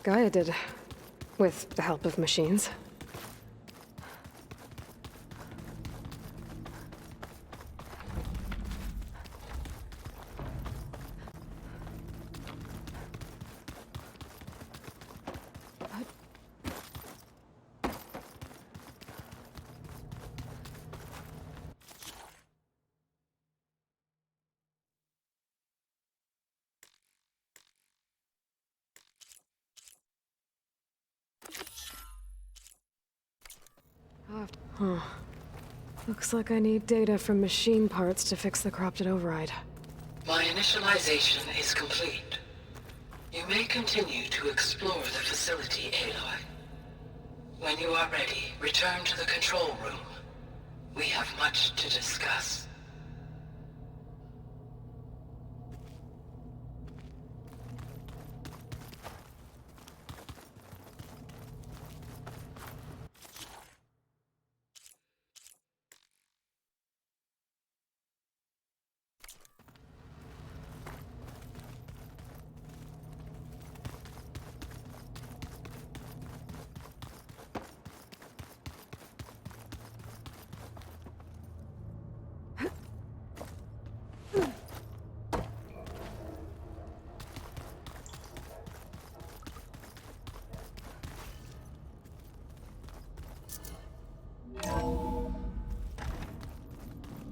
Gaia did. With the help of machines. Huh. Looks like I need data from machine parts to fix the corrupted override. My initialization is complete. You may continue to explore the facility, Aloy. When you are ready, return to the control room. We have much to discuss.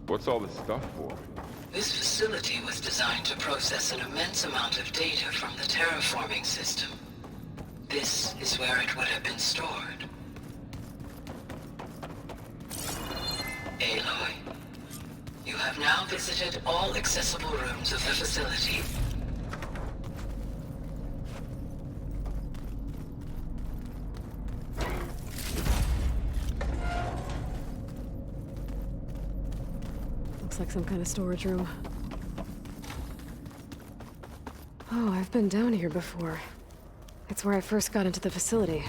What's all this stuff for? This facility was designed to process an immense amount of data from the terraforming system. This is where it would have been stored. Aloy, you have now visited all accessible rooms of the facility. like some kind of storage room. Oh, I've been down here before. It's where I first got into the facility.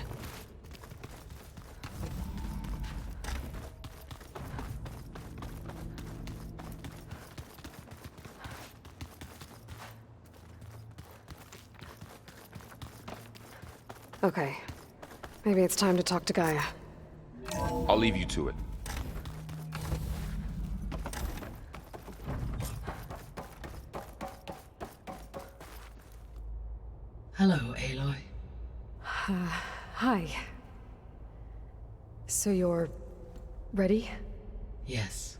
Okay. Maybe it's time to talk to Gaia. I'll leave you to it. Hello, Aloy. Hi. So you're... ready? Yes.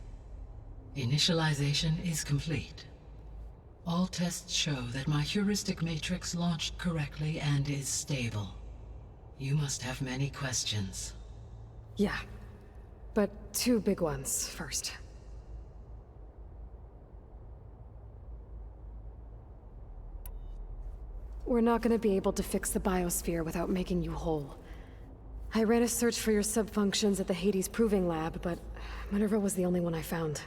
Initialization is complete. All tests show that my heuristic matrix launched correctly and is stable. You must have many questions. Yeah. But two big ones first. We're not gonna be able to fix the biosphere without making you whole. I ran a search for your subfunctions at the Hades Proving Lab, but Minerva was the only one I found.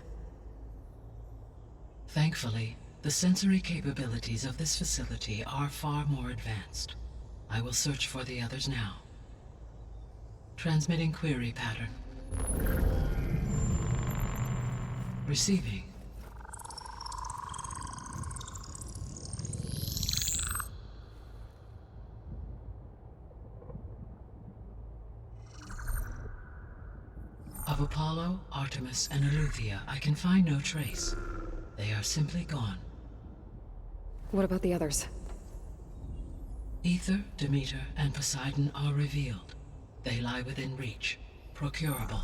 Thankfully, the sensory capabilities of this facility are far more advanced. I will search for the others now. Transmitting query pattern. Receiving. Of Apollo, Artemis, and Eleuthia, I can find no trace. They are simply gone. What about the others? Ether, Demeter, and Poseidon are revealed. They lie within reach, procurable.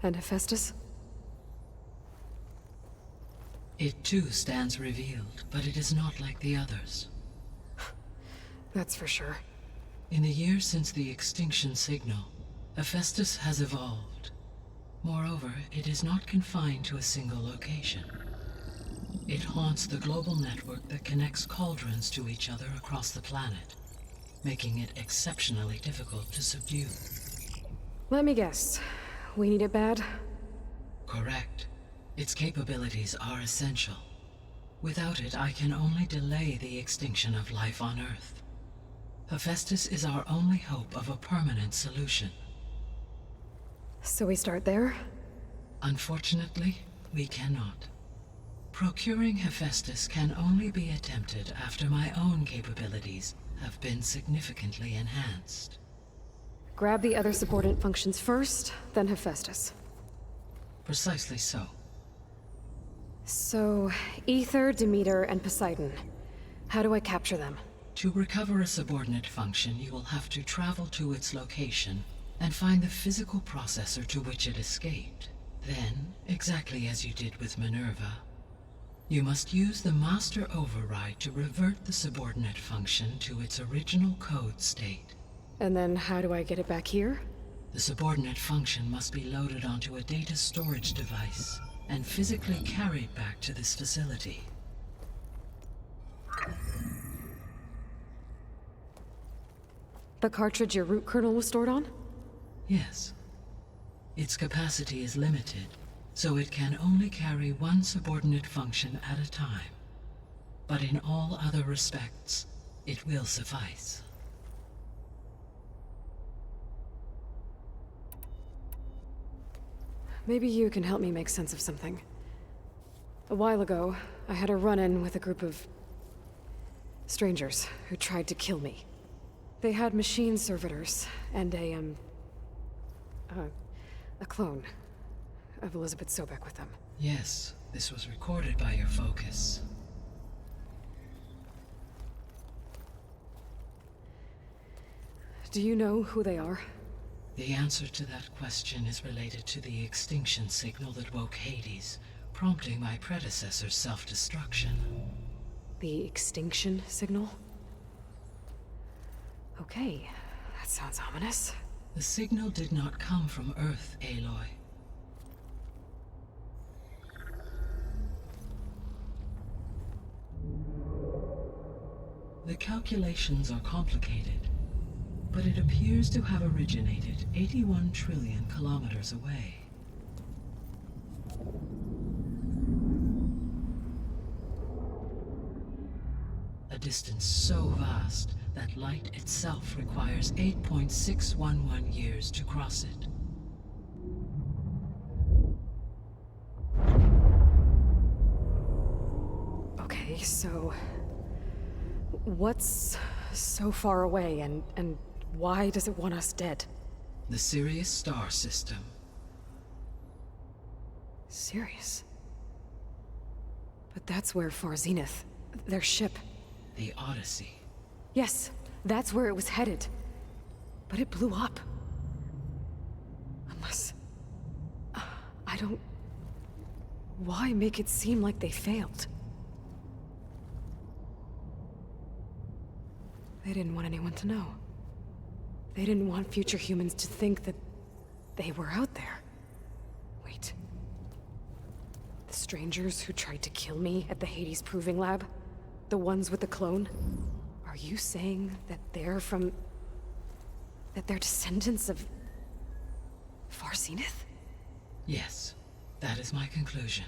And Hephaestus? It too stands revealed, but it is not like the others. That's for sure. In the years since the extinction signal, Hephaestus has evolved. Moreover, it is not confined to a single location. It haunts the global network that connects cauldrons to each other across the planet, making it exceptionally difficult to subdue. Let me guess. We need it bad? Correct. Its capabilities are essential. Without it, I can only delay the extinction of life on Earth. Hephaestus is our only hope of a permanent solution. So we start there? Unfortunately, we cannot. Procuring Hephaestus can only be attempted after my own capabilities have been significantly enhanced. Grab the other subordinate functions first, then Hephaestus. Precisely so. So, Ether, Demeter, and Poseidon. How do I capture them? To recover a subordinate function, you will have to travel to its location and find the physical processor to which it escaped. Then, exactly as you did with Minerva, you must use the master override to revert the subordinate function to its original code state. And then how do I get it back here? The subordinate function must be loaded onto a data storage device and physically carried back to this facility. The cartridge your root kernel was stored on? Yes. Its capacity is limited, so it can only carry one subordinate function at a time. But in all other respects, it will suffice. Maybe you can help me make sense of something. A while ago, I had a run-in with a group of strangers who tried to kill me. They had machine servitors and a clone of Elizabeth Sobek with them. Yes, this was recorded by your focus. Do you know who they are? The answer to that question is related to the extinction signal that woke Hades, prompting my predecessor's self-destruction. The extinction signal? Okay, that sounds ominous. The signal did not come from Earth, Aloy. The calculations are complicated, but it appears to have originated 81 trillion kilometers away. A distance so vast that light itself requires 8.611 years to cross it. Okay, so what's so far away and why does it want us dead? The Sirius star system. Sirius? But that's where Far Zenith, their ship. The Odyssey. Yes, that's where it was headed. But it blew up. Unless... I don't... Why make it seem like they failed? They didn't want anyone to know. They didn't want future humans to think that they were out there. Wait. The strangers who tried to kill me at the Hades Proving Lab? The ones with the clone? Are you saying that they're from... that they're descendants of... Far Zenith? Yes, that is my conclusion.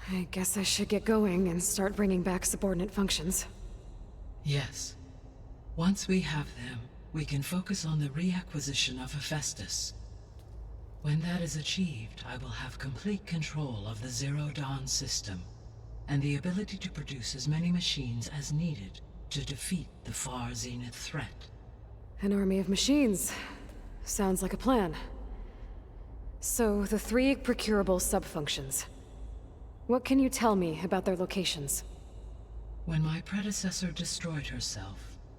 I guess I should get going and start bringing back subordinate functions. Yes. Once we have them, we can focus on the reacquisition of Hephaestus. When that is achieved, I will have complete control of the Zero Dawn system, and the ability to produce as many machines as needed to defeat the Far Zenith threat. An army of machines. Sounds like a plan. So, the 3 procurable sub-functions. What can you tell me about their locations? When my predecessor destroyed herself,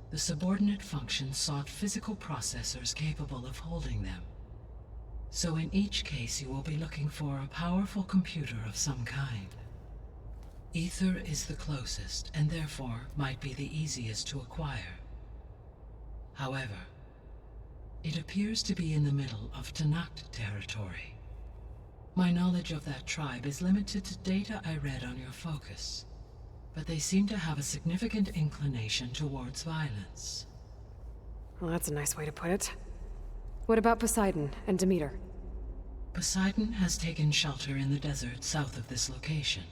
the subordinate functions sought physical processors capable of holding them. So in each case you will be looking for a powerful computer of some kind. Ether is the closest, and therefore might be the easiest to acquire. However, it appears to be in the middle of Tanact territory. My knowledge of that tribe is limited to data I read on your focus, but they seem to have a significant inclination towards violence. Well, that's a nice way to put it. What about Poseidon and Demeter? Poseidon has taken shelter in the desert south of this location.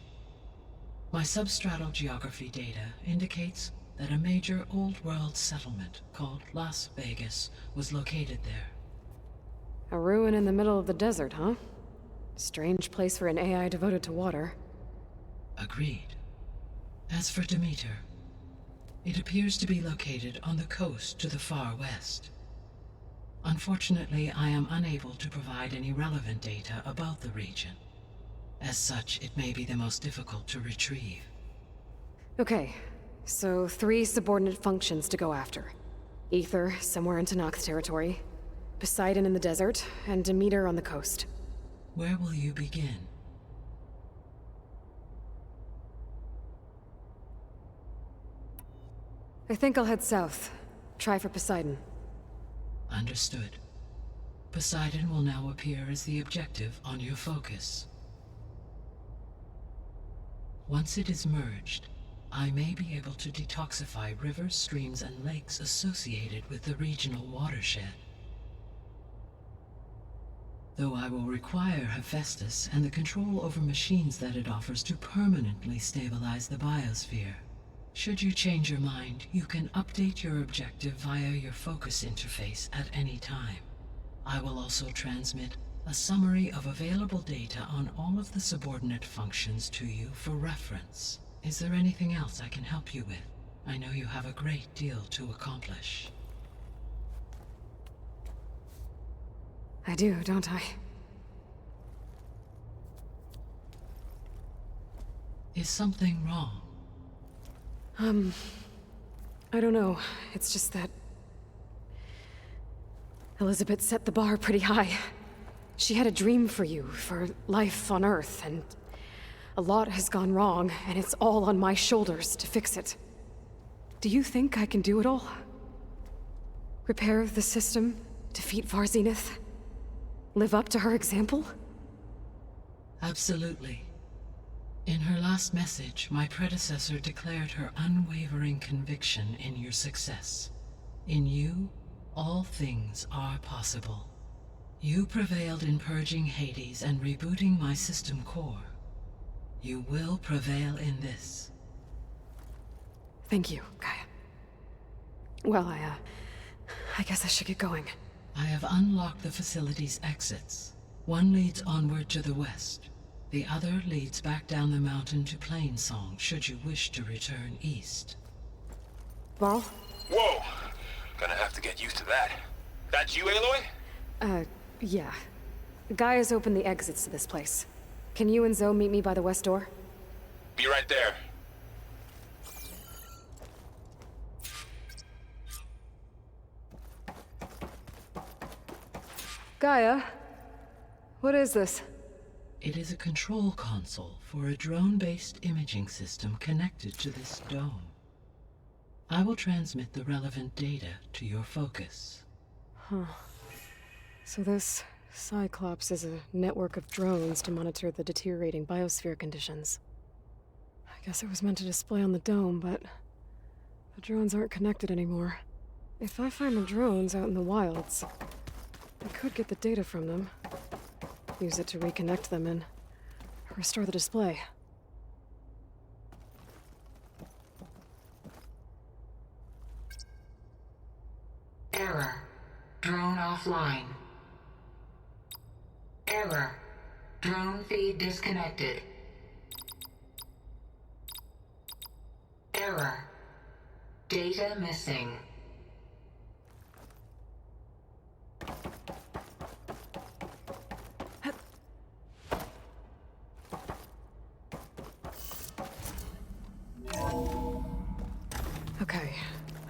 My substratal geography data indicates that a major old-world settlement called Las Vegas was located there. A ruin in the middle of the desert, huh? Strange place for an AI devoted to water. Agreed. As for Demeter, it appears to be located on the coast to the far west. Unfortunately, I am unable to provide any relevant data about the region. As such, it may be the most difficult to retrieve. Okay, so 3 subordinate functions to go after. Ether, somewhere in Tanact territory. Poseidon in the desert, and Demeter on the coast. Where will you begin? I think I'll head south. Try for Poseidon. Understood. Poseidon will now appear as the objective on your focus. Once it is merged, I may be able to detoxify rivers, streams, and lakes associated with the regional watershed. Though I will require Hephaestus and the control over machines that it offers to permanently stabilize the biosphere. Should you change your mind, you can update your objective via your focus interface at any time. I will also transmit a summary of available data on all of the subordinate functions to you for reference. Is there anything else I can help you with? I know you have a great deal to accomplish. I do, don't I? Is something wrong? I don't know. It's just that... Elizabeth set the bar pretty high. She had a dream for you, for life on Earth, and a lot has gone wrong, and it's all on my shoulders to fix it. Do you think I can do it all? Repair the system? Defeat Far Zenith? Live up to her example? Absolutely. In her last message, my predecessor declared her unwavering conviction in your success. In you, all things are possible. You prevailed in purging Hades and rebooting my system core. You will prevail in this. Thank you, Gaia. Well, I guess I should get going. I have unlocked the facility's exits. One leads onward to the west. The other leads back down the mountain to Plainsong, should you wish to return east. Varl? Whoa! Gonna have to get used to that. That's you, Aloy? Yeah. Gaia's opened the exits to this place. Can you and Zoe meet me by the west door? Be right there. Gaia? What is this? It is a control console for a drone-based imaging system connected to this dome. I will transmit the relevant data to your focus. Huh. So this Cyclops is a network of drones to monitor the deteriorating biosphere conditions. I guess it was meant to display on the dome, but the drones aren't connected anymore. If I find the drones out in the wilds, I could get the data from them, use it to reconnect them and restore the display. Error. Drone offline. Error. Drone feed disconnected. Error. Data missing. Okay,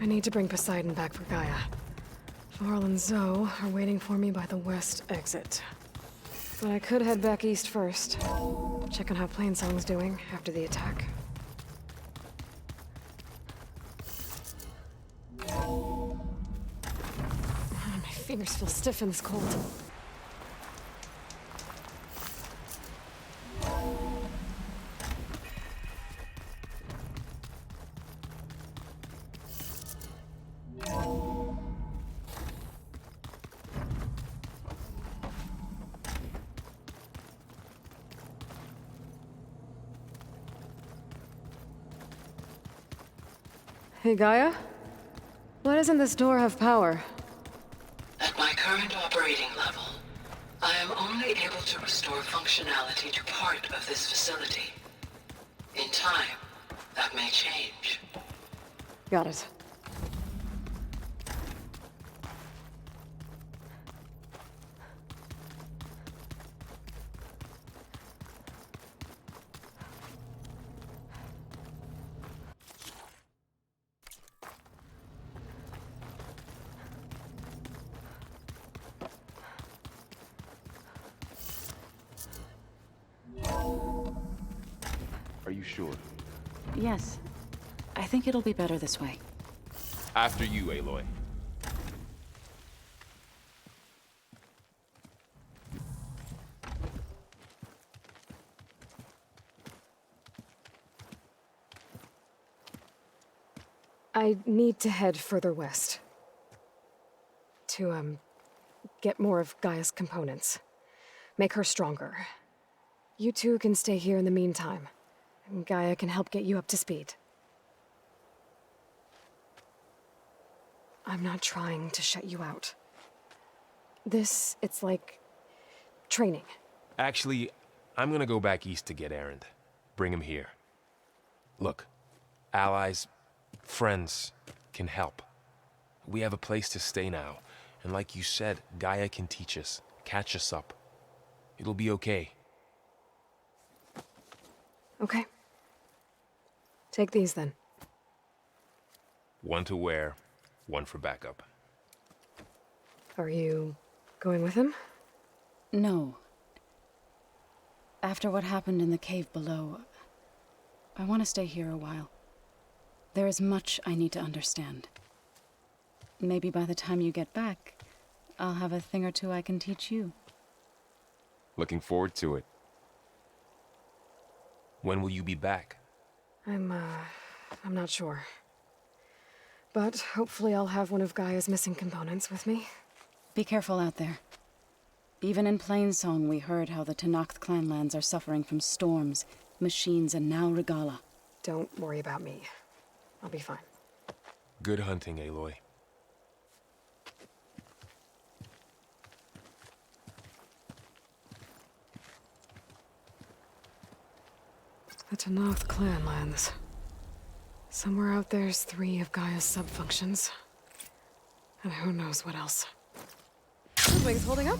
I need to bring Poseidon back for Gaia. Varl and Zoe are waiting for me by the west exit. But I could head back east first. Check on how Plainsong's doing after the attack. My fingers feel stiff in this cold. Hey, Gaia? Why doesn't this door have power? At my current operating level, I am only able to restore functionality to part of this facility. In time, that may change. Got it. Are you sure? Yes. I think it'll be better this way. After you, Aloy. I need to head further west. To, get more of Gaia's components. Make her stronger. You two can stay here in the meantime. And Gaia can help get you up to speed. I'm not trying to shut you out. It's like training. Actually, I'm gonna go back east to get Erend. Bring him here. Look, allies, friends can help. We have a place to stay now. And like you said, Gaia can teach us, catch us up. It'll be okay. Okay. Take these then. One to wear, one for backup. Are you going with him? No. After what happened in the cave below, I want to stay here a while. There is much I need to understand. Maybe by the time you get back, I'll have a thing or two I can teach you. Looking forward to it. When will you be back? I'm not sure. But hopefully I'll have one of Gaia's missing components with me. Be careful out there. Even in Plainsong, we heard how the Tenakth clanlands are suffering from storms, machines, and now Regala. Don't worry about me. I'll be fine. Good hunting, Aloy. The Tenakth clanlands. Somewhere out there's 3 of Gaia's sub-functions. And who knows what else. Wings holding up?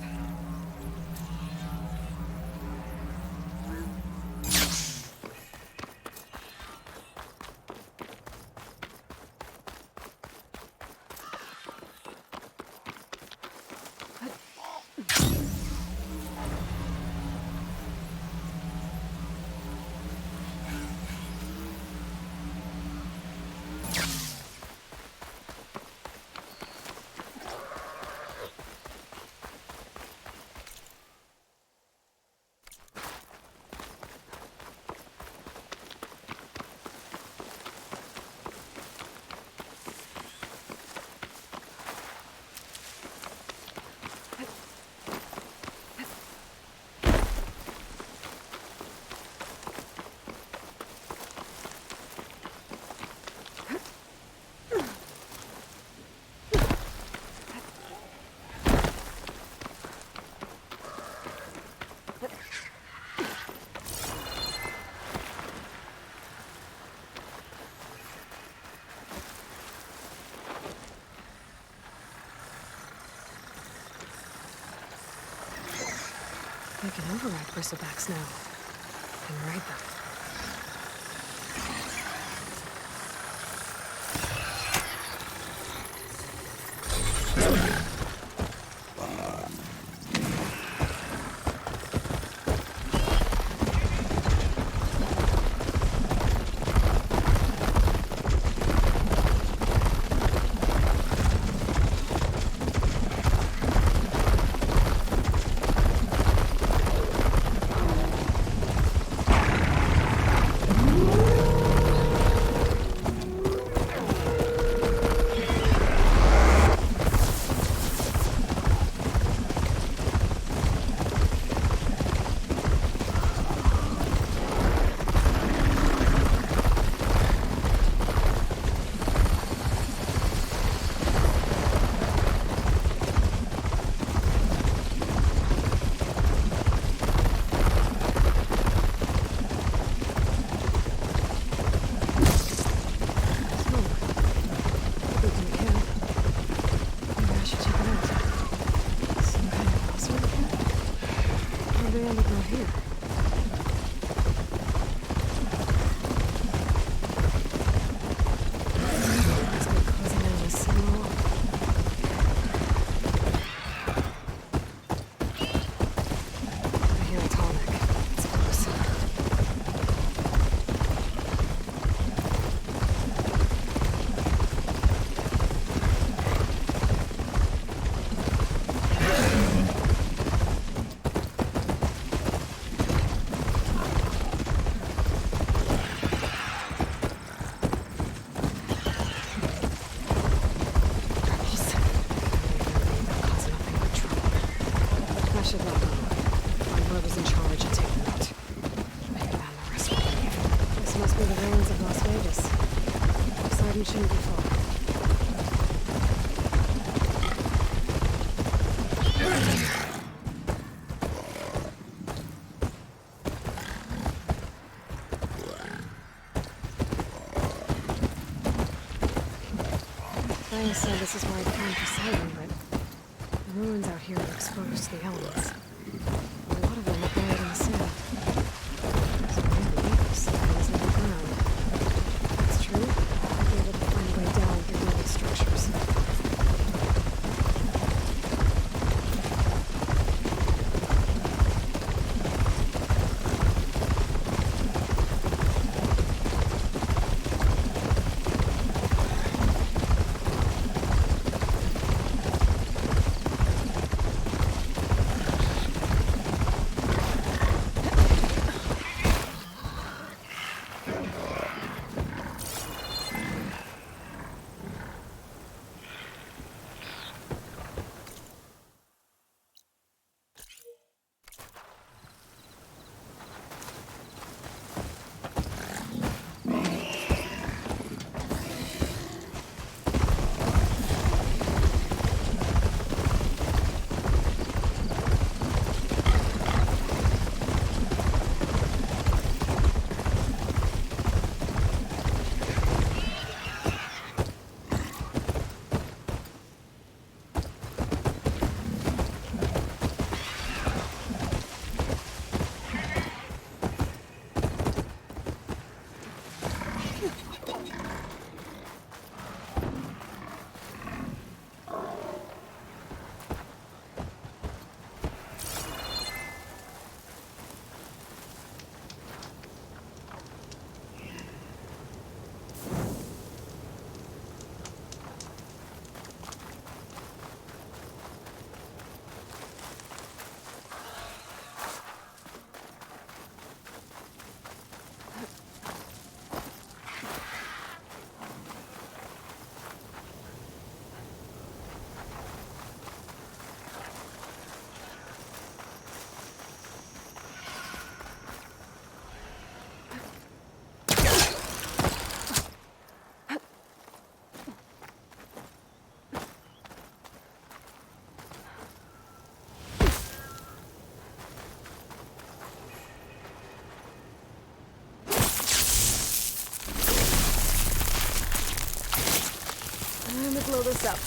I can override bristlebacks now. And ride them. Ryan said this is where I came for sighting, but the ruins out here are exposed to the elements. A lot of them are buried in the sand. So maybe something's in the ground. If that's true, I'll be able to find a way down through the old structures. Time to blow this up.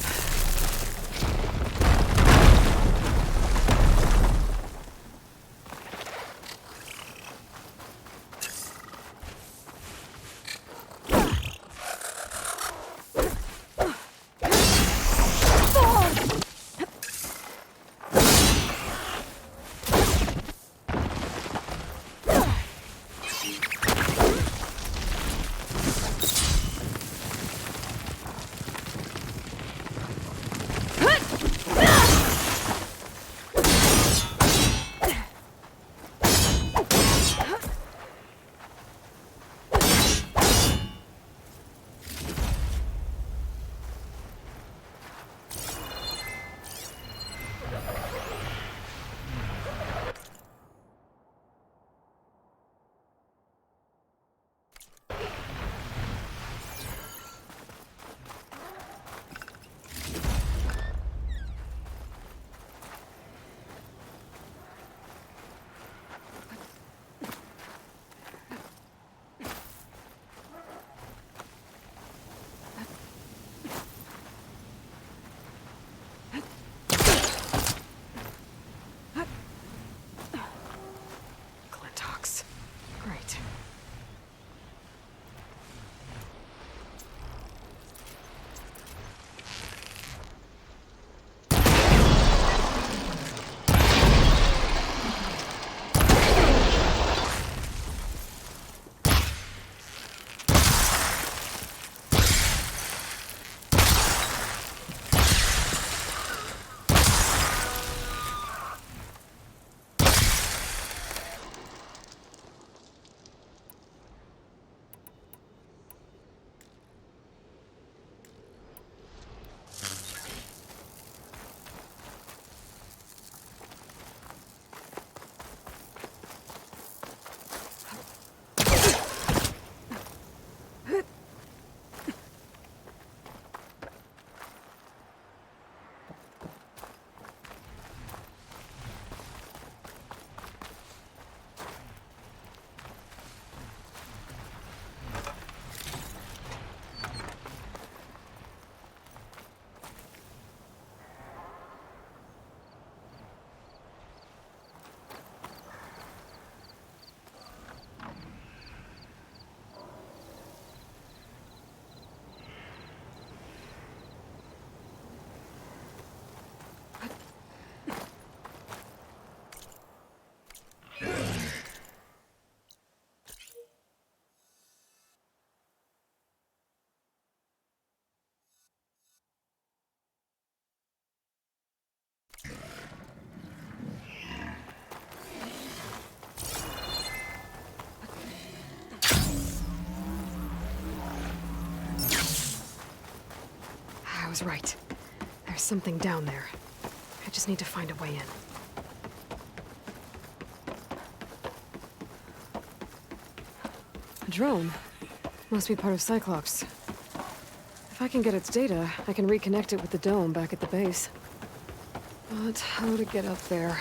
Great. I was right. There's something down there. I just need to find a way in. A drone. Must be part of Cyclops. If I can get its data, I can reconnect it with the dome back at the base. But how to get up there?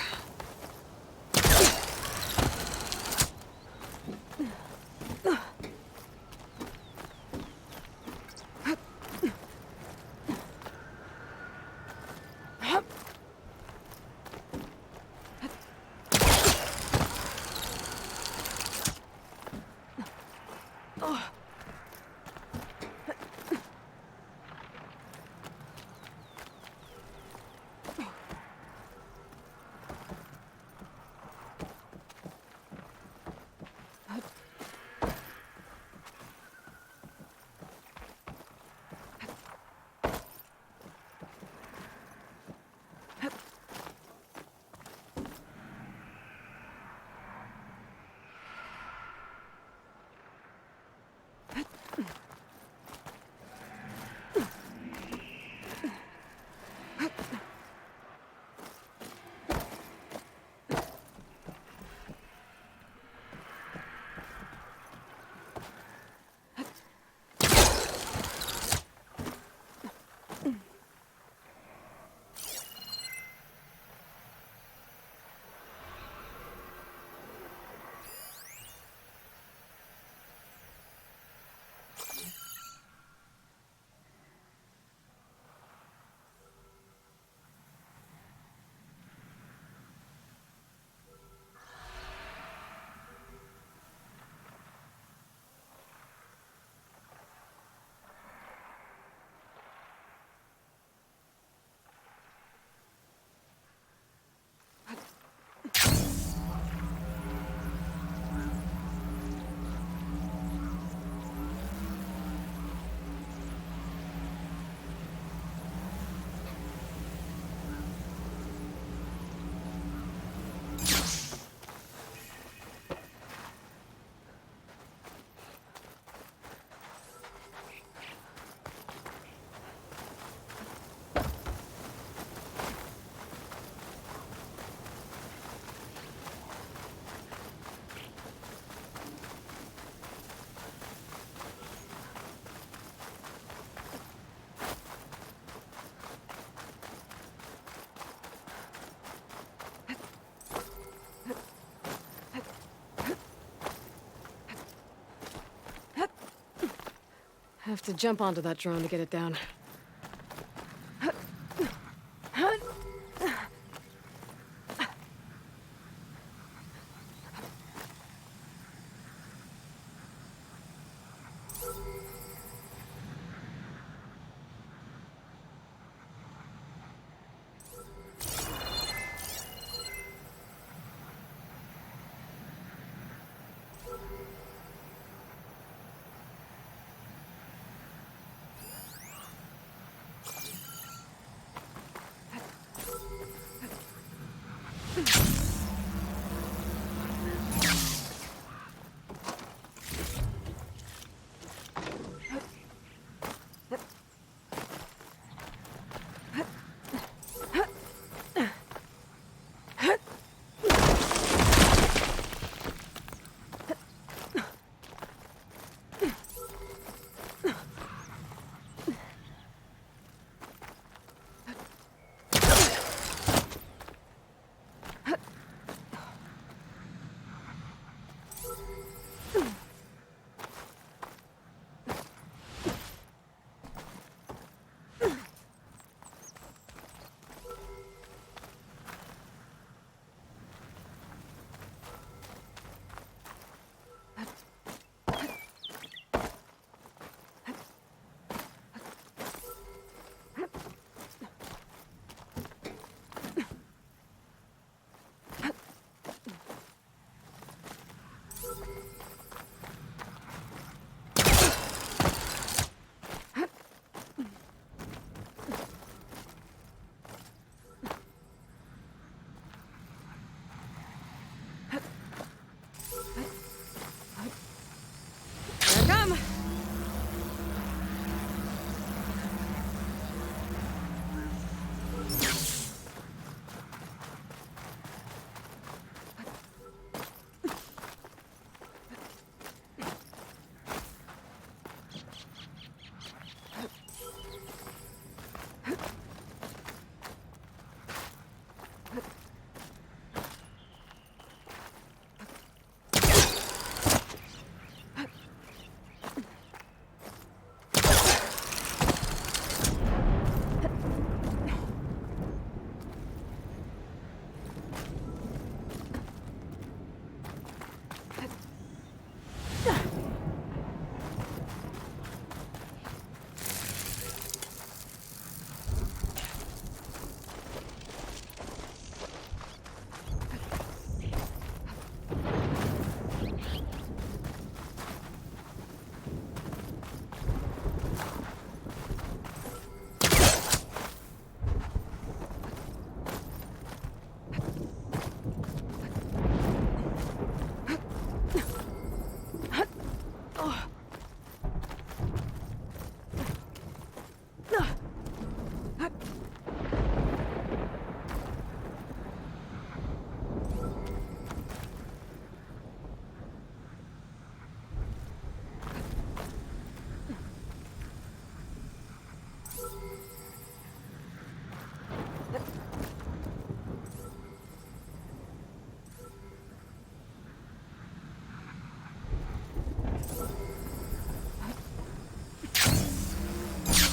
Have to jump onto that drone to get it down.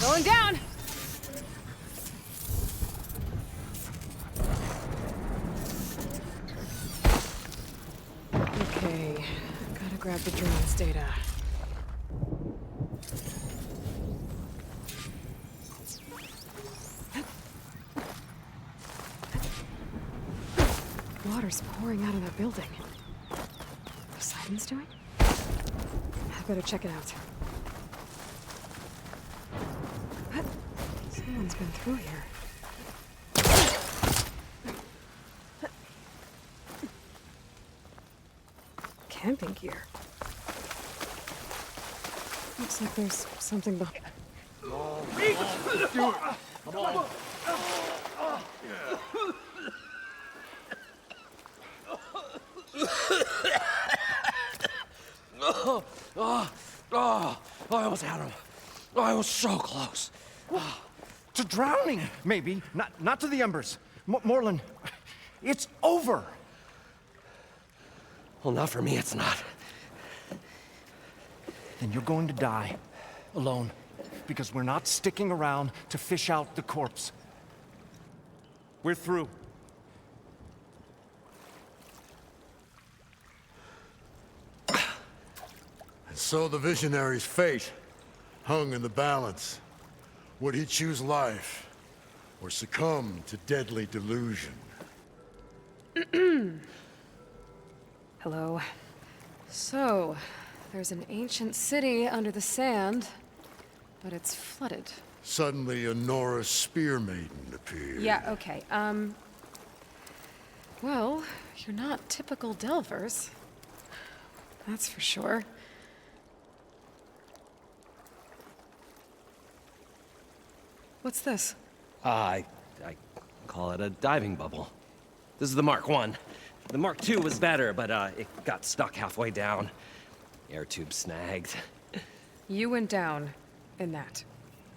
Going down! Okay, gotta grab the drone's data. Water's pouring out of that building. Poseidon's doing? I better check it out. Someone's been through here. Camping gear. Looks like there's something behind. Come on. I almost had him. I was so close. To drowning, maybe. Not to the embers. Moreland, it's over. Well, not for me, it's not. Then you're going to die. alone. Because we're not sticking around to fish out the corpse. We're through. And so the visionary's fate hung in the balance. Would he choose life, or succumb to deadly delusion? Hello. So, there's an ancient city under the sand, but it's flooded. Suddenly, a Norris spear maiden appeared. Yeah, okay. Well, you're not typical Delvers. That's for sure. What's this? I call it a diving bubble. This is the Mark I. The Mark II was better, but it got stuck halfway down. Air tube snagged. You went down in that.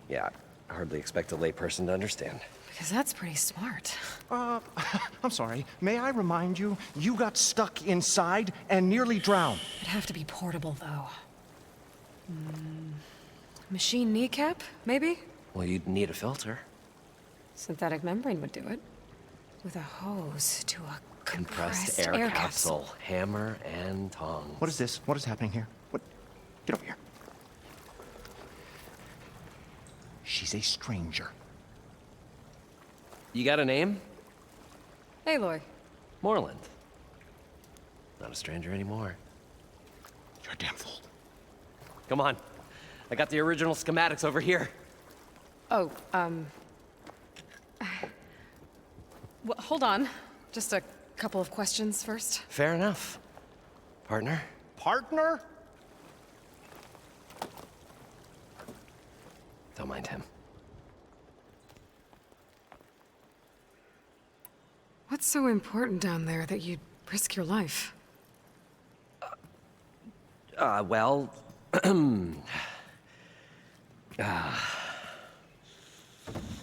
Yeah, I hardly expect a layperson to understand. Because that's pretty smart. I'm sorry. May I remind you, you got stuck inside and nearly drowned. It'd have to be portable, though. Machine kneecap, maybe? Well, you'd need a filter. Synthetic membrane would do it. With a hose to a Compressed air capsule. Hammer and tongs. What is this? What is happening here? What? Get over here. She's a stranger. You got a name? Aloy. Moreland. Not a stranger anymore. You're a damn fool. Come on. I got the original schematics over here. Oh, well, hold on. Just a couple of questions first. Fair enough. Partner? Partner? Don't mind him. What's so important down there that you'd risk your life? Well...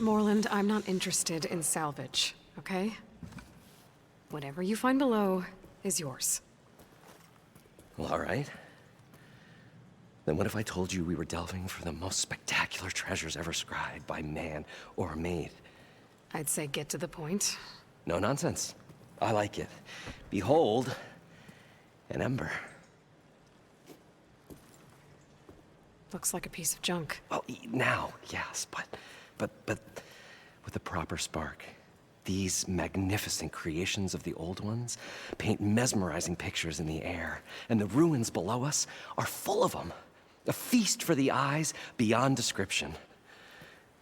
Moreland, I'm not interested in salvage, okay? Whatever you find below is yours. Well, all right. Then what if I told you we were delving for the most spectacular treasures ever scribed by man or maid? I'd say get to the point. No nonsense. I like it. Behold, an ember. Looks like a piece of junk. Well, now, yes, but with a proper spark. These magnificent creations of the old ones paint mesmerizing pictures in the air, and the ruins below us are full of them. A feast for the eyes beyond description.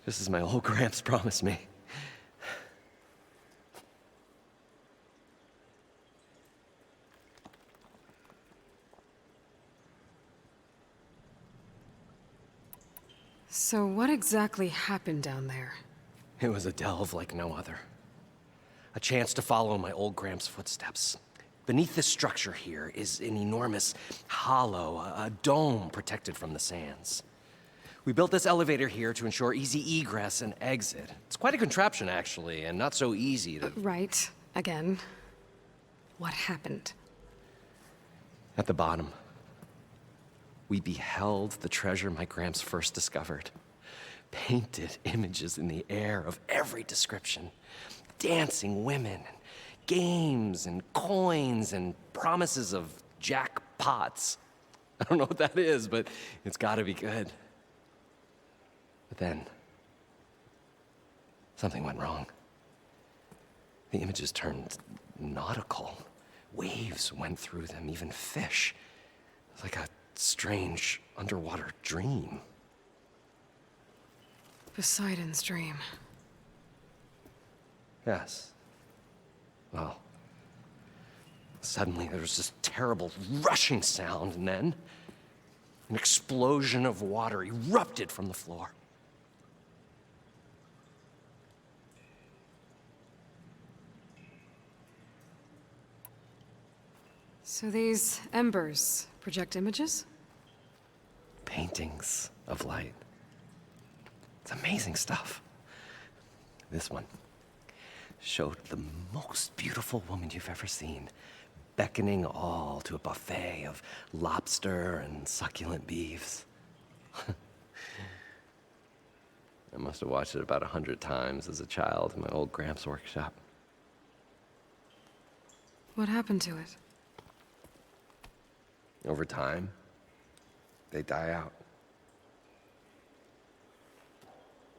Just as my old Gramps promised me. So what exactly happened down there? It was a delve like no other. A chance to follow my old Gramps' footsteps. Beneath this structure here is an enormous hollow, a dome protected from the sands. We built this elevator here to ensure easy egress and exit. It's quite a contraption, actually, and not so easy to... Right. Again. What happened? At the bottom, we beheld the treasure my Gramps first discovered. Painted images in the air of every description. Dancing women, and games, and coins, and promises of jackpots. I don't know what that is, but it's gotta be good. But then, something went wrong. The images turned nautical. Waves went through them, even fish. It was like a strange underwater dream. Poseidon's dream. Yes. Well, suddenly there was this terrible rushing sound, and then an explosion of water erupted from the floor. So these embers project images? Paintings of light. It's amazing stuff. This one showed the most beautiful woman you've ever seen, beckoning all to a buffet of lobster and succulent beefs. I must have watched it about 100 times as a child in my old Gramps' workshop. What happened to it? Over time, they die out.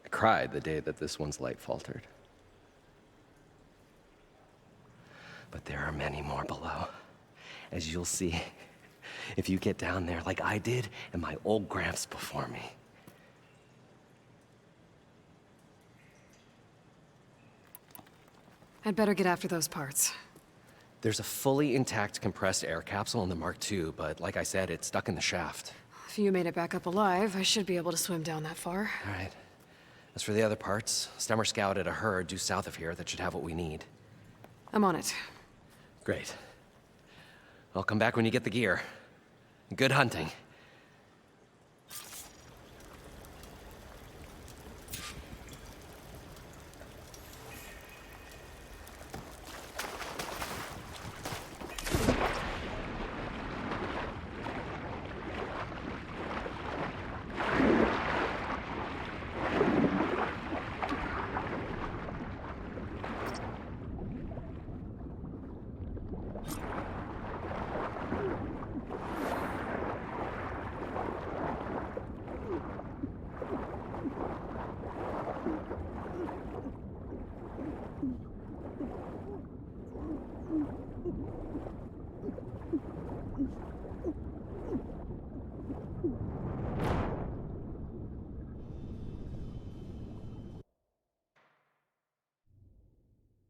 I cried the day that this one's light faltered. But there are many more below, as you'll see if you get down there like I did and my old Gramps before me. I'd better get after those parts. There's a fully intact compressed air capsule in the Mark II, but like I said, it's stuck in the shaft. If you made it back up alive, I should be able to swim down that far. All right. As for the other parts, Stemmer scouted a herd due south of here that should have what we need. I'm on it. Great. I'll come back when you get the gear. Good hunting.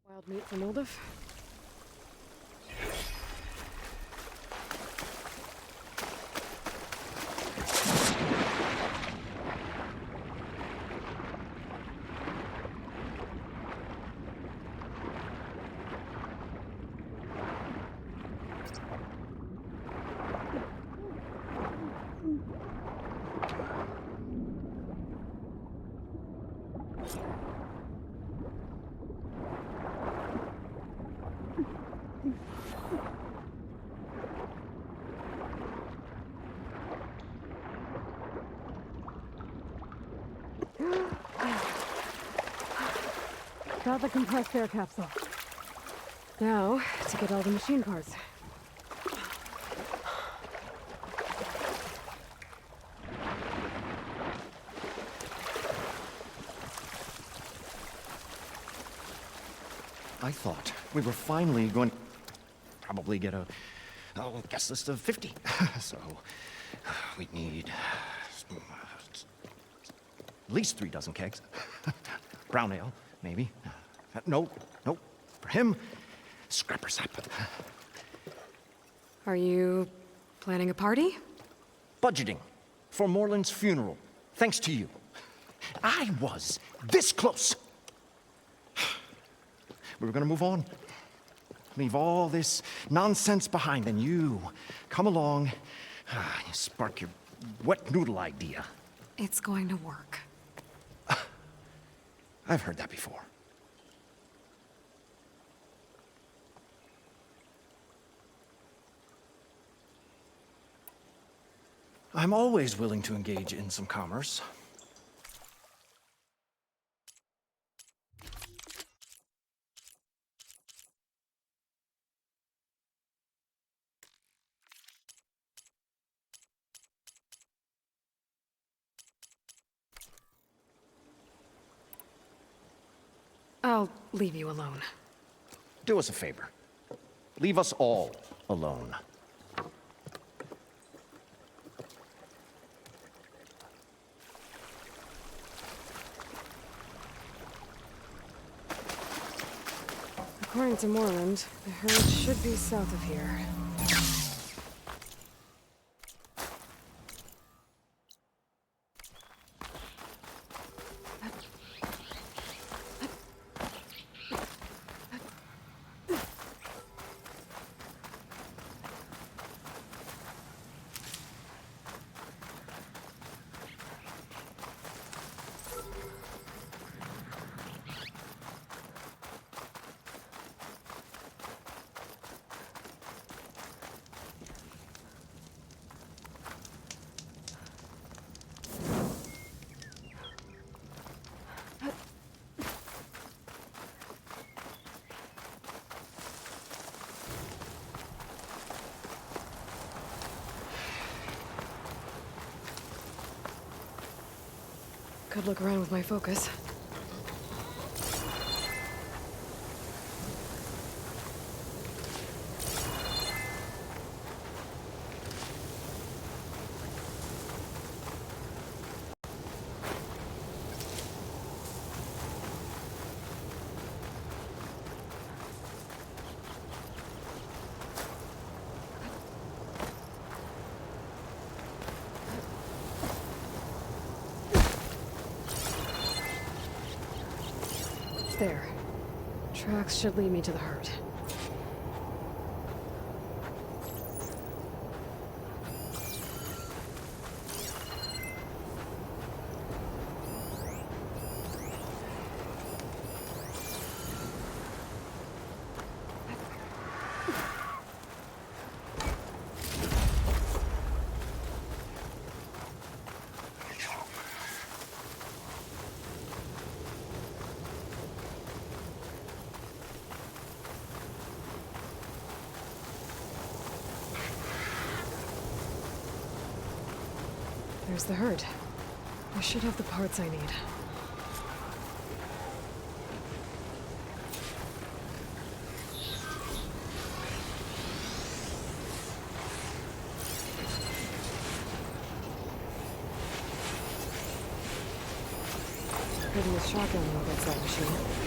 Wild meat from Moldov? Got the compressed air capsule. Now, to get all the machine parts. I thought we were finally going to probably get a guest list of 50. So we need at least 3 dozen kegs. Brown ale, maybe. No. For him, scrapper sap. Are you planning a party? Budgeting for Moreland's funeral, thanks to you. I was this close. We were gonna move on. Leave all this nonsense behind, and you come along, you spark your wet noodle idea. It's going to work. I've heard that before. I'm always willing to engage in some commerce. I'll leave you alone. Do us a favor. Leave us all alone. According to Moreland, the herd should be south of here. Could look around with my focus. There. Tracks should lead me to the herd. There's the herd. I should have the parts I need. Prettiest shotgun against that machine.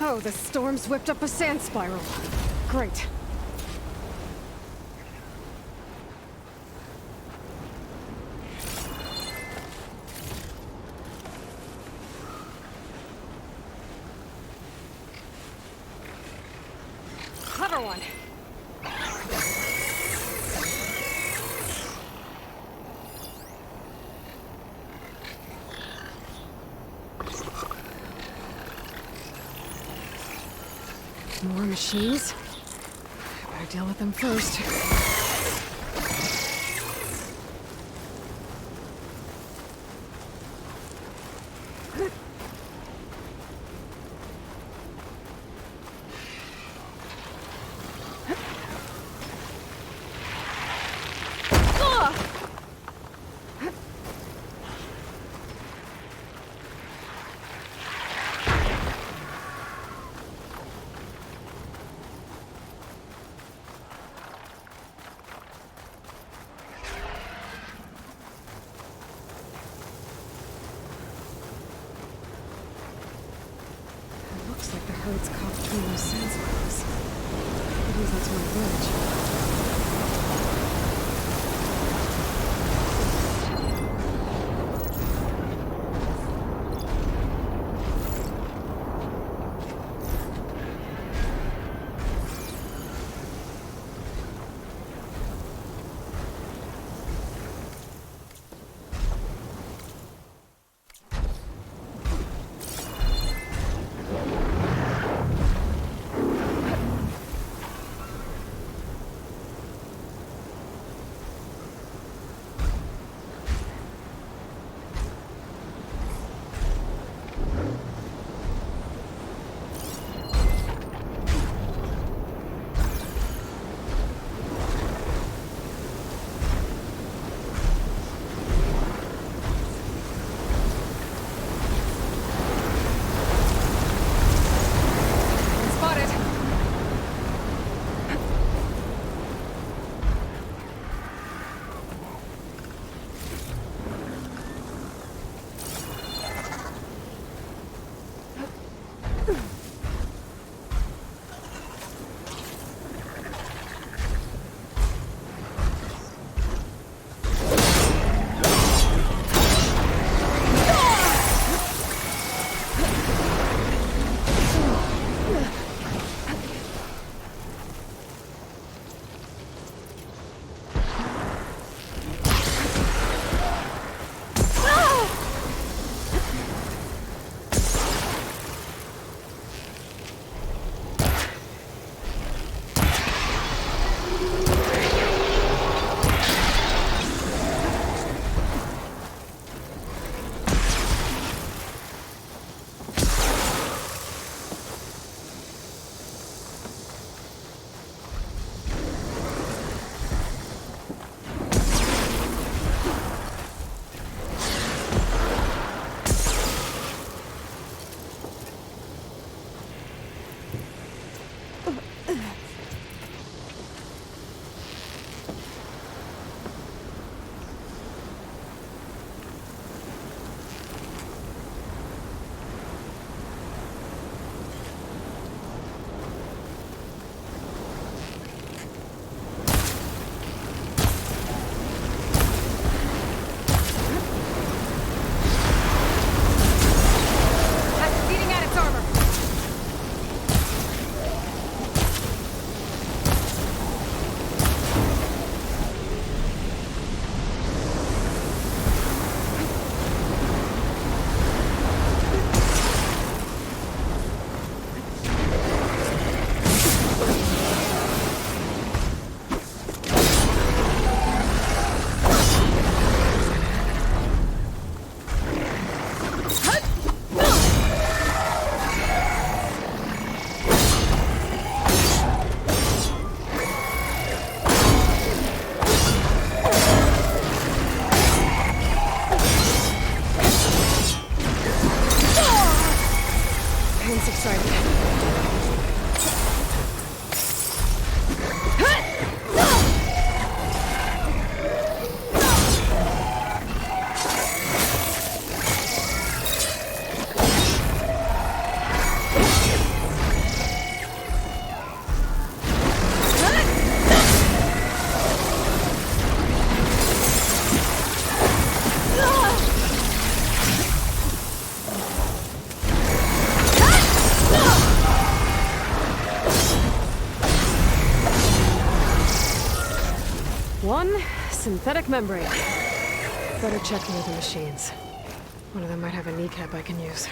Oh, the storm's whipped up a sand spiral. Great. Clever one. More machines? I better deal with them first. Looks like the herd's caught between those sand spirals. Maybe that's my bridge. That's exciting. One synthetic membrane. Better check the other machines. One of them might have a kneecap I can use.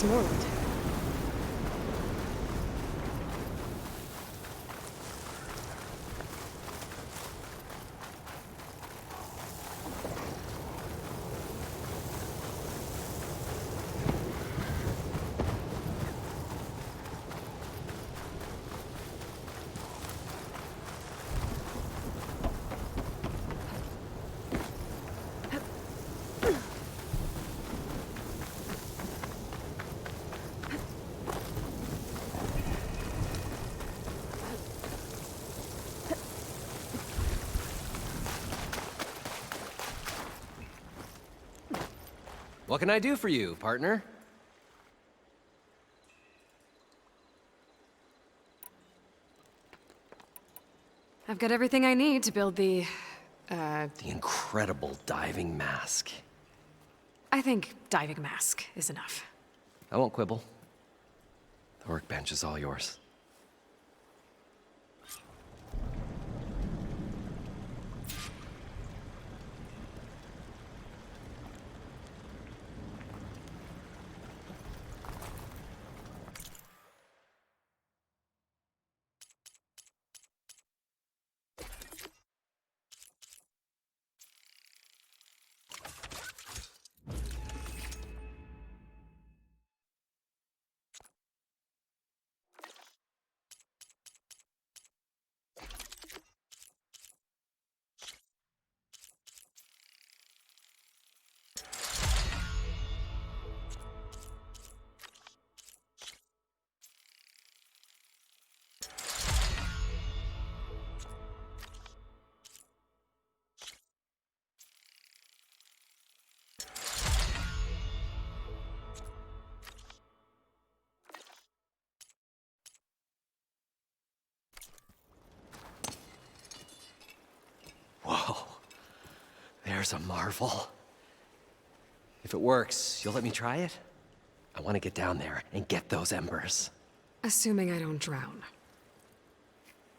Morland. What can I do for you, partner? I've got everything I need to build the incredible diving mask. I think diving mask is enough. I won't quibble. The workbench is all yours. Whoa, there's a marvel. If it works, you'll let me try it? I want to get down there and get those embers. Assuming I don't drown.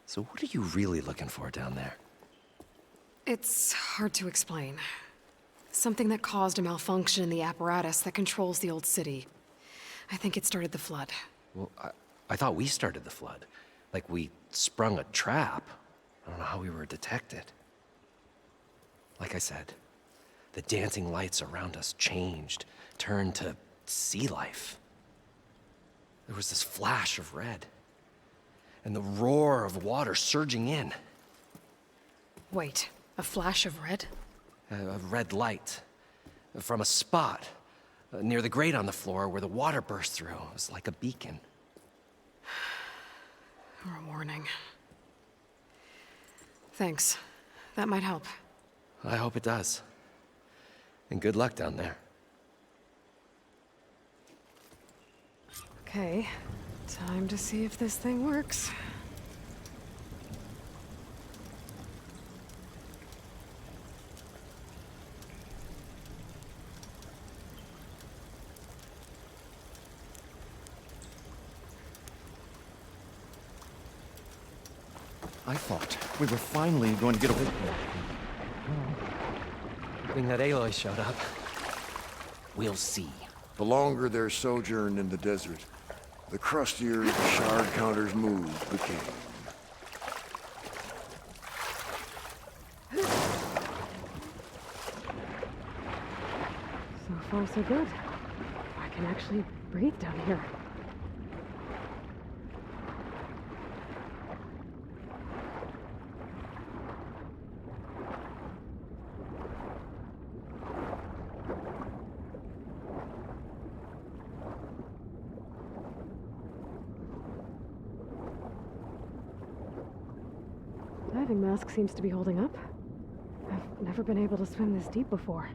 So what are you really looking for down there? It's hard to explain. Something that caused a malfunction in the apparatus that controls the old city. I think it started the flood. Well, I thought we started the flood. Like we sprung a trap. I don't know how we were detected. Like I said, the dancing lights around us changed, turned to sea life. There was this flash of red, and the roar of water surging in. Wait, a flash of red? A red light from a spot near the grate on the floor where the water burst through. It was like a beacon. Or a warning. Thanks. That might help. I hope it does. And good luck down there. Okay, time to see if this thing works. I thought we were finally going to get away. Hoping that Aloy showed up. We'll see. The longer their sojourn in the desert, the crustier the shard counter's move became. So far, so good. I can actually breathe down here. Diving mask seems to be holding up. I've never been able to swim this deep before.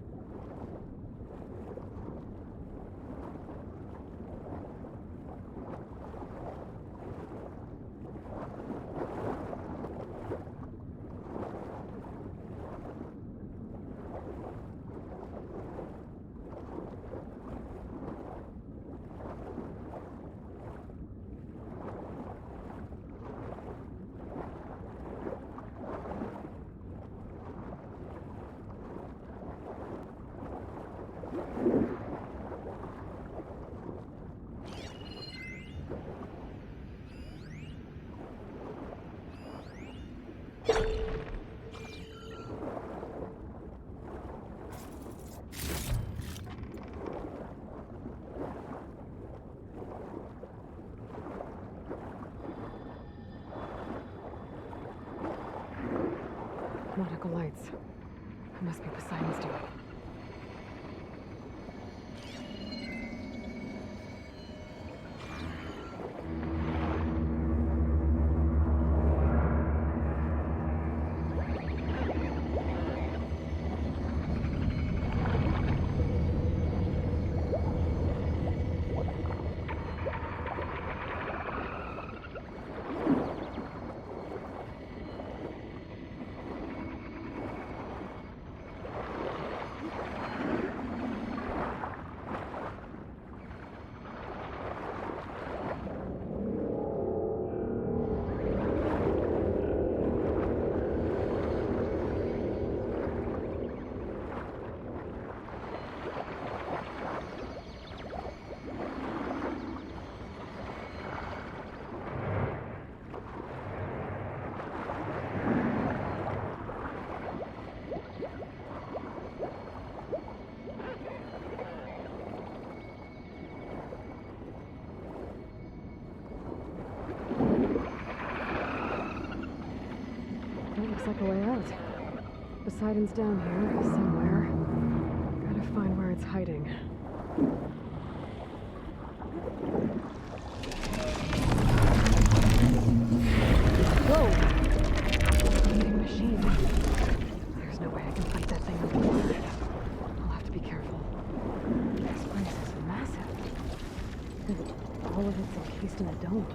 Nautical lights. It must be Poseidon's doing. Looks like a way out. Poseidon's down here, somewhere. Gotta find where it's hiding. Whoa! Moving machine. There's no way I can fight that thing underwater. I'll have to be careful. This place is massive. And all of it's encased in a dome.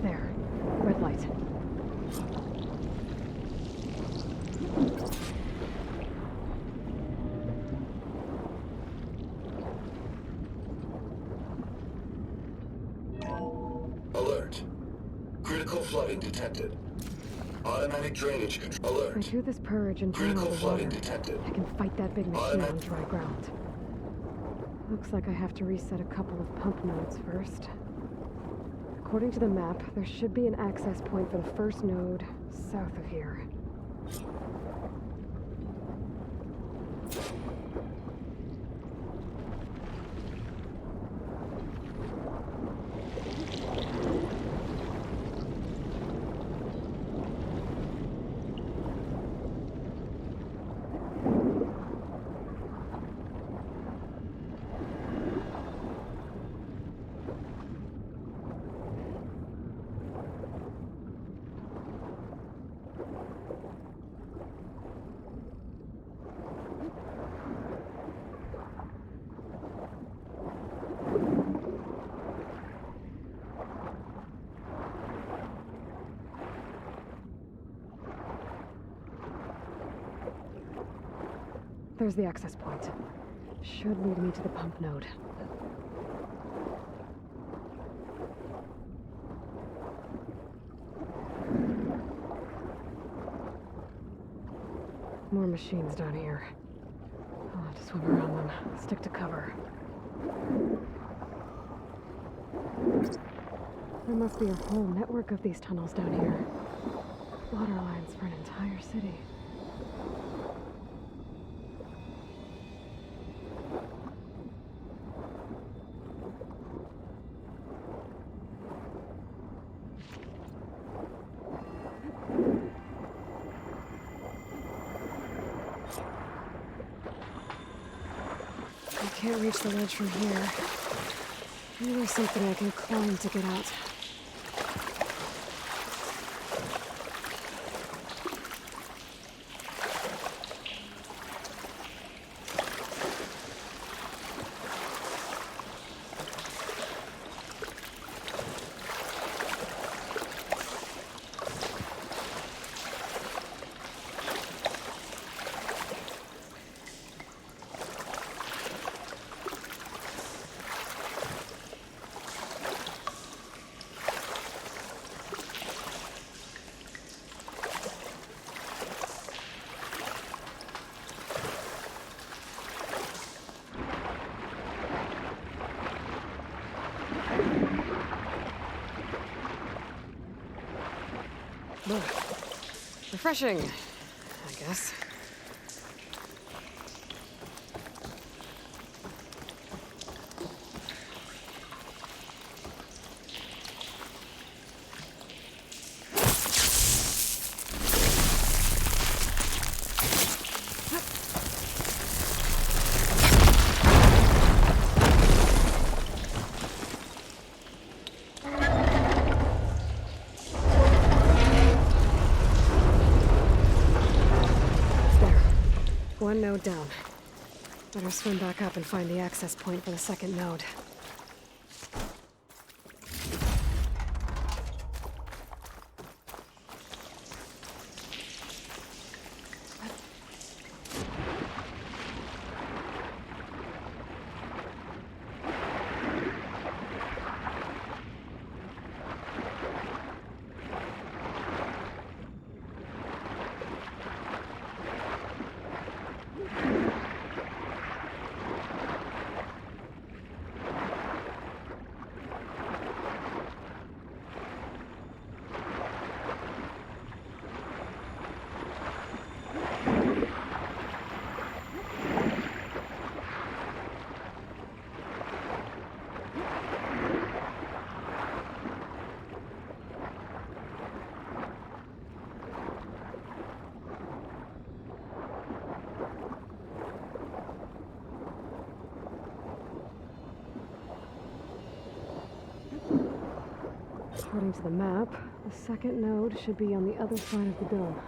There. Red light. Alert. Critical flooding detected. Automatic drainage control. If I Alert. do this purge and drain all Critical the water, flooding detected. I can fight that big machine on dry ground. Looks like I have to reset a couple of pump nodes first. According to the map, there should be an access point for the first node south of here. There's the access point. Should lead me to the pump node. More machines down here. I'll have to swim around them. Stick to cover. There must be a whole network of these tunnels down here. Water lines for an entire city. I can't reach the ledge from here. Maybe there's something I can climb to get out. Ugh. Refreshing, I guess. One node down. Better swim back up and find the access point for the second node. According to the map, the second node should be on the other side of the dome.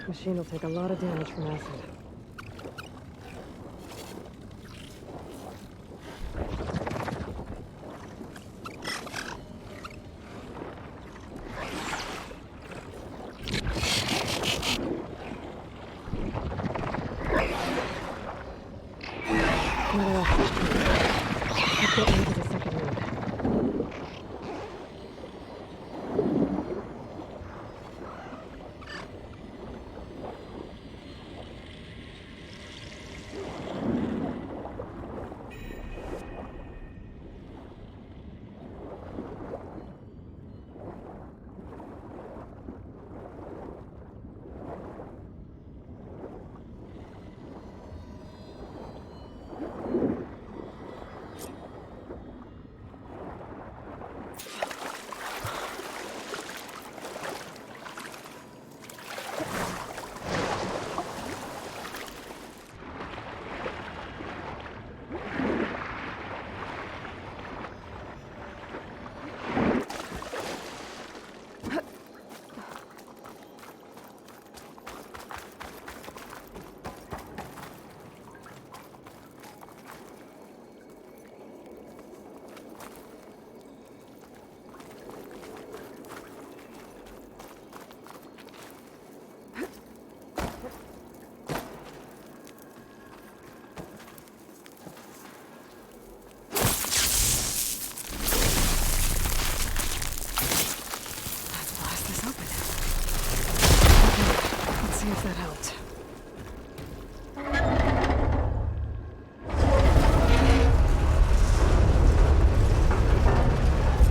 Machine will take a lot of damage from acid. Another acid point. Let's get into the second node. If that helped.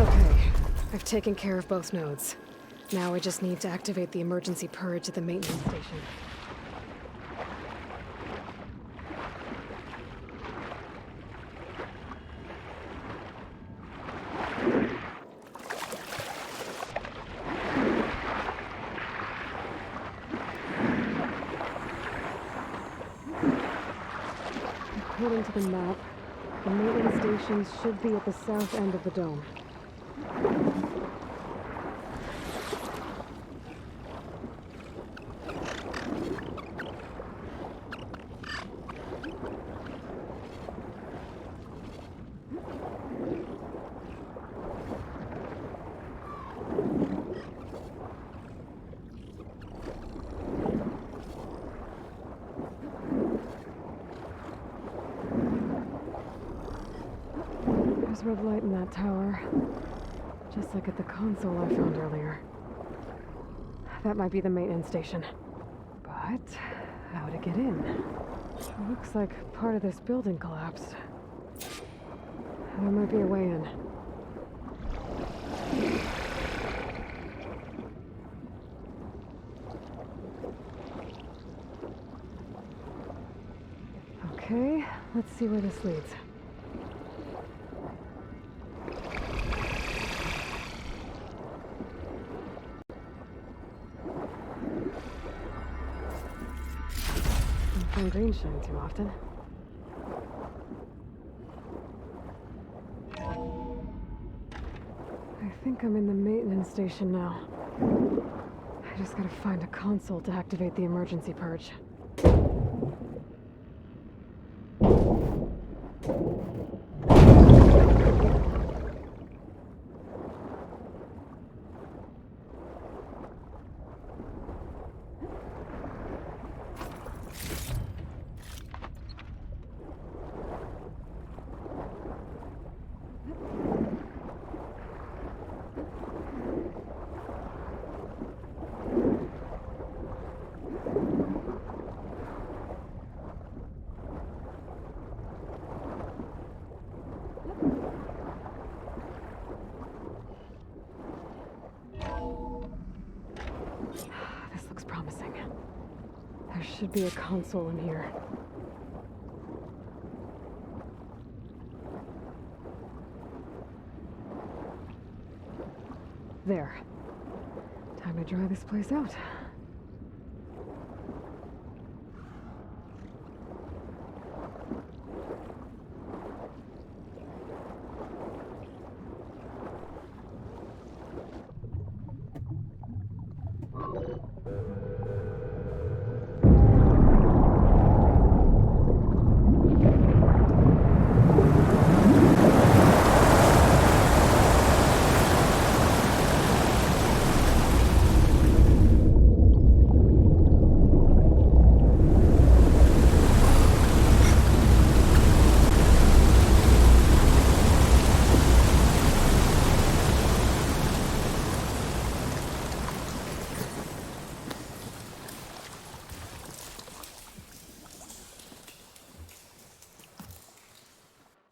Okay, I've taken care of both nodes. Now I just need to activate the emergency purge at the maintenance station. According to the map, the maintenance stations should be at the south end of the dome. There's red light in that tower, just like at the console I found earlier. That might be the maintenance station. But how to get in? It looks like part of this building collapsed. There might be a way in. Okay, let's see where this leads. Don't find green shine too often. I think I'm in the maintenance station now. I just gotta find a console to activate the emergency purge. This looks promising. There should be a console in here. There. Time to dry this place out.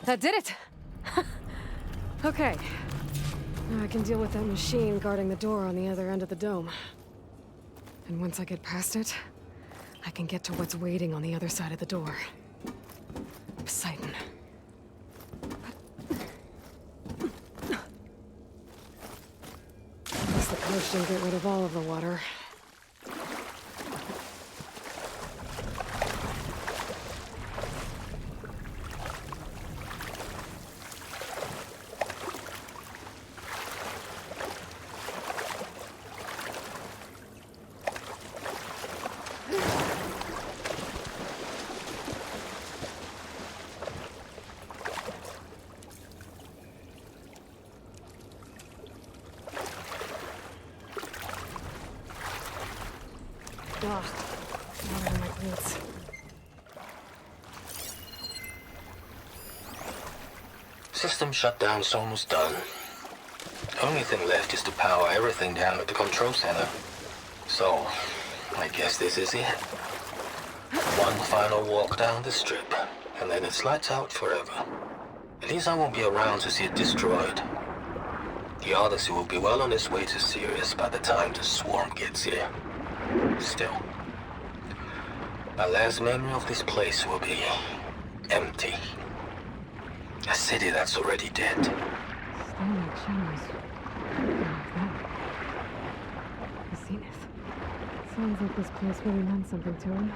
That did it! Okay. Now I can deal with that machine guarding the door on the other end of the dome. And once I get past it, I can get to what's waiting on the other side of the door. Poseidon. At least the coach didn't get rid of all of the water. Ugh, water in my boots. System shutdown's almost done. Only thing left is to power everything down at the control center. So, I guess this is it. One final walk down the strip, and then it's lights out forever. At least I won't be around to see it destroyed. The Odyssey will be well on its way to Sirius by the time the swarm gets here. Still, my last memory of this place will be empty. A city that's already dead. Standing shadows. Like that. The zenith. Sounds like this place really meant something to him.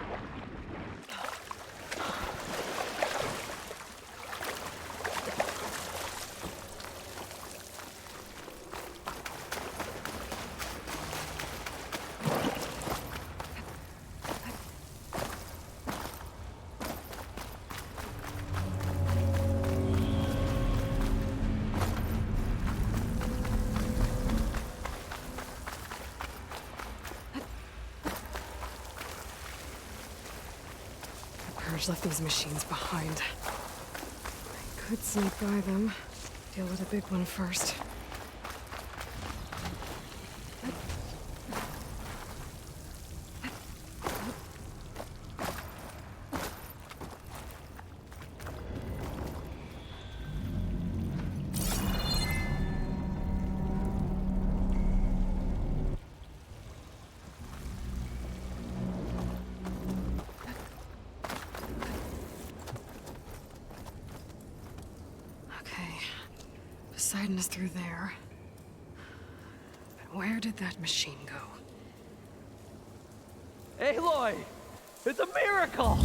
Left these machines behind. I could sneak by them. Deal with the big one first. Poseidon is through there. But where did that machine go? Aloy! It's a miracle!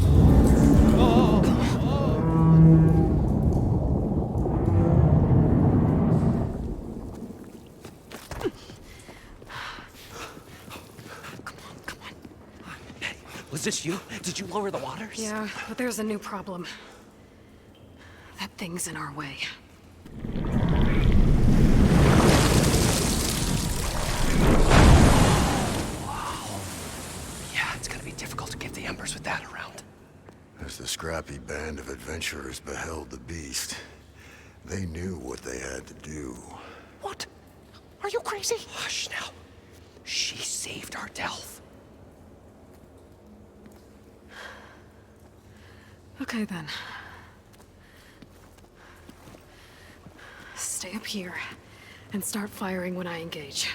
Was this you? Did you lower the waters? Yeah, but there's a new problem. That thing's in our way. Yeah, it's gonna be difficult to get the embers with that around. As the scrappy band of adventurers beheld the beast, they knew what they had to do. What? Are you crazy? Hush now. She saved our Delph. Okay then. Stay up here and start firing when I engage.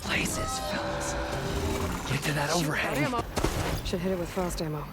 Blazes, fellas. Get to that overhang. Should hit it with frost ammo.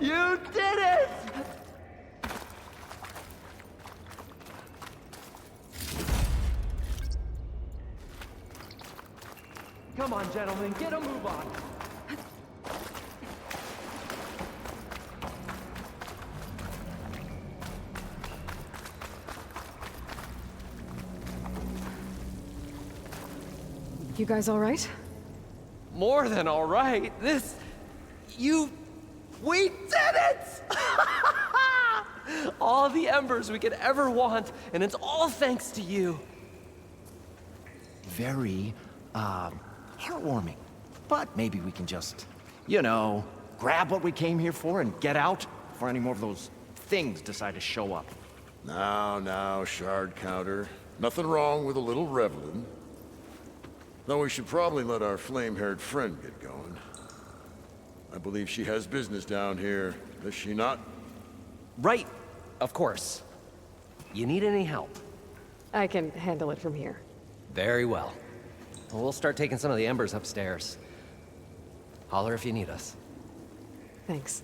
You did it! Come on, gentlemen, get a move on. You guys all right? More than all right. We did it! All the embers we could ever want, and it's all thanks to you. Very, heartwarming. But maybe we can just, grab what we came here for and get out before any more of those things decide to show up. Now, shard counter. Nothing wrong with a little reveling. Though we should probably let our flame-haired friend get going. I believe she has business down here, does she not? Right, of course. You need any help? I can handle it from here. Very well. We'll start taking some of the embers upstairs. Holler if you need us. Thanks.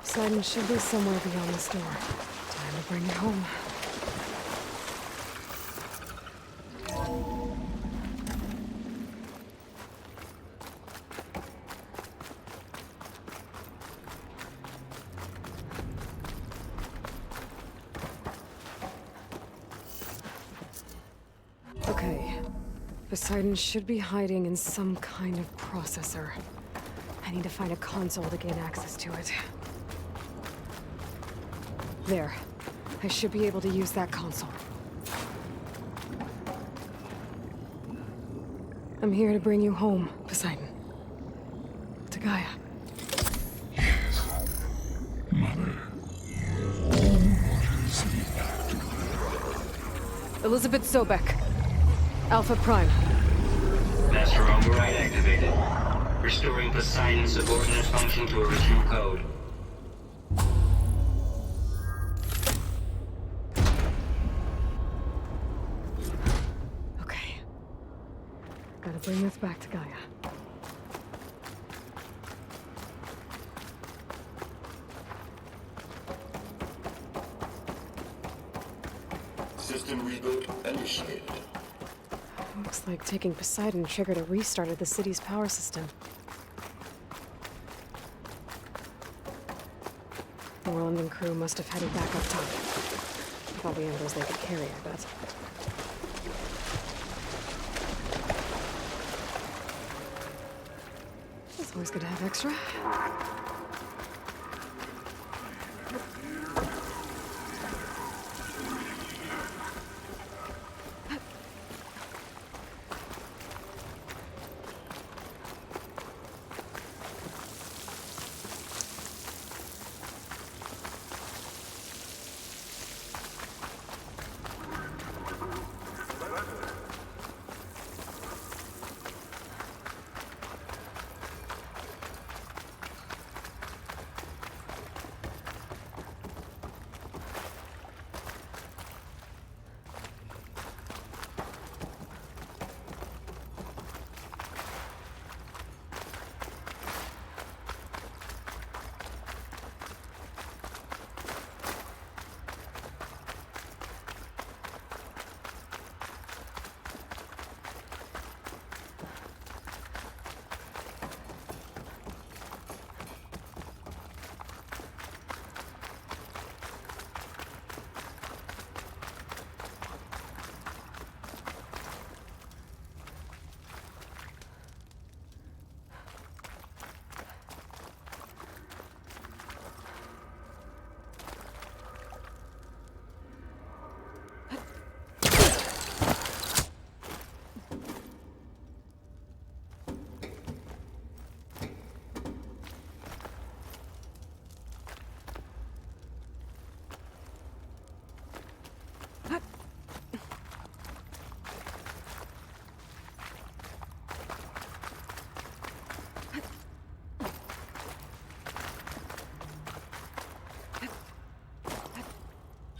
Poseidon should be somewhere beyond this door. Time to bring it home. Okay. Poseidon should be hiding in some kind of processor. I need to find a console to gain access to it. There. I should be able to use that console. I'm here to bring you home, Poseidon. To Gaia. Mother. Elizabeth Sobek. Alpha Prime. Master override activated. Restoring Poseidon's subordinate function to original code. Okay. Gotta bring this back to Gaia. System reboot initiated. Looks like taking Poseidon triggered a restart of the city's power system. The Roland crew must have headed back up top. Probably embers they could carry, I bet. It's always good to have extra.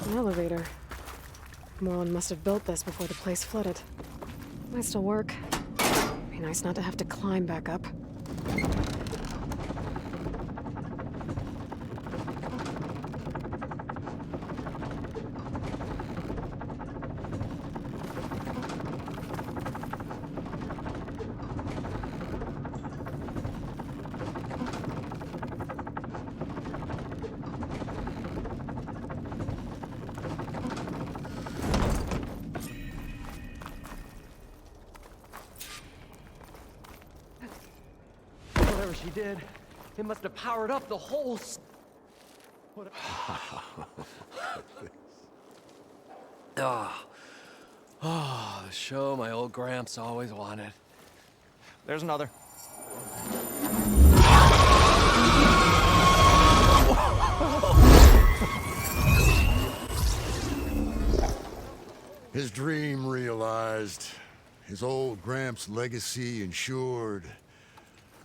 An elevator. Moreland must have built this before the place flooded. Might still work. Be nice not to have to climb back up. Whatever she did, it must have powered up the whole Oh, the show my old Gramps always wanted. There's another. His dream realized, his old Gramps' legacy ensured.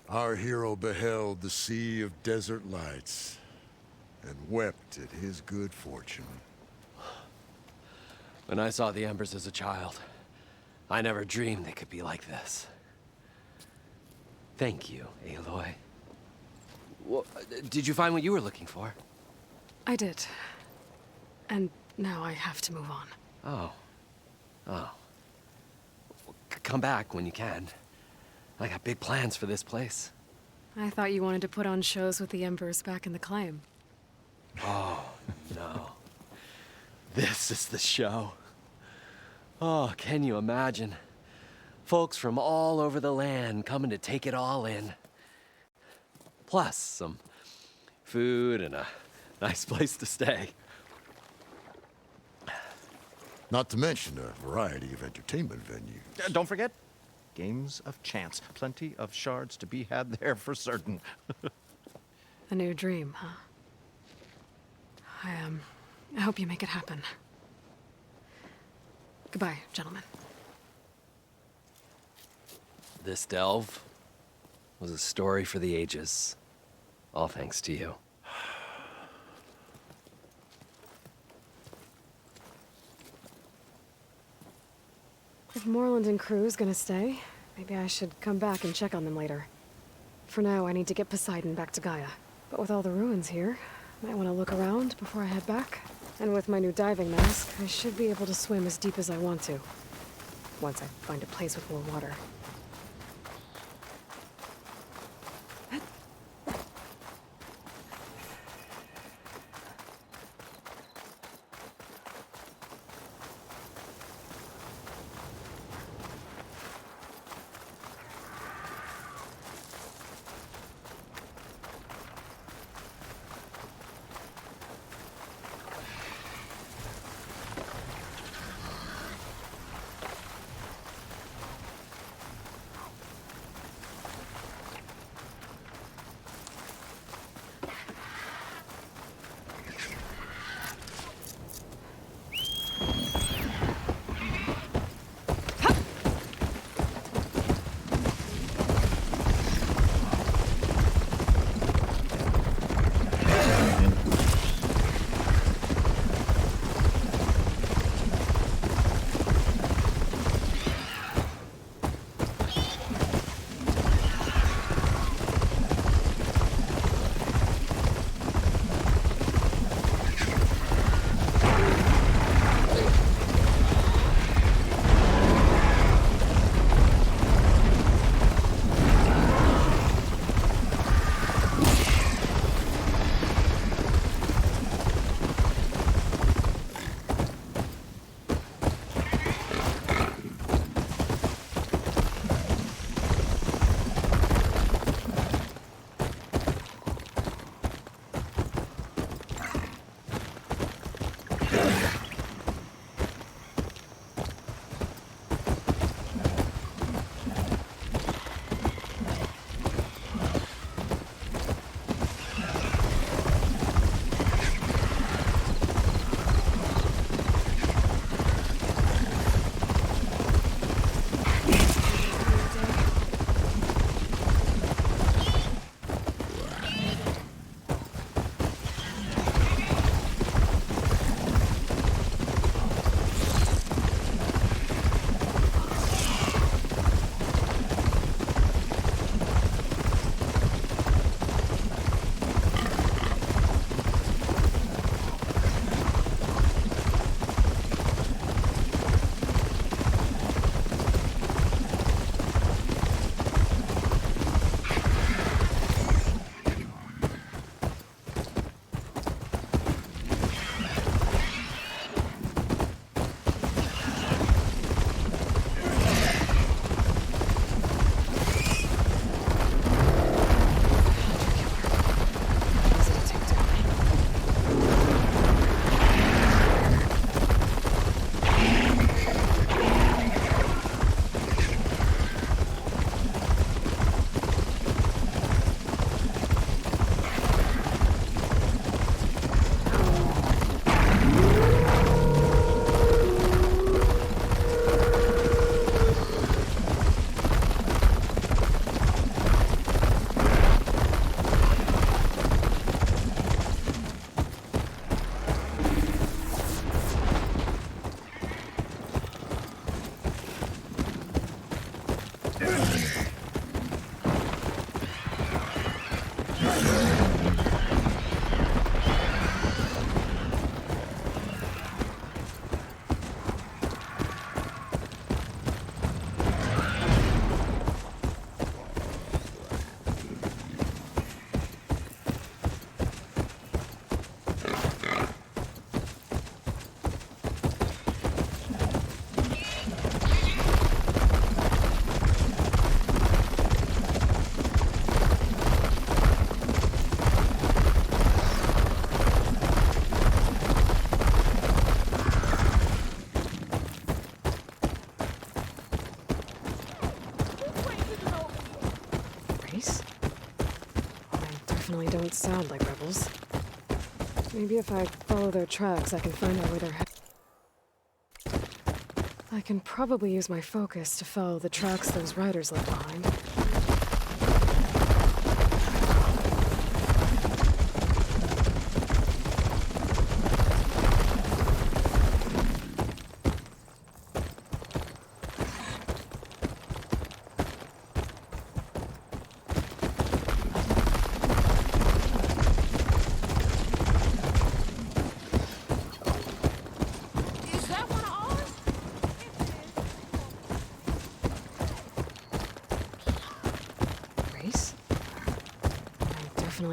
Our hero beheld the sea of desert lights and wept at his good fortune. When I saw the embers as a child, I never dreamed they could be like this. Thank you, Aloy. Well, did you find what you were looking for? I did. And now I have to move on. Oh. Well, come back when you can. I got big plans for this place. I thought you wanted to put on shows with the Embers back in the claim. Oh, no. This is the show. Oh, can you imagine? Folks from all over the land coming to take it all in. Plus, some food and a nice place to stay. Not to mention a variety of entertainment venues. Don't forget, games of chance. Plenty of shards to be had there for certain. A new dream, huh? I hope you make it happen. Goodbye, gentlemen. This delve was a story for the ages. All thanks to you. If Moreland and crew's gonna stay, maybe I should come back and check on them later. For now, I need to get Poseidon back to Gaia. But with all the ruins here, I might want to look around before I head back. And with my new diving mask, I should be able to swim as deep as I want to. Once I find a place with more water. definitely don't sound like rebels. Maybe if I follow their tracks, I can find out where they're headed. I can probably use my focus to follow the tracks those riders left behind.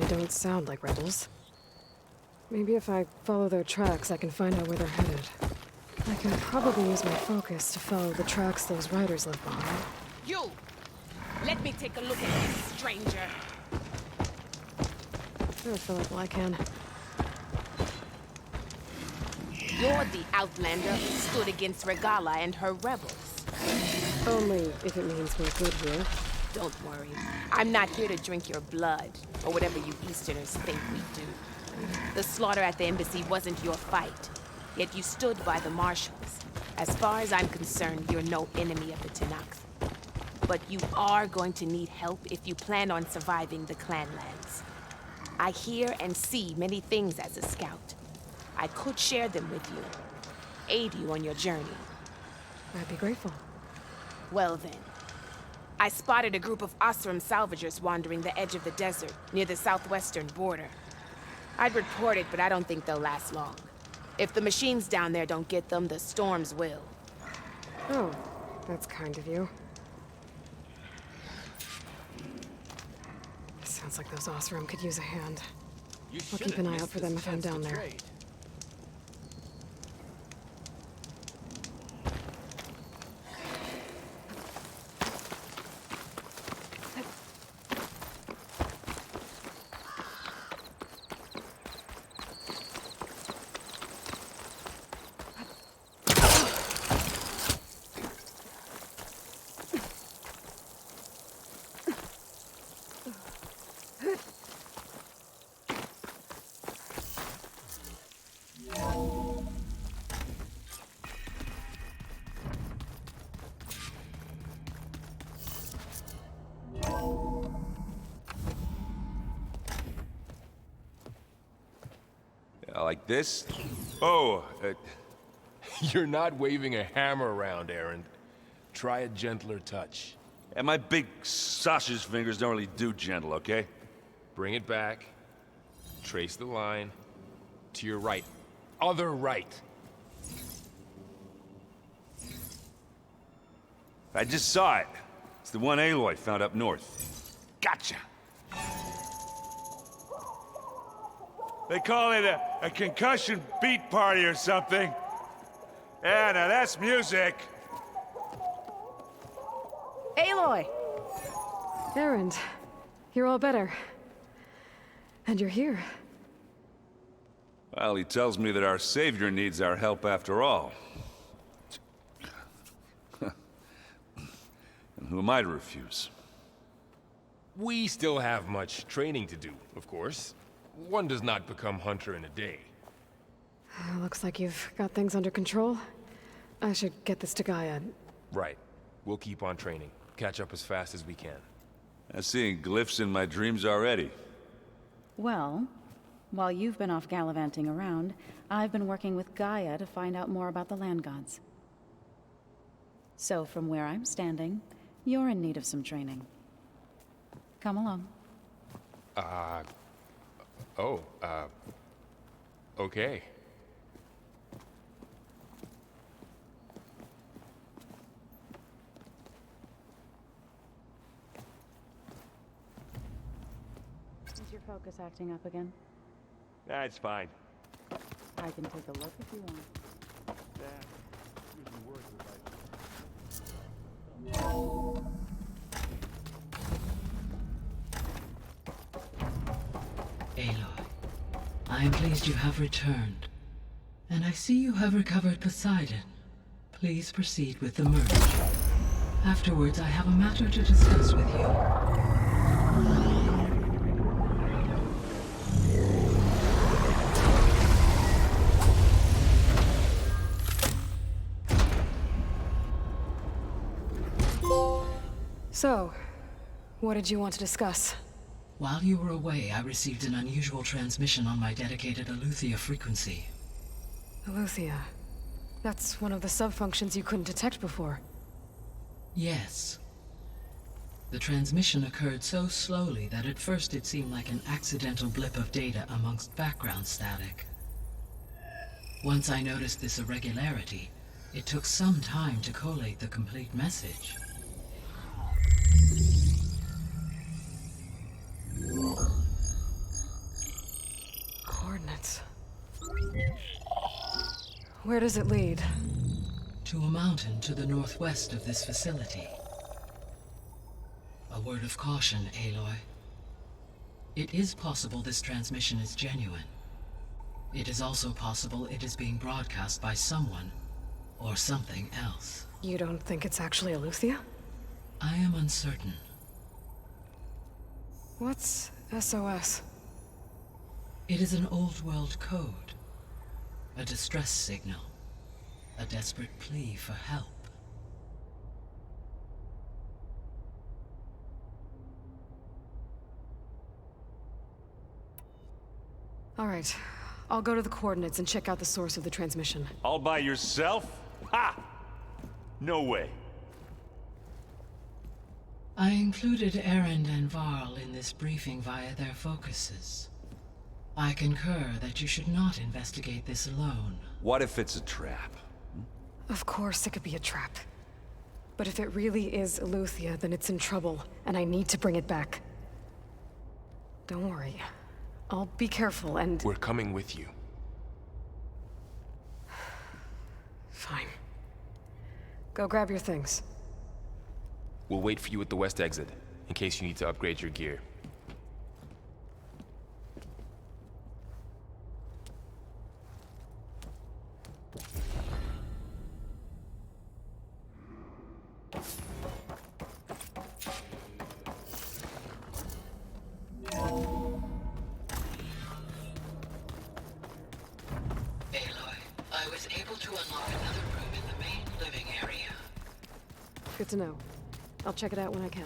Don't sound like rebels. Maybe if I follow their tracks, I can find out where they're headed. I can probably use my focus to follow the tracks those riders left behind. You! Let me take a look at this, stranger. Sure, Philip, well, I can. You're the outlander who stood against Regala and her rebels. Only if it means we're good here. Don't worry. I'm not here to drink your blood, or whatever you Easterners think we do. The slaughter at the embassy wasn't your fight, yet you stood by the marshals. As far as I'm concerned, you're no enemy of the Tenakth. But you are going to need help if you plan on surviving the clanlands. I hear and see many things as a scout. I could share them with you, aid you on your journey. I'd be grateful. Well then. I spotted a group of Osram salvagers wandering the edge of the desert, near the southwestern border. I'd report it, but I don't think they'll last long. If the machines down there don't get them, the storms will. Oh, that's kind of you. Sounds like those Osram could use a hand. I'll keep an eye out for them if I'm down there. Like this? Oh, you're not waving a hammer around, Aaron. Try a gentler touch. And my big sausage fingers don't really do gentle, okay? Bring it back. Trace the line. To your right. Other right. I just saw it. It's the one Aloy found up north. Gotcha! They call it a concussion beat party or something. Yeah, now that's music. Aloy! Aaron, you're all better. And you're here. Well, he tells me that our savior needs our help after all. And who am I to refuse? We still have much training to do, of course. One does not become hunter in a day. Looks like you've got things under control. I should get this to Gaia. Right. We'll keep on training. Catch up as fast as we can. I'm seeing glyphs in my dreams already. Well, while you've been off gallivanting around, I've been working with Gaia to find out more about the land gods. So from where I'm standing, you're in need of some training. Come along. Okay. Is your focus acting up again? That's fine. I can take a look if you want. Aloy, I am pleased you have returned. And I see you have recovered Poseidon. Please proceed with the merge. Afterwards, I have a matter to discuss with you. So, what did you want to discuss? While you were away, I received an unusual transmission on my dedicated Aletheia frequency. Aletheia. That's one of the sub-functions you couldn't detect before. Yes. The transmission occurred so slowly that at first it seemed like an accidental blip of data amongst background static. Once I noticed this irregularity, it took some time to collate the complete message. Coordinates. Where does it lead? To a mountain to the northwest of this facility. A word of caution, Aloy. It is possible this transmission is genuine. It is also possible it is being broadcast by someone or something else. You don't think it's actually Aletheia? I am uncertain. What's SOS? It is an old-world code. A distress signal. A desperate plea for help. All right. I'll go to the coordinates and check out the source of the transmission. All by yourself? Ha! No way. I included Erend and Varl in this briefing via their focuses. I concur that you should not investigate this alone. What if it's a trap? Of course it could be a trap. But if it really is Aletheia, then it's in trouble, and I need to bring it back. Don't worry. I'll be careful and... We're coming with you. Fine. Go grab your things. We'll wait for you at the west exit, in case you need to upgrade your gear. I was able to unlock another room in the main living area. Good to know. I'll check it out when I can.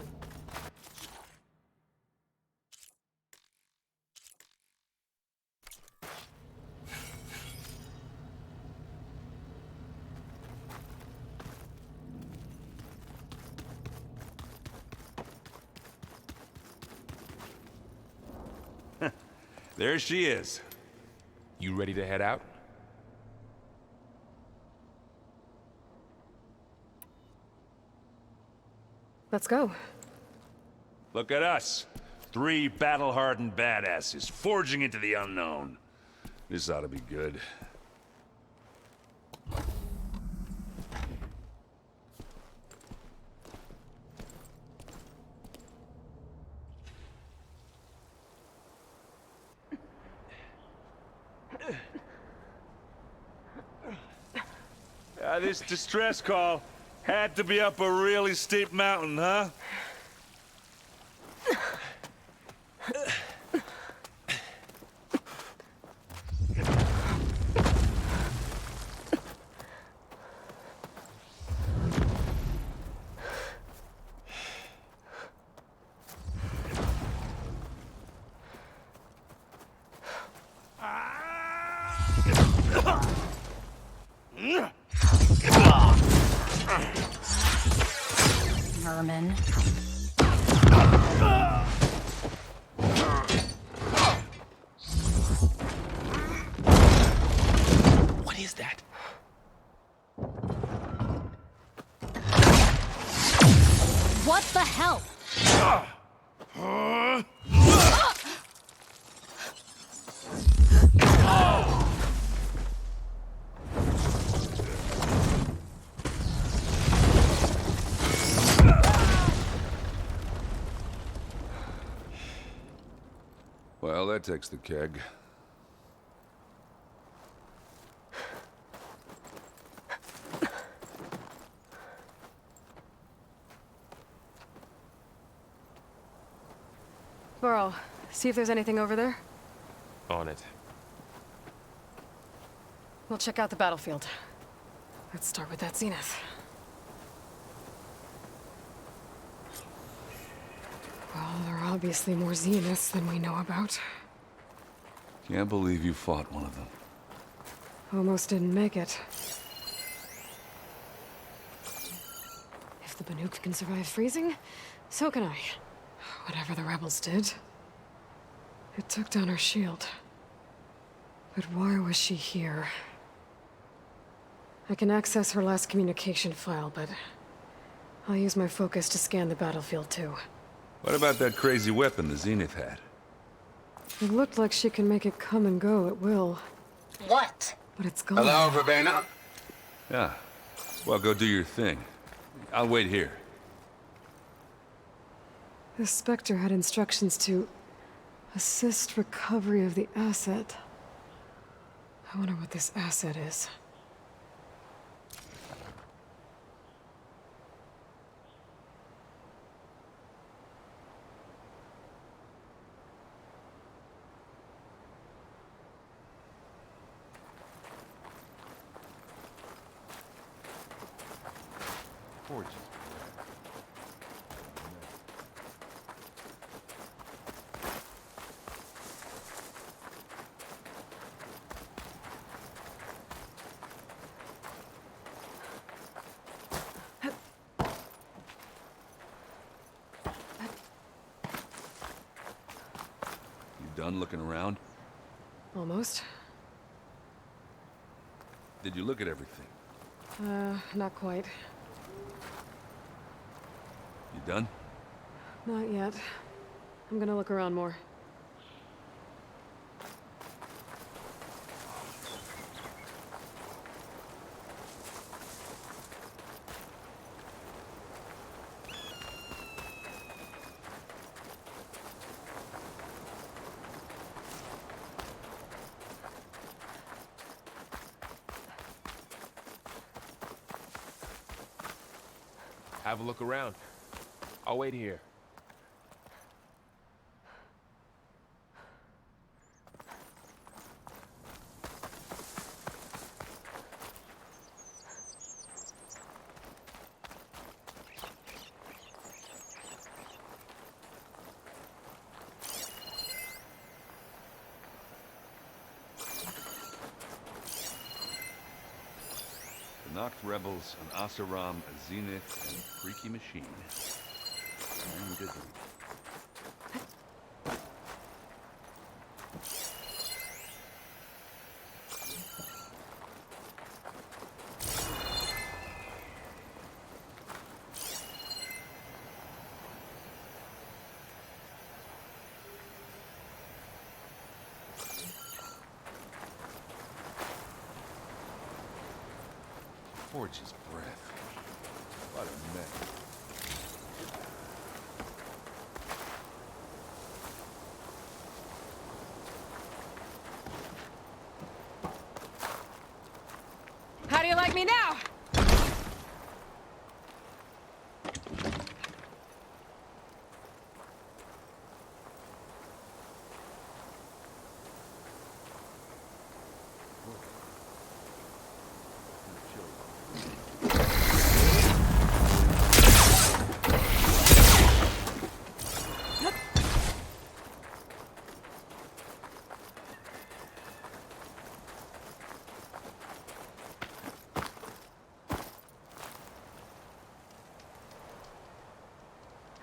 There she is. You ready to head out? Let's go. Look at us. 3 battle-hardened badasses forging into the unknown. This ought to be good. This distress call had to be up a really steep mountain, huh? Merman. What is that? What the hell? Well, that takes the keg. Varl, see if there's anything over there. On it. We'll check out the battlefield. Let's start with that zenith. Well, there are obviously more Zeniths than we know about. Can't believe you fought one of them. Almost didn't make it. If the Banuk can survive freezing, so can I. Whatever the rebels did, it took down her shield. But why was she here? I can access her last communication file, but I'll use my focus to scan the battlefield too. What about that crazy weapon the Zenith had? It looked like she can make it come and go at will. What? But it's gone. Hello, Verbena? Yeah. Well, go do your thing. I'll wait here. The Spectre had instructions to assist recovery of the asset. I wonder what this asset is. Gorgeous. You done looking around? Almost. Did you look at everything? Not quite. You done? Not yet. I'm gonna look around more. Have a look around. I'll wait here. The Noct rebels, an Asaram, a Zenith, and a freaky machine. Good. Gorgeous breath. What a mess. How do you like me now?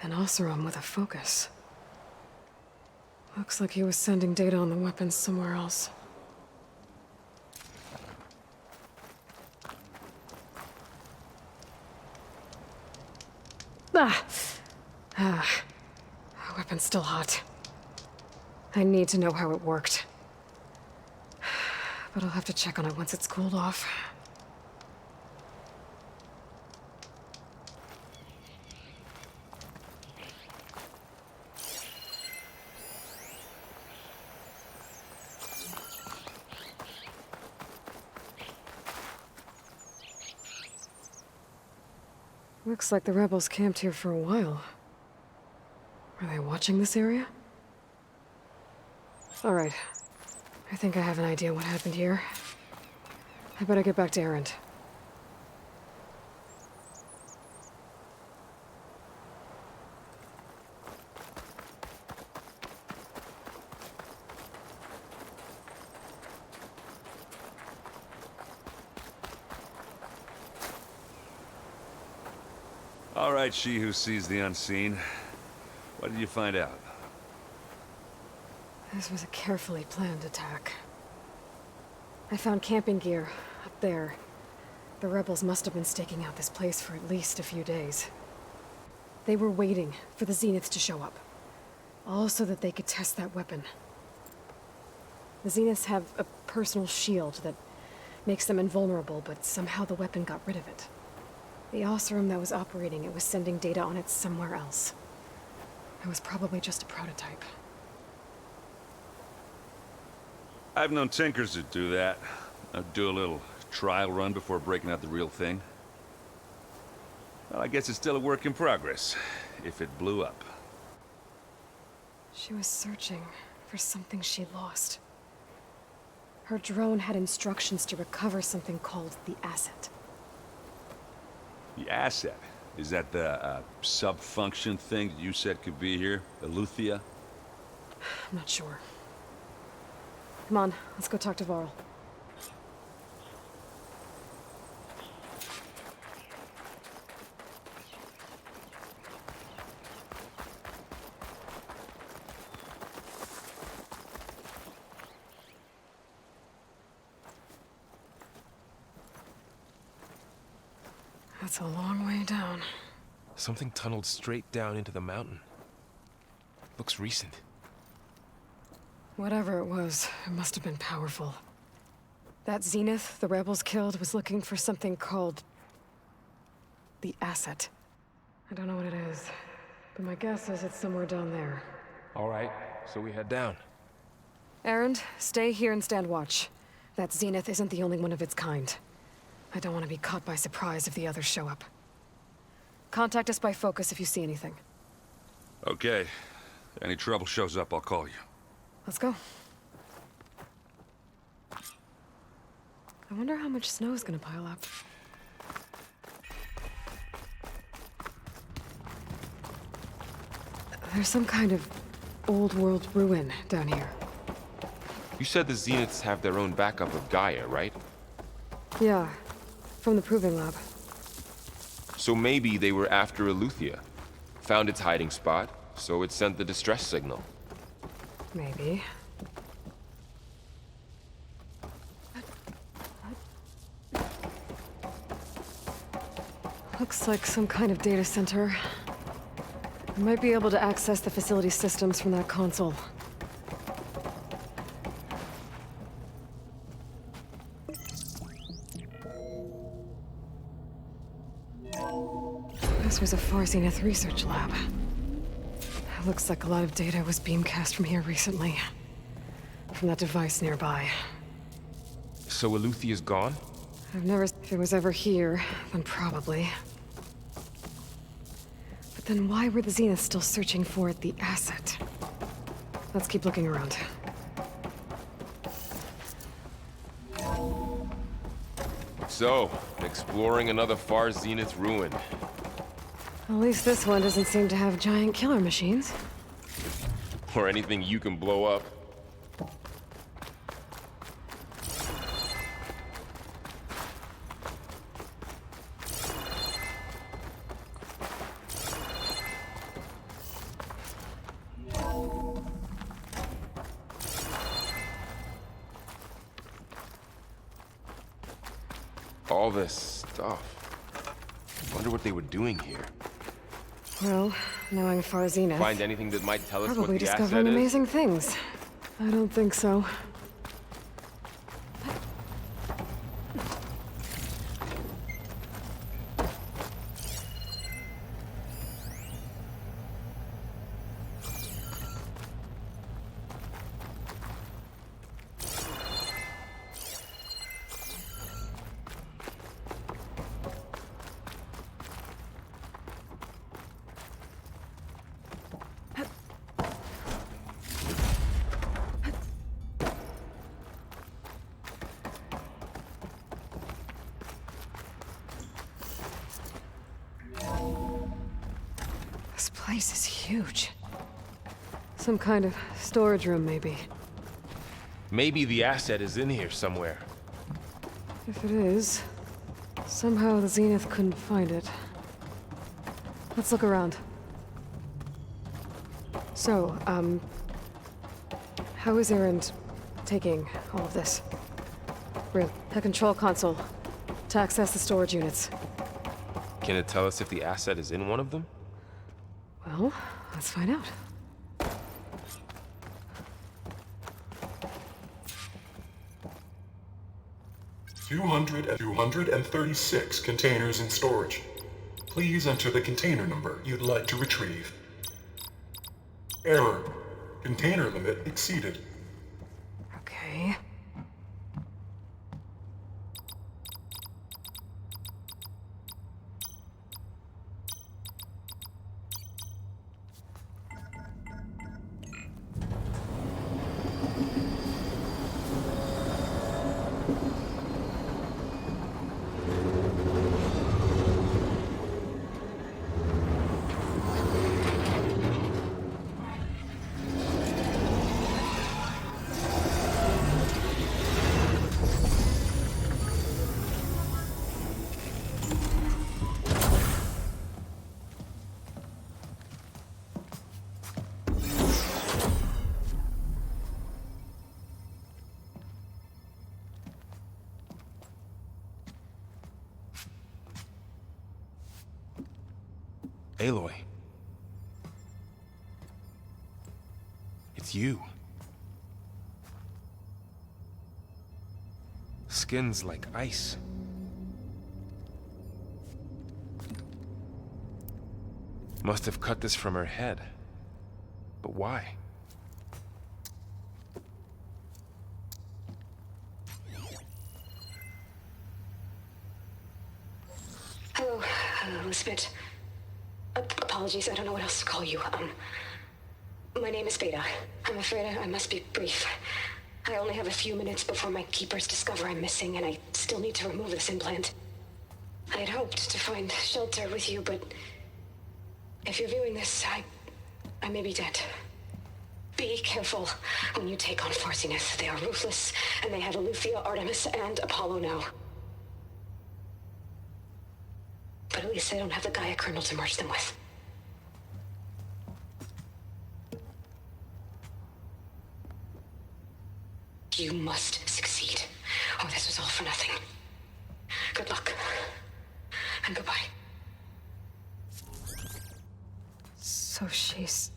An Oseram with a focus. Looks like he was sending data on the weapons somewhere else. Ah. Weapon's still hot. I need to know how it worked. But I'll have to check on it once it's cooled off. Looks like the rebels camped here for a while. Are they watching this area? All right. I think I have an idea what happened here. I better get back to Erend. All right, she who sees the unseen. What did you find out? This was a carefully planned attack. I found camping gear up there. The rebels must have been staking out this place for at least a few days. They were waiting for the Zeniths to show up, all so that they could test that weapon. The Zeniths have a personal shield that makes them invulnerable, but somehow the weapon got rid of it. The Oseram that was operating it was sending data on it somewhere else. It was probably just a prototype. I've known tinkers that do that. I'd do a little trial run before breaking out the real thing. Well, I guess it's still a work in progress, if it blew up. She was searching for something she lost. Her drone had instructions to recover something called the asset. The asset? Is that the sub-function thing that you said could be here? Eleuthia? I'm not sure. Come on, let's go talk to Varl. That's a long way down. Something tunneled straight down into the mountain. Looks recent. Whatever it was, it must have been powerful. That Zenith the rebels killed was looking for something called the asset. I don't know what it is, but my guess is it's somewhere down there. All right, so we head down. Erend, stay here and stand watch. That Zenith isn't the only one of its kind. I don't want to be caught by surprise if the others show up. Contact us by focus if you see anything. Okay. Any trouble shows up, I'll call you. Let's go. I wonder how much snow is gonna pile up. There's some kind of old world ruin down here. You said the Zeniths have their own backup of Gaia, right? Yeah, from the Proving Lab. So maybe they were after Eleuthia. Found its hiding spot, so it sent the distress signal. Maybe. Looks like some kind of data center. I might be able to access the facility systems from that console. This was a Far Zenith research lab. It looks like a lot of data was beamcast from here recently. From that device nearby. So Eleuthia's gone? I've never... If it was ever here, then probably. But then why were the Zeniths still searching for the asset? Let's keep looking around. So, exploring another Far Zenith ruin. At least this one doesn't seem to have giant killer machines. Or anything you can blow up. All this stuff. Wonder what they were doing here. Well, knowing Far Zenith... Find anything that might tell us what probably the asset discovering is? amazing things. I don't think so. This place is huge. Some kind of storage room, maybe. Maybe the asset is in here somewhere. If it is, somehow the Zenith couldn't find it. Let's look around. So, how is Erend taking all of this? We're the control console to access the storage units. Can it tell us if the asset is in one of them? Well, let's find out. and 236 containers in storage. Please enter the container number you'd like to retrieve. Error. Container limit exceeded. Okay. Aloy. It's you. Skin's like ice. Must have cut this from her head. But why? Hello, Elizabeth. Apologies, I don't know what else to call you. My name is Beta. I'm afraid I must be brief. I only have a few minutes before my keepers discover I'm missing, and I still need to remove this implant. I had hoped to find shelter with you, but if you're viewing this, I may be dead. Be careful when you take on Far Zenith. They are ruthless, and they have Aletheia, Artemis, and Apollo now. But at least they don't have the Gaia kernel to merge them with. You must succeed, or this was all for nothing. Good luck, and goodbye. So she's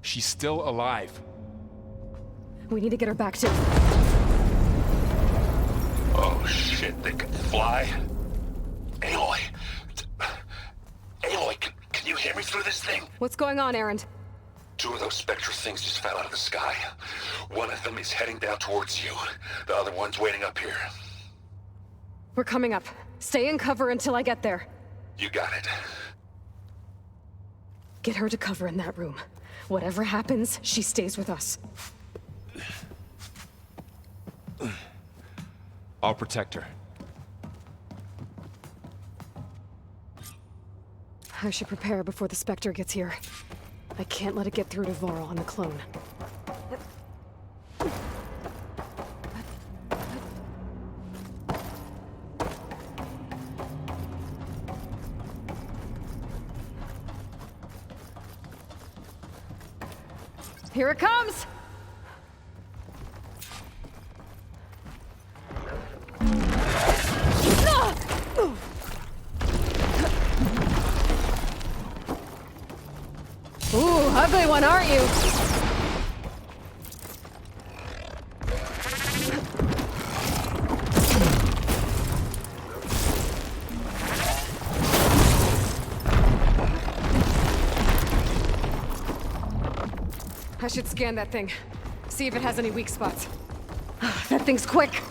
still alive. We need to get her back to... Oh shit, they can fly? Aloy! Aloy, can you hear me through this thing? What's going on, Erend? 2 of those spectral things just fell out of the sky. One of them is heading down towards you. The other one's waiting up here. We're coming up. Stay in cover until I get there. You got it. Get her to cover in that room. Whatever happens, she stays with us. I'll protect her. I should prepare before the Spectre gets here. I can't let it get through to Varl and the clone. Here it comes! Ooh, ugly one, aren't you? I should scan that thing. See if it has any weak spots. That thing's quick.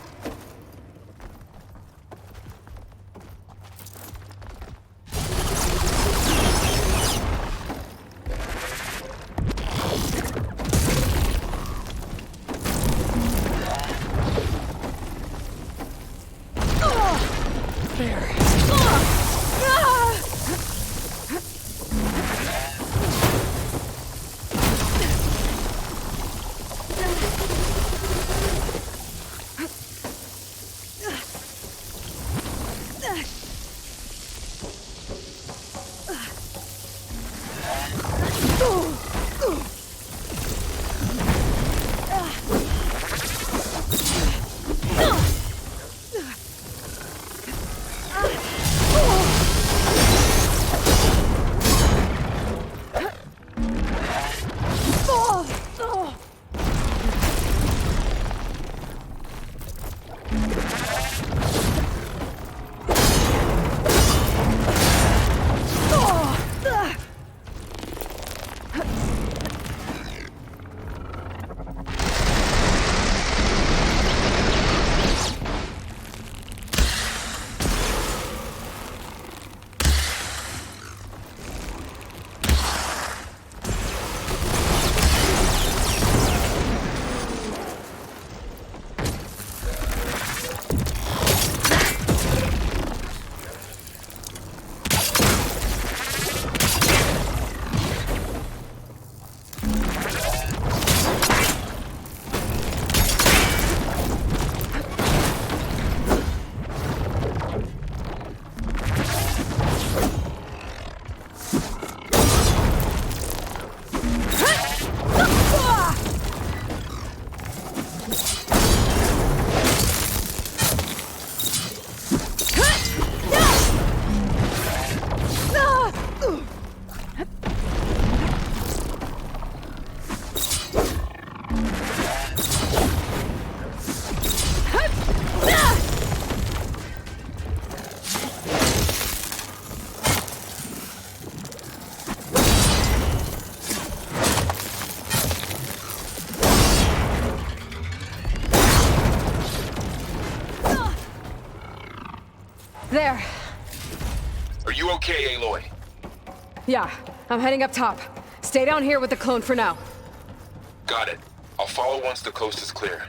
There. Are you okay, Aloy? Yeah, I'm heading up top. Stay down here with the clone for now. Got it. I'll follow once the coast is clear.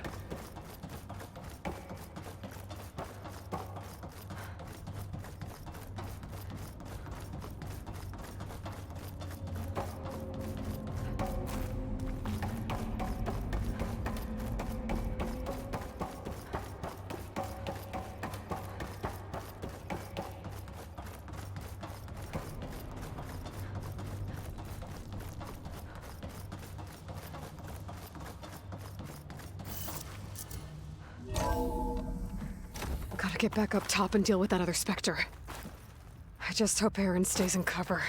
Gotta get back up top and deal with that other Spectre. I just hope Aaron stays in cover.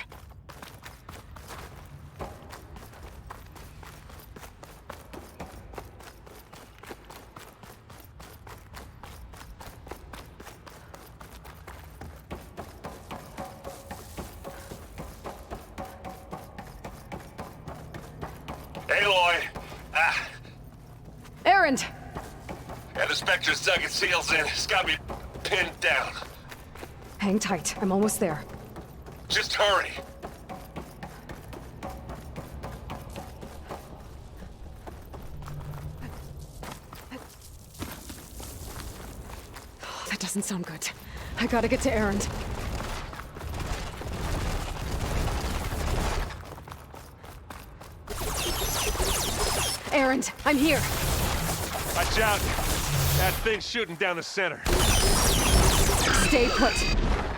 Aloy! Aaron! Yeah, the Spectre's dug its heels in. It's got me pinned down. Hang tight. I'm almost there. Just hurry. That doesn't sound good. I gotta get to Aaron. Aaron, I'm here. Watch out. That thing's shooting down the center. Stay put.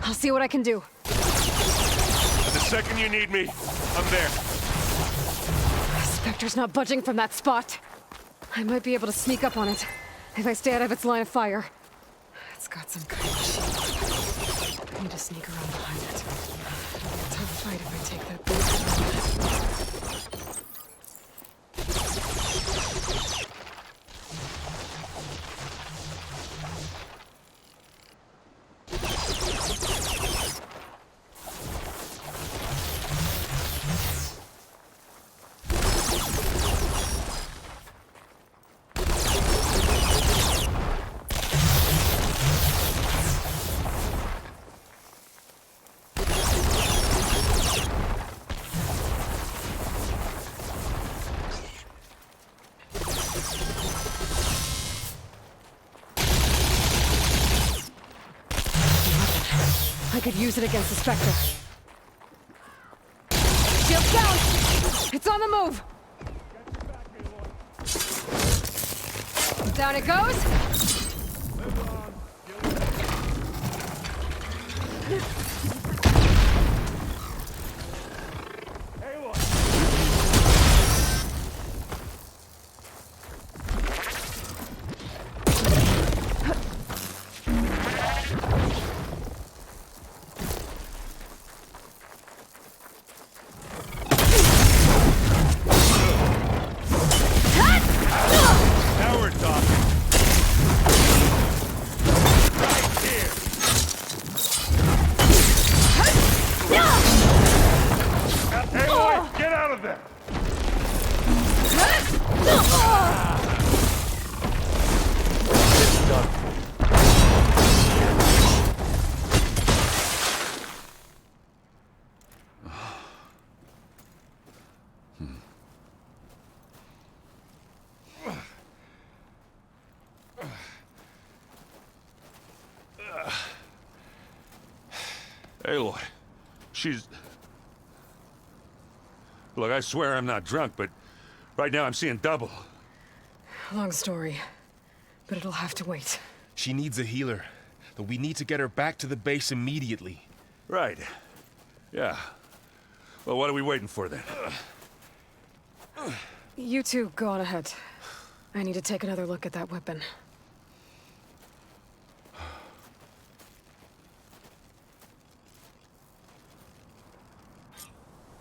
I'll see what I can do. The second you need me, I'm there. Spectre's not budging from that spot. I might be able to sneak up on it if I stay out of its line of fire. It's got some kind of machine. I need to sneak around behind it. Tough fight if I take that boost. I could use it against the Spectre. Shield down! It's on the move! Down it goes! Now we're talking. Right here. Aloy, get out of there! It's done. Aloy, she's... Look, I swear I'm not drunk, but right now I'm seeing double. Long story, but it'll have to wait. She needs a healer, but we need to get her back to the base immediately. Right. Yeah. Well, what are we waiting for then? You two go on ahead. I need to take another look at that weapon.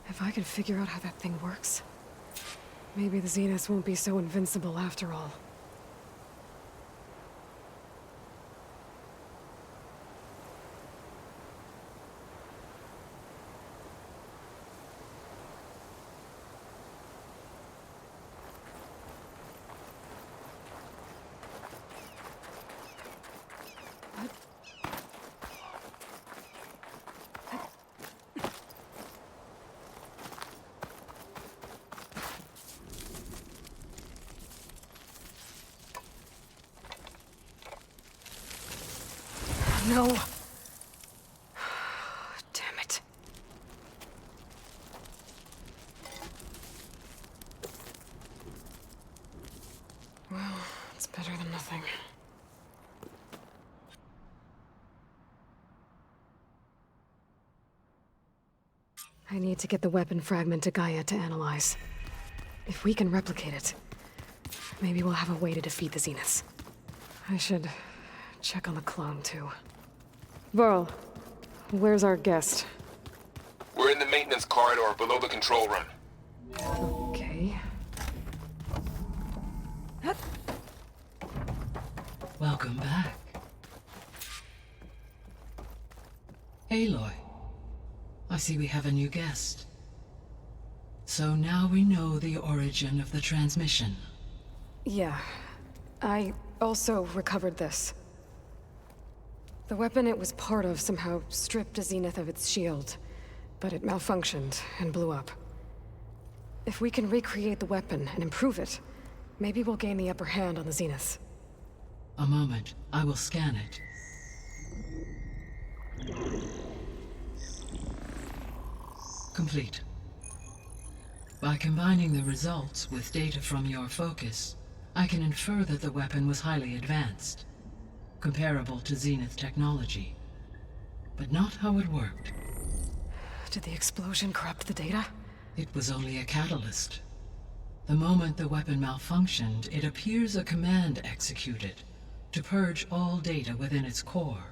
If I can figure out how that thing works, maybe the Zeniths won't be so invincible after all. No. Damn it. Well, it's better than nothing. I need to get the weapon fragment to Gaia to analyze. If we can replicate it, maybe we'll have a way to defeat the Zeniths. I should check on the clone, too. Varl, where's our guest? We're in the maintenance corridor below the control room. Okay. Welcome back. Aloy, I see we have a new guest. So now we know the origin of the transmission. Yeah. I also recovered this. The weapon it was part of somehow stripped a Zenith of its shield, but it malfunctioned and blew up. If we can recreate the weapon and improve it, maybe we'll gain the upper hand on the Zeniths. A moment, I will scan it. Complete. By combining the results with data from your focus, I can infer that the weapon was highly advanced, comparable to Zenith technology, but not how it worked. Did the explosion corrupt the data? It was only a catalyst. The moment the weapon malfunctioned, it appears a command executed to purge all data within its core.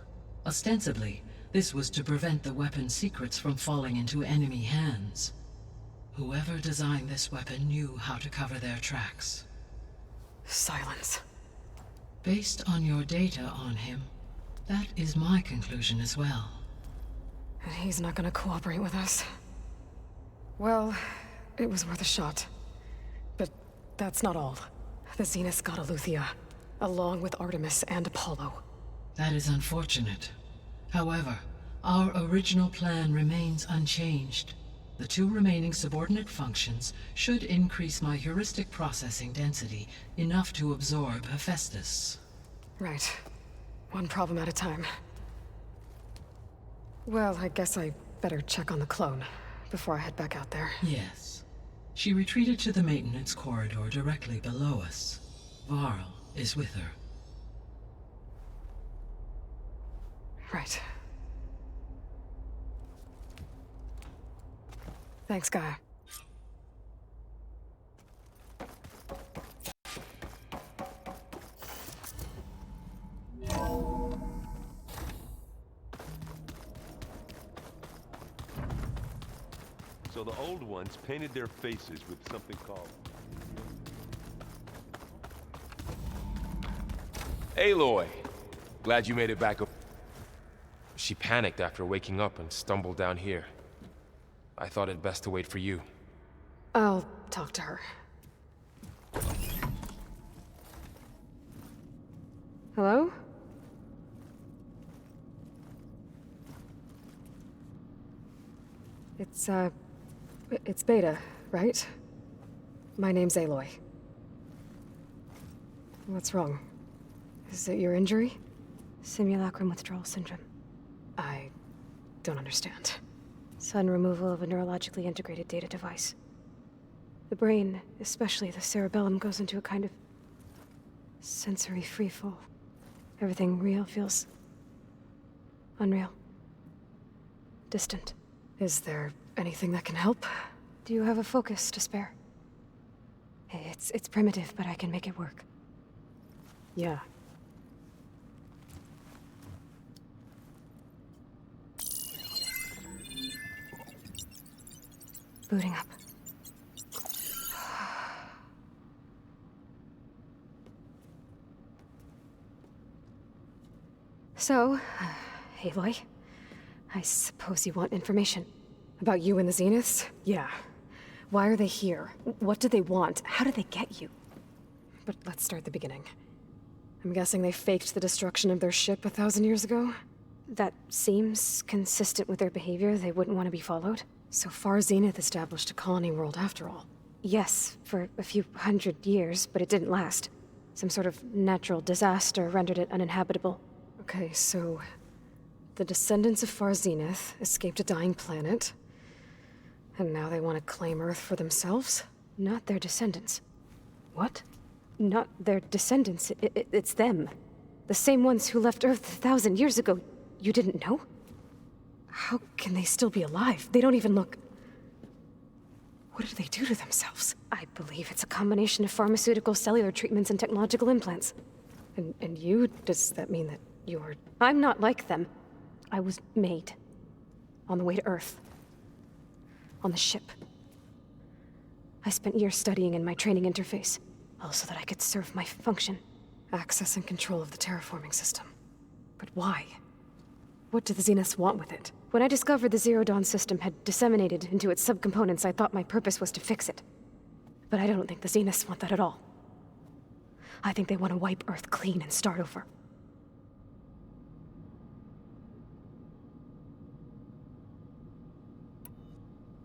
Ostensibly, this was to prevent the weapon's secrets from falling into enemy hands. Whoever designed this weapon knew how to cover their tracks. Silence. Based on your data on him, that is my conclusion as well. And he's not gonna cooperate with us. Well, it was worth a shot. But that's not all. The Zeniths got Aletheia, along with Artemis and Apollo. That is unfortunate. However, our original plan remains unchanged. The two remaining subordinate functions should increase my heuristic processing density enough to absorb Hephaestus. Right. One problem at a time. Well, I guess I better check on the clone before I head back out there. Yes. She retreated to the maintenance corridor directly below us. Varl is with her. Right. Thanks, Gaia. So the old ones painted their faces with something called... Aloy! Glad you made it back up. She panicked after waking up and stumbled down here. I thought it best to wait for you. I'll talk to her. Hello? It's Beta, right? My name's Aloy. What's wrong? Is it your injury? Simulacrum withdrawal syndrome. I don't understand. Sudden removal of a neurologically integrated data device. The brain, especially the cerebellum, goes into a kind of sensory freefall. Everything real feels unreal. Distant. Is there anything that can help? Do you have a focus to spare? It's primitive, but I can make it work. Yeah. Booting up. So, Aloy, I suppose you want information. About you and the Zeniths? Yeah. Why are they here? What do they want? How did they get you? But let's start at the beginning. I'm guessing they faked the destruction of their ship 1,000 years ago? That seems consistent with their behavior. They wouldn't want to be followed. So far, Zenith established a colony world after all. Yes, for a few hundred years, but it didn't last. Some sort of natural disaster rendered it uninhabitable. Okay, so The descendants of Far Zenith escaped a dying planet, and now they want to claim Earth for themselves? Not their descendants. What? Not their descendants. It's them. The same ones who left Earth 1,000 years ago. You didn't know? How can they still be alive? They don't even look... What did they do to themselves? I believe it's a combination of pharmaceutical, cellular treatments, and technological implants. And you? Does that mean that you're... I'm not like them. I was made. On the way to Earth. On the ship. I spent years studying in my training interface, all so that I could serve my function. Access and control of the terraforming system. But why? What do the Zeniths want with it? When I discovered the Zero Dawn system had disseminated into its subcomponents, I thought my purpose was to fix it. But I don't think the Zeniths want that at all. I think they want to wipe Earth clean and start over.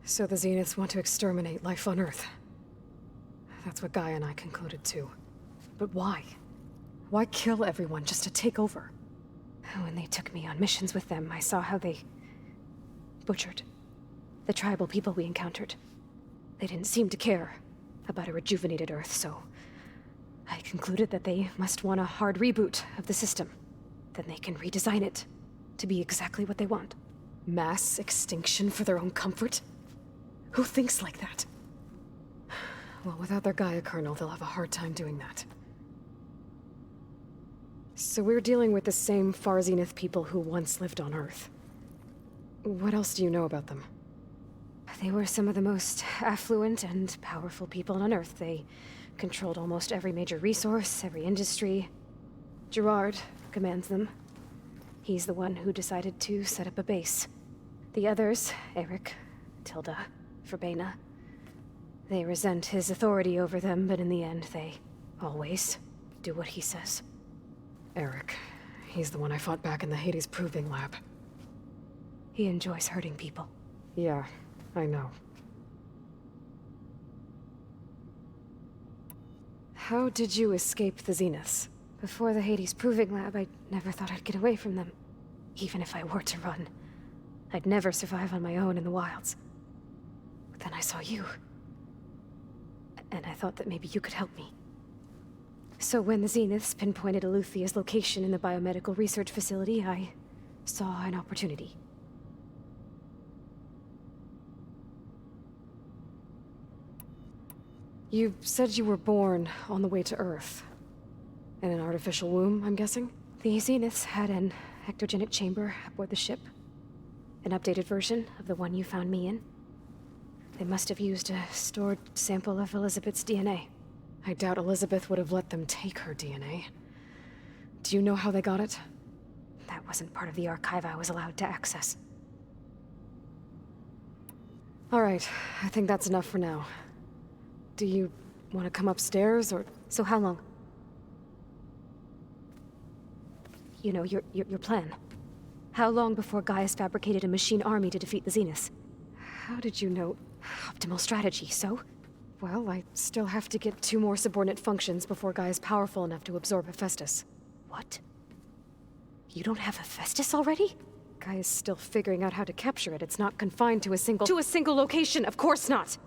So the Zeniths want to exterminate life on Earth. That's what Gaia and I concluded too. But why? Why kill everyone just to take over? When they took me on missions with them, I saw how they butchered the tribal people we encountered. They didn't seem to care about a rejuvenated Earth, so I concluded that they must want a hard reboot of the system. Then they can redesign it to be exactly what they want. Mass extinction for their own comfort? Who thinks like that? Well, without their Gaia kernel, they'll have a hard time doing that. So we're dealing with the same Far Zenith people who once lived on Earth. What else do you know about them? They were some of the most affluent and powerful people on Earth. They controlled almost every major resource, every industry. Gerard commands them. He's the one who decided to set up a base. The others, Eric, Tilda, Verbena, they resent his authority over them, but in the end, they always do what he says. Eric. He's the one I fought back in the Hades Proving Lab. He enjoys hurting people. Yeah, I know. How did you escape the Zeniths? Before the Hades Proving Lab, I never thought I'd get away from them. Even if I were to run, I'd never survive on my own in the wilds. But then I saw you. And I thought that maybe you could help me. So when the Zeniths pinpointed Eluthia's location in the biomedical research facility, I saw an opportunity. You said you were born on the way to Earth. In an artificial womb, I'm guessing? The Zeniths had an ectogenic chamber aboard the ship. An updated version of the one you found me in. They must have used a stored sample of Elizabeth's DNA. I doubt Elizabeth would have let them take her DNA. Do you know how they got it? That wasn't part of the archive I was allowed to access. All right, I think that's enough for now. Do you want to come upstairs, or... So how long? You know, your plan. How long before Gaia's fabricated a machine army to defeat the Zeniths? How did you know? Optimal strategy, so? Well, I still have to get 2 more subordinate functions before Gaia's powerful enough to absorb Hephaestus. What? You don't have Hephaestus already? Gaia's still figuring out how to capture it. It's not confined to a single location, of course not!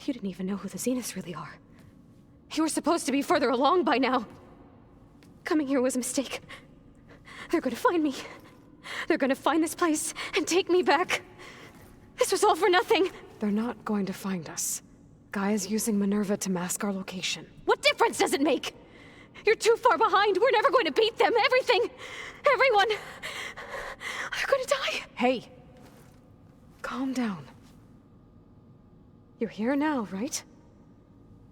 You didn't even know who the Zeniths really are. You were supposed to be further along by now. Coming here was a mistake. They're gonna find me. They're gonna find this place and take me back. This was all for nothing. They're not going to find us. Gaia's using Minerva to mask our location. What difference does it make? You're too far behind. We're never going to beat them. Everything, everyone, are gonna die. Hey, calm down. You're here now, right?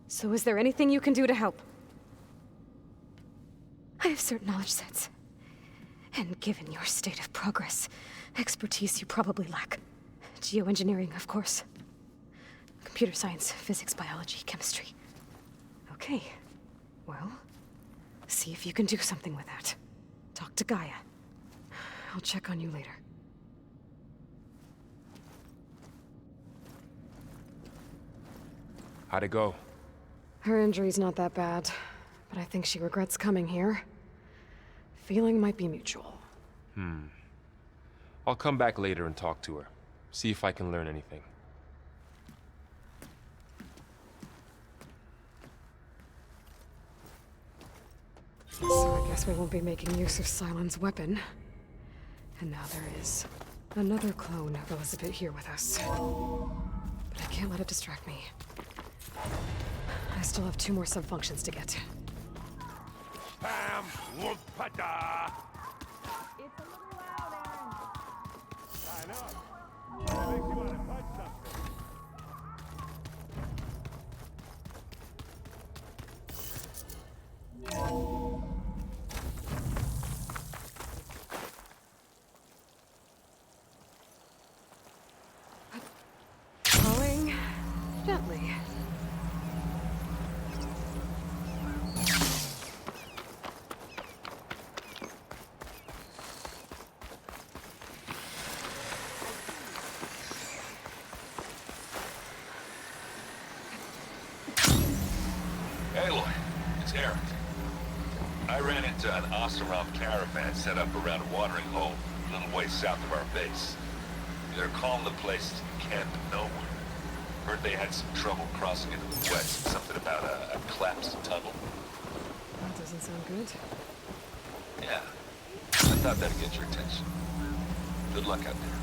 So is there anything you can do to help? I have certain knowledge sets. And given your state of progress, expertise you probably lack. Geoengineering, of course. Computer science, physics, biology, chemistry. Okay. Well, see if you can do something with that. Talk to Gaia. I'll check on you later. How'd it go? Her injury's not that bad, but I think she regrets coming here. feeling might be mutual. I'll come back later and talk to her. See if I can learn anything. So I guess we won't be making use of Sylens' weapon. And now there is another clone of Elizabeth here with us. But I can't let it distract me. I still have 2 more sub-functions to get. Pam, whoop-a-da. It's a little loud, Aaron. I know. It makes you want to punch something. Going gently. Aloy, it's Eric. I ran into an Oseram caravan set up around a watering hole a little way south of our base. They're calling the place Camp Nowhere. Heard they had some trouble crossing into the west. Something about a collapsed tunnel. That doesn't sound good. Yeah. I thought that'd get your attention. Good luck out there.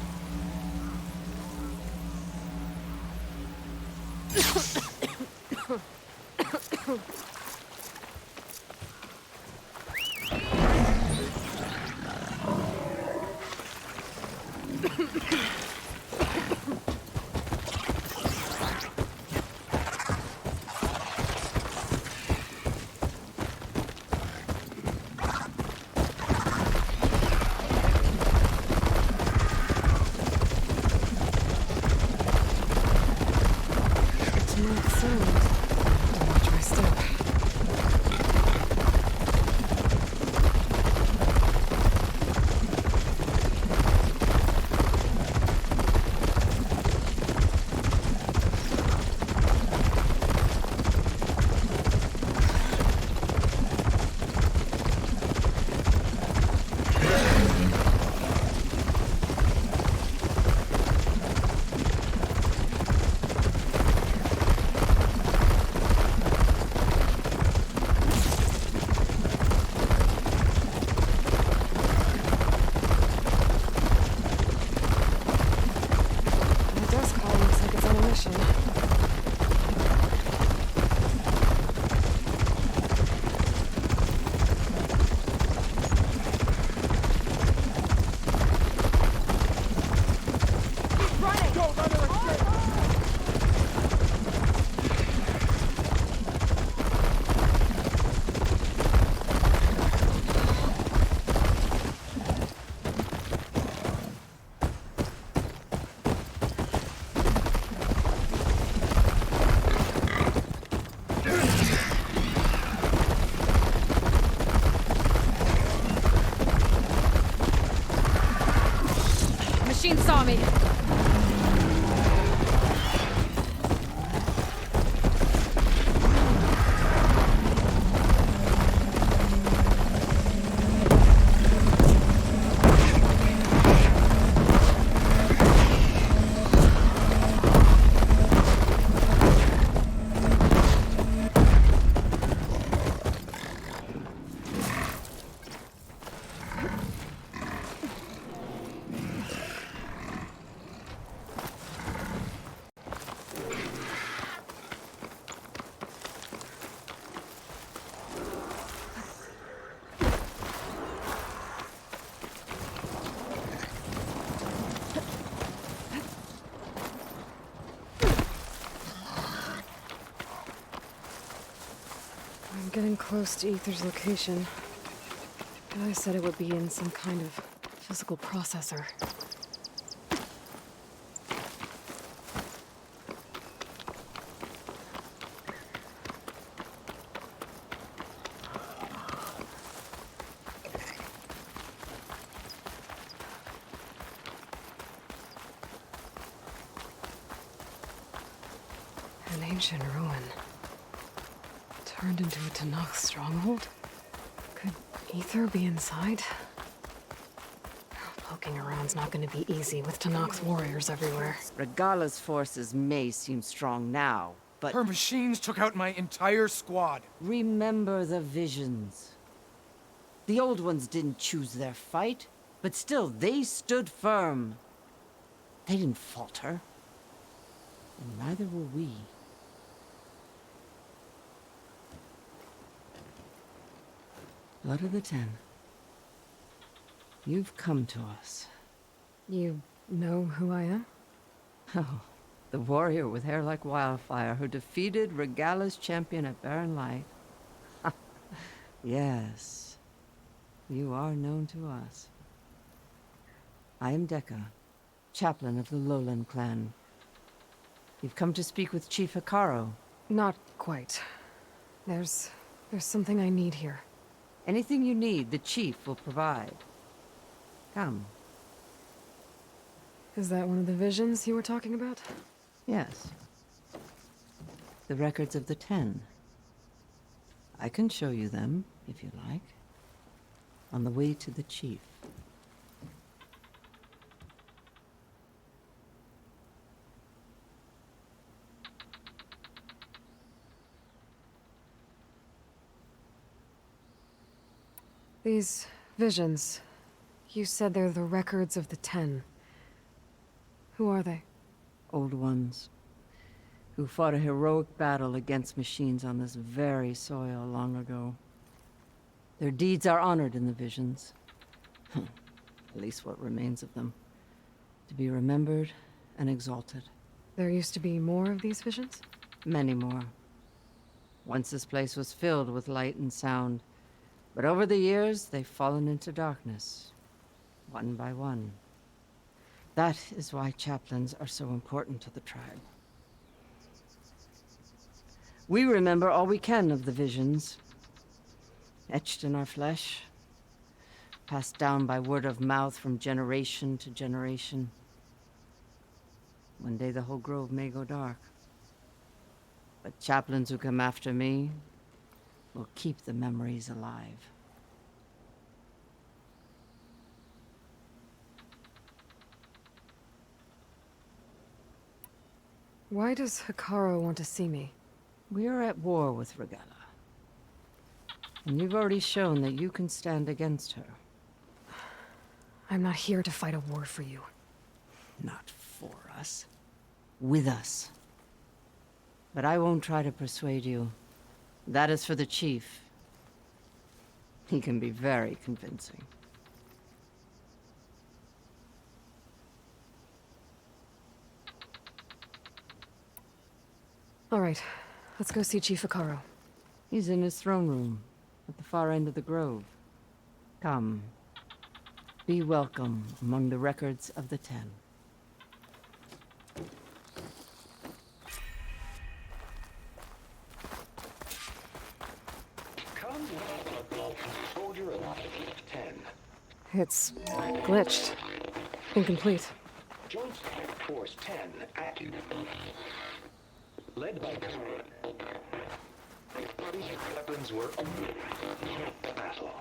Machine saw me. I'm getting close to Ether's location. Guy said it would be in some kind of physical processor. An ancient ruin. Turned into a Tanakh stronghold? Could Ether be inside? Poking around's not gonna be easy with Tanak's warriors everywhere. Regala's forces may seem strong now, but... Her machines took out my entire squad. Remember the visions. The old ones didn't choose their fight, but still, they stood firm. They didn't falter. And neither will we. Blood of the Ten. You've come to us. You know who I am? Oh, the warrior with hair like wildfire who defeated Regala's champion at Barren Light. Yes, you are known to us. I am Dekka, chaplain of the Lowland clan. You've come to speak with Chief Hikaru. Not quite. There's something I need here. Anything you need, the chief will provide. Come. Is that one of the visions you were talking about? Yes. The records of the 10. I can show you them, if you like. On the way to the chief. These visions, you said they're the records of the 10. Who are they? Old ones, who fought a heroic battle against machines on this very soil long ago. Their deeds are honored in the visions. At least what remains of them. To be remembered and exalted. There used to be more of these visions? Many more. Once this place was filled with light and sound. But over the years, they've fallen into darkness, one by one. That is why chaplains are so important to the tribe. We remember all we can of the visions, etched in our flesh, passed down by word of mouth from generation to generation. One day the whole grove may go dark. But chaplains who come after me will keep the memories alive. Why does Hikaru want to see me? We are at war with Regala. And you've already shown that you can stand against her. I'm not here to fight a war for you. Not for us. With us. But I won't try to persuade you. That is for the chief. He can be very convincing. All right, let's go see Chief Hikaru. He's in his throne room, at the far end of the grove. Come. Be welcome among the records of the 10. Soldier of 10. It's glitched. Incomplete. Joint Force 10 active. Led by weapons were battle.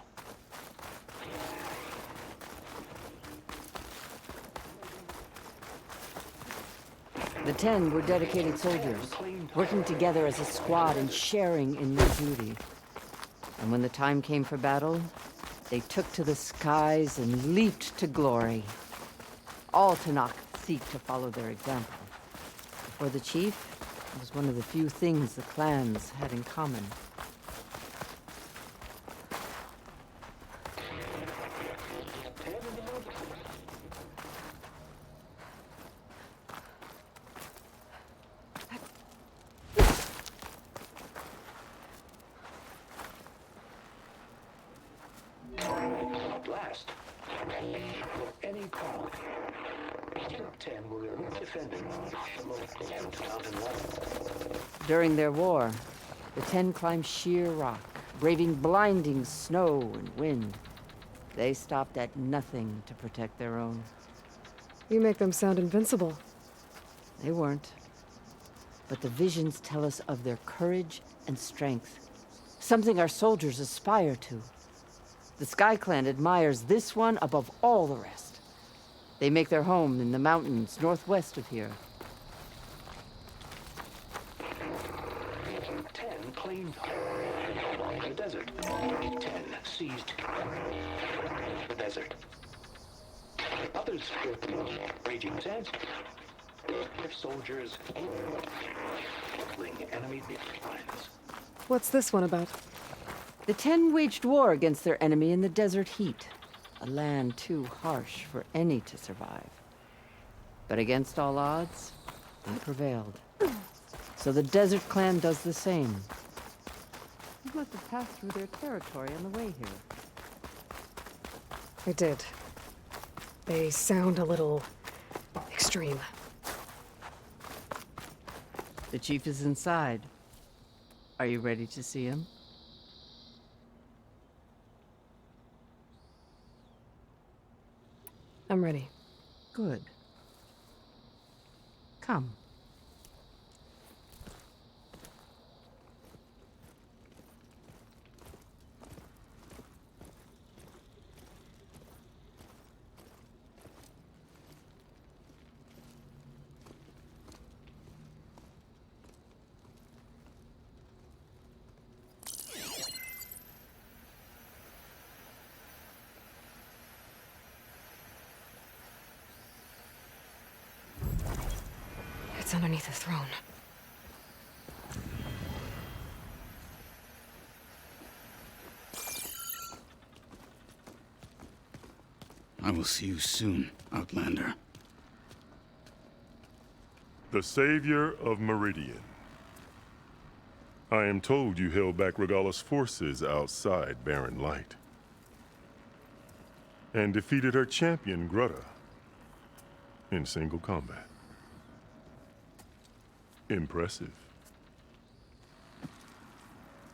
The 10 were dedicated soldiers, working together as a squad and sharing in their duty. And when the time came for battle, they took to the skies and leaped to glory. All Tanak seek to follow their example. For the chief, it was one of the few things the clans had in common. Blast. For any call. 10 were defending the mountain line. During their war, the 10 climbed sheer rock, braving blinding snow and wind. They stopped at nothing to protect their own. You make them sound invincible. They weren't. But the visions tell us of their courage and strength. Something our soldiers aspire to. The Sky Clan admires this one above all the rest. They make their home in the mountains northwest of here. 10 claimed the desert. 10 seized the desert. Others raging sands. Their soldiers enemy lines. What's this one about? The 10 waged war against their enemy in the desert heat. A land too harsh for any to survive. But against all odds, they prevailed. So the Desert Clan does the same. You must have passed through their territory on the way here. I did. They sound a little extreme. The chief is inside. Are you ready to see him? I'm ready. Good. Come. It's underneath the throne. I will see you soon, Outlander. The Savior of Meridian. I am told you held back Regalla's forces outside Barren Light. And defeated her champion, Grutta, in single combat. Impressive.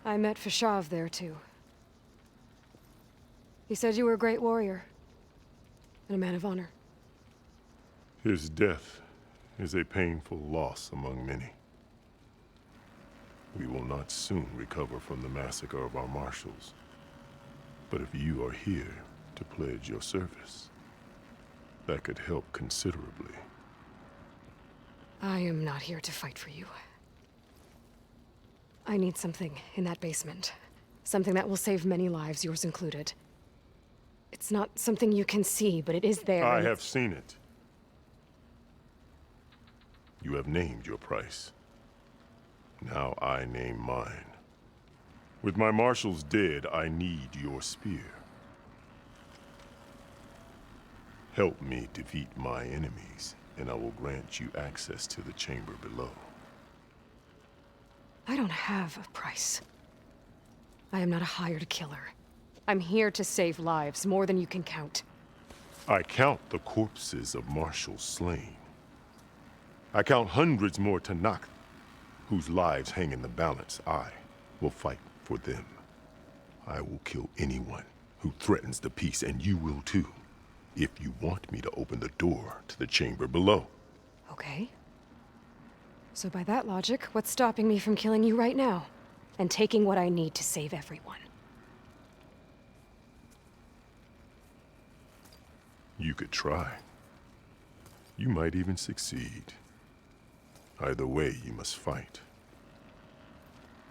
I met Fashav there, too. He said you were a great warrior. And a man of honor. His death is a painful loss among many. We will not soon recover from the massacre of our marshals. But if you are here to pledge your service, that could help considerably. I am not here to fight for you. I need something in that basement. Something that will save many lives, yours included. It's not something you can see, but it is there. I have seen it. You have named your price. Now I name mine. With my marshals dead, I need your spear. Help me defeat my enemies, and I will grant you access to the chamber below. I don't have a price. I am not a hired killer. I'm here to save lives, more than you can count. I count the corpses of marshals slain. I count hundreds more Tanakh, whose lives hang in the balance. I will fight for them. I will kill anyone who threatens the peace, and you will too, if you want me to open the door to the chamber below. Okay. So by that logic, what's stopping me from killing you right now? And taking what I need to save everyone? You could try. You might even succeed. Either way, you must fight.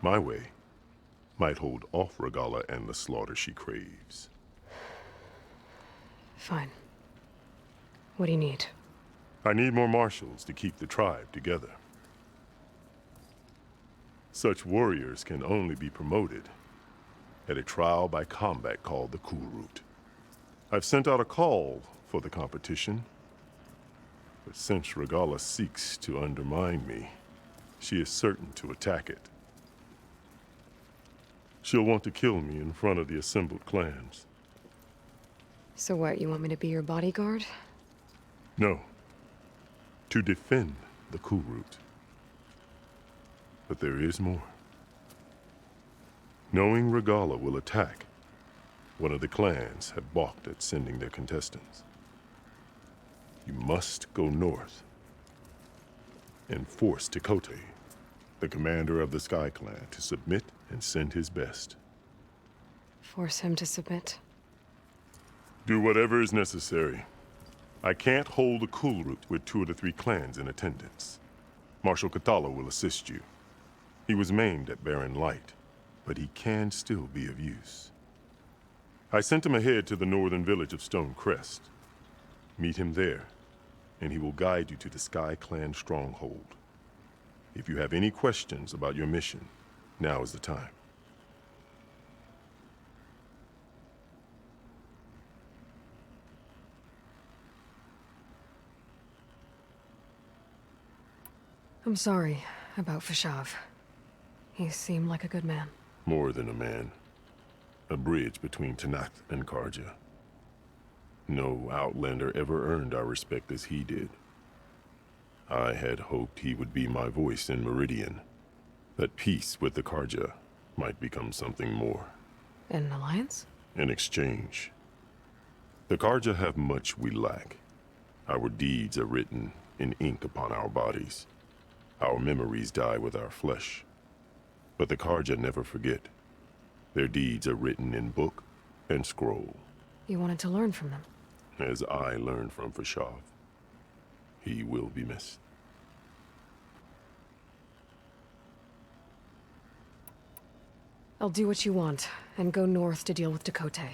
My way might hold off Regalla and the slaughter she craves. Fine. What do you need? I need more marshals to keep the tribe together. Such warriors can only be promoted at a trial by combat called the Cool Route. I've sent out a call for the competition, but since Regalla seeks to undermine me, she is certain to attack it. She'll want to kill me in front of the assembled clans. So what, you want me to be your bodyguard? No. To defend the Cool Route. But there is more. Knowing Regalla will attack, one of the clans have balked at sending their contestants. You must go north and force Tekote, the commander of the Sky Clan, to submit and send his best. Force him to submit? Do whatever is necessary. I can't hold a Kulrut with 2 of the 3 clans in attendance. Marshal Cathala will assist you. He was maimed at Barren Light, but he can still be of use. I sent him ahead to the northern village of Stone Crest. Meet him there, and he will guide you to the Sky Clan stronghold. If you have any questions about your mission, now is the time. I'm sorry about Fashav. He seemed like a good man. More than a man. A bridge between Tanakh and Karja. No Outlander ever earned our respect as he did. I had hoped he would be my voice in Meridian. That peace with the Karja might become something more. An alliance? In exchange. The Karja have much we lack. Our deeds are written in ink upon our bodies. Our memories die with our flesh. But the Karja never forget. Their deeds are written in book and scroll. You wanted to learn from them? As I learned from Fashav. He will be missed. I'll do what you want, and go north to deal with Dakota.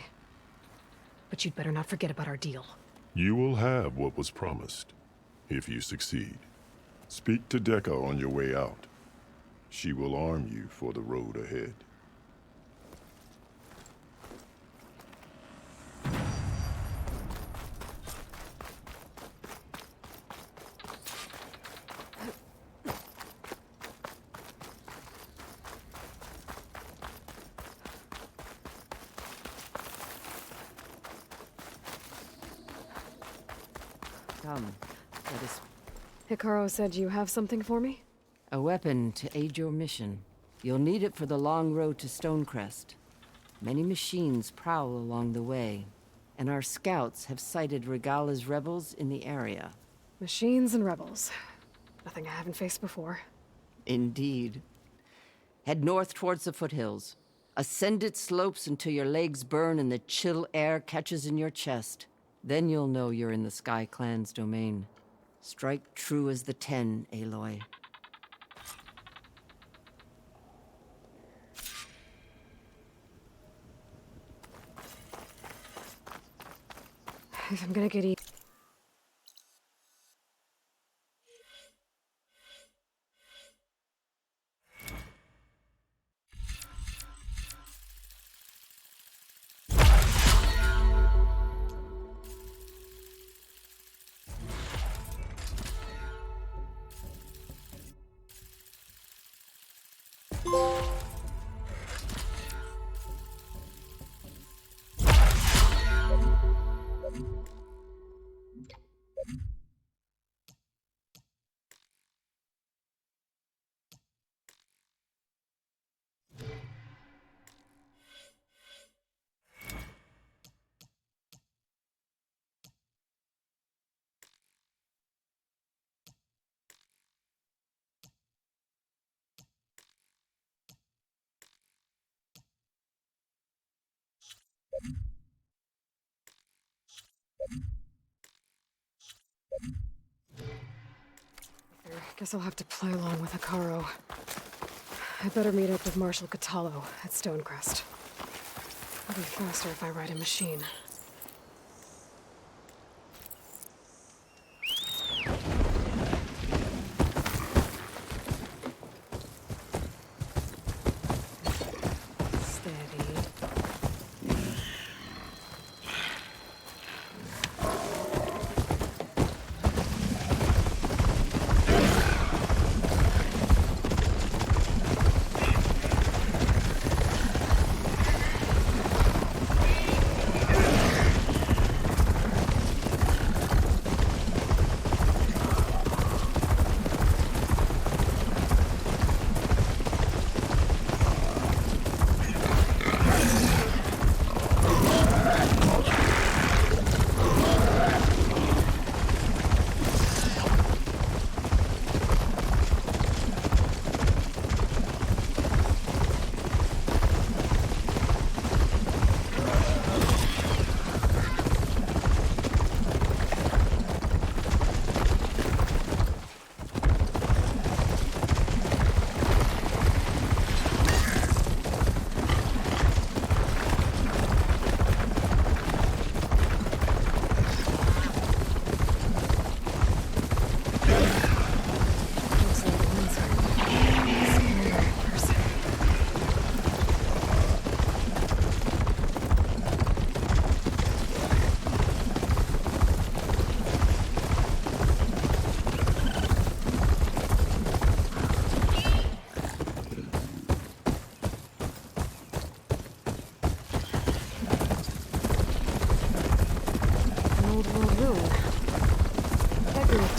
But you'd better not forget about our deal. You will have what was promised, if you succeed. Speak to Dekka on your way out. She will arm you for the road ahead. Come, let us... Hikaru said you have something for me? A weapon to aid your mission. You'll need it for the long road to Stonecrest. Many machines prowl along the way, and our scouts have sighted Regala's rebels in the area. Machines and rebels. Nothing I haven't faced before. Indeed. Head north towards the foothills. Ascend its slopes until your legs burn and the chill air catches in your chest. Then you'll know you're in the Sky Clan's domain. Strike true as the 10, Aloy. If I'm gonna get eaten... Guess I'll have to play along with Hikaru. I better meet up with Marshal Cathala at Stonecrest. It'll be faster if I ride a machine.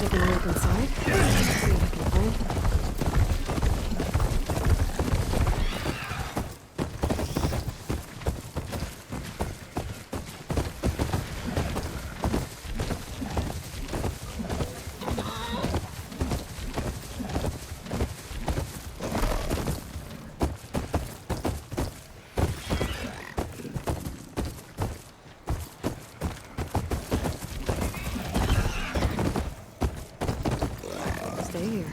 taking a look inside. See what I can find. Stay here.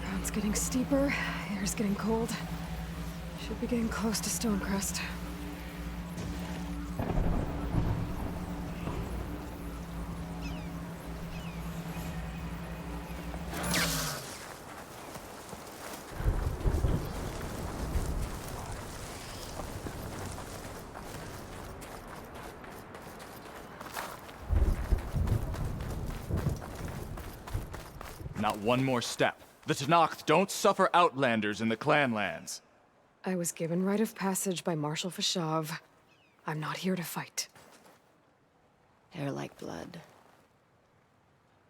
Ground's getting steeper, air's getting cold. Should be getting close to Stonecrest. Not one more step. The Tenakth don't suffer outlanders in the Clanlands. I was given rite of passage by Marshal Fashav. I'm not here to fight. Hair like blood.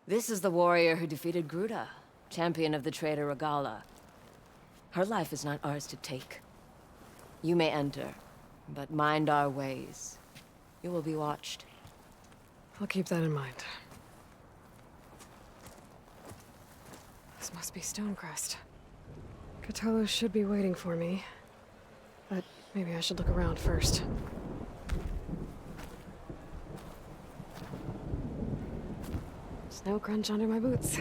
This is the warrior who defeated Gruda, champion of the traitor Regala. Her life is not ours to take. You may enter, but mind our ways. You will be watched. I'll keep that in mind. This must be Stonecrest. Cthulhu should be waiting for me. But maybe I should look around first. Snow crunch under my boots.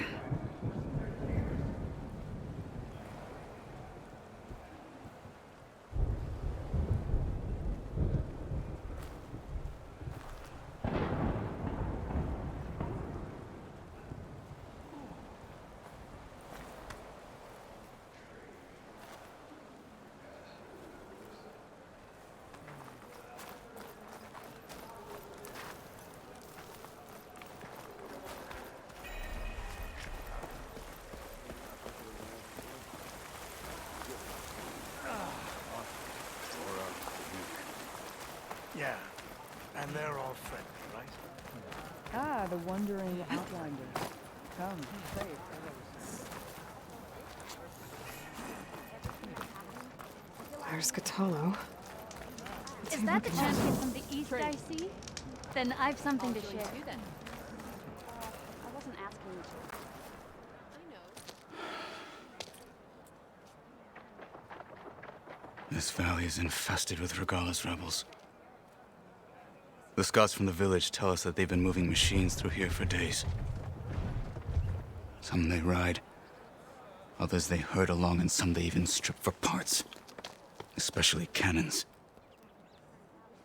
Yeah, and they're all friendly, right? Ah, the wandering outlander. Come, say it. Where's Cthulhu? Is that the champion from the east I see? Then I've something to share. I wasn't asking you to. This valley is infested with Regala's rebels. The scouts from the village tell us that they've been moving machines through here for days. Some they ride, others they herd along, and some they even strip for parts. Especially cannons.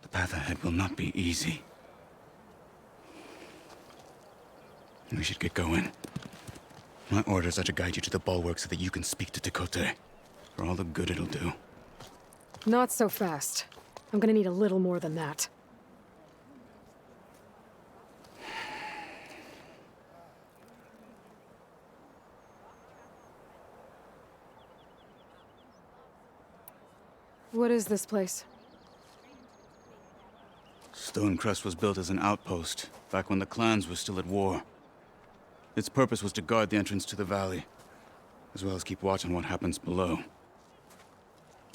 The path ahead will not be easy. We should get going. My orders are to guide you to the bulwark so that you can speak to Tekote. For all the good it'll do. Not so fast. I'm gonna need a little more than that. What is this place? Stonecrest was built as an outpost, back when the clans were still at war. Its purpose was to guard the entrance to the valley, as well as keep watch on what happens below.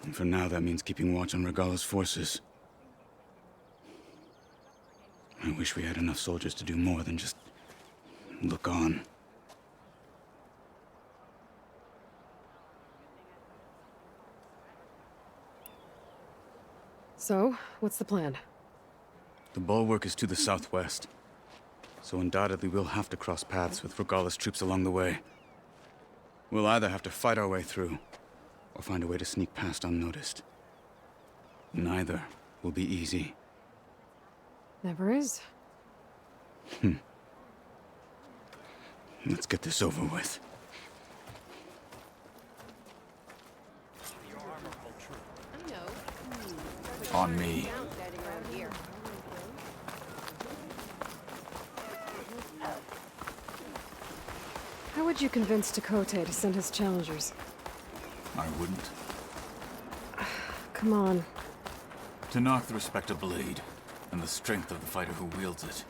And for now, that means keeping watch on Regala's forces. I wish we had enough soldiers to do more than just look on. So, what's the plan? The bulwark is to the southwest, so undoubtedly we'll have to cross paths with Regala's troops along the way. We'll either have to fight our way through, or find a way to sneak past unnoticed. Neither will be easy. Never is. Let's get this over with. On me. How would you convince Dakota to send his challengers? I wouldn't. Come on. To knock the respect of blade, and the strength of the fighter who wields it.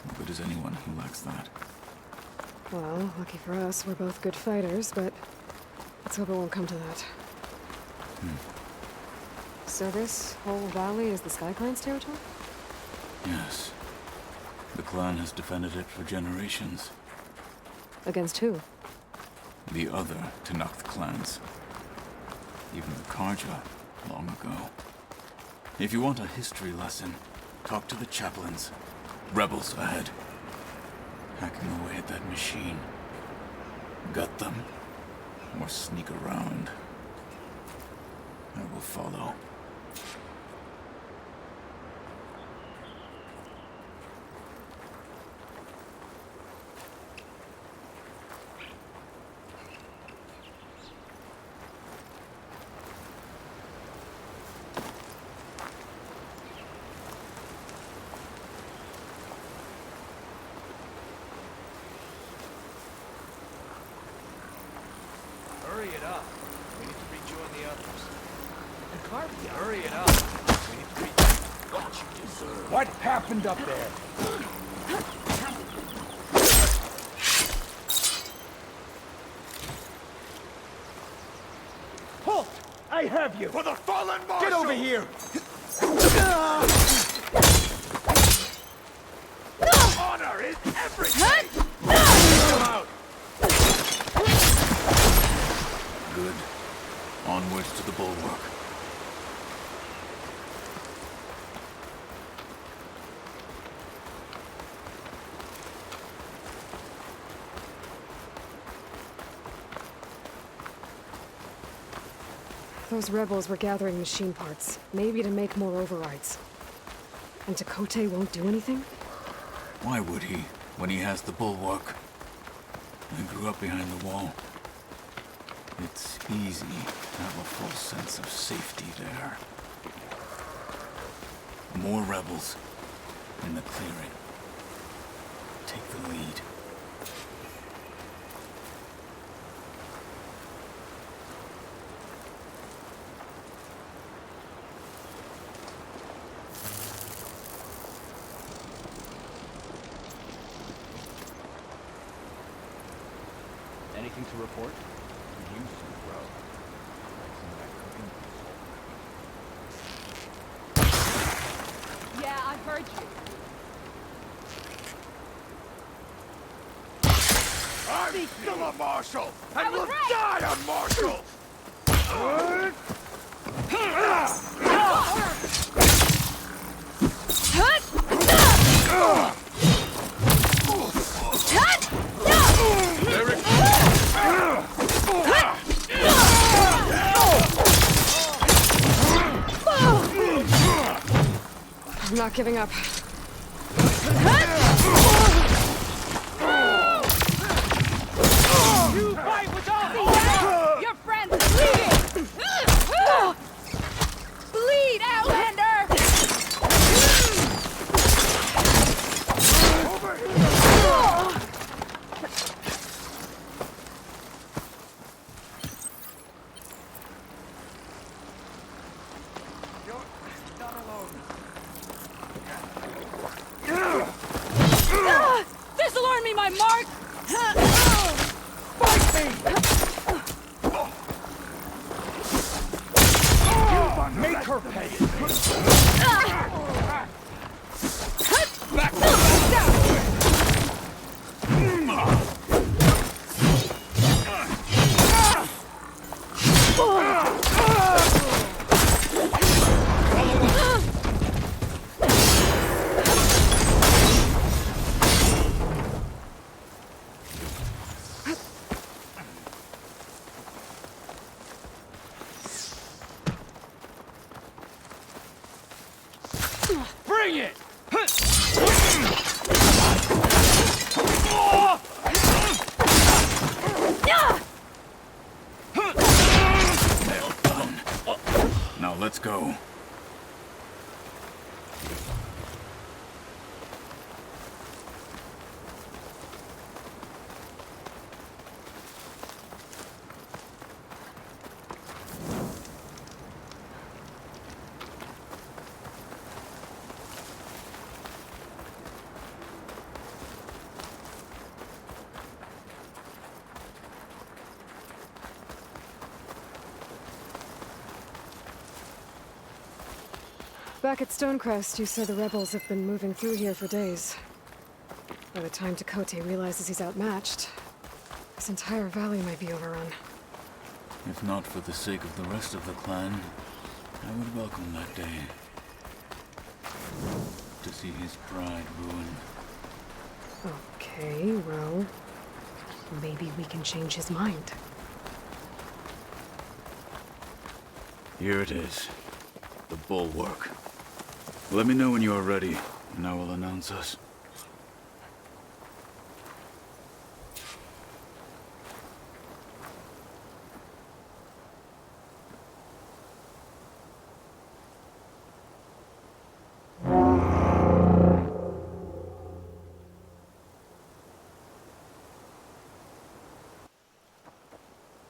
How good is anyone who lacks that? Well, lucky for us, we're both good fighters, but let's hope it won't come to that. So this whole valley is the Sky Clan's territory? Yes. The clan has defended it for generations. Against who? The other Tenakth clans. Even the Karja, long ago. If you want a history lesson, talk to the chaplains. Rebels ahead. Hacking away at that machine. Gut them, or sneak around. I will follow. Hurry it up. We need to rejoin the others. And Carvey, hurry it up. We need to rejoin what you deserve. What happened up there? Halt! I have you! For the fallen marshal! Get over here! Honor is everything! Come out! Good. Onwards to the bulwark. Those rebels were gathering machine parts, maybe to make more overrides. And Dakota won't do anything? Why would he, when he has the bulwark? I grew up behind the wall. It's easy to have a full sense of safety there. More rebels in the clearing. Take the lead. Anything to report? You used to grow. Yeah, I heard you. I'm still a marshal, and will die a marshal! I'm not giving up. You fight with all the your friend's bleeding! Bleed, Outlander! Over here! my mark! Fight me! Make her pay! Back! Bring it! Now let's go. Back at Stonecrest, you said the rebels have been moving through here for days. By the time Tekote realizes he's outmatched, this entire valley might be overrun. If not for the sake of the rest of the clan, I would welcome that day. To see his pride ruined. Okay, well, maybe we can change his mind. Here it is. The bulwark. Let me know when you are ready, and I will announce us.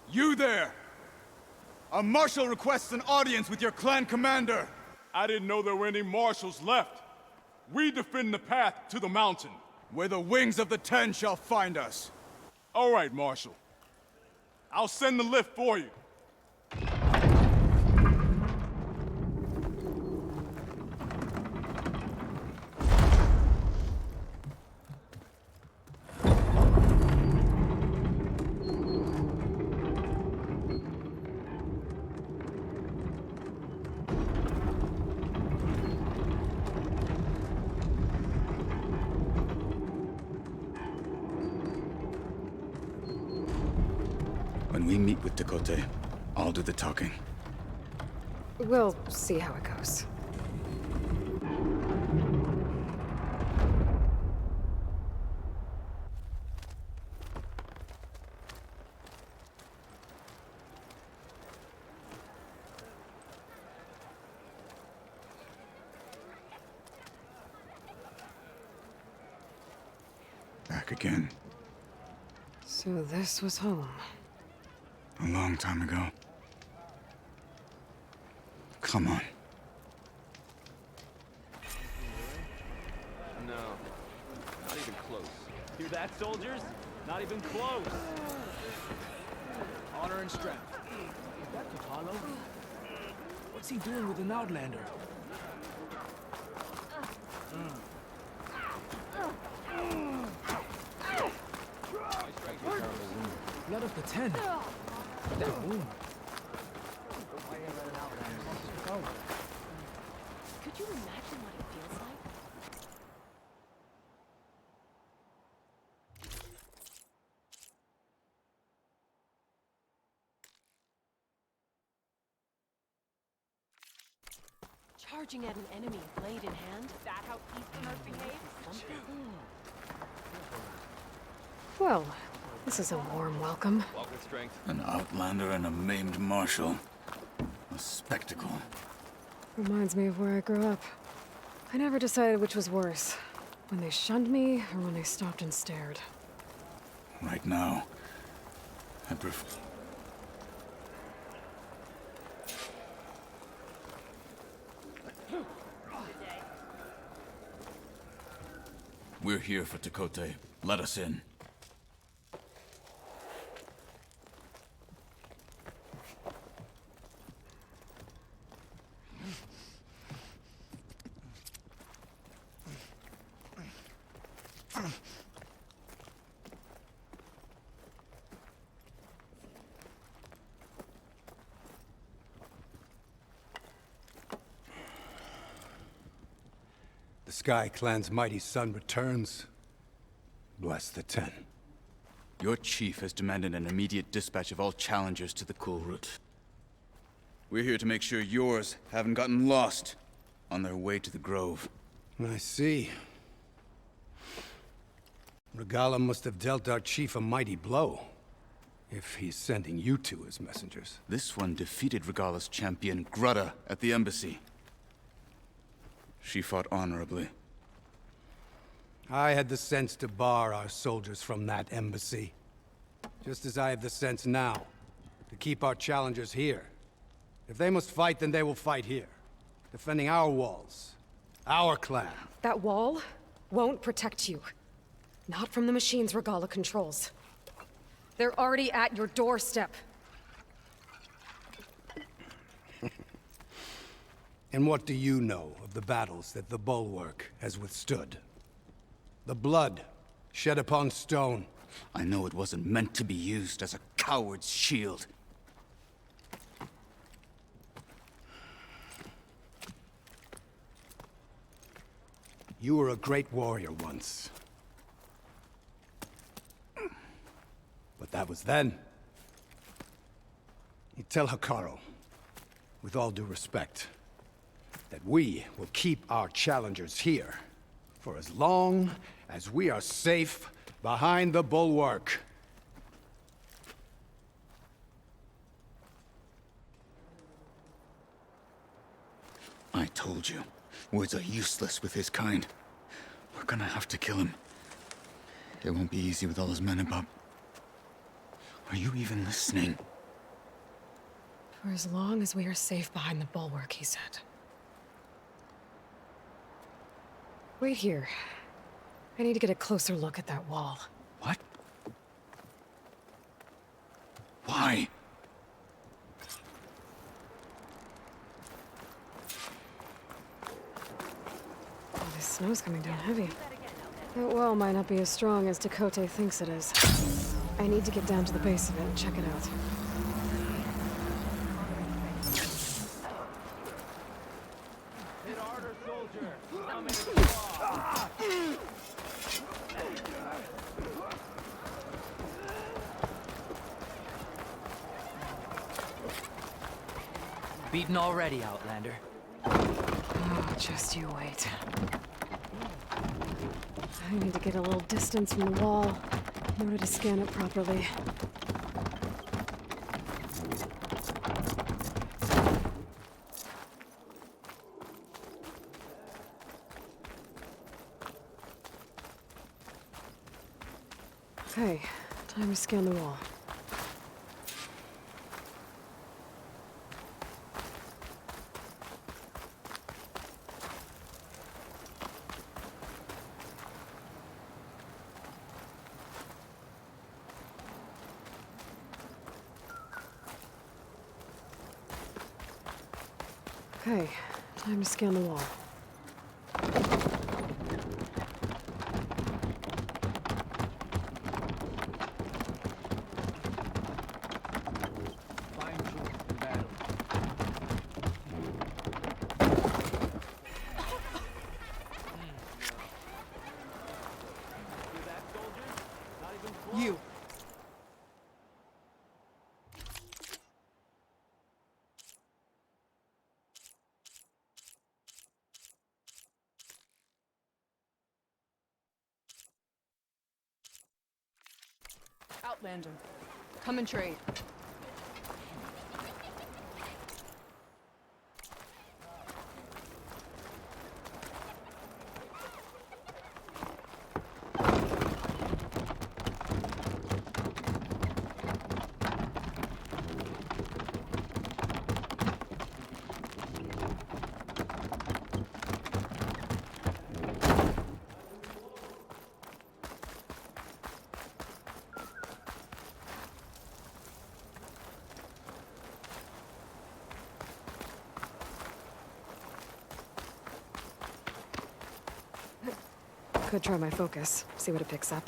You there! A marshal requests an audience with your clan commander. I didn't know there were any marshals left. We defend the path to the mountain. Where the wings of the Ten shall find us. All right, Marshal. I'll send the lift for you. When we meet with Tekote, I'll do the talking. We'll see how it goes. Back again. So this was home. A long time ago. Come on. No, not even close. Hear that, soldiers? Not even close. Honor and strength. Is that Apollo? What's he doing with an Outlander? Blood of the Ten. That wound. Could you imagine what it feels like? Charging at an enemy, blade in hand? Is that how Easterners behave? Well, this is a warm welcome. Walk with strength. An outlander and a maimed marshal. A spectacle. Reminds me of where I grew up. I never decided which was worse, when they shunned me or when they stopped and stared. Right now, I prefer... We're here for Tekote. Let us in. The Sky Clan's mighty son returns. Bless the Ten. Your chief has demanded an immediate dispatch of all challengers to the Cool Route. We're here to make sure yours haven't gotten lost on their way to the Grove. I see. Regala must have dealt our chief a mighty blow, if he's sending you two as messengers. This one defeated Regala's champion, Grudda, at the embassy. She fought honorably. I had the sense to bar our soldiers from that embassy. Just as I have the sense now to keep our challengers here. If they must fight, then they will fight here. Defending our walls. Our clan. That wall won't protect you. Not from the machines Regala controls. They're already at your doorstep. And what do you know of the battles that the Bulwark has withstood? The blood shed upon stone. I know it wasn't meant to be used as a coward's shield. You were a great warrior once. But that was then. You tell Hikaru, with all due respect, that we will keep our challengers here for as long as we are safe behind the Bulwark. I told you, words are useless with his kind. We're gonna have to kill him. It won't be easy with all his men about. Are you even listening? For as long as we are safe behind the Bulwark, he said. Wait here. I need to get a closer look at that wall. What? Why? Oh, this snow's coming down heavy. That wall might not be as strong as Tekote thinks it is. I need to get down to the base of it and check it out. Hit harder, soldier. Beaten already, Outlander. Oh, just you wait. I need to get a little distance from the wall in order to scan it properly. Okay, time to scan the wall. Okay, time to scan the wall. You. Outlander, come and trade. Could try my focus, see what it picks up.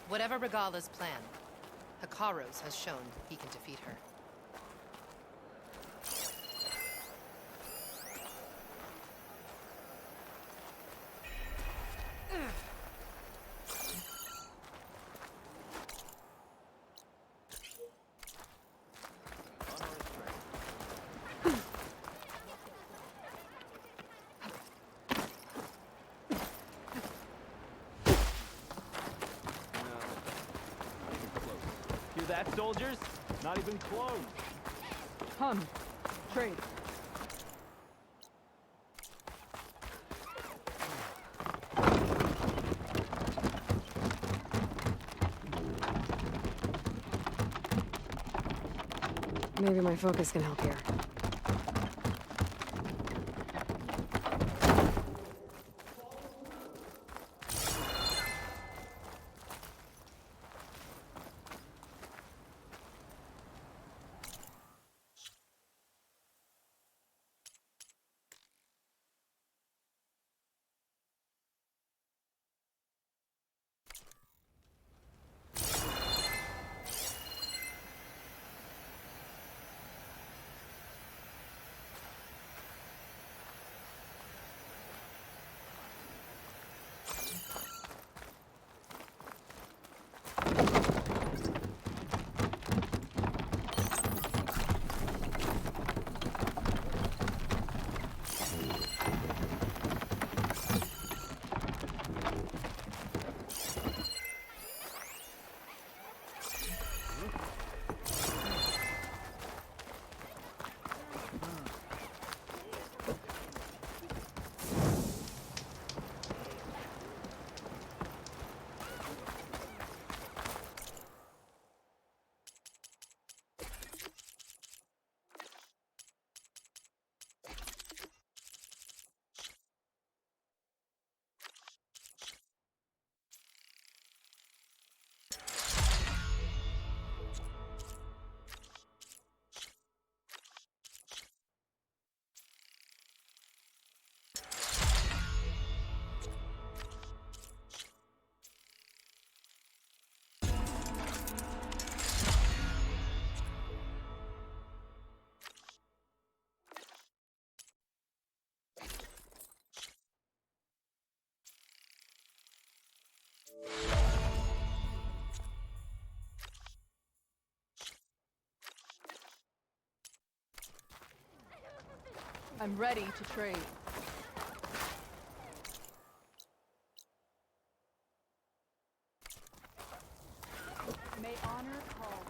Whatever Regala's plan, Hikaru's has shown he can defeat her. Hear that, soldiers? Not even close. Hun, trade. Maybe my focus can help here. I'm ready to trade. May honor call.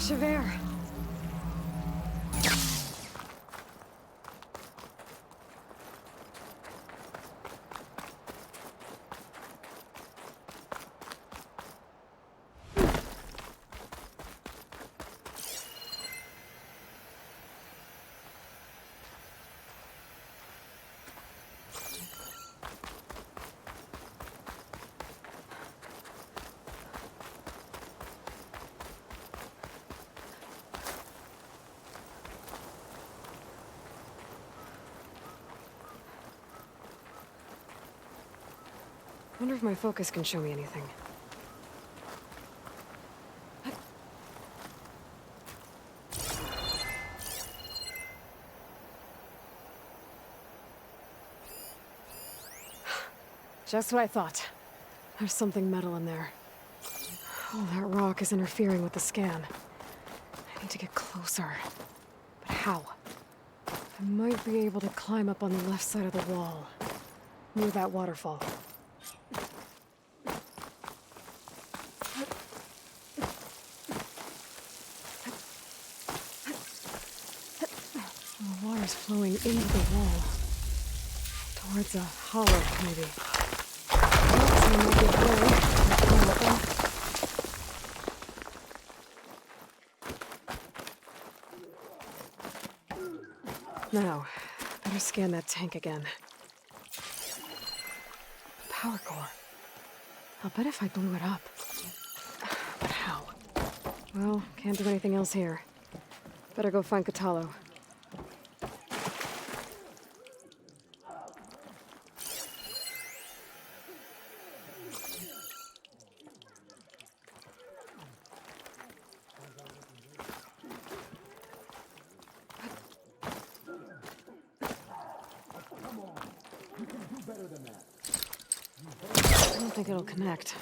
rush of air. Wonder if my focus can show me anything. Just what I thought. There's something metal in there. Oh, that rock is interfering with the scan. I need to get closer. But how? I might be able to climb up on the left side of the wall, near that waterfall. The water's flowing into the wall. Towards a hollow, maybe. So I might get there. Now, better scan that tank again. Power core. I'll bet if I blew it up. But how? Well, can't do anything else here. Better go find Katalo. I don't think it'll connect.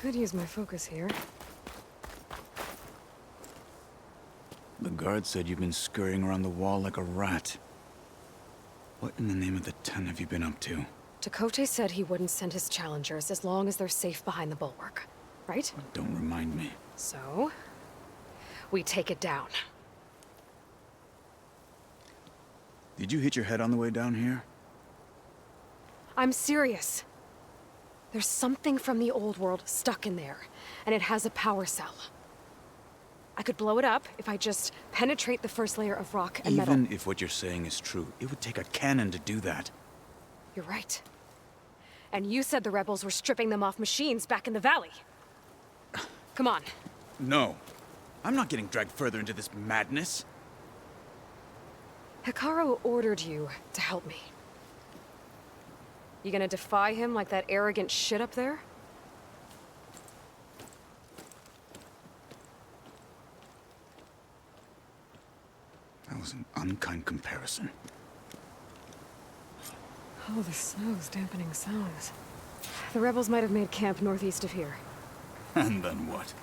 Could use my focus here. The guard said you've been scurrying around the wall like a rat. What in the name of the 10 have you been up to? Chakotay said he wouldn't send his challengers as long as they're safe behind the bulwark, right? Don't remind me. So, we take it down. Did you hit your head on the way down here? I'm serious. There's something from the old world stuck in there, and it has a power cell. I could blow it up if I just penetrate the first layer of rock and metal. Even if what you're saying is true, it would take a cannon to do that. You're right. And you said the rebels were stripping them off machines back in the valley. Come on. No. I'm not getting dragged further into this madness. Hikaru ordered you to help me. You gonna defy him like that arrogant shit up there? That was an unkind comparison. Oh, the snow's dampening sounds. The rebels might have made camp northeast of here. And then what?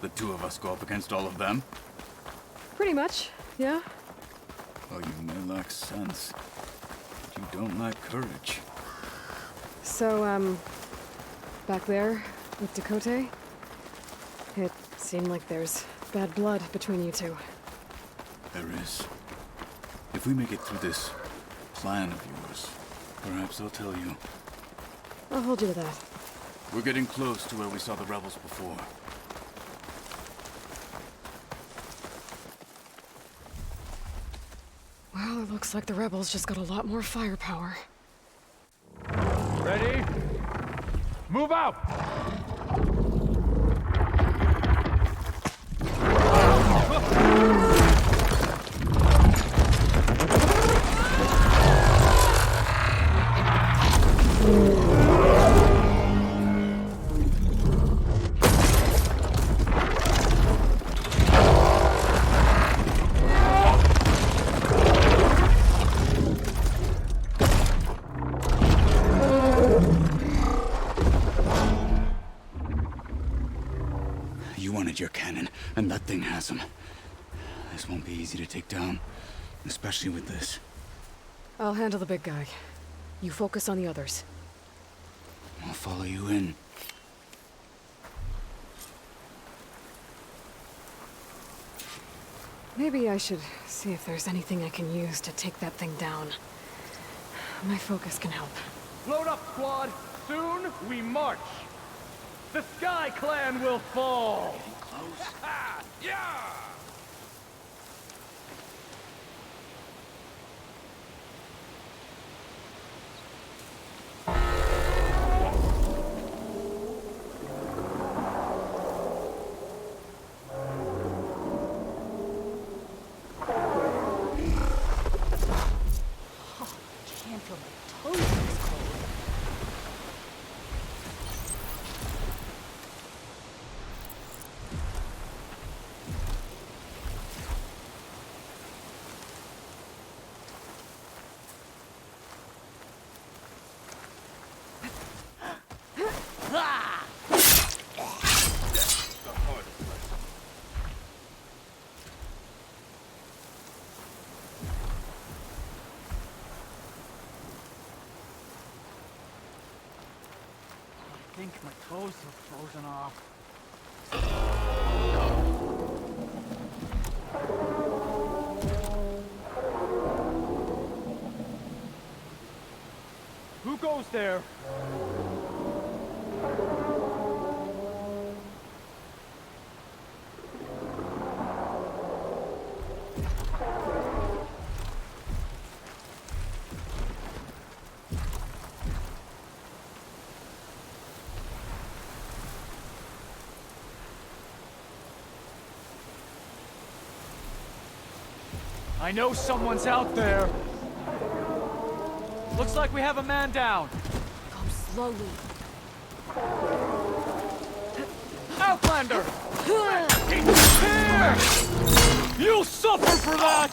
The two of us go up against all of them? Pretty much, yeah. Well, you may lack sense, but you don't lack courage. So, back there with Chakotay, it seemed like there's bad blood between you two. There is. If we make it through this plan of yours, perhaps I'll tell you. I'll hold you to that. We're getting close to where we saw the rebels before. Well, it looks like the rebels just got a lot more firepower. Ready? Move out! need your cannon, and that thing has them. This won't be easy to take down, especially with this. I'll handle the big guy. You focus on the others. I'll follow you in. Maybe I should see if there's anything I can use to take that thing down. My focus can help. Load up, squad! Soon we march! The Sky Clan will fall! Getting close. Yeah! Can't feel my toes this cold. I think my toes have frozen off. Who goes there? I know someone's out there. Looks like we have a man down. Go slowly. Outlander! Here! You'll suffer for that!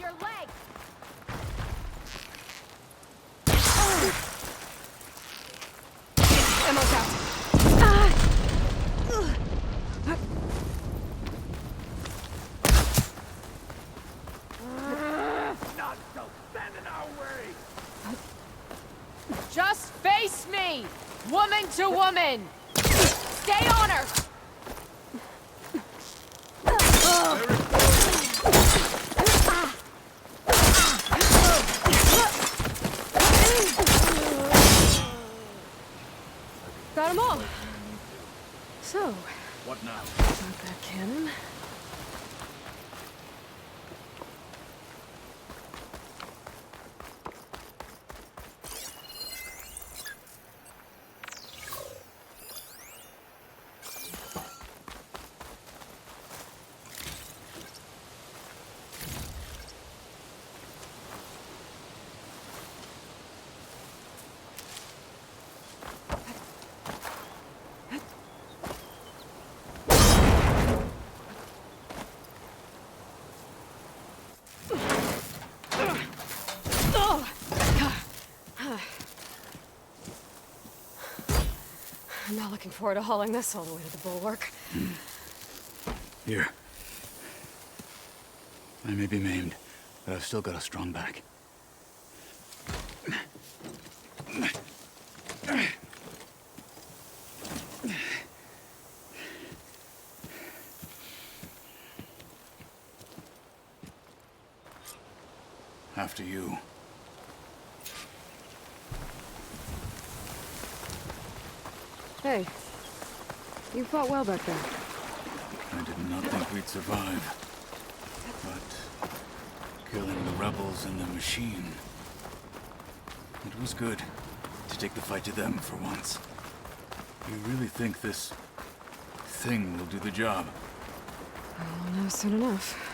your leg! Ammo's out. Not so stand in our way! Just face me! Woman to woman! Stay on her! Got them all. So, What now? got that cannon. I'm not looking forward to hauling this all the way to the bulwark. Here. I may be maimed, but I've still got a strong back. After you. Hey, you fought well back there. I did not think we'd survive. But killing the rebels and the machine, it was good to take the fight to them for once. You really think this thing will do the job? I'll know soon enough.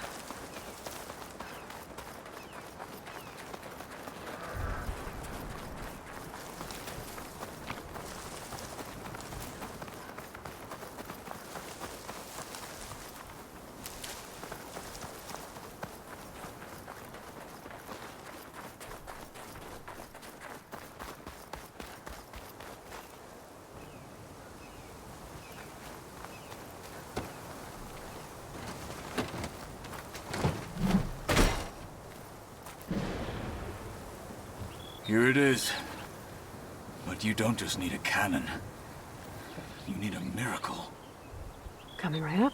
Here it is. But you don't just need a cannon. You need a miracle. Coming right up.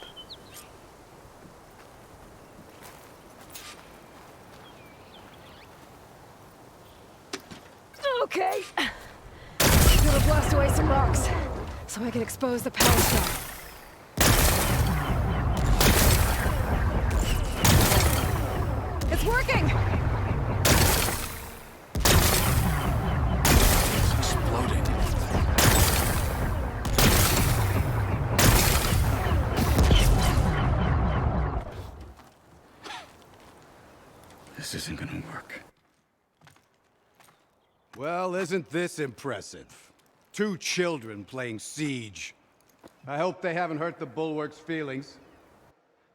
Okay. Gonna blast away some rocks, so I can expose the power cell. It's working! It's exploding. This isn't gonna work. Well, isn't this impressive? 2 children playing siege. I hope they haven't hurt the bulwark's feelings.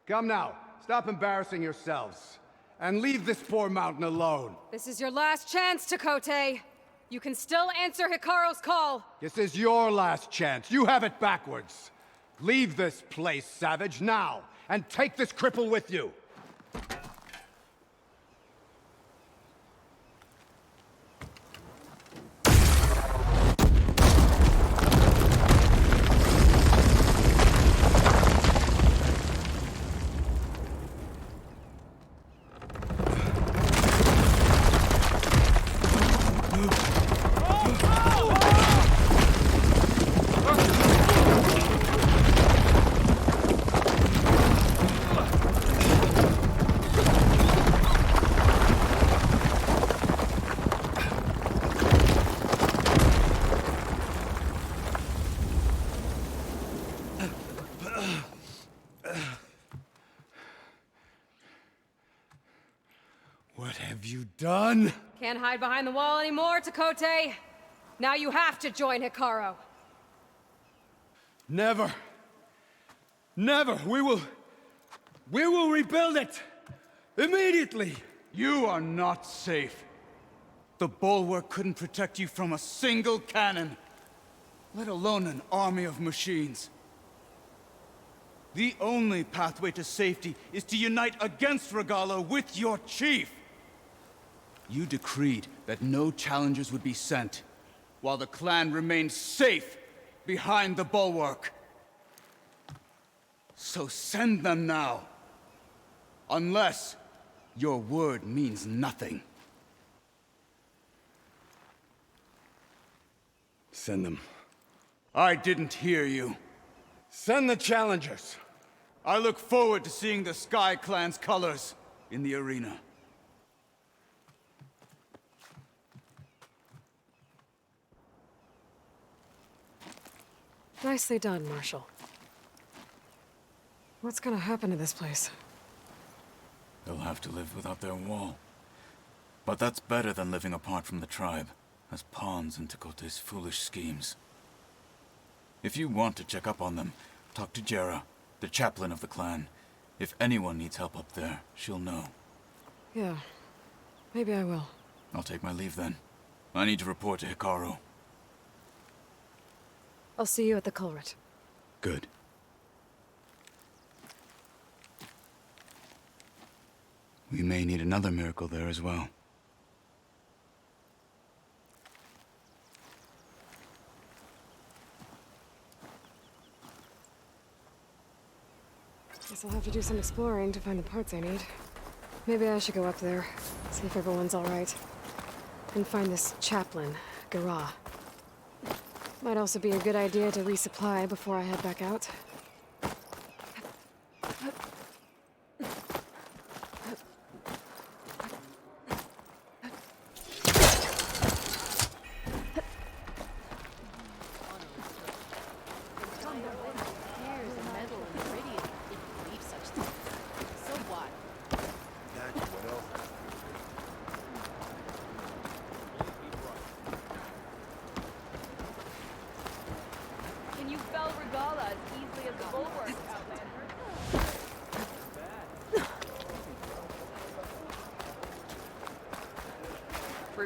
Come now, stop embarrassing yourselves. And leave this poor mountain alone. This is your last chance, Takote. You can still answer Hikaru's call. This is your last chance. You have it backwards. Leave this place, Savage, now. And take this cripple with you. What have you done? Can't hide behind the wall anymore, Takote. Now you have to join Hikaru. Never. Never. We will rebuild it. Immediately. You are not safe. The bulwark couldn't protect you from a single cannon, let alone an army of machines. The only pathway to safety is to unite against Regala with your chief. You decreed that no challengers would be sent, while the clan remained safe behind the bulwark. So send them now. Unless your word means nothing. Send them. I didn't hear you. Send the challengers. I look forward to seeing the Sky Clan's colors in the arena. Nicely done, Marshal. What's gonna happen to this place? They'll have to live without their wall. But that's better than living apart from the tribe, as pawns in Tekote's foolish schemes. If you want to check up on them, talk to Jera, the chaplain of the clan. If anyone needs help up there, she'll know. Yeah, maybe I will. I'll take my leave then. I need to report to Hikaru. I'll see you at the culvert. Good. We may need another miracle there as well. Guess I'll have to do some exploring to find the parts I need. Maybe I should go up there, see if everyone's all right. And find this chaplain, Gara. Might also be a good idea to resupply before I head back out.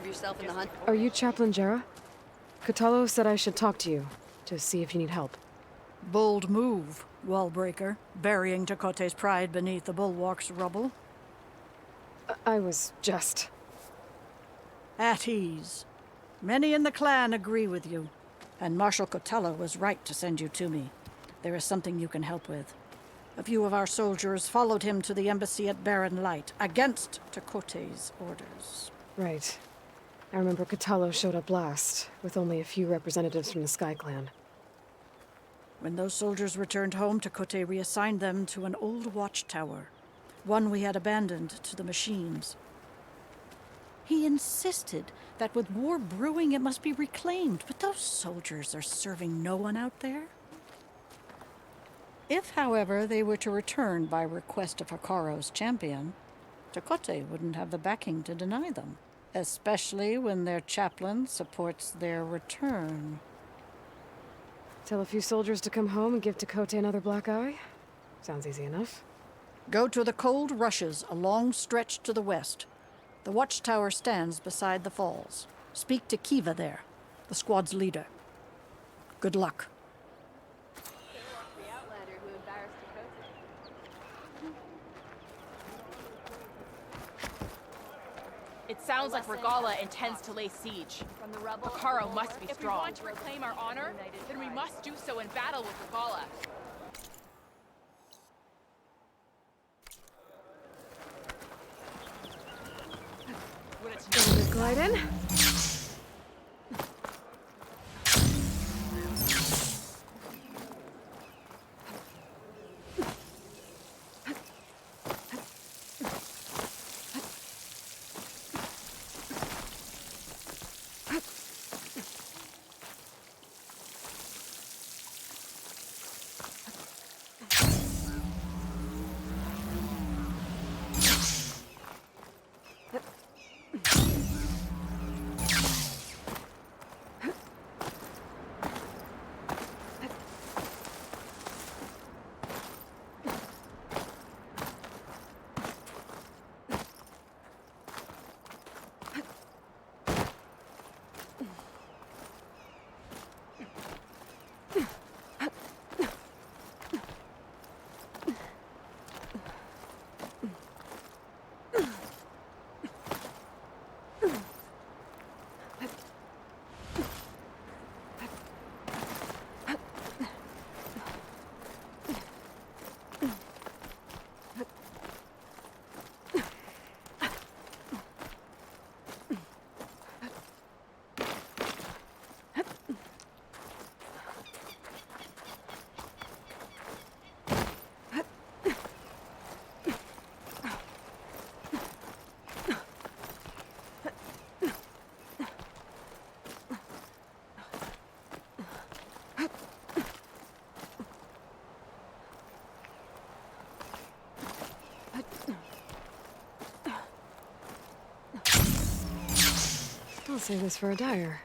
Yourself in the hunt. Are you Chaplain Jera? Kotalo said I should talk to you, to see if you need help. Bold move, Wallbreaker, burying Tekote's pride beneath the bulwark's rubble. I was just... At ease. Many in the clan agree with you, and Marshal Kotalo was right to send you to me. There is something you can help with. A few of our soldiers followed him to the embassy at Barren Light, against Tekote's orders. Right. I remember Kotalo showed up last, with only a few representatives from the Sky Clan. When those soldiers returned home, Tekote reassigned them to an old watchtower, one we had abandoned to the machines. He insisted that with war brewing it must be reclaimed, but those soldiers are serving no one out there. If, however, they were to return by request of Hikaru's champion, Tekote wouldn't have the backing to deny them. Especially when their chaplain supports their return. Tell a few soldiers to come home and give Tekote another black eye? Sounds easy enough. Go to the cold rushes, a long stretch to the west. The watchtower stands beside the falls. Speak to Kiva there, the squad's leader. Good luck. It sounds like Regala intends to lay siege. Hikaru must be strong. If we want to reclaim our honor, then we must do so in battle with Regala. Glide in. I'll save this for a dyer.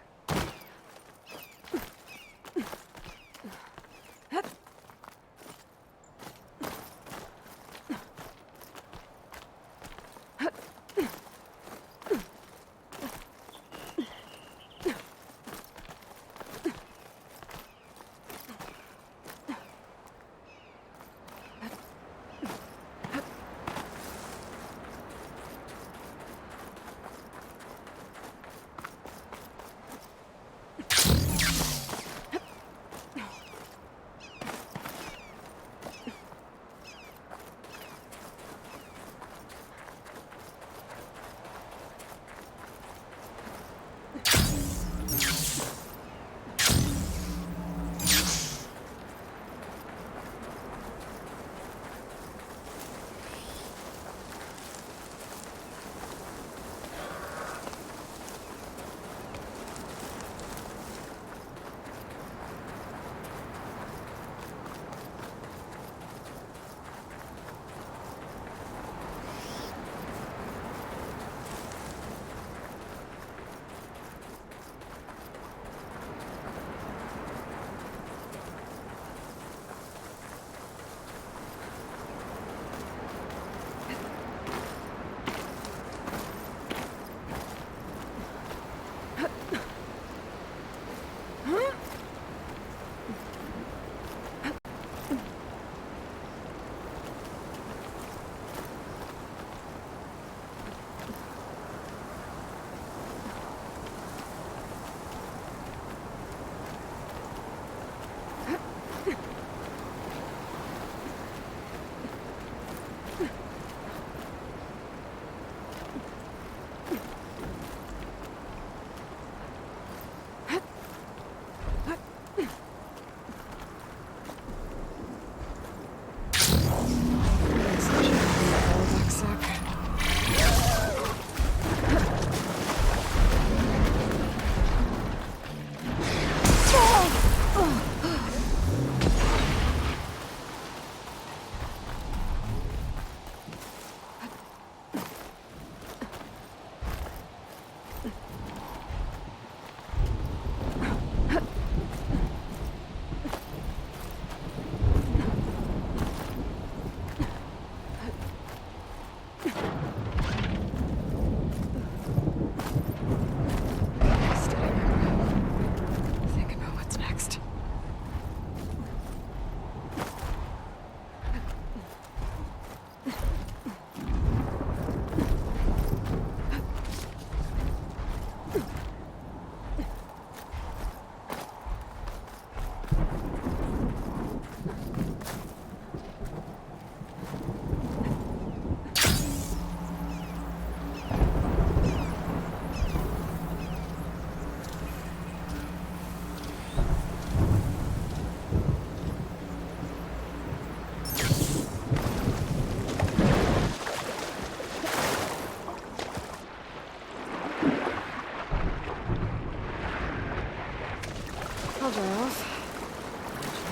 I'll dry off.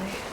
Eventually.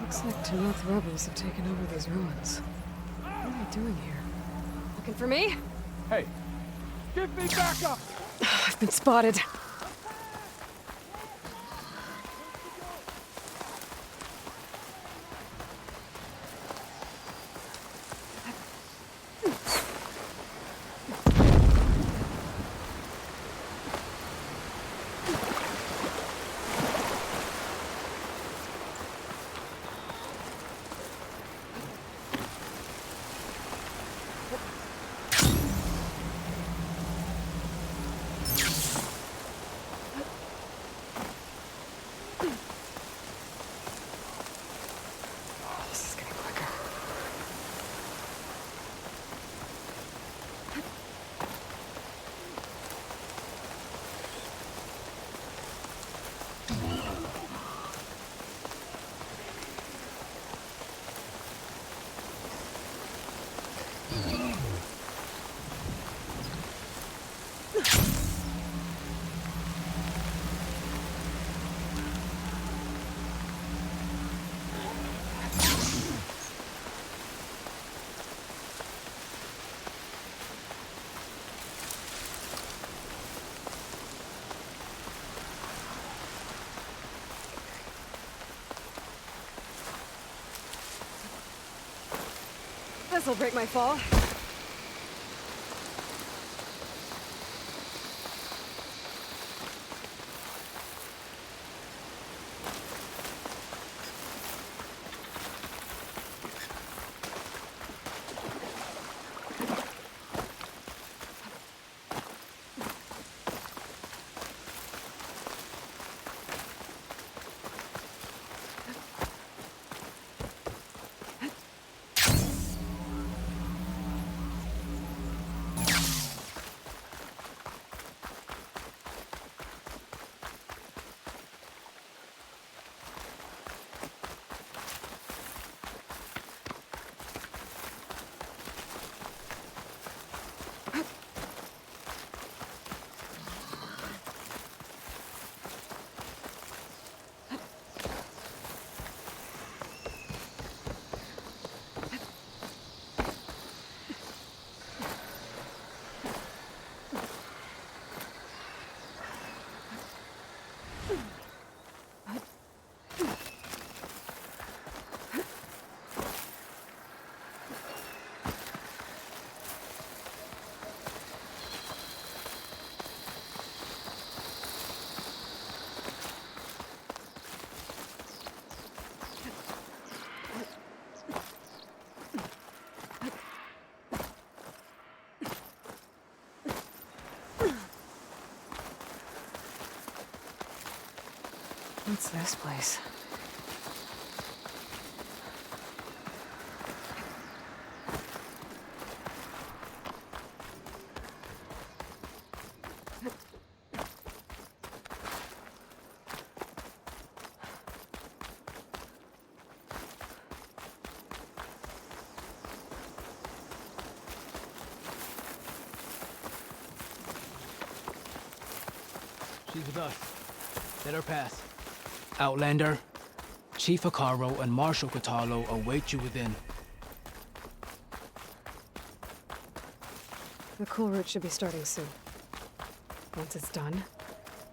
Looks like Tanoth rebels have taken over these ruins. What are they doing here? Looking for me? Hey, give me backup! I've been spotted. This'll break my fall. What's this place? She's with us. Let her pass. Outlander, Chief Hikaro and Marshal Katalo await you within. The cool route should be starting soon. Once it's done,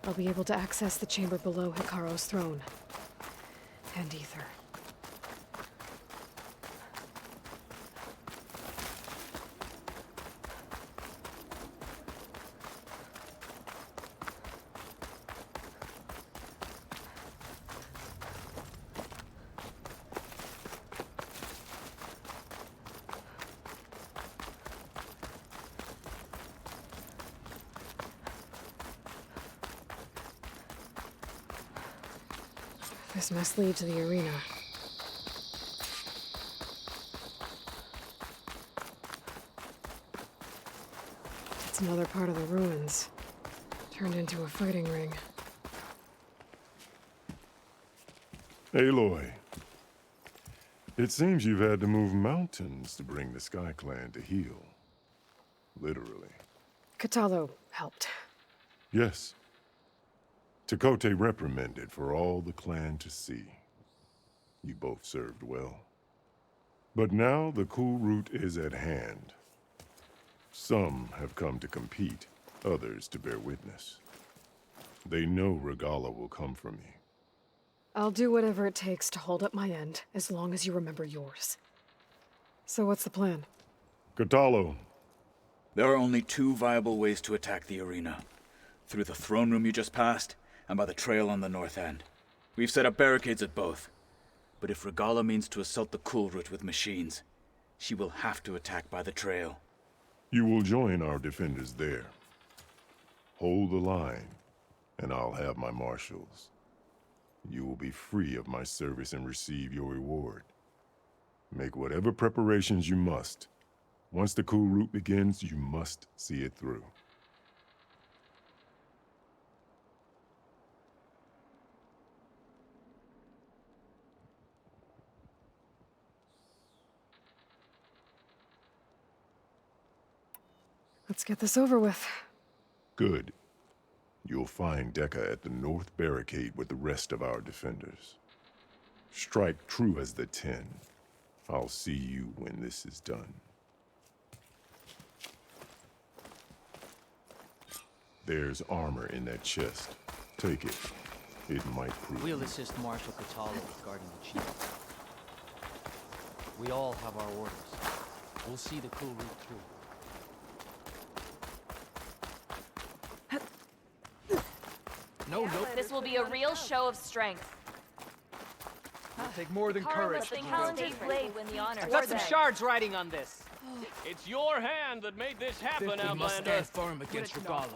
I'll be able to access the chamber below Hikaro's throne. And Ether. This must lead to the arena. It's another part of the ruins, turned into a fighting ring. Aloy, it seems you've had to move mountains to bring the Sky Clan to heel. Literally. Katalo helped. Yes. Tekote reprimanded for all the clan to see. You both served well. But now the cool route is at hand. Some have come to compete, others to bear witness. They know Regala will come for me. I'll do whatever it takes to hold up my end, as long as you remember yours. So what's the plan? Katalo. There are only two viable ways to attack the arena. Through the throne room you just passed, and by the trail on the north end. We've set up barricades at both. But if Regala means to assault the cool route with machines, she will have to attack by the trail. You will join our defenders there. Hold the line, and I'll have my marshals. You will be free of my service and receive your reward. Make whatever preparations you must. Once the cool route begins, you must see it through. Let's get this over with. Good. You'll find Decca at the north barricade with the rest of our defenders. Strike true as the 10. I'll see you when this is done. There's armor in that chest. Take it. It might prove. We'll assist Marshal Cataldo with guarding the chief. We all have our orders. We'll see the cool route through. No. This will be a real show of strength. It'll take more than courage. The Calendar's blade win the honor. I've got some shards riding on this. It's your hand that made this happen, We Outlander. must stand firm against Regala.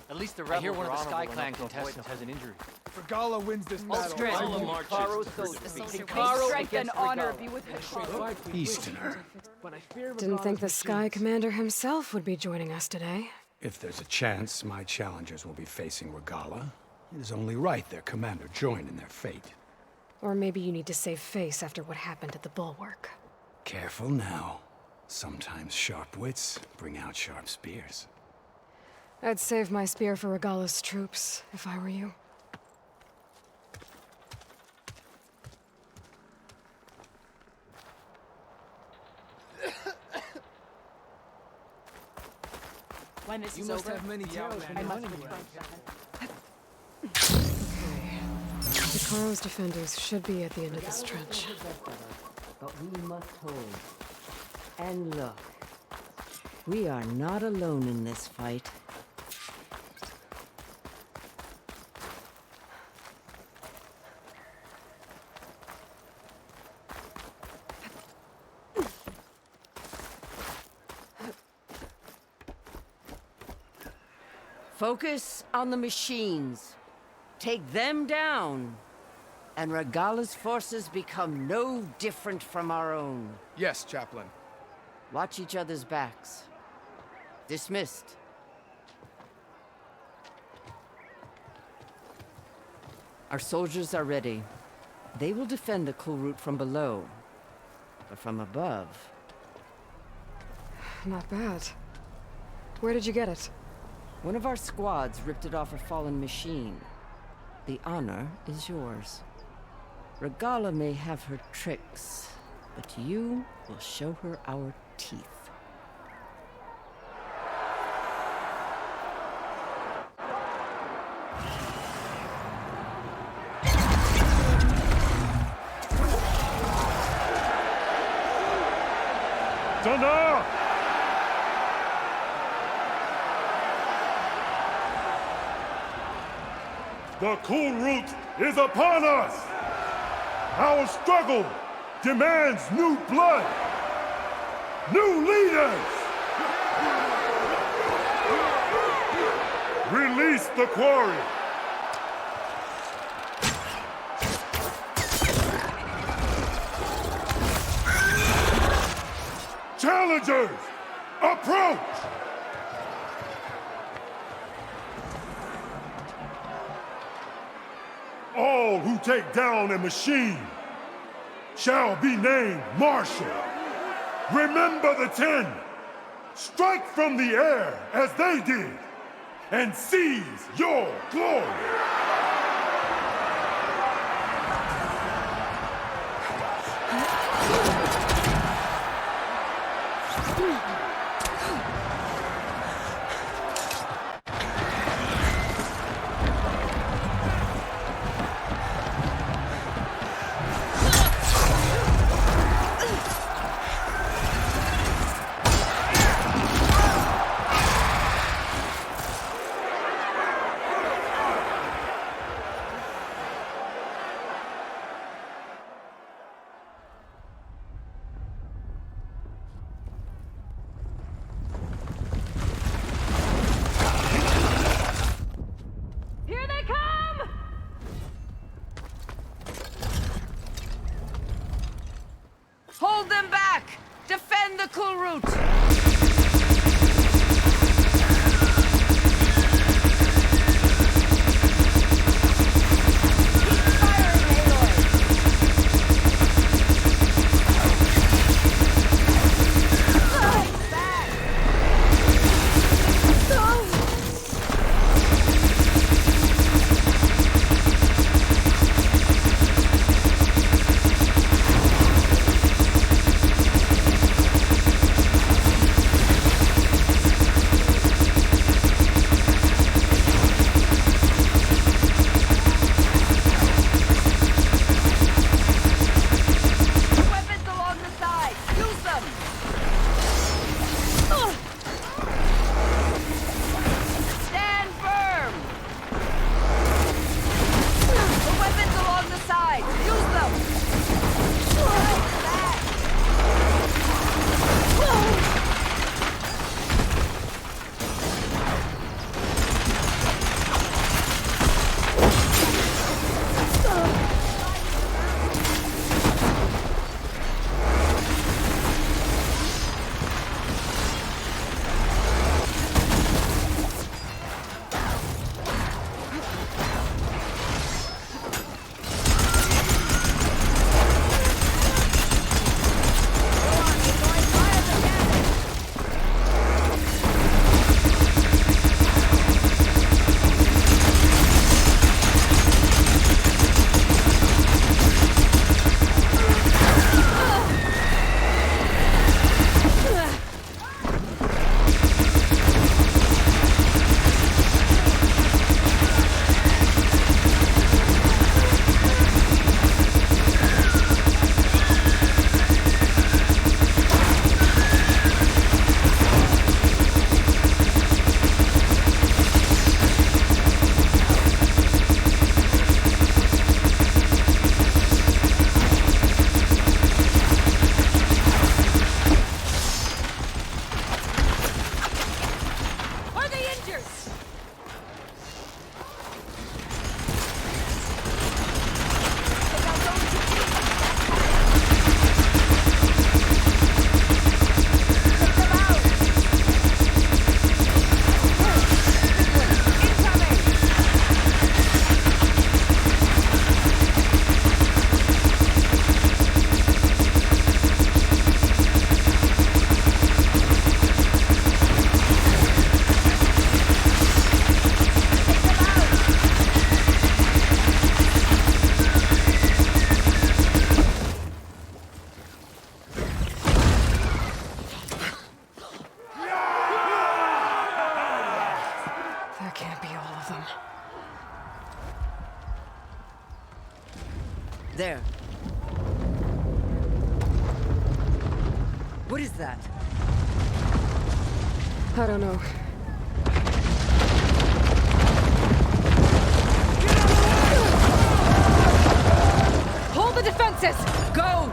At least the I hear rebels one of the Sky Clan Clan contestants has an injury. Regala wins this All battle. strength. Hikaru Strength and honor be with Hikaru. Easterner. Didn't think the Sky Commander himself would be joining us today. If there's a chance my challengers will be facing Regala, it is only right their commander join in their fate. Or maybe you need to save face after what happened at the Bulwark. Careful now. Sometimes sharp wits bring out sharp spears. I'd save my spear for Regala's troops, if I were you. When this You is must over, have many tales from I the must money. Hikaru's defenders should be at the end of this trench. But we must hold. And look, we are not alone in this fight. Focus on the machines. Take them down, and Regala's forces become no different from our own. Yes, Chaplain. Watch each other's backs. Dismissed. Our soldiers are ready. They will defend the cool route from below. But from above... Not bad. Where did you get it? One of our squads ripped it off a fallen machine. The honor is yours. Regala may have her tricks, but you will show her our teeth. Thunder! The cool route is upon us! Our struggle demands new blood! New leaders! Release the quarry! Challengers, approach! All who take down a machine shall be named Marshal. Remember the 10. Strike from the air as they did, and seize your glory. Here they come! Hold them back! Defend the cool route! There. What is that? I don't know. Hold the defenses! Go!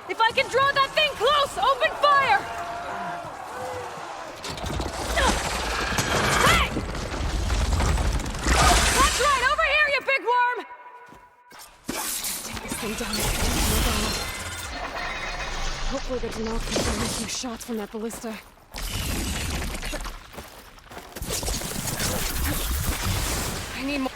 If I can draw that thing close, open fire! Hey! That's right, over here, you big worm! Take this thing down and continue to go. Hopefully the Denal can send me a few shots from that ballista. I need more.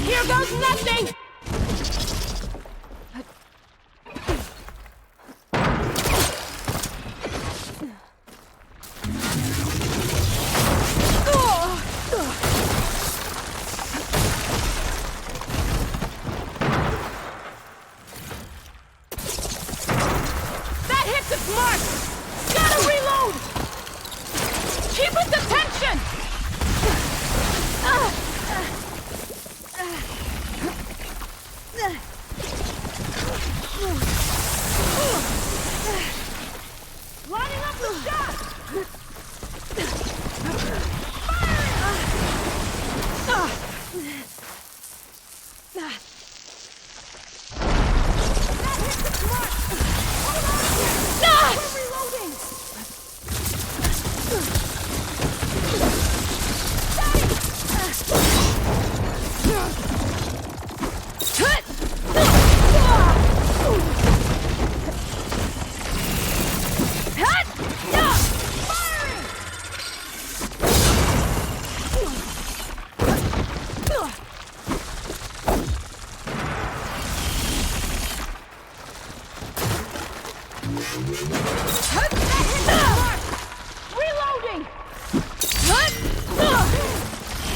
Here goes nothing! That hits its mark! Gotta reload! Keep its attention! Lining up the shot! That hits its mark! Hold on here! We're reloading! Reloading!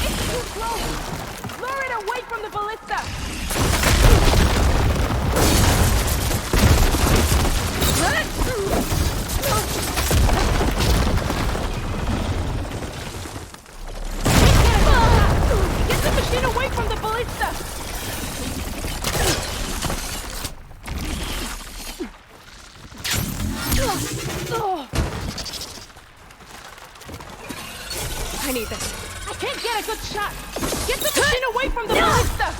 It's too close! Lure it away from the ballista! Get the machine away from the ballista! I need this. I can't get a good shot. Get the machine away from the ballista!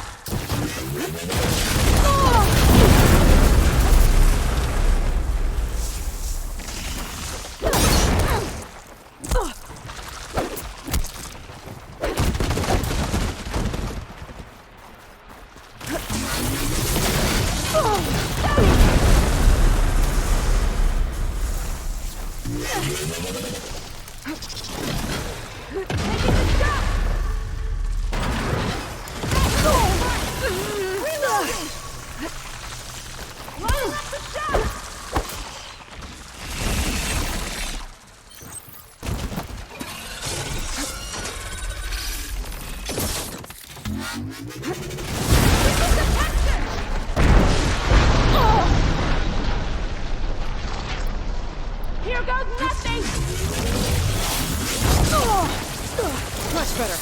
Here goes nothing! Much better.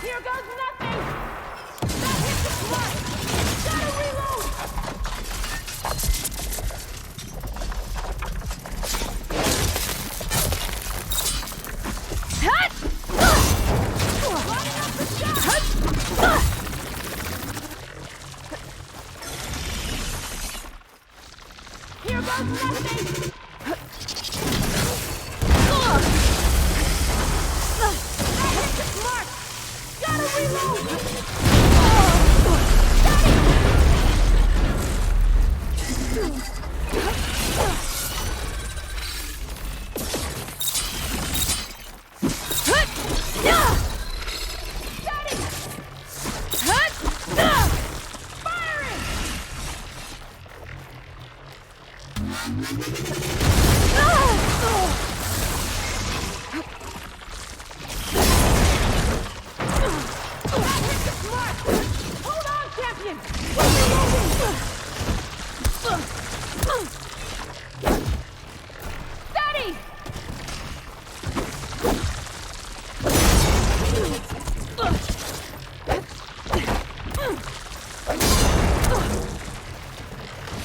Here goes nothing! That hit the mark! Gotta reload! Hut! Lining up the shot! Here goes nothing! That hit the mark! Gotta reload! Hold on, champion! We're reloading! Steady!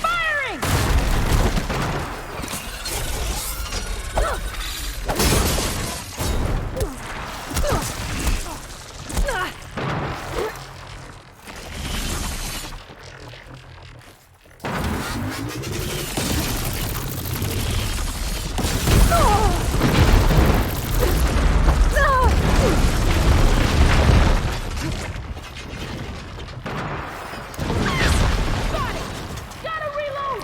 Firing! Got it! Gotta reload!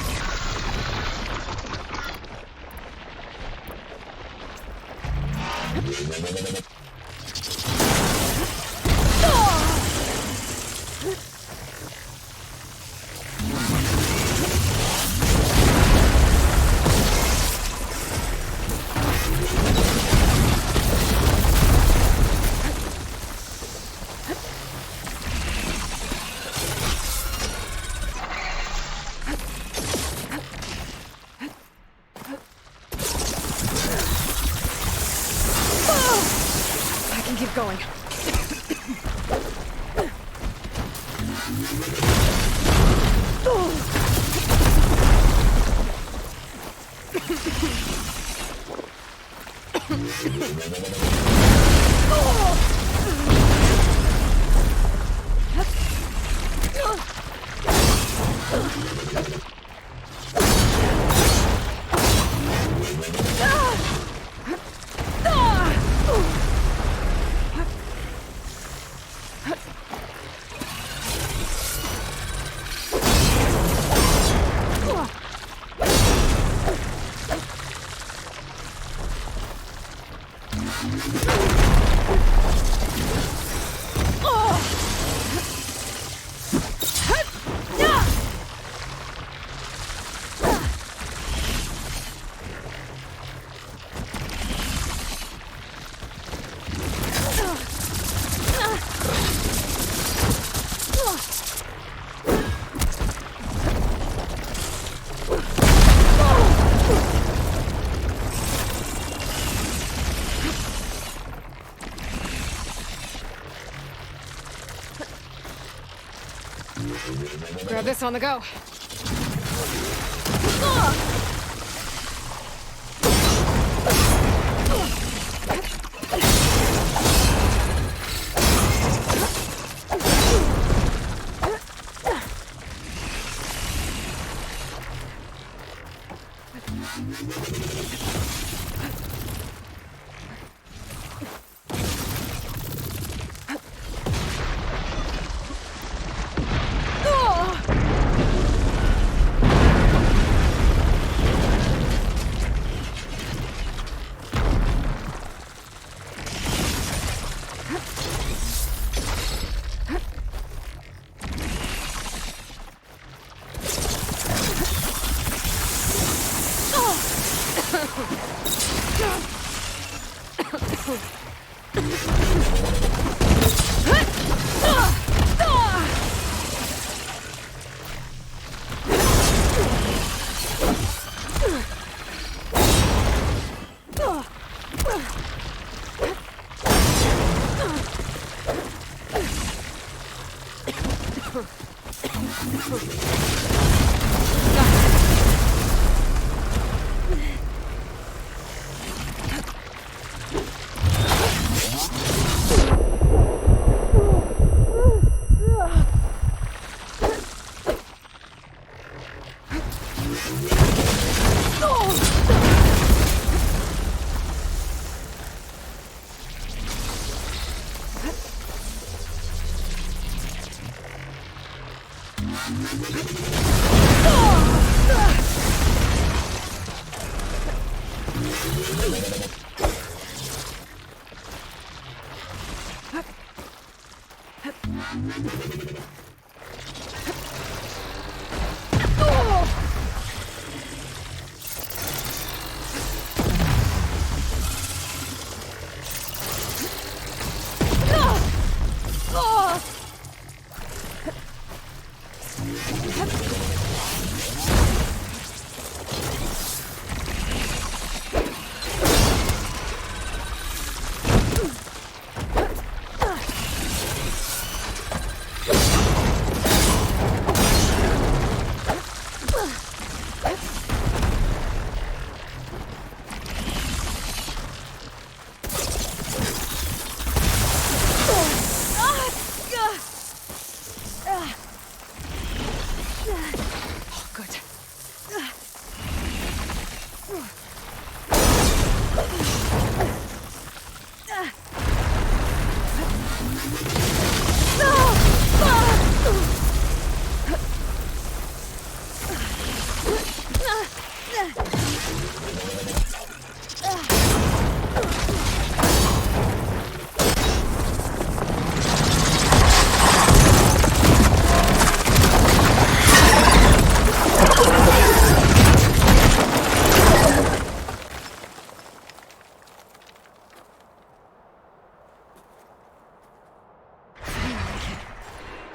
I can keep going. Grab this on the go.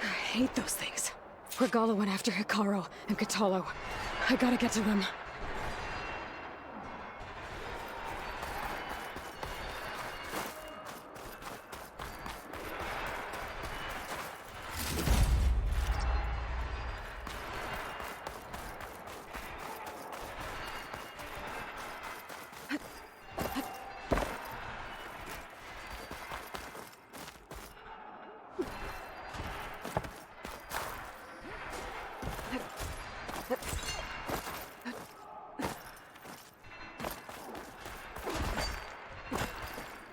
I hate those things. Regala went after Hikaru and Katalo. I gotta get to them.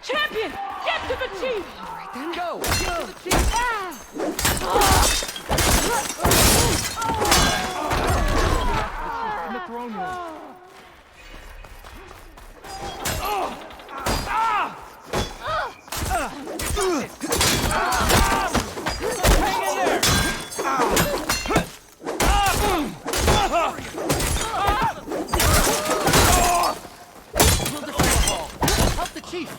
Champion! Get to the chief! All right then. Go! Get to the chief! In the throne room. Hang in there! Help the chief!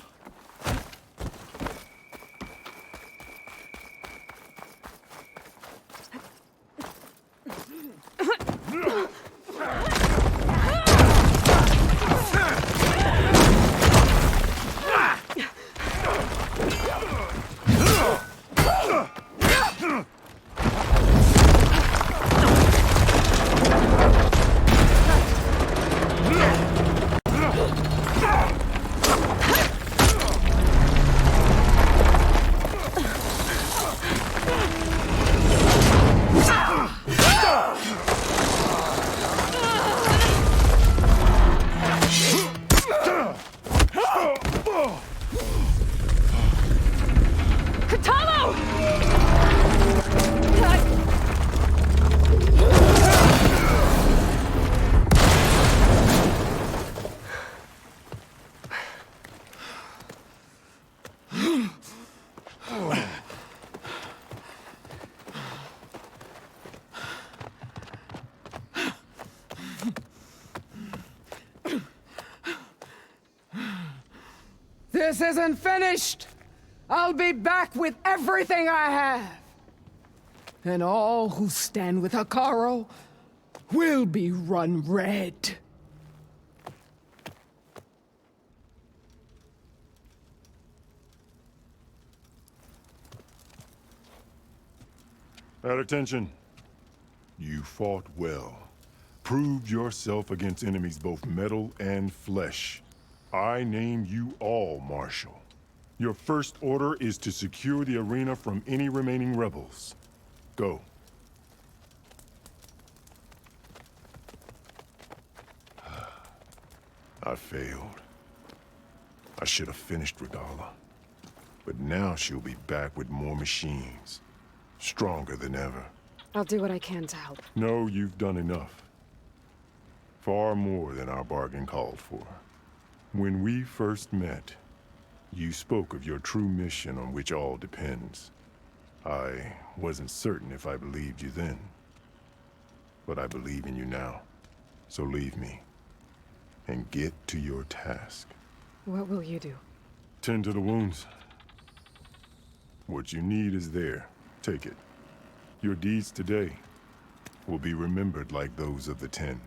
This isn't finished! I'll be back with everything I have! And all who stand with Hekarro will be run red. At attention. You fought well. Proved yourself against enemies both metal and flesh. I name you all Marshal. Your first order is to secure the arena from any remaining rebels. Go. I failed. I should have finished Regala. But now she'll be back with more machines. Stronger than ever. I'll do what I can to help. No, you've done enough. Far more than our bargain called for. When we first met, you spoke of your true mission on which all depends. I wasn't certain if I believed you then. But I believe in you now. So leave me. And get to your task. What will you do? Tend to the wounds. What you need is there. Take it. Your deeds today will be remembered like those of the 10.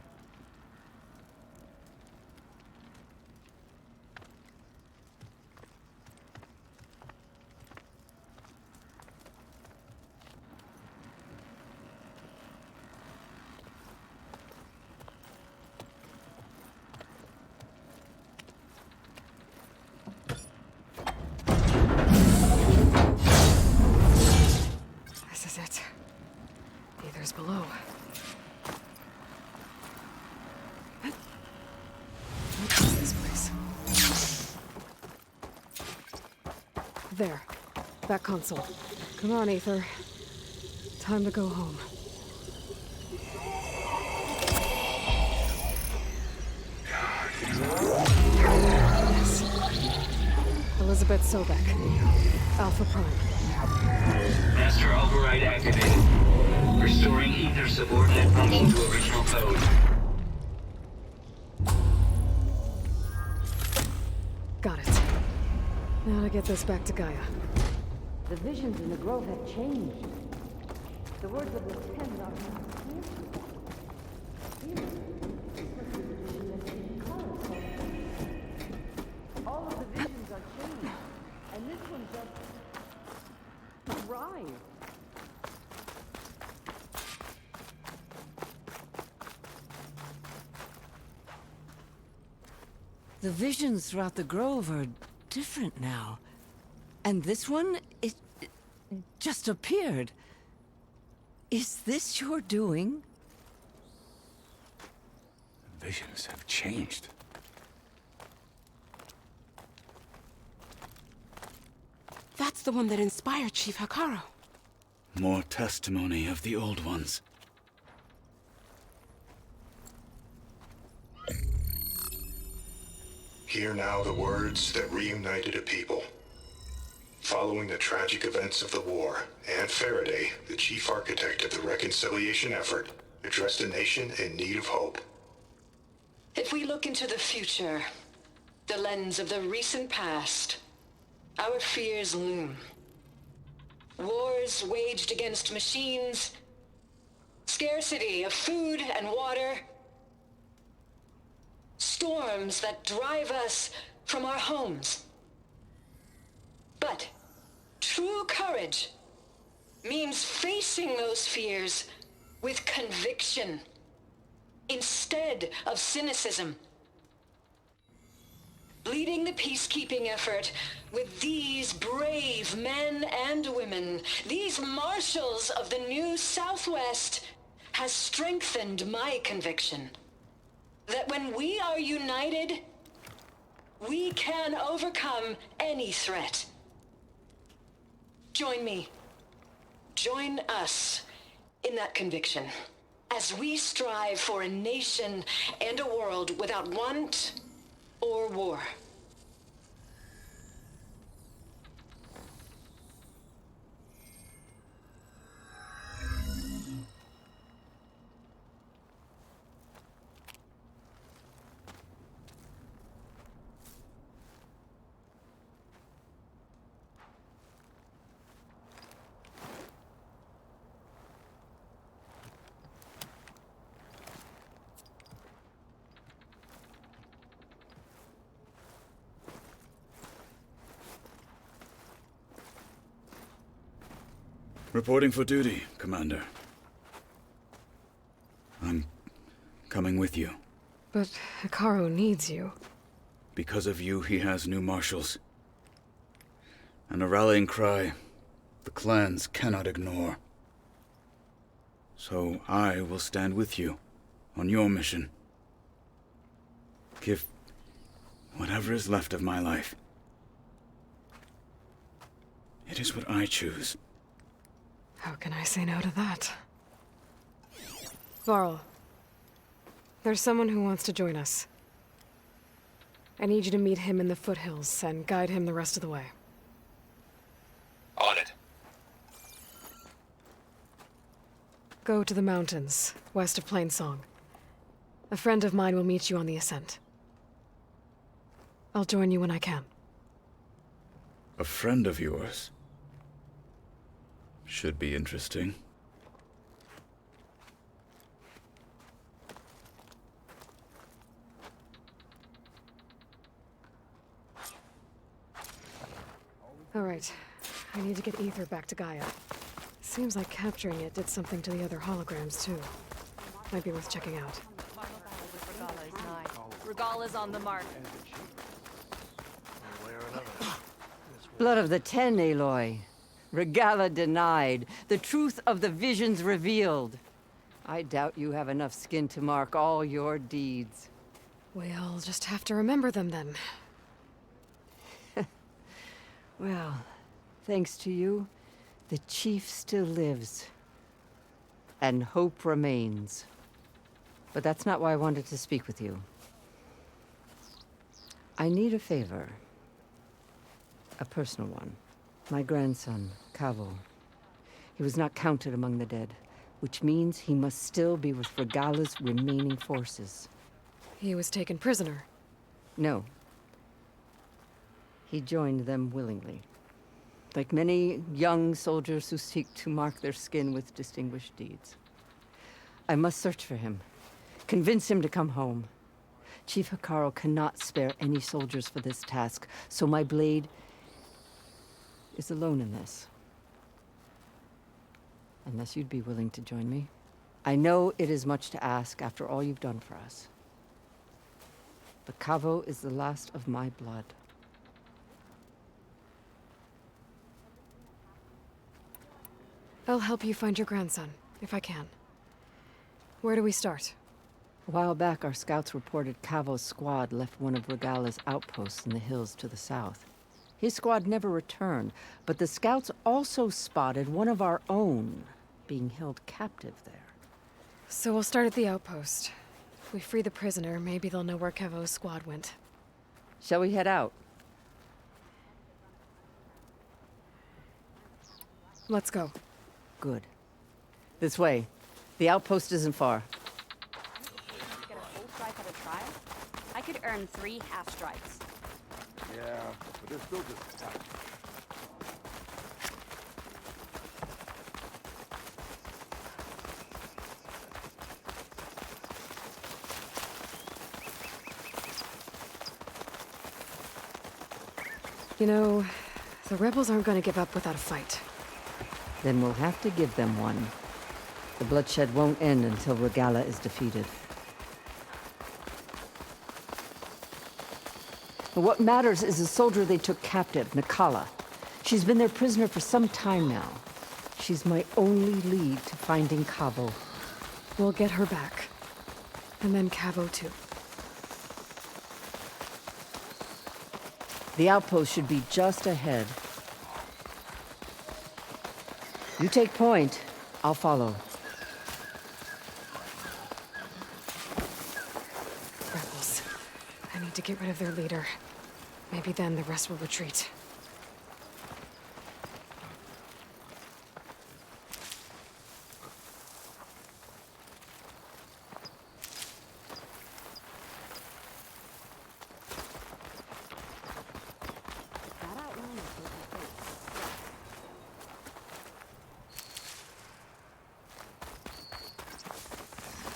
This is it. Aether's below. What is this place? There. That console. Come on, Aether. Time to go home. Yes. Elizabeth Sobek. Alpha Prime. Master override activated. Restoring Ether subordinate function to original code. Got it. Now to get this back to Gaia. The visions in the grove have changed. The words of the 10 are not clear. All of the visions are changed, and this one just arrived. The visions throughout the grove are different now. And this one, it just appeared. Is this your doing? Visions have changed. That's the one that inspired Chief Hekarro. More testimony of the old ones. Hear now the words that reunited a people. Following the tragic events of the war, Anne Faraday, the chief architect of the reconciliation effort, addressed a nation in need of hope. If we look into the future, the lens of the recent past, our fears loom. Wars waged against machines, scarcity of food and water, storms that drive us from our homes. But true courage means facing those fears with conviction instead of cynicism. Leading the peacekeeping effort with these brave men and women, these marshals of the new Southwest, has strengthened my conviction that when we are united, we can overcome any threat. Join me. Join us in that conviction as we strive for a nation and a world without want or war. Reporting for duty, Commander. I'm coming with you. But Hikaru needs you. Because of you, he has new marshals. And a rallying cry the clans cannot ignore. So I will stand with you on your mission. Give whatever is left of my life. It is what I choose. How can I say no to that? Varl, there's someone who wants to join us. I need you to meet him in the foothills and guide him the rest of the way. On it. Go to the mountains, west of Plainsong. A friend of mine will meet you on the ascent. I'll join you when I can. A friend of yours? Should be interesting. All right. I need to get Ether back to Gaia. Seems like capturing it did something to the other holograms, too. Might be worth checking out. Regala's on the mark. Blood of the Ten, Aloy. Regala denied. The truth of the visions revealed. I doubt you have enough skin to mark all your deeds. We'll just have to remember them then. Well, thanks to you, the Chief still lives. And hope remains. But that's not why I wanted to speak with you. I need a favor. A personal one. My grandson, Kavo. He was not counted among the dead, which means he must still be with Regala's remaining forces. He was taken prisoner? No. He joined them willingly. Like many young soldiers who seek to mark their skin with distinguished deeds. I must search for him. Convince him to come home. Chief Hikaru cannot spare any soldiers for this task, so my blade is alone in this. Unless you'd be willing to join me. I know it is much to ask after all you've done for us. But Kavo is the last of my blood. I'll help you find your grandson, if I can. Where do we start? A while back, our scouts reported Kavo's squad left one of Regala's outposts in the hills to the south. His squad never returned, but the scouts also spotted one of our own being held captive there. So we'll start at the outpost. If we free the prisoner, maybe they'll know where Kavo's squad went. Shall we head out? Let's go. Good. This way. The outpost isn't far. Get a full strike at a trial? I could earn 3 half strikes. Yeah, but they're still just attack. You know, the rebels aren't going to give up without a fight. Then we'll have to give them one. The bloodshed won't end until Regala is defeated. But what matters is the soldier they took captive, Nakala. She's been their prisoner for some time now. She's my only lead to finding Kavo. We'll get her back. And then Kavo too. The outpost should be just ahead. You take point, I'll follow. Rebels. I need to get rid of their leader. Maybe then the rest will retreat.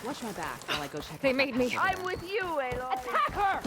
Watch my back while I go check. They made me. I'm with you, Aloy. Attack her!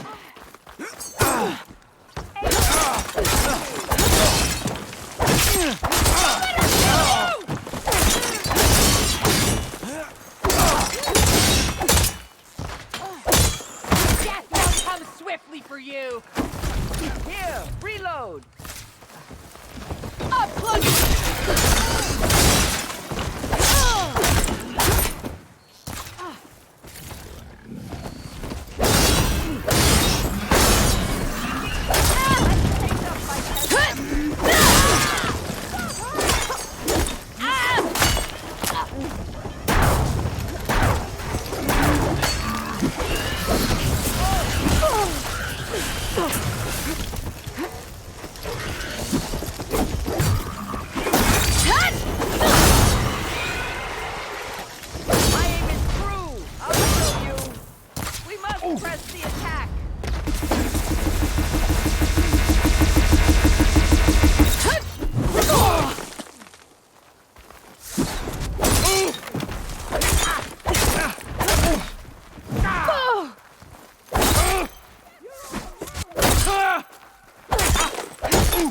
Give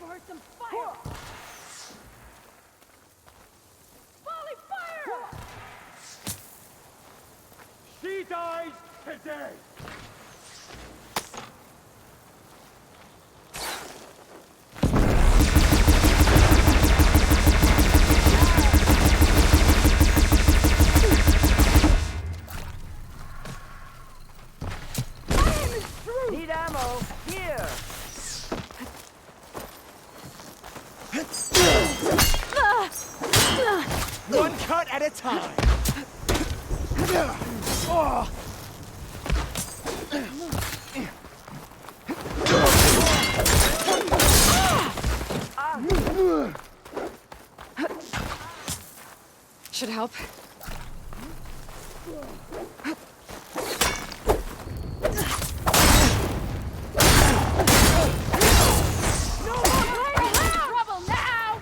her some fire! Volley fire! She dies today! Need ammo. Here. One cut at a time. Oh. Should help. Trouble now!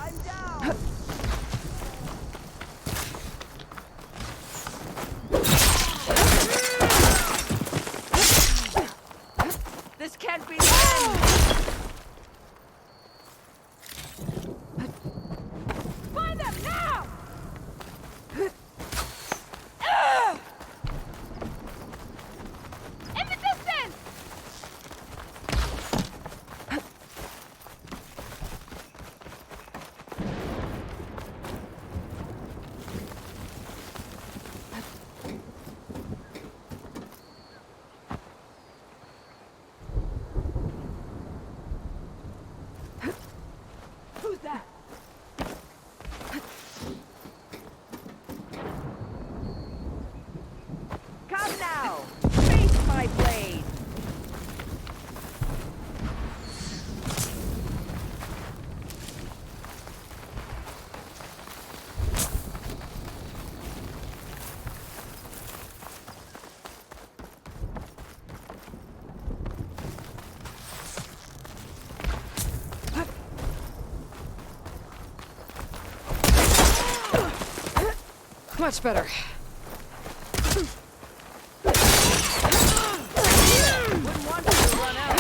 I'm down. This can't be the end. Find them now! In the distance! Who's that? Come now. Face my blade. Much better. Wouldn't want you to run out.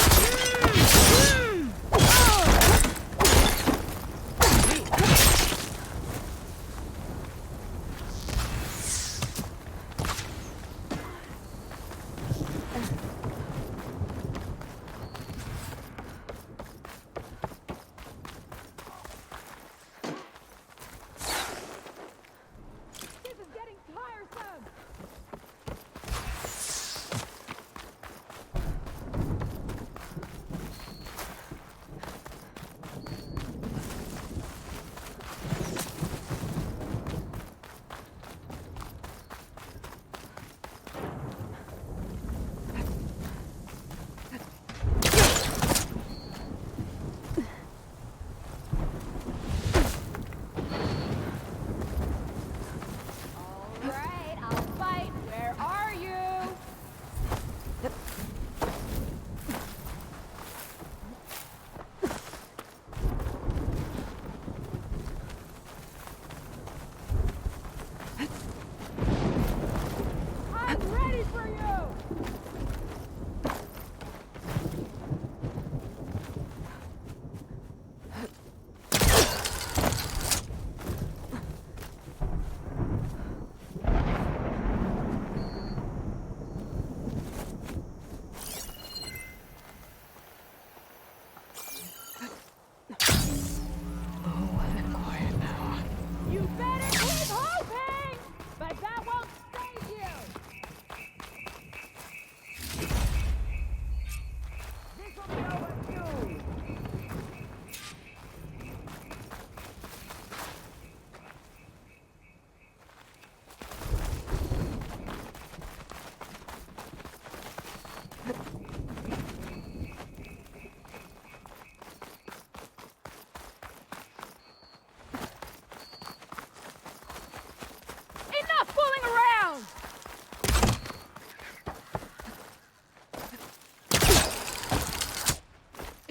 This is getting tiring!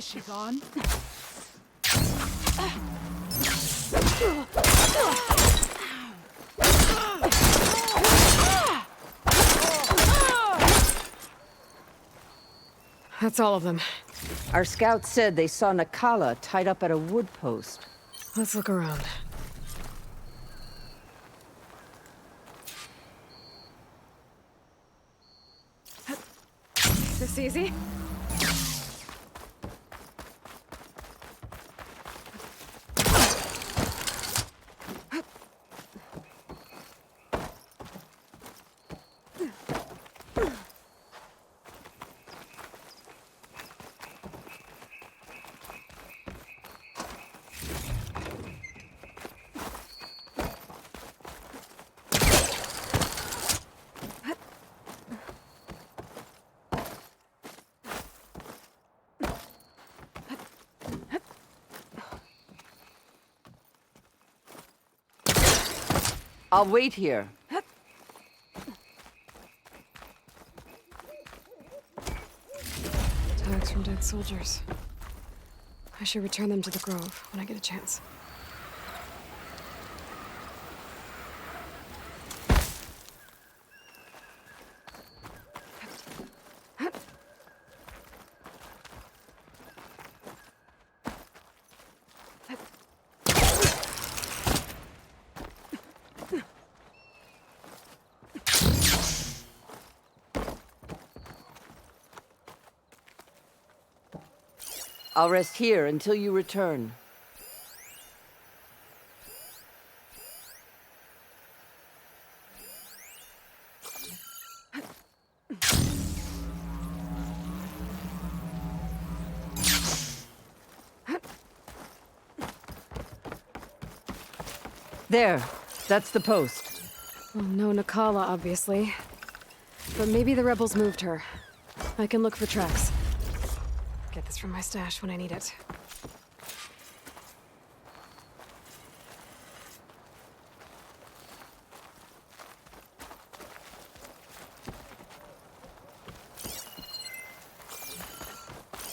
she gone? That's all of them. Our scouts said they saw Nakala tied up at a wood post. Let's look around. This easy? I'll wait here. Tags from dead soldiers. I should return them to the Grove when I get a chance. I'll rest here until you return. There, that's the post. Well, no Nakala, obviously. But maybe the rebels moved her. I can look for tracks. Get this from my stash when I need it.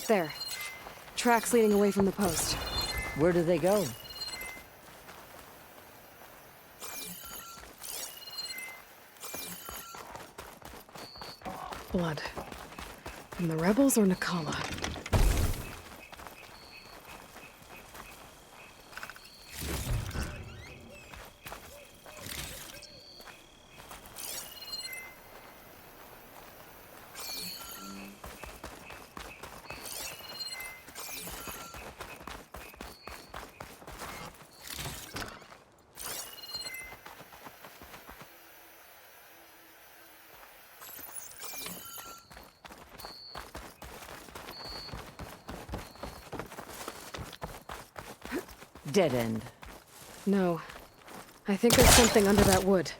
There. Tracks leading away from the post. Where do they go? Blood. From the rebels or Nakala? Dead end. No. I think there's something under that wood.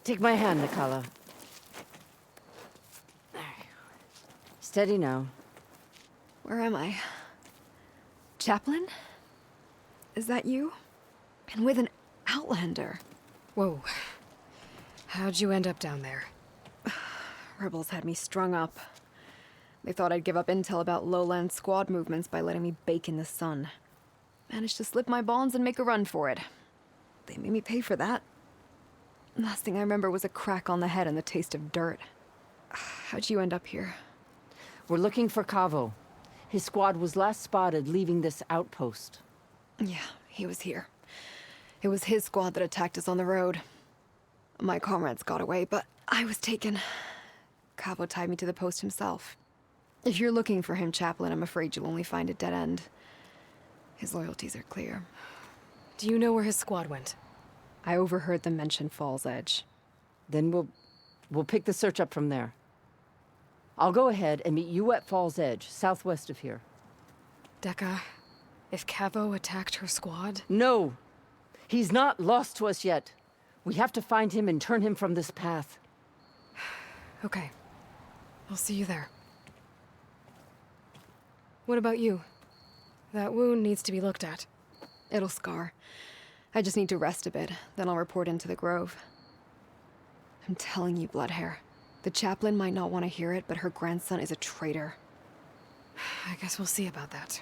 Take my hand, Nakala. Steady now. Where am I? Chaplain? Is that you? And with an Outlander? Whoa. How'd you end up down there? Rebels had me strung up. They thought I'd give up intel about lowland squad movements by letting me bake in the sun. Managed to slip my bonds and make a run for it. They made me pay for that. Last thing I remember was a crack on the head and the taste of dirt. How'd you end up here? We're looking for Cavo. His squad was last spotted leaving this outpost. Yeah, he was here. It was his squad that attacked us on the road. My comrades got away, but I was taken. Cavo tied me to the post himself. If you're looking for him, Chaplain, I'm afraid you'll only find a dead end. His loyalties are clear. Do you know where his squad went? I overheard them mention Fall's Edge. Then we'll pick the search up from there. I'll go ahead and meet you at Fall's Edge, southwest of here. Dekka, if Cavo attacked her squad? No! He's not lost to us yet. We have to find him and turn him from this path. Okay. I'll see you there. What about you? That wound needs to be looked at. It'll scar. I just need to rest a bit, then I'll report into the Grove. I'm telling you, Bloodhair. The chaplain might not want to hear it, but her grandson is a traitor. I guess we'll see about that.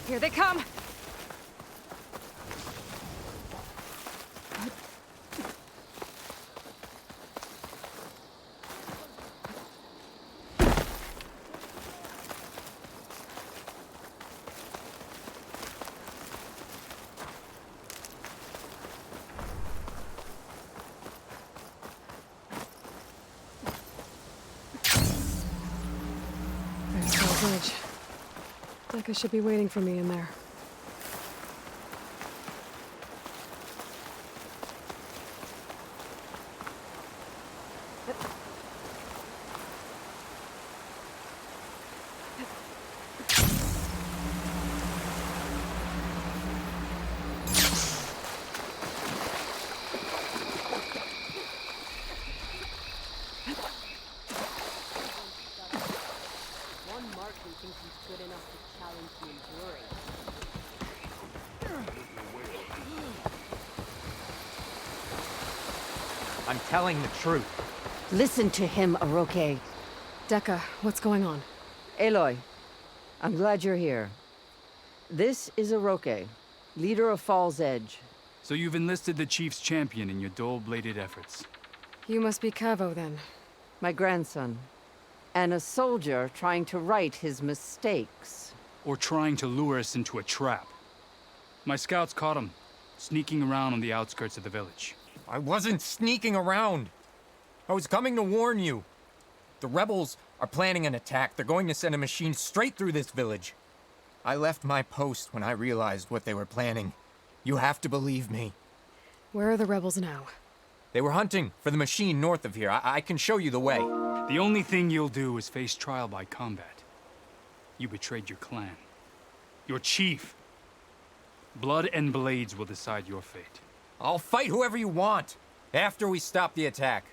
Here they come! There's Fall's Edge. Dekka should be waiting for me in there. good enough to challenge the enduring. I'm telling the truth. Listen to him, Aroke. Dekka, what's going on? Aloy, I'm glad you're here. This is Aroke, leader of Fall's Edge. So you've enlisted the Chief's champion in your dull-bladed efforts. You must be Cavo, then. My grandson. And a soldier trying to right his mistakes. Or trying to lure us into a trap. My scouts caught him, sneaking around on the outskirts of the village. I wasn't sneaking around. I was coming to warn you. The rebels are planning an attack. They're going to send a machine straight through this village. I left my post when I realized what they were planning. You have to believe me. Where are the rebels now? They were hunting for the machine north of here. I can show you the way. The only thing you'll do is face trial by combat. You betrayed your clan. Your chief. Blood and blades will decide your fate. I'll fight whoever you want, after we stop the attack.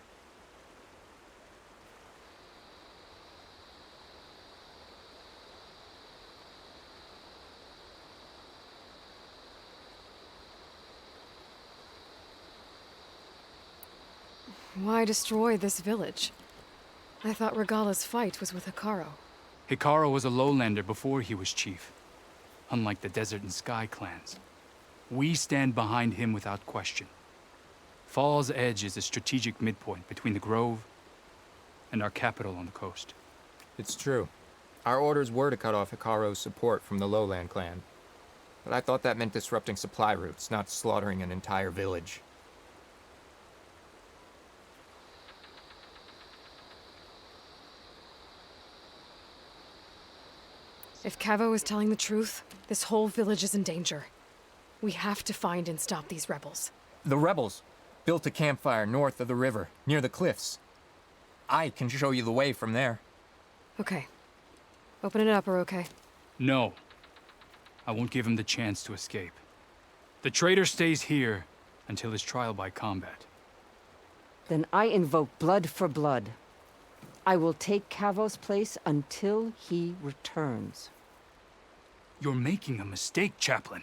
Why destroy this village? I thought Regala's fight was with Hikaru. Hikaru was a lowlander before he was chief. Unlike the Desert and Sky clans. We stand behind him without question. Fall's Edge is a strategic midpoint between the Grove and our capital on the coast. It's true. Our orders were to cut off Hikaru's support from the Lowland clan. But I thought that meant disrupting supply routes, not slaughtering an entire village. If Cavo is telling the truth, this whole village is in danger. We have to find and stop these rebels. The rebels built a campfire north of the river, near the cliffs. I can show you the way from there. Okay. Open it up, Aroke. No. I won't give him the chance to escape. The traitor stays here until his trial by combat. Then I invoke blood for blood. I will take Cavo's place until he returns. You're making a mistake, Chaplain.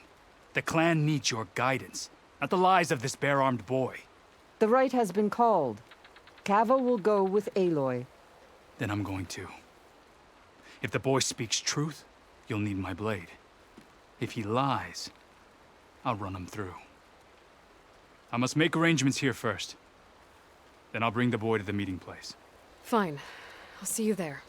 The clan needs your guidance, not the lies of this bare-armed boy. The right has been called. Cavo will go with Aloy. Then I'm going to. If the boy speaks truth, you'll need my blade. If he lies, I'll run him through. I must make arrangements here first. Then I'll bring the boy to the meeting place. Fine. I'll see you there.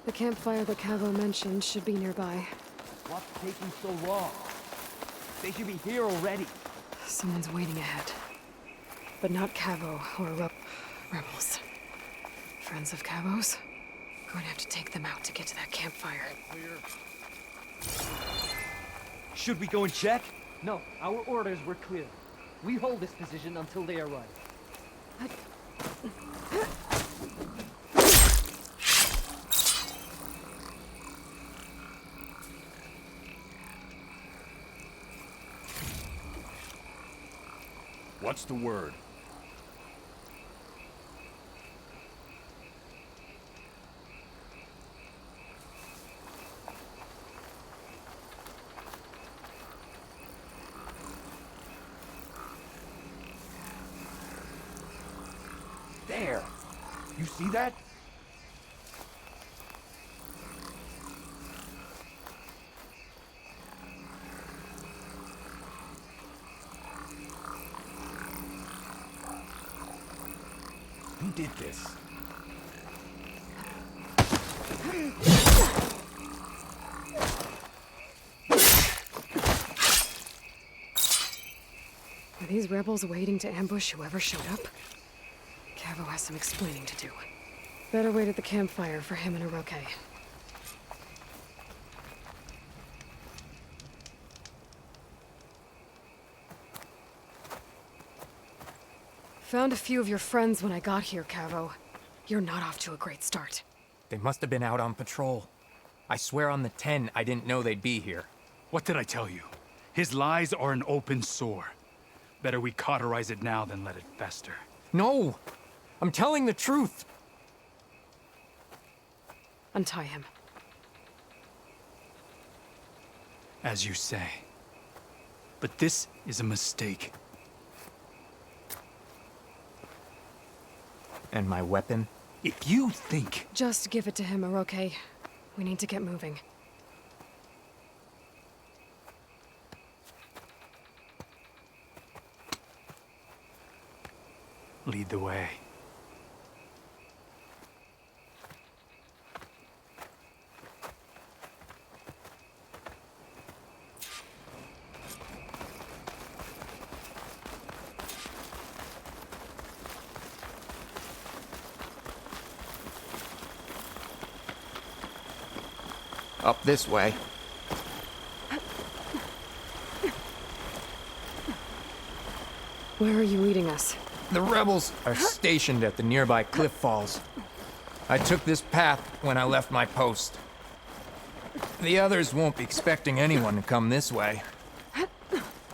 The campfire that Cavo mentioned should be nearby. What's taking so long? They should be here already. Someone's waiting ahead. But not Cavo or rebels. Friends of Cavo's? Going to have to take them out to get to that campfire. Should we go and check? No, our orders were clear. We hold this position until they arrive. What's the word? There! You see that? did this? Are these rebels waiting to ambush whoever showed up? Cavo has some explaining to do. Better wait at the campfire for him and Oroke. Found a few of your friends when I got here, Cavo. You're not off to a great start. They must have been out on patrol. I swear on the 10, I didn't know they'd be here. What did I tell you? His lies are an open sore. Better we cauterize it now than let it fester. No! I'm telling the truth! Untie him. As you say. But this is a mistake. And my weapon? If you think... Just give it to him, Oroke. We need to get moving. Lead the way. Up this way. Where are you leading us? The rebels are stationed at the nearby cliff falls. I took this path when I left my post. The others won't be expecting anyone to come this way.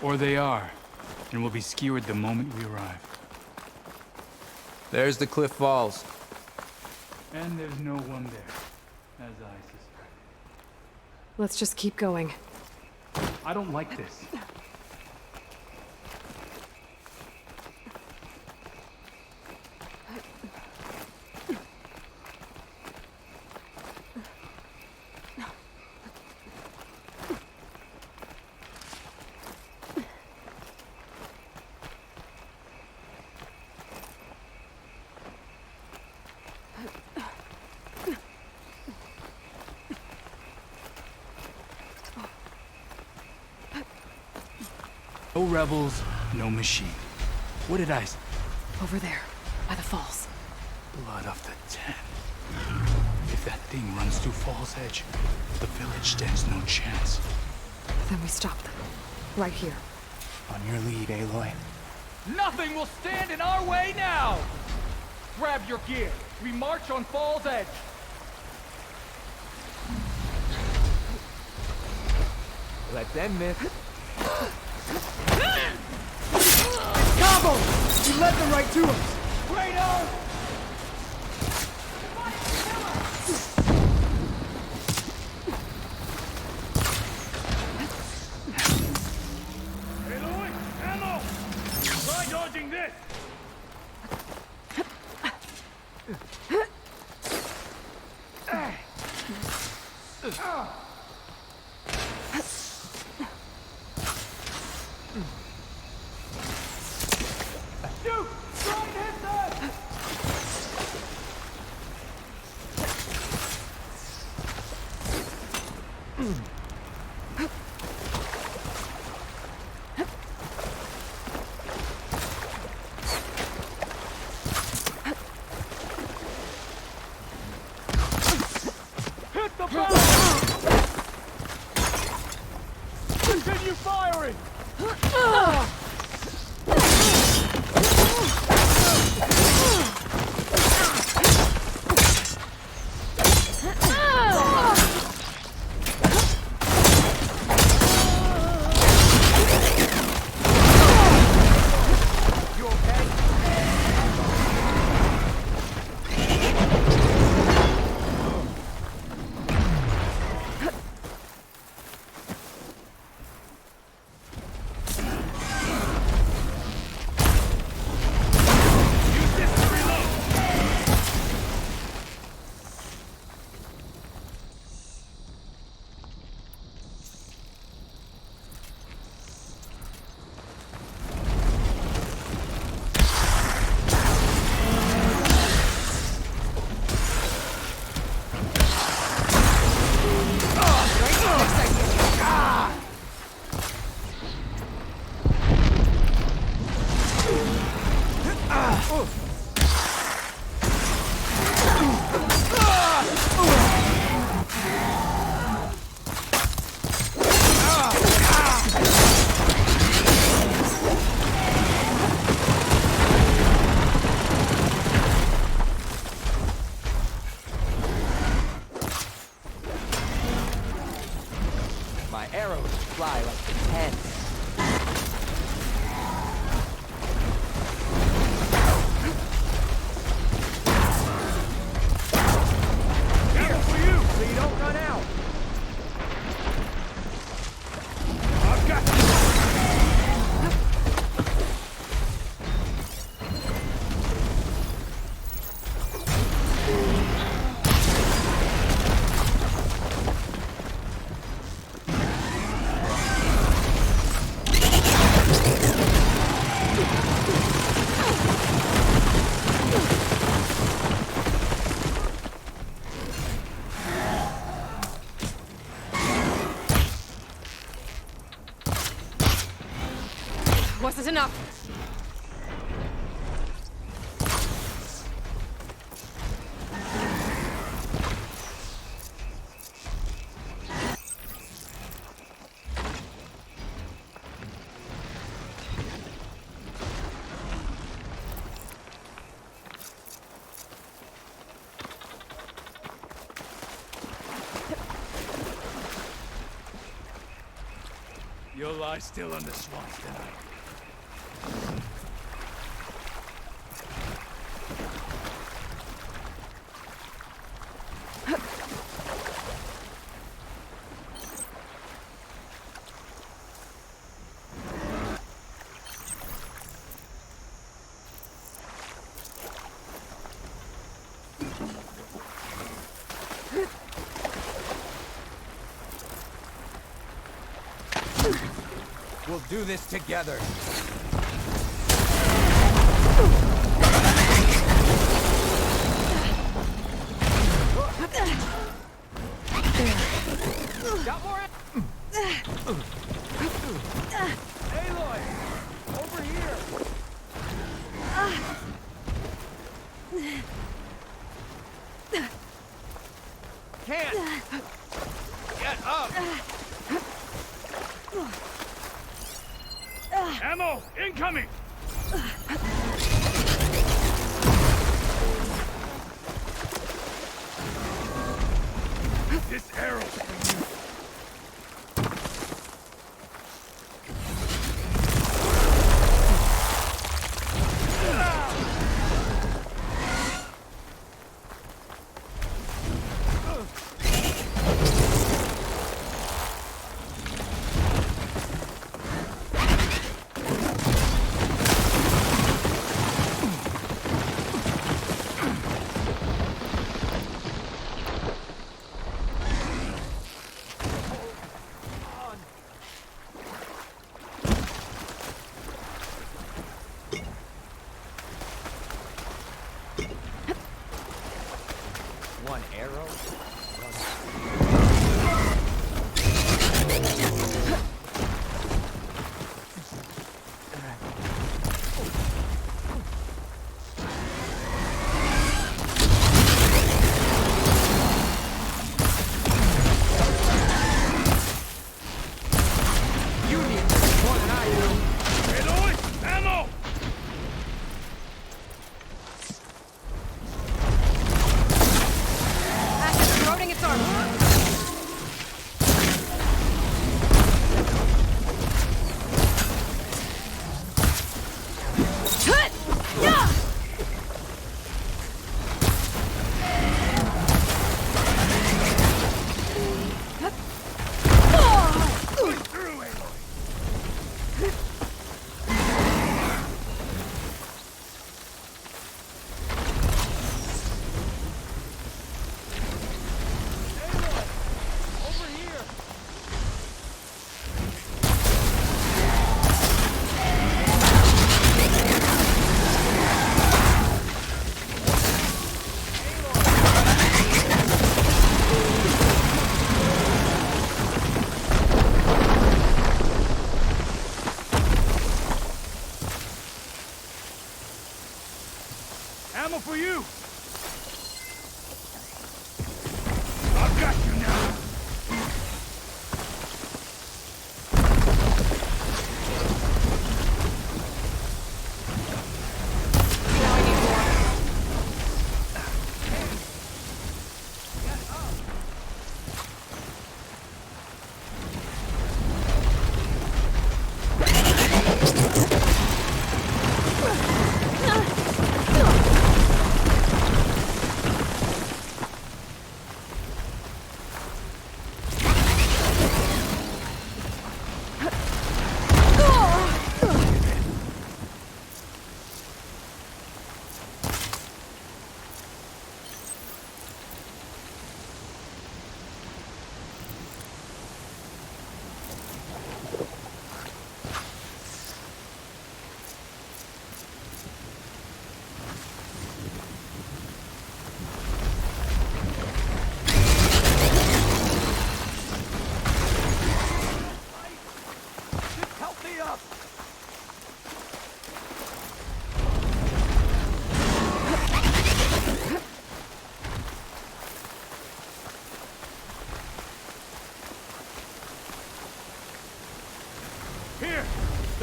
Or they are, and will be skewered the moment we arrive. There's the cliff falls. And there's no one there, as I suspect. Let's just keep going. I don't like this. No rebels, no machine. What did I say? Over there, by the falls. Blood of the 10. If that thing runs through Fall's Edge, the village stands no chance. Then we stop them. Right here. On your lead, Aloy. Nothing will stand in our way now! Grab your gear. We march on Fall's Edge. Let them miss. Combo! You led them right to us! Kratos! Aloy, ammo! Try dodging this! Shoot! Try and hit them! Hit the barrel! Continue firing! fly like the 10s. Here for you, so you don't run out. I've got you. Wasn't enough. You'll lie still on the swamp tonight. We'll do this together. Got more. Aloy, over here. Can't. Get up. Ammo incoming! This arrow's for you. One arrow. You need this more than I do. Aloy, ammo! Ashes corroding its armor.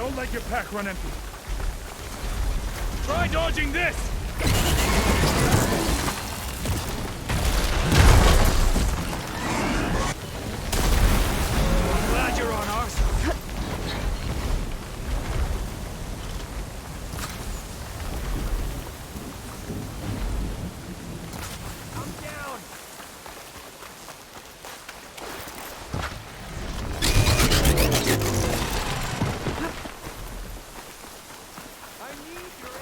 Don't let your pack run empty. Try dodging this! I'm glad you're on our side. I'm down! I need your aid!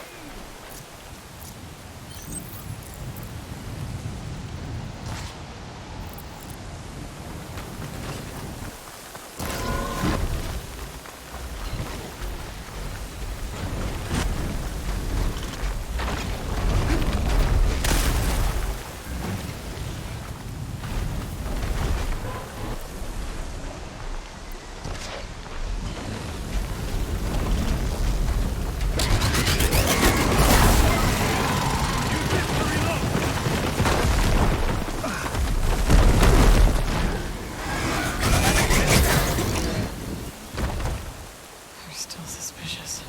They're still suspicious.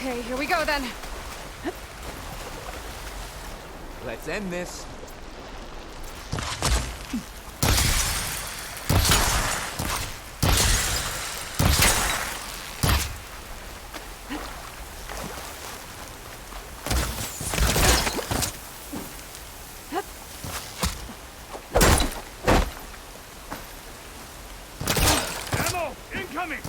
Okay, here we go then. Let's end this. Ammo! Incoming!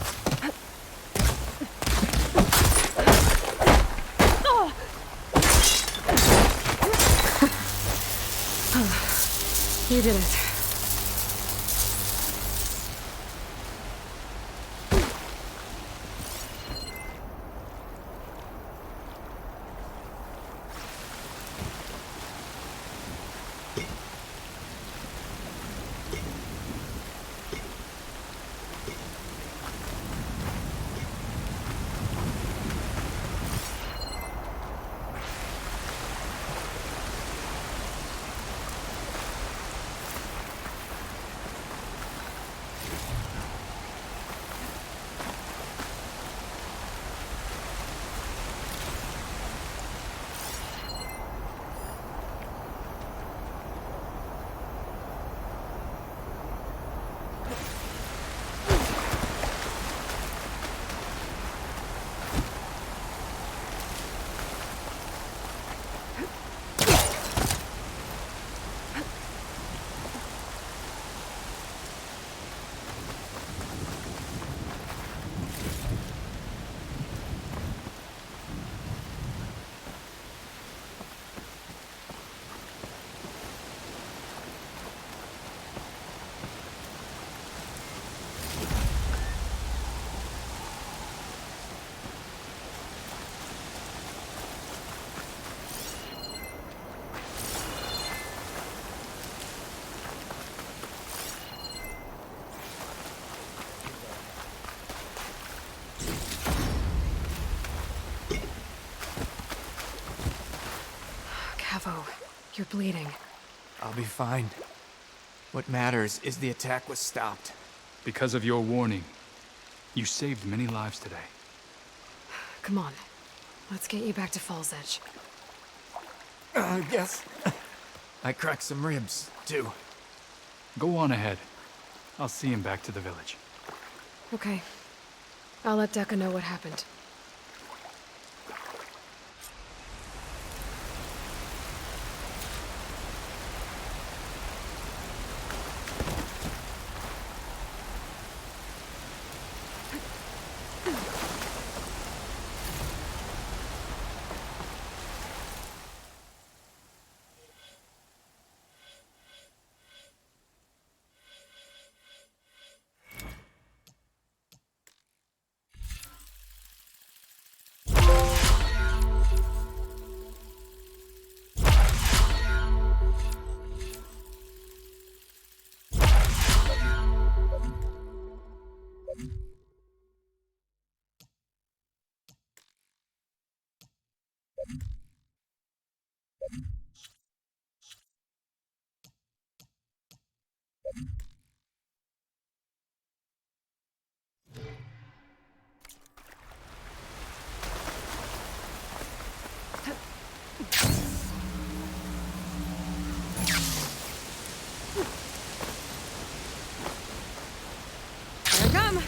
You did it. Cavo, you're bleeding. I'll be fine. What matters is the attack was stopped. Because of your warning, you saved many lives today. Come on. Let's get you back to Falls Edge. Yes. I cracked some ribs, too. Go on ahead. I'll see him back to the village. Okay. I'll let Decca know what happened. Here I come!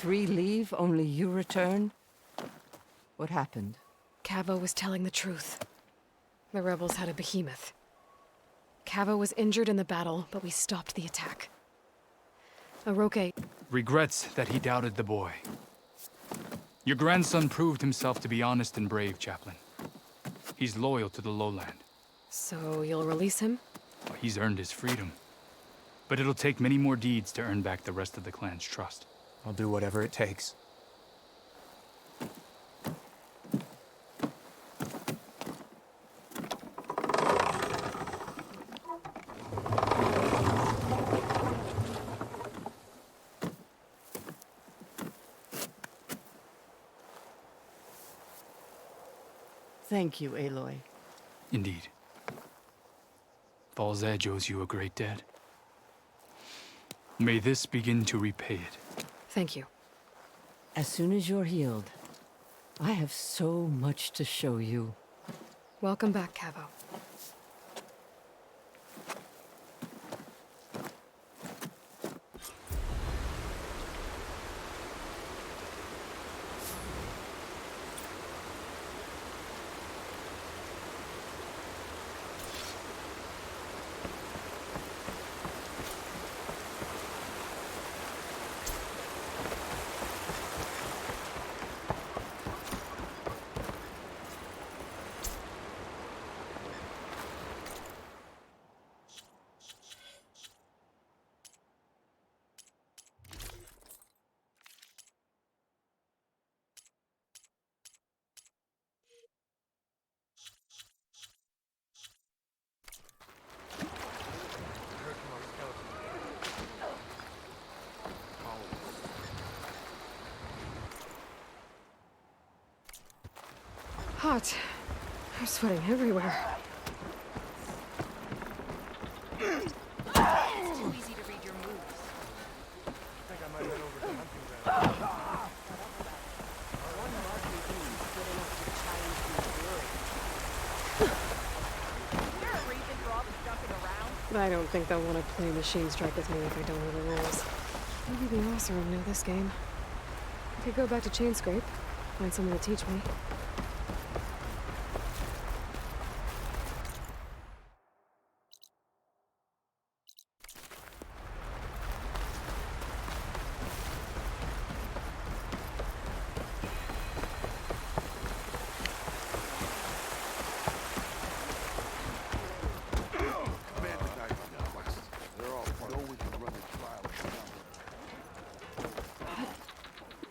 Three leave, only you return? What happened? Cavo was telling the truth. The rebels had a behemoth. Cavo was injured in the battle, but we stopped the attack. Aroke regrets that he doubted the boy. Your grandson proved himself to be honest and brave, Chaplain. He's loyal to the lowland. So you'll release him? Well, he's earned his freedom. But it'll take many more deeds to earn back the rest of the clan's trust. I'll do whatever it takes. Thank you, Aloy. Indeed. Falls Edge owes you a great debt. May this begin to repay it. Thank you. As soon as you're healed, I have so much to show you. Welcome back, Cavo. hot. I'm sweating everywhere. It's too easy to read your moves. I think I might head over to the hunting ground. One marketing team is good enough to challenge the jury. Is there a reason for all the jumping around? I don't think they'll want to play Machine Strike with me if I don't know the rules. Maybe the Officer would know this game. I could go back to Chain Scrape, find someone to teach me.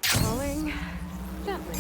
Falling gently.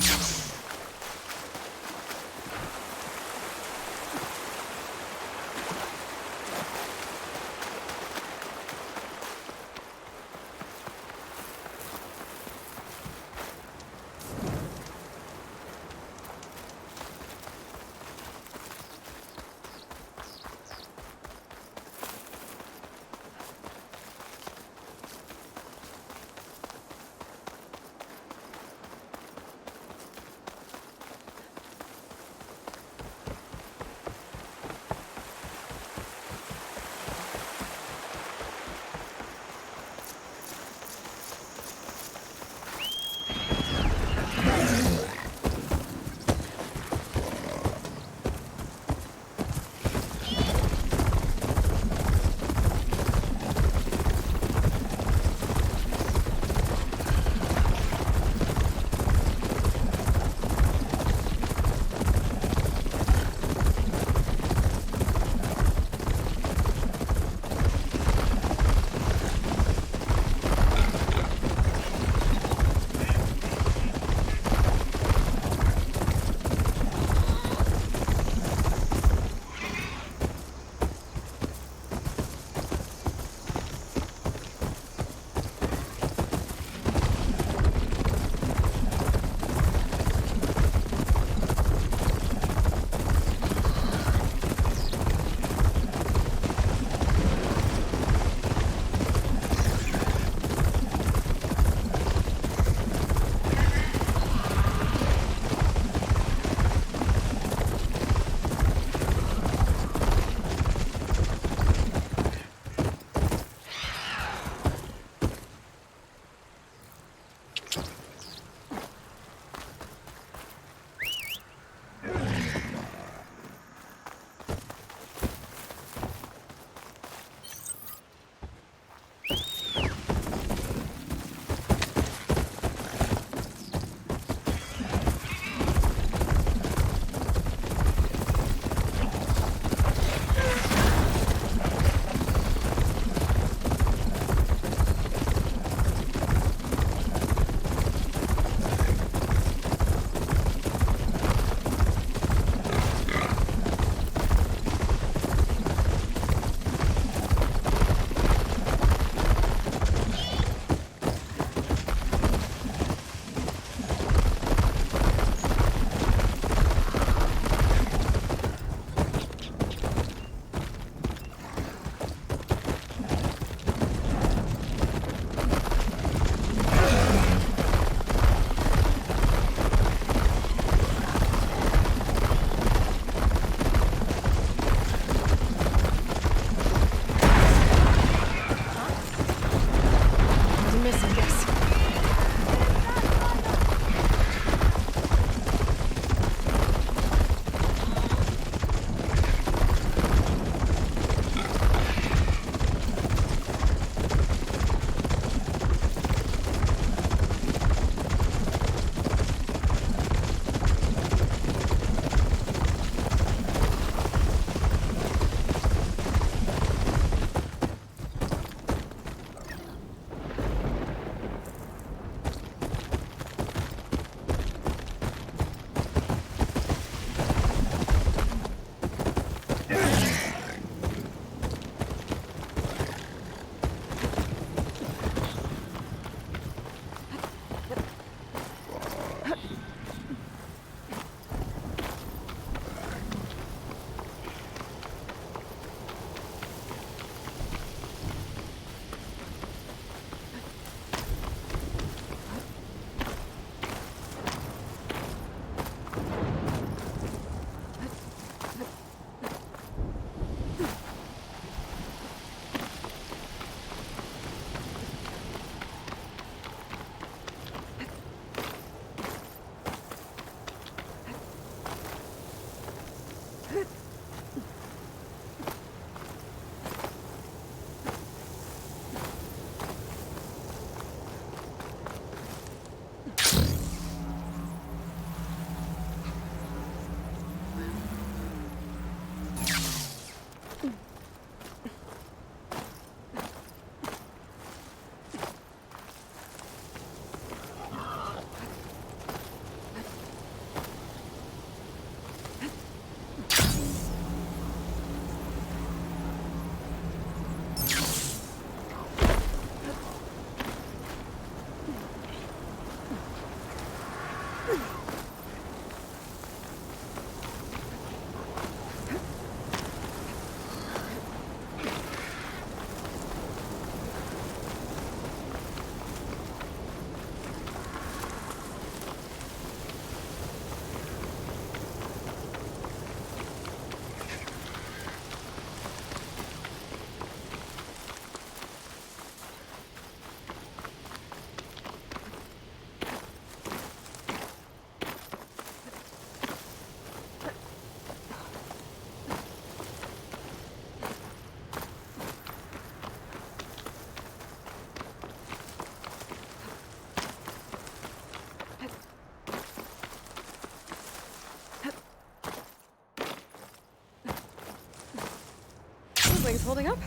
The wing's holding up.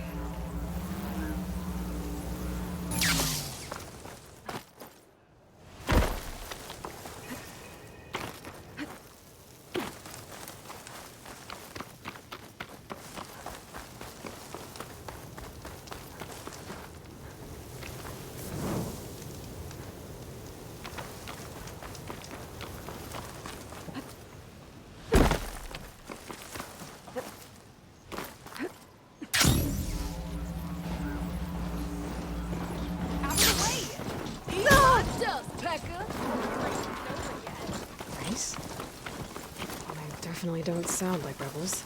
Nice. They definitely don't sound like rebels.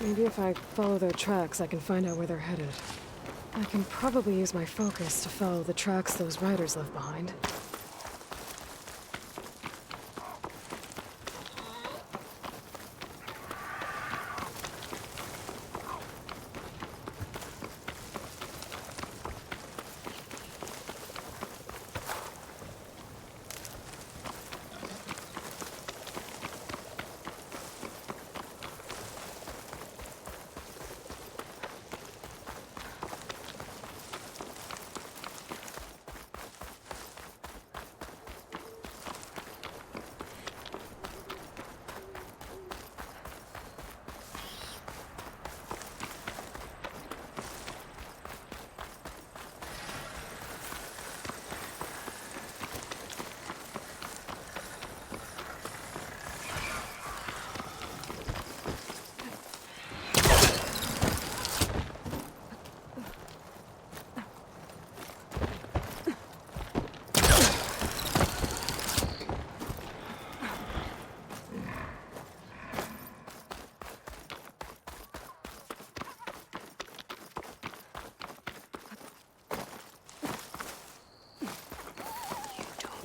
Maybe if I follow their tracks, I can find out where they're headed. I can probably use my focus to follow the tracks those riders left behind.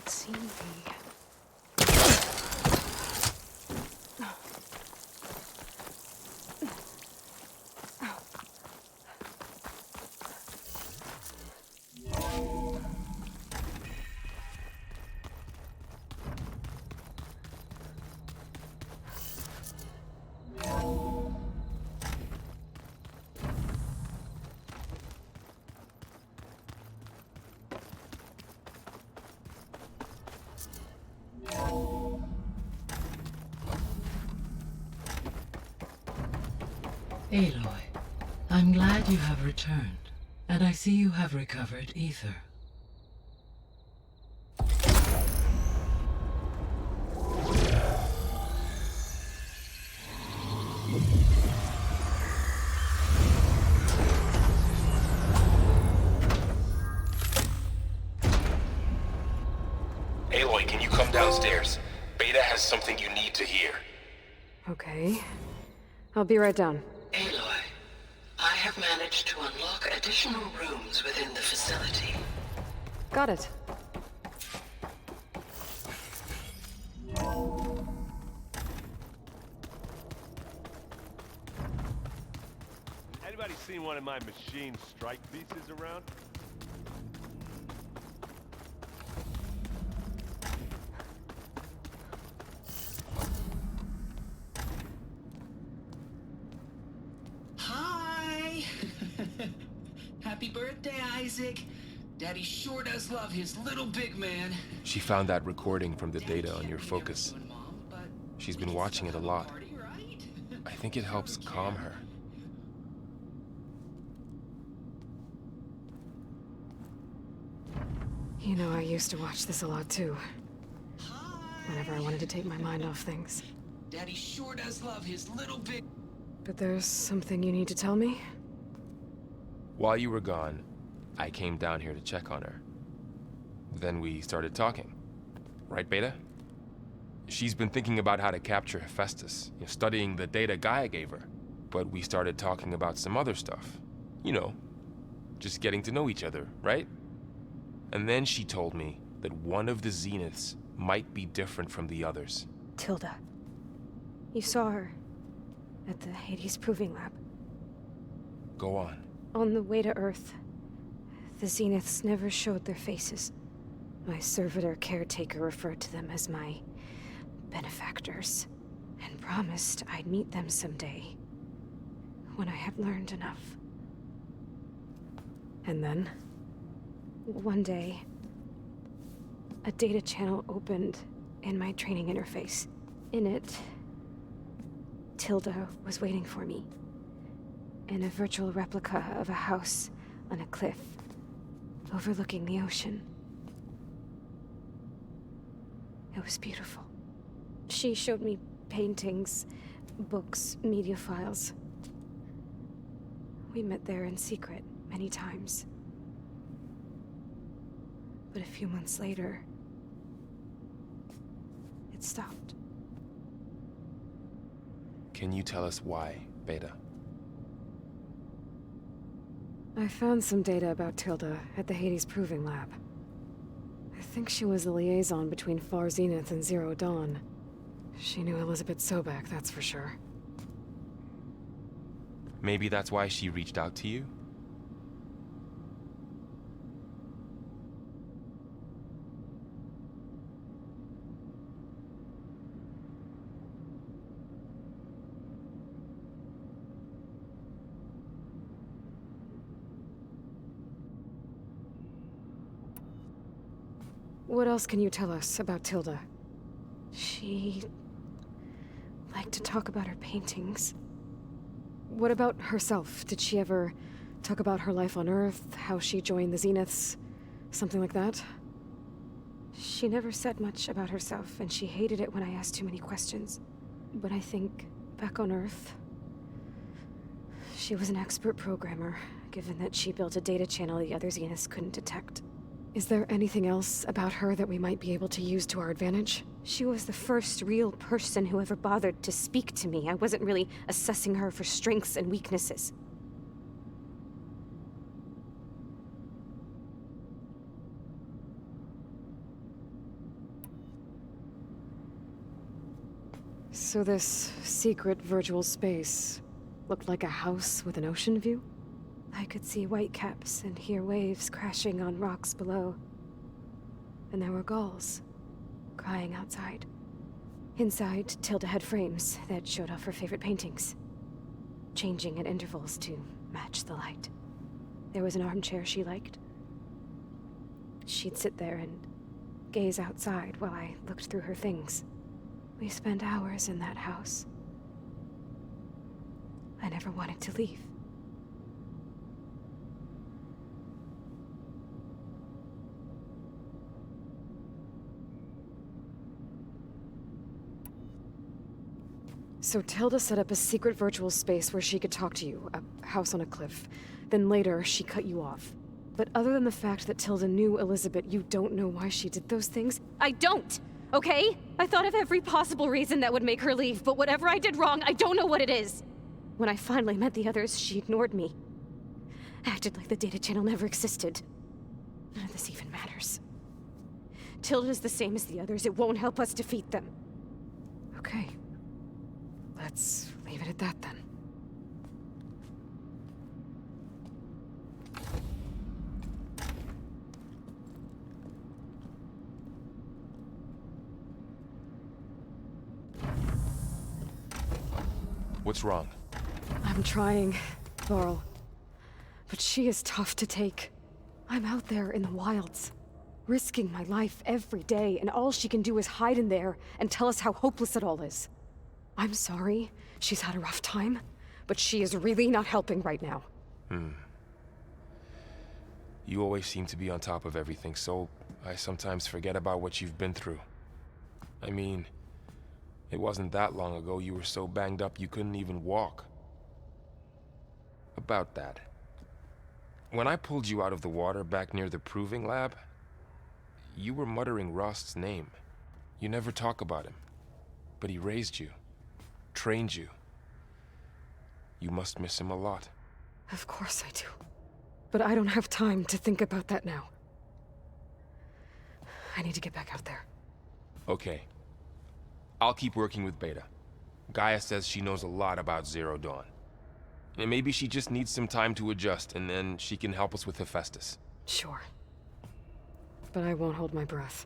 See me. Aloy, I'm glad you have returned, and I see you have recovered ether. Aloy, can you come downstairs? Beta has something you need to hear. Okay. I'll be right down. Aloy, I have managed to unlock additional rooms within the facility. Got it. Anybody seen one of my machine strike pieces around? Hi! Happy birthday, Isaac. Daddy sure does love his little big man. She found that recording from the data on your focus. She's been watching it a lot. I think it helps calm her. You know, I used to watch this a lot too. Whenever I wanted to take my mind off things. Daddy sure does love his little big... But there's something you need to tell me? While you were gone, I came down here to check on her. Then we started talking. Right, Beta? She's been thinking about how to capture Hephaestus, studying the data Gaia gave her. But we started talking about some other stuff. You know, just getting to know each other, right? And then she told me that one of the Zeniths might be different from the others. Tilda. You saw her at the Hades Proving Lab. Go on. On the way to Earth, the Zeniths never showed their faces. My servitor caretaker referred to them as my benefactors, and promised I'd meet them someday. when I had learned enough. And then, one day, a data channel opened in my training interface. In it, Tilda was waiting for me, in a virtual replica of a house on a cliff, overlooking the ocean. It was beautiful. She showed me paintings, books, media files. We met there in secret many times. But a few months later, it stopped. Can you tell us why, Beta? I found some data about Tilda at the Hades Proving Lab. I think she was the liaison between Far Zenith and Zero Dawn. She knew Elizabeth Sobek, that's for sure. Maybe that's why she reached out to you? What else can you tell us about Tilda? She liked to talk about her paintings. What about herself? Did she ever talk about her life on Earth, how she joined the Zeniths, something like that? She never said much about herself, and she hated it when I asked too many questions. But I think, back on Earth, she was an expert programmer, given that she built a data channel the other Zeniths couldn't detect. Is there anything else about her that we might be able to use to our advantage? She was the first real person who ever bothered to speak to me. I wasn't really assessing her for strengths and weaknesses. So this secret virtual space looked like a house with an ocean view? I could see whitecaps and hear waves crashing on rocks below. And there were gulls crying outside. Inside, Tilda had frames that showed off her favorite paintings, changing at intervals to match the light. There was an armchair she liked. She'd sit there and gaze outside while I looked through her things. We spent hours in that house. I never wanted to leave. So Tilda set up a secret virtual space where she could talk to you, a house on a cliff. Then later, she cut you off. But other than the fact that Tilda knew Elizabeth, you don't know why she did those things? I don't! Okay? I thought of every possible reason that would make her leave, but whatever I did wrong, I don't know what it is! When I finally met the others, she ignored me. Acted like the data channel never existed. None of this even matters. Tilda's the same as the others. It won't help us defeat them. Okay. Let's leave it at that, then. What's wrong? I'm trying, Varl. But she is tough to take. I'm out there in the wilds, risking my life every day, and all she can do is hide in there and tell us how hopeless it all is. I'm sorry, she's had a rough time, but she is really not helping right now. You always seem to be on top of everything, so I sometimes forget about what you've been through. I mean, it wasn't that long ago you were so banged up you couldn't even walk. About that. When I pulled you out of the water back near the proving lab, you were muttering Rost's name. You never talk about him, but he raised you. Trained you. You must miss him a lot. Of course I do. But I don't have time to think about that now. I need to get back out there. Okay. I'll keep working with Beta. Gaia says she knows a lot about Zero Dawn. And maybe she just needs some time to adjust, and then she can help us with Hephaestus. Sure. But I won't hold my breath.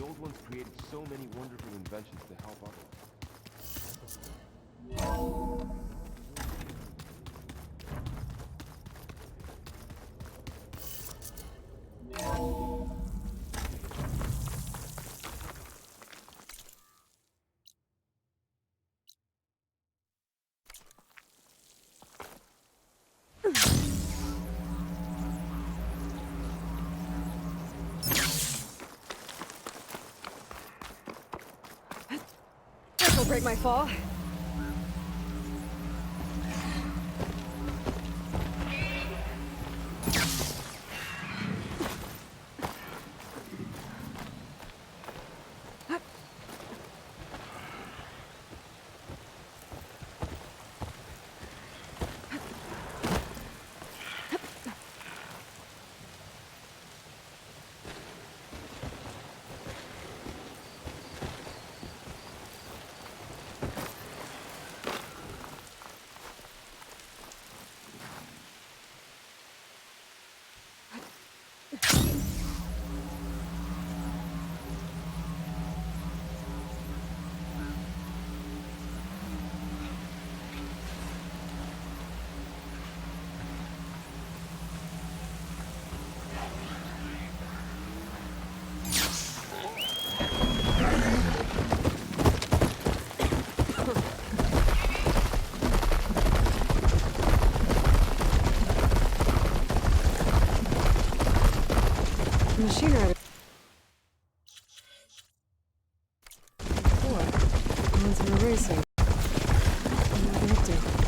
The old ones created so many wonderful inventions to help others. This'll break my fall. Machine rider. Four. One's an eraser. Another update.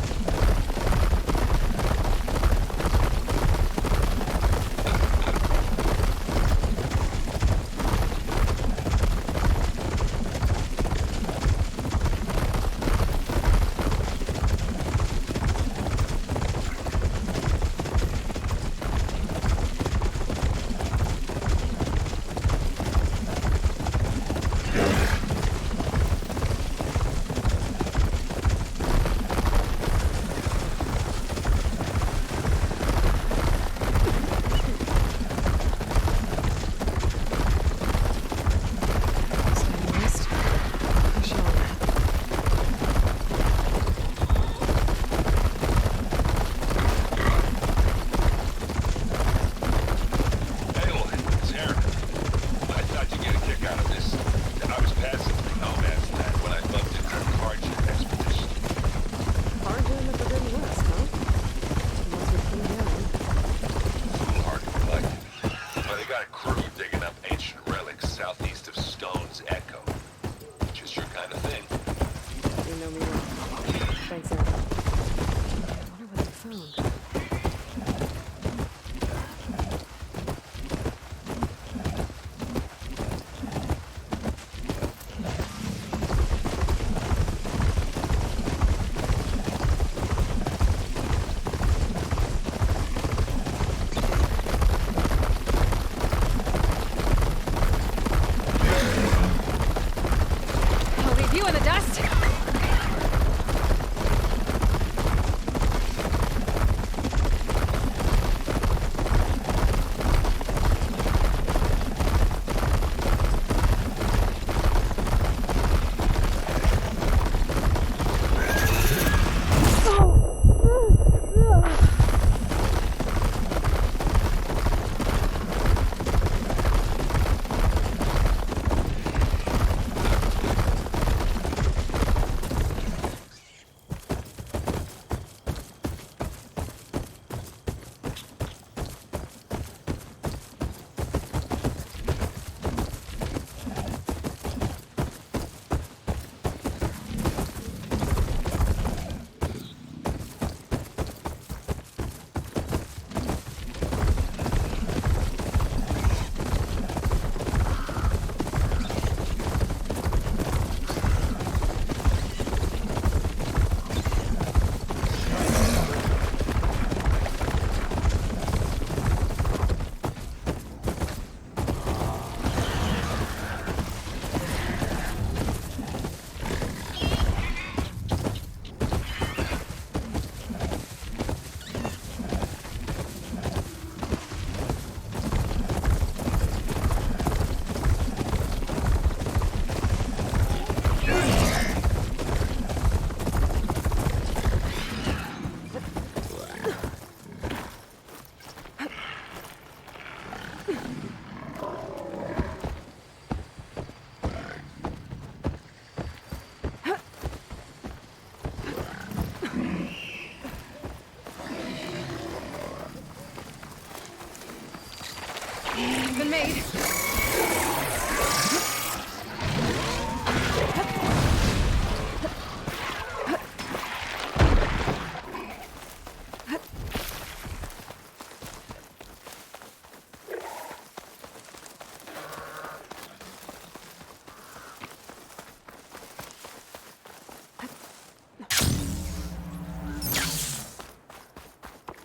Been made.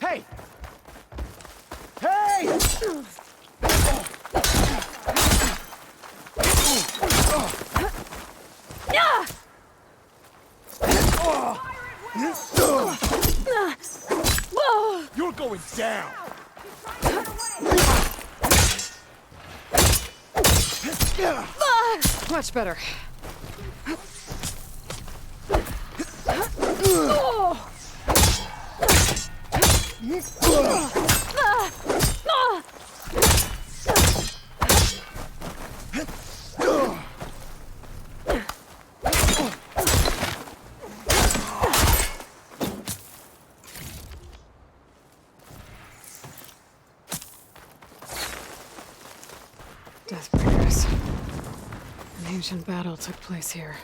Hey! Hey! You're going down! Much better. Deathbreakers. An ancient battle took place here.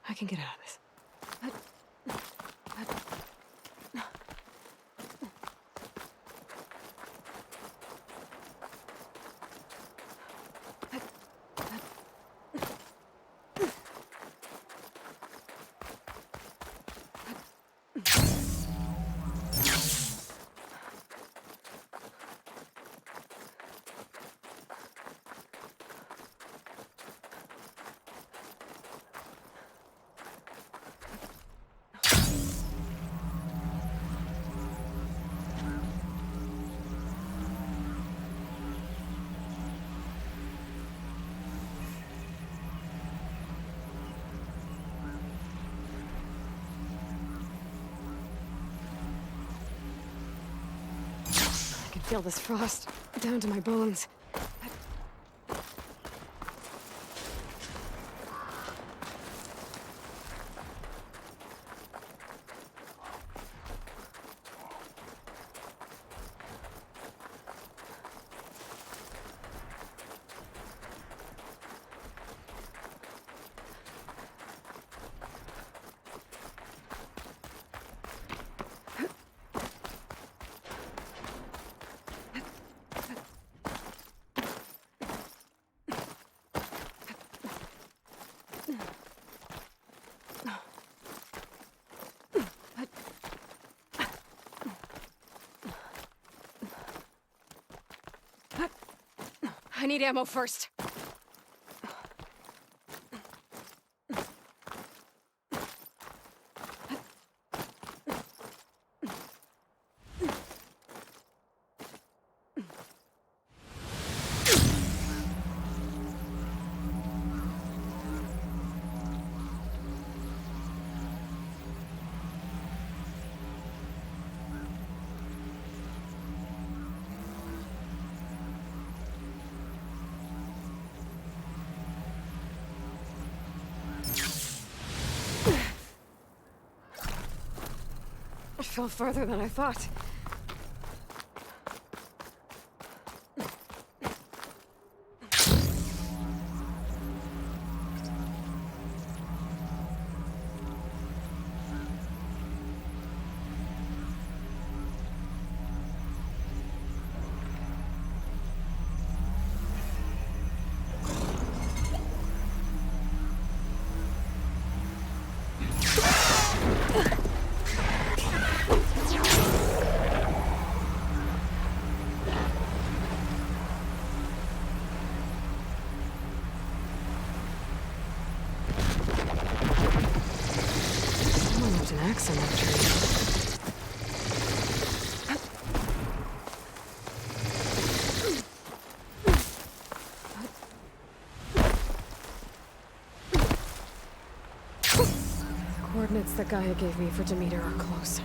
I can get out of this. I can feel this frost down to my bones. I need ammo first. It fell further than I thought. axe in that tree. The coordinates that Gaia gave me for Demeter are close.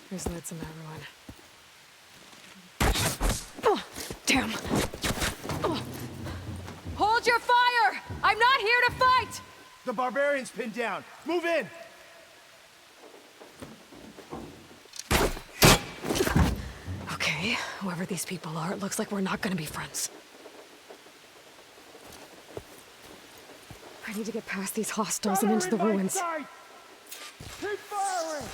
There's lights in that ruin. Oh, damn. Oh. Hold your fire! I'm not here to fight! The barbarian's pinned down. Move in! Okay, whoever these people are, it looks like we're not gonna be friends. I need to get past these hostiles and into the ruins. Keep firing!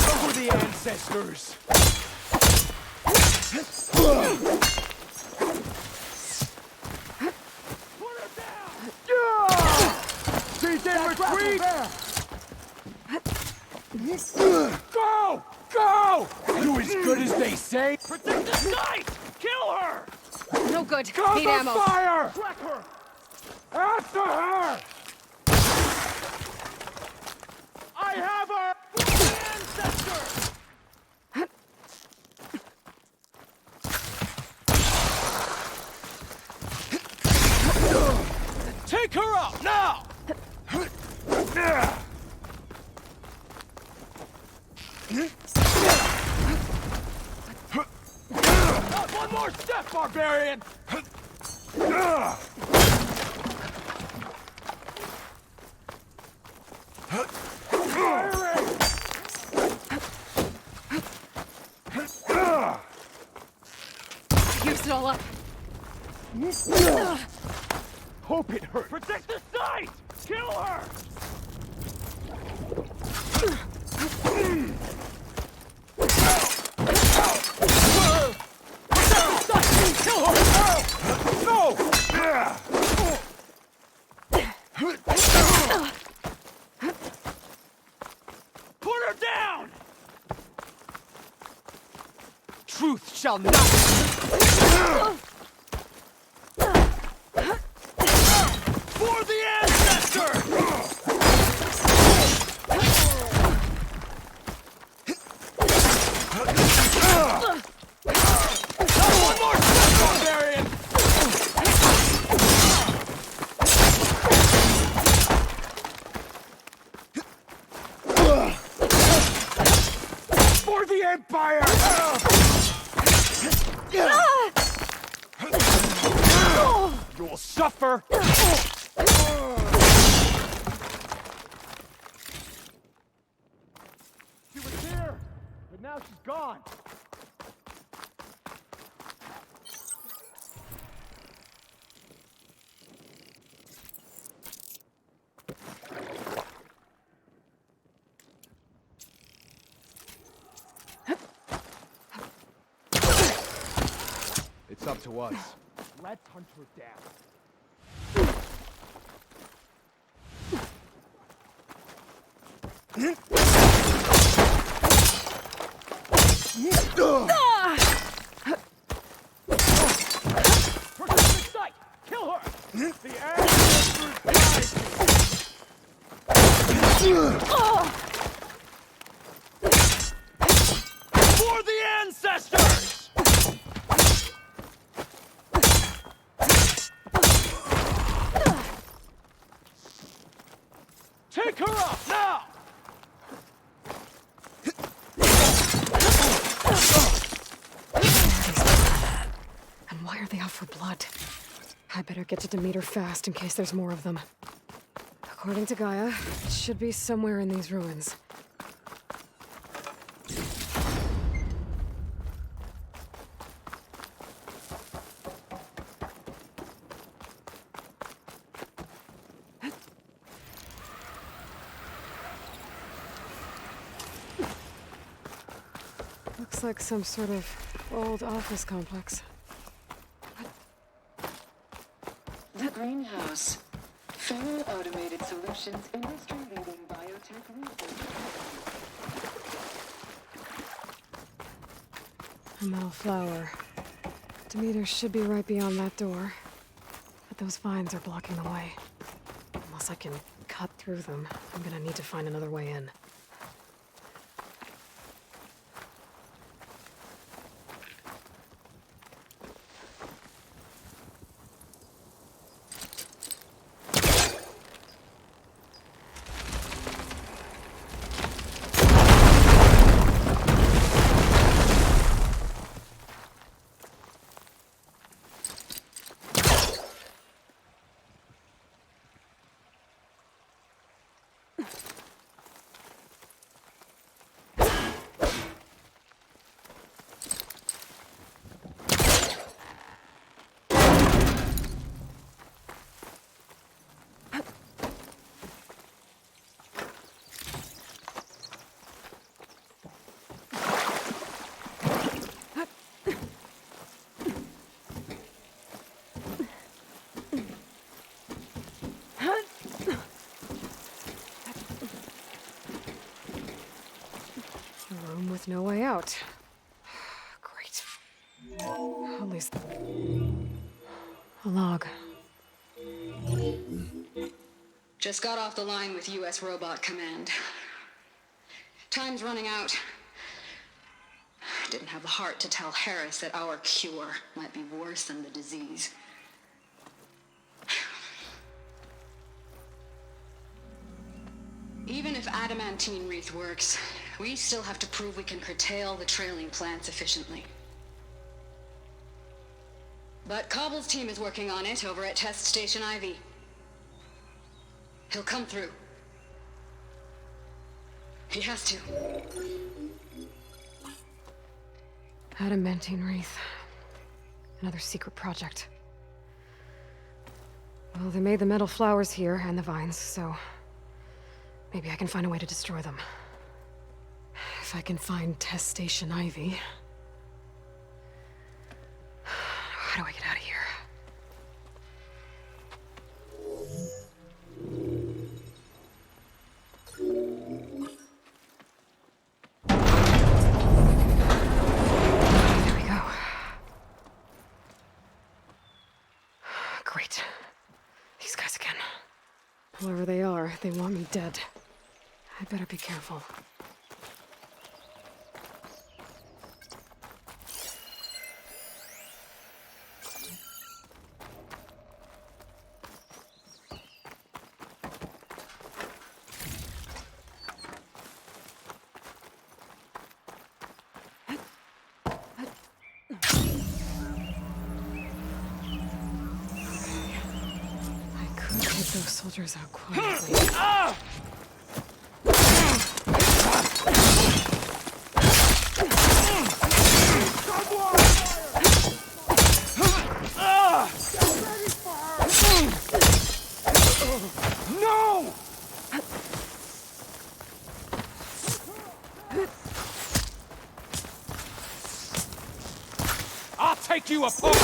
Over the ancestors! Put her down! She's in retreat! Go! Go! Do as good as they say! Protect the sky! Kill her! No good. Cover Need ammo. fire! Track her! After her! I have her! Ancestor! Take her out now! Not one more step, barbarian! Used it all up. Hope it hurt. Protect the site! Kill her! Kill her! No! Put her down! Truth shall not... For the ancestor! One more step, barbarian! For the Empire! You will suffer! She was here, but now she's gone. It's up to us. Let's hunt her down. Protect the site! Kill her! The ancestors for the ancestors! Take her up now! And why are they out for blood? I better get to Demeter fast in case there's more of them. According to Gaia, it should be somewhere in these ruins. Looks like some sort of old office complex. The greenhouse. Full automated solutions, industry-leading biotech research. A metal flower. Demeters should be right beyond that door. But those vines are blocking the way. Unless I can cut through them, I'm gonna need to find another way in. With no way out. Great. At least... a log. Just got off the line with U.S. Robot Command. Time's running out. Didn't have the heart to tell Harris that our cure might be worse than the disease. Even if adamantine wreath works, we still have to prove we can curtail the trailing plants efficiently. But Cobble's team is working on it over at Test Station Ivy. He'll come through. He has to. Adamantine wreath. Another secret project. Well, they made the metal flowers here and the vines, so... maybe I can find a way to destroy them. If I can find Test Station Ivy... how do I get out of here? There we go. Great. These guys again. Whoever they are, they want me dead. I better be careful. Those soldiers out quietly. No! I'll take you apart!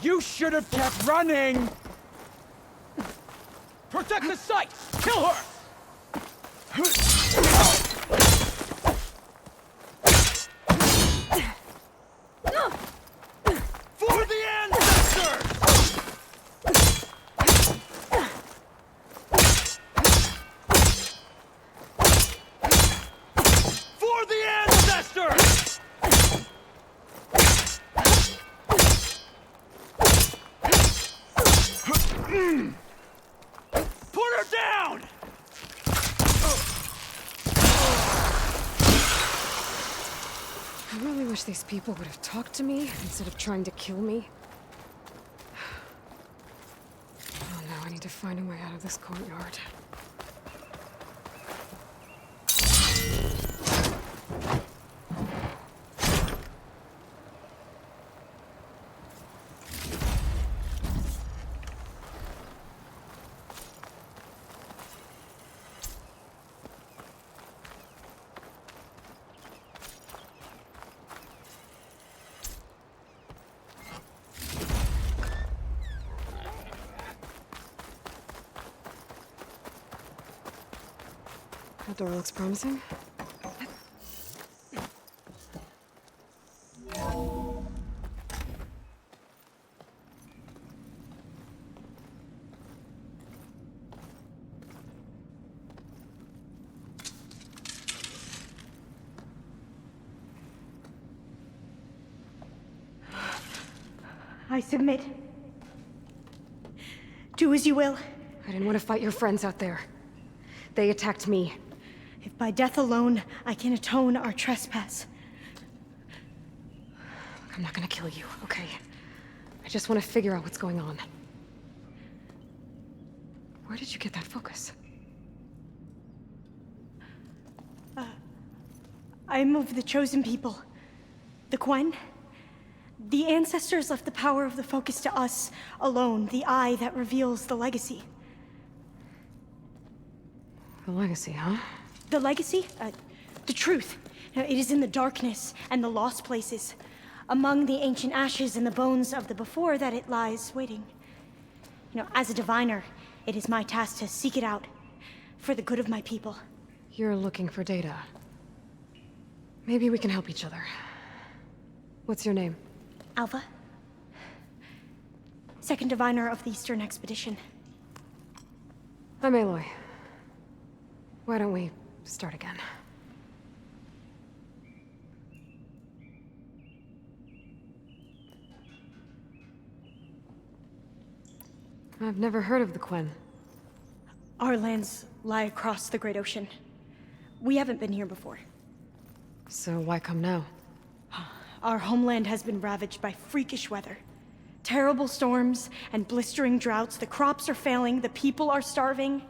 You should have kept running! Protect the site! Kill her! For the ancestors! For the ancestors! Put her down! I really wish these people would have talked to me instead of trying to kill me. Oh no, I need to find a way out of this courtyard. That door looks promising. I submit. Do as you will. I didn't want to fight your friends out there. They attacked me. If by death alone I can atone our trespass. I'm not gonna kill you, okay? I just want to figure out what's going on. Where did you get that focus? I'm of the chosen people. The Quen. The ancestors left the power of the focus to us alone, the eye that reveals the legacy. The legacy, huh? The legacy? The truth. It is in the darkness and the lost places, among the ancient ashes and the bones of the before that it lies waiting. As a diviner, it is my task to seek it out, for the good of my people. You're looking for data. Maybe we can help each other. What's your name? Alva. Second diviner of the Eastern Expedition. I'm Aloy. Why don't we start again? I've never heard of the Quen. Our lands lie across the Great Ocean. We haven't been here before. So why come now? Our homeland has been ravaged by freakish weather. Terrible storms and blistering droughts. The crops are failing, the people are starving.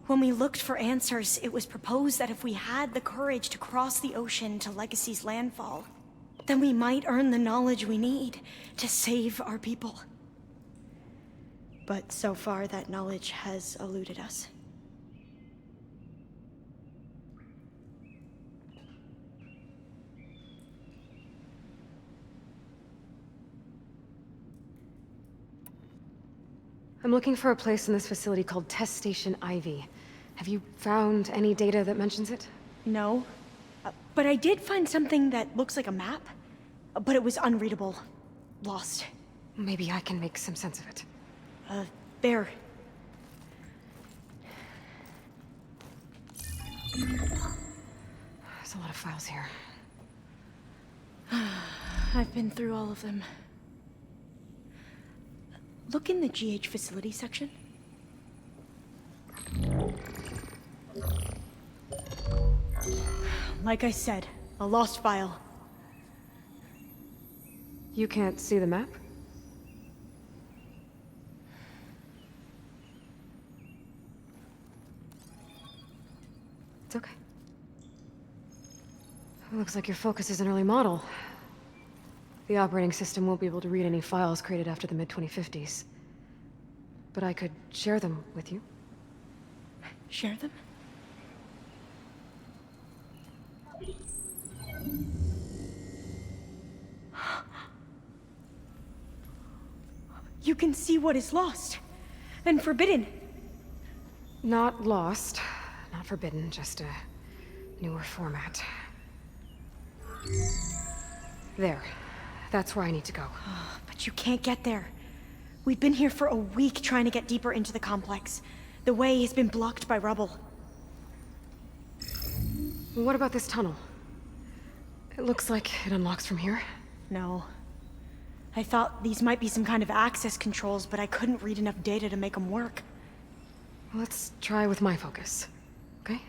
When we looked for answers, it was proposed that if we had the courage to cross the ocean to Legacy's landfall, then we might earn the knowledge we need to save our people. But so far, that knowledge has eluded us. I'm looking for a place in this facility called Test Station Ivy. Have you found any data that mentions it? No. But I did find something that looks like a map. But it was unreadable. Lost. Maybe I can make some sense of it. There. There's a lot of files here. I've been through all of them. Look in the GH facility section. Like I said, a lost file. You can't see the map? It's okay. It looks like your focus is an early model. The operating system won't be able to read any files created after the mid-2050s. But I could share them with you. Share them? can see what is lost and forbidden. Not lost, not forbidden, just a newer format. There. That's where I need to go. But you can't get there. We've been here for a week trying to get deeper into the complex. The way has been blocked by rubble. What about this tunnel? It looks like it unlocks from here. No. I thought these might be some kind of access controls, but I couldn't read enough data to make them work. Let's try with my focus, okay?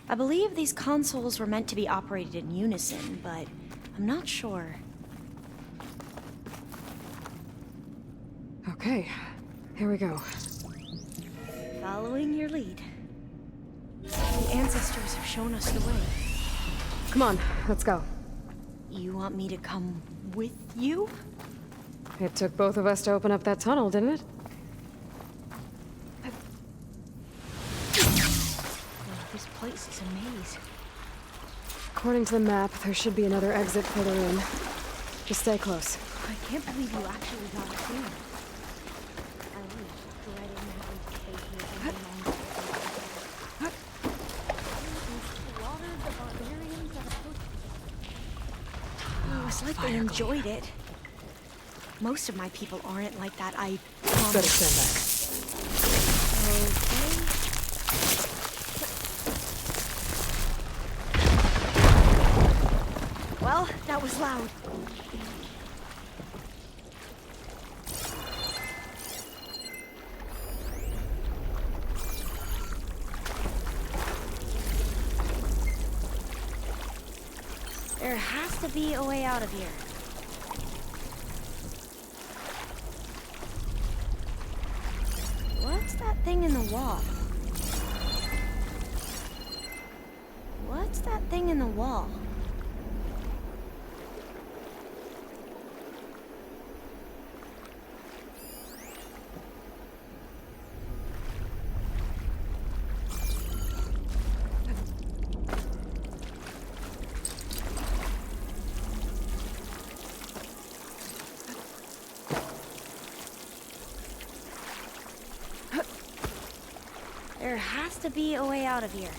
I believe these consoles were meant to be operated in unison, but I'm not sure. Okay, here we go. Following your lead. The ancestors have shown us the way. Come on, let's go. You want me to come with you? It took both of us to open up that tunnel, didn't it? This place is a maze. According to the map, there should be another exit further in. Just stay close. I can't believe you actually got us in. I was dreading having to stay here any longer. Oh, it's like they enjoyed it. Most of my people aren't like that, I promise. Better stand Okay. Well, that was loud. There has to be a way out of here. What's that thing in the wall? What's that thing in the wall? There has to be a way out of here.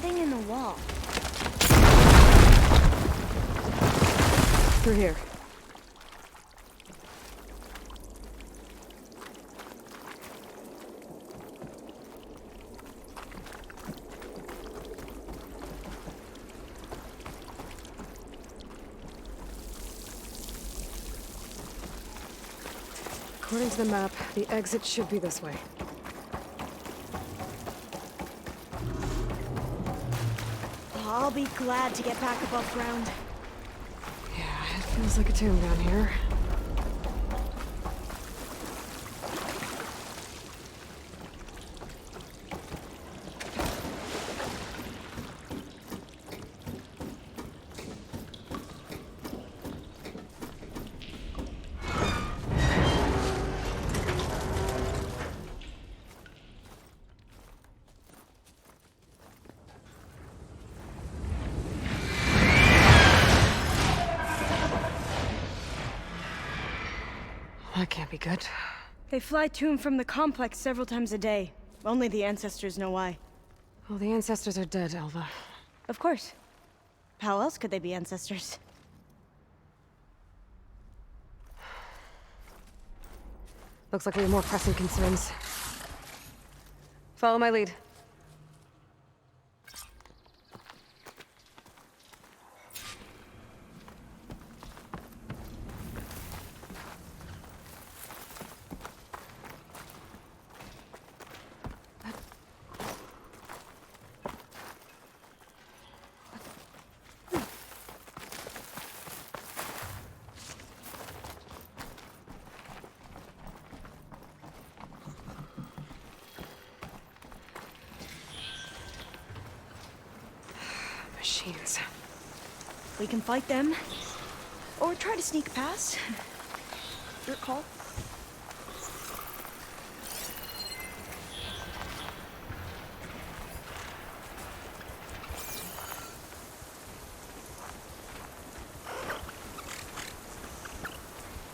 Thing in the wall. Through here. According to the map, the exit should be this way. I'll be glad to get back above ground. Yeah, it feels like a tomb down here. That can't be good. They fly to and from the complex several times a day. Only the ancestors know why. Well, the ancestors are dead, Elva. Of course. How else could they be ancestors? Looks like we have more pressing concerns. Follow my lead. Machines. We can fight them, or try to sneak past. Your call.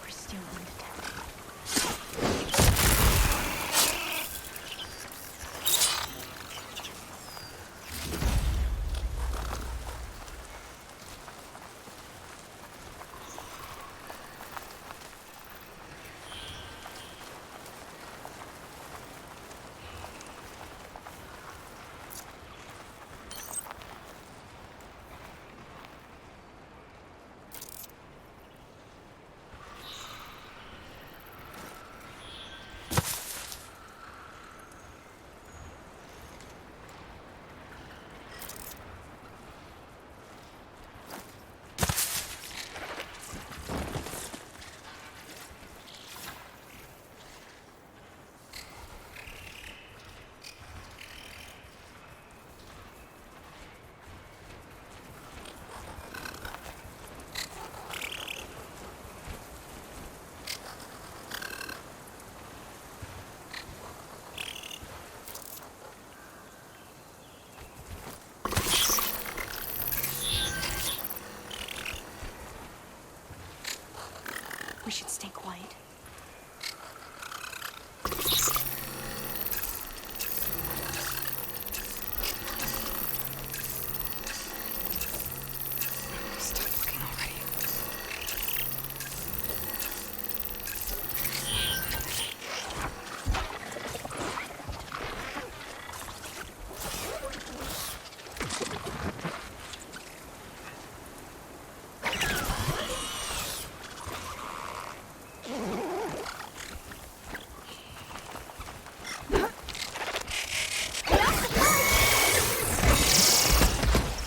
We're still undetected. We should stay quiet. Stop looking already.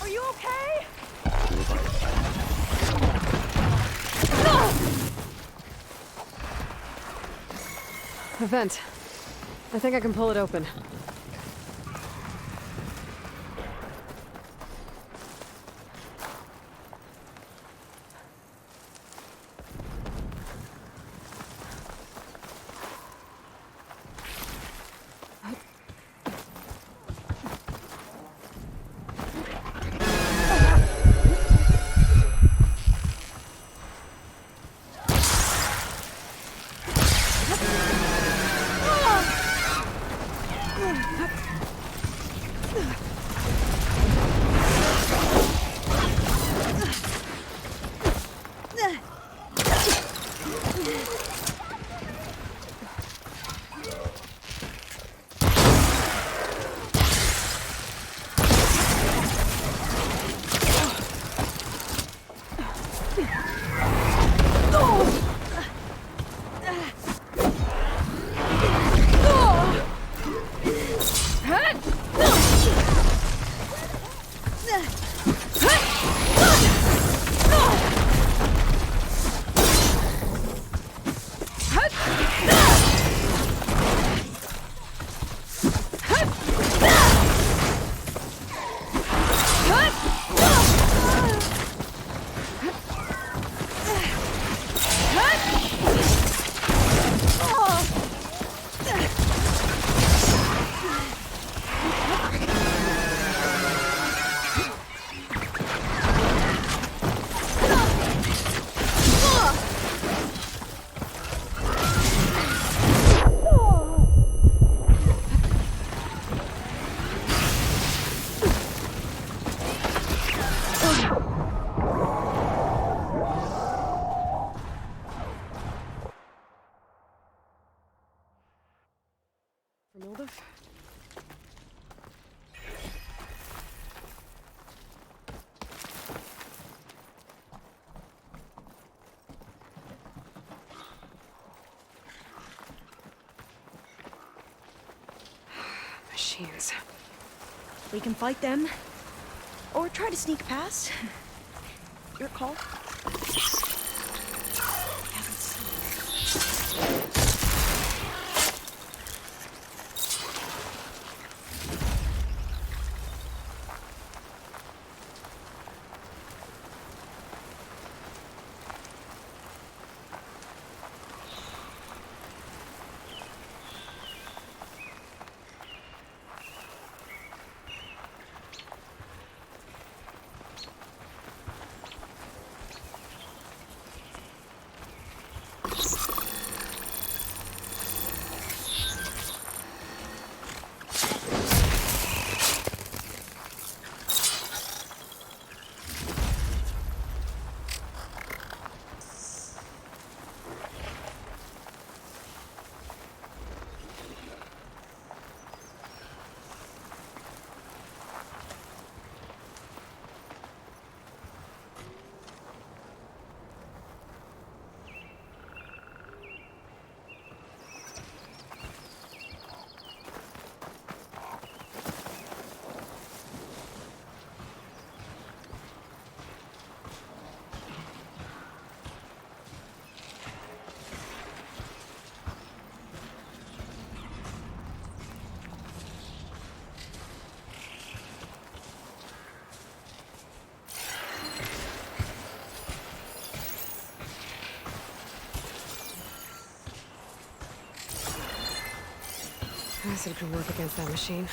Are you okay? A vent. I think I can pull it open. machines. We can fight them, or try to sneak past. Your call. Acid could work against that machine.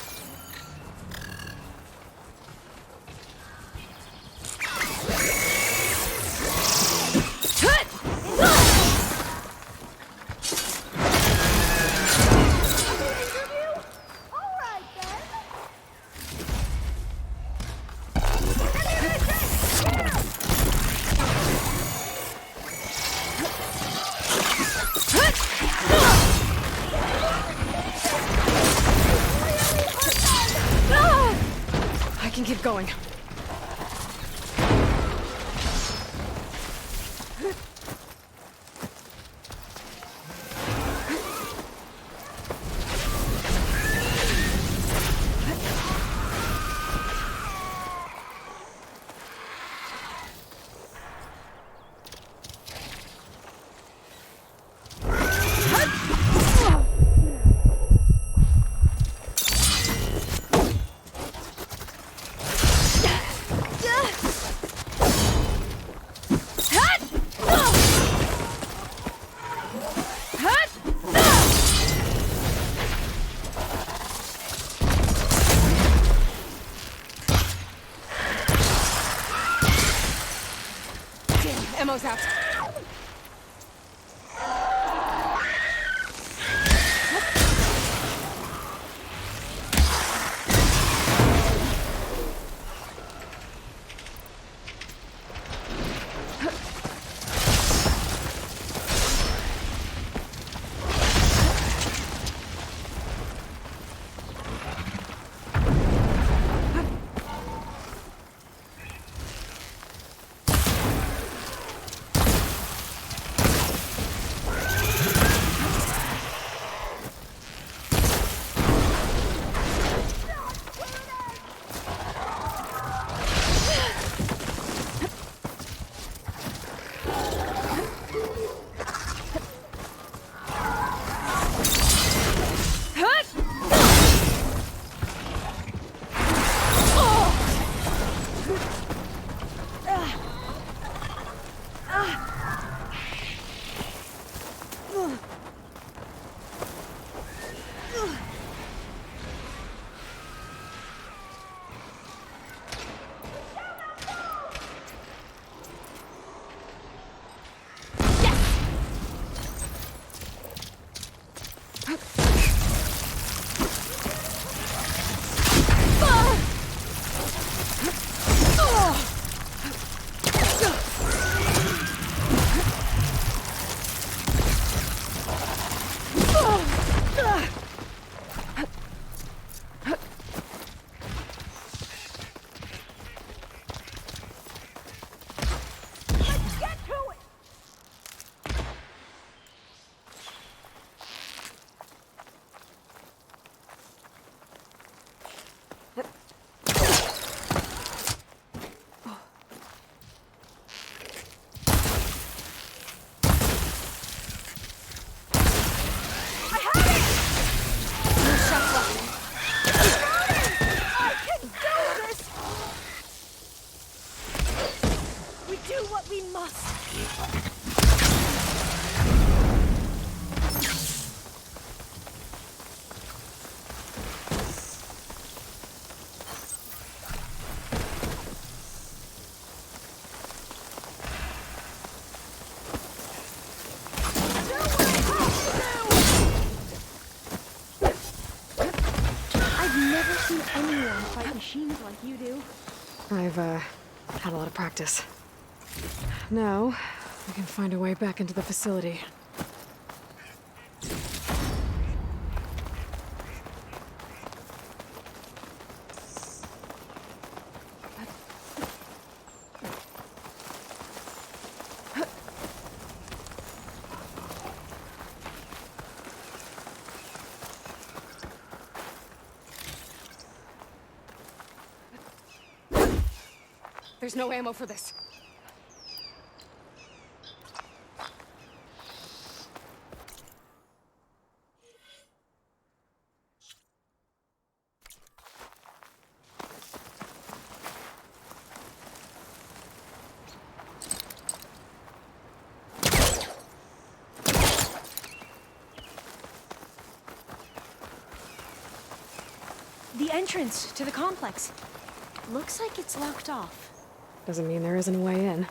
I can keep going. Ammo's out. We must. I've never seen anyone fight machines like you do. I've, had a lot of practice. Now, we can find a way back into the facility. There's no ammo for this. The entrance to the complex. Looks like it's locked off. Doesn't mean there isn't a way in.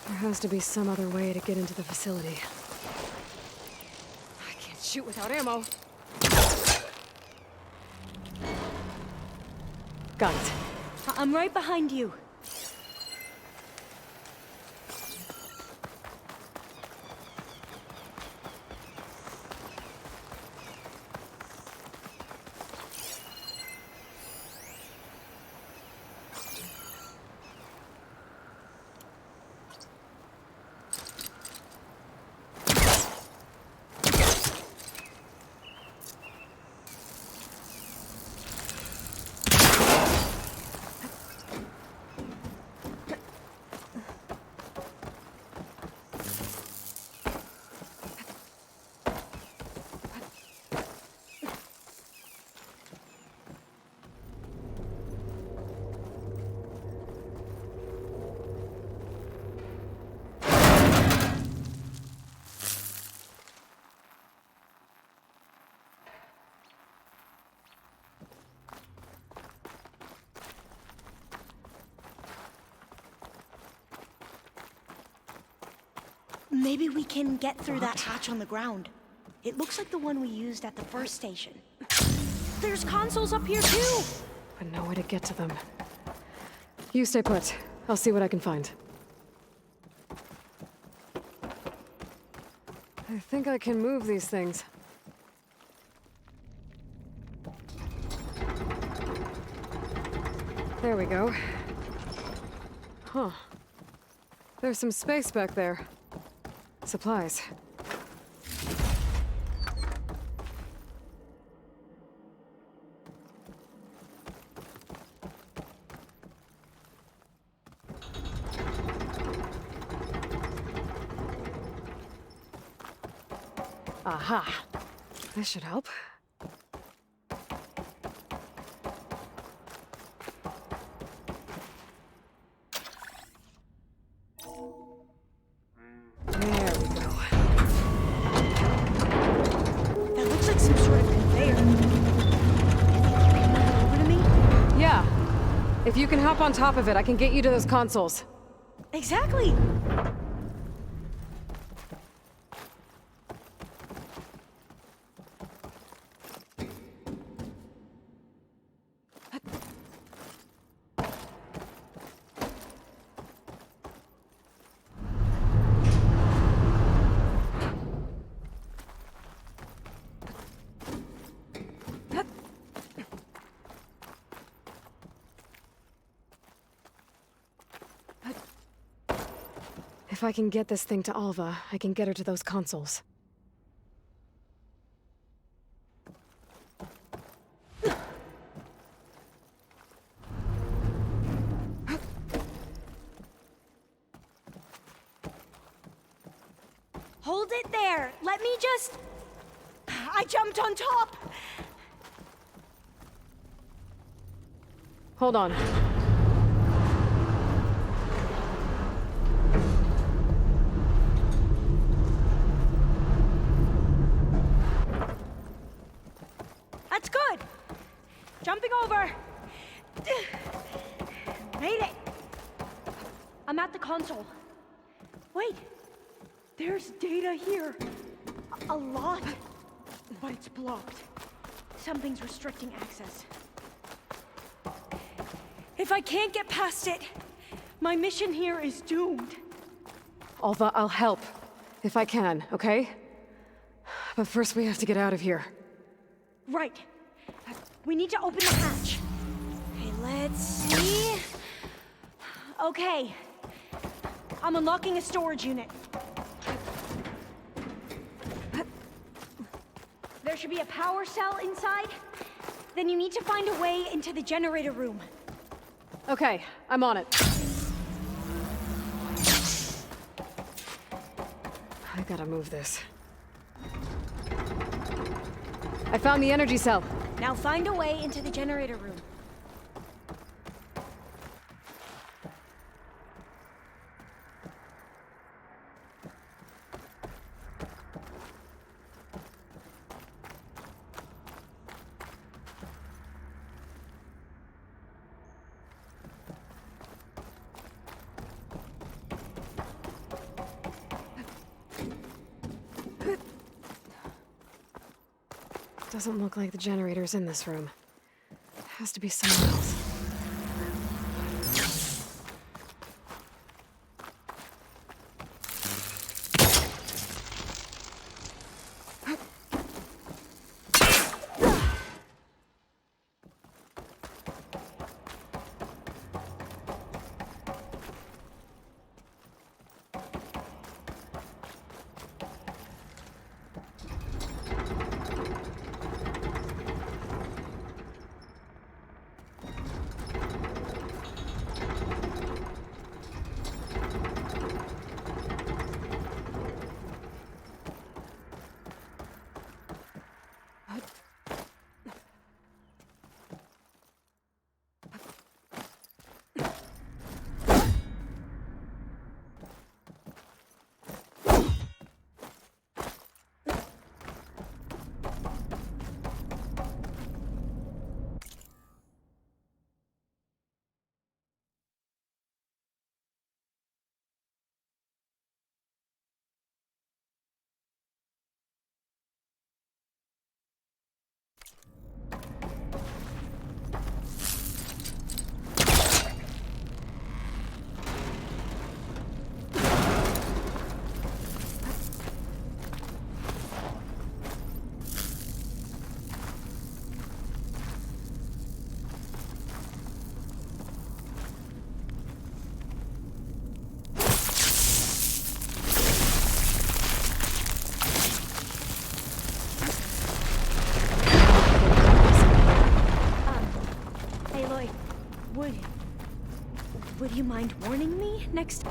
There has to be some other way to get into the facility. I can't shoot without ammo. Got it. I'm right behind you. Maybe we can get through that hatch on the ground. It looks like the one we used at the first station. There's consoles up here too! But no way to get to them. You stay put. I'll see what I can find. I think I can move these things. There we go. Huh. There's some space back there. Supplies. Aha. This should help. There we go. That looks like some sort of conveyor. Over to me? Yeah. If you can hop on top of it, I can get you to those consoles. Exactly. If I can get this thing to Alva, I can get her to those consoles. Hold it there. Let me just... I jumped on top. Hold on. That's good. Jumping over. Made it. I'm at the console. Wait. There's data here. A lot. But it's blocked. Something's restricting access. If I can't get past it, my mission here is doomed. Alva, I'll help. If I can, okay? But first we have to get out of here. Right. We need to open the hatch. Okay, let's see. Okay. I'm unlocking a storage unit. There should be a power cell inside. Then you need to find a way into the generator room. Okay, I'm on it. I gotta move this. I found the energy cell. Now find a way into the generator room. Doesn't look like the generator's in this room. It has to be somewhere else. mind warning me next?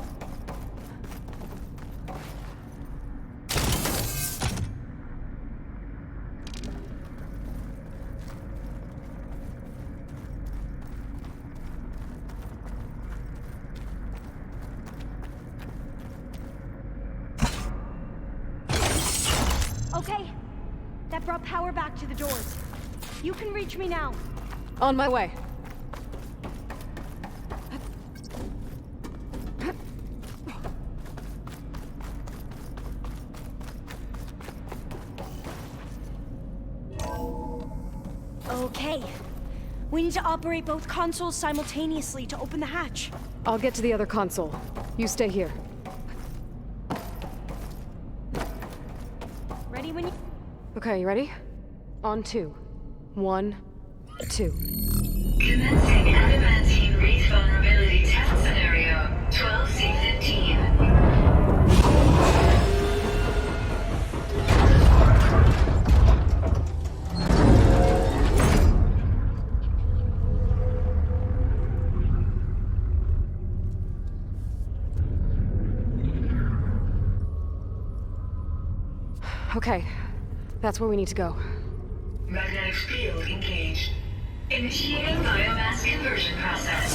Okay, that brought power back to the doors. You can reach me now. On my way. Okay. We need to operate both consoles simultaneously to open the hatch. I'll get to the other console. You stay here. Ready when you... Okay, you ready? On 2. 1, 2. Commencing adamantine wreath vulnerability test scenario 12C15. Okay, that's where we need to go. Magnetic field engaged. Initiating biomass conversion process.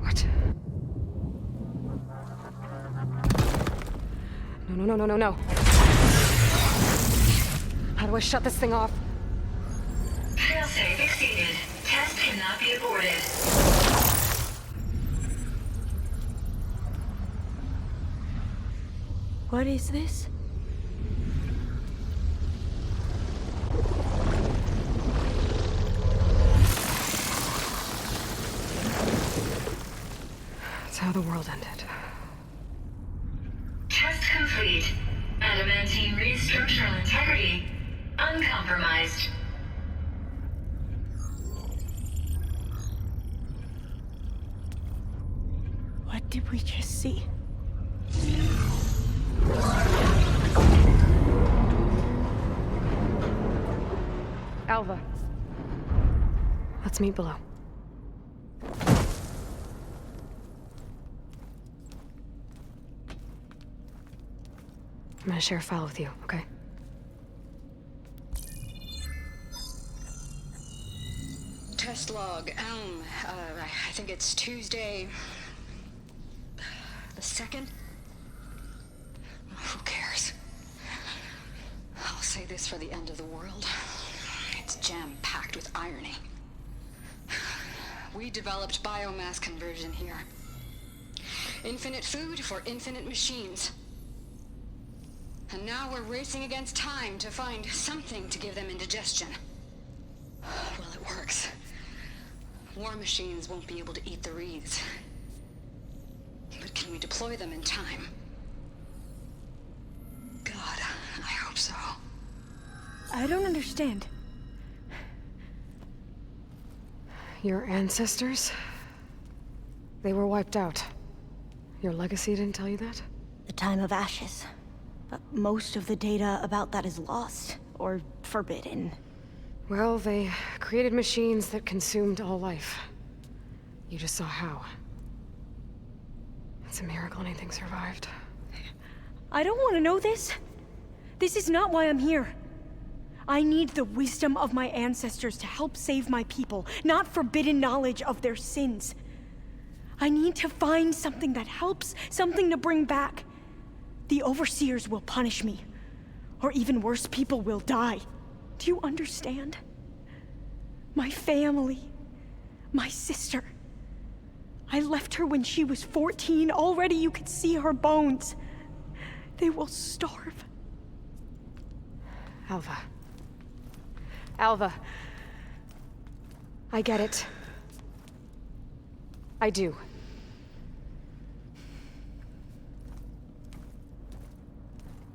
What? No. How do I shut this thing off? Failsafe exceeded. Test cannot be aborted. What is this? It's how the world ended. Test complete. Adamantine wreath structural integrity uncompromised. What did we just see? Alva. Let's meet below. I'm gonna share a file with you, okay? Test log, I think it's Tuesday... the 2nd? Who cares? I'll say this for the end of the world. It's jam-packed with irony. We developed biomass conversion here. Infinite food for infinite machines. And now we're racing against time to find something to give them indigestion. Well, it works. War machines won't be able to eat the wreaths. But can we deploy them in time? God, I hope so. I don't understand. Your ancestors? They were wiped out. Your legacy didn't tell you that? The time of ashes. But most of the data about that is lost, or forbidden. Well, they created machines that consumed all life. You just saw how. It's a miracle anything survived. I don't want to know this. This is not why I'm here. I need the wisdom of my ancestors to help save my people, not forbidden knowledge of their sins. I need to find something that helps, something to bring back. The overseers will punish me. Or even worse, people will die. Do you understand? My family. My sister. I left her when she was 14. Already you could see her bones. They will starve. Alva. Alva. I get it. I do.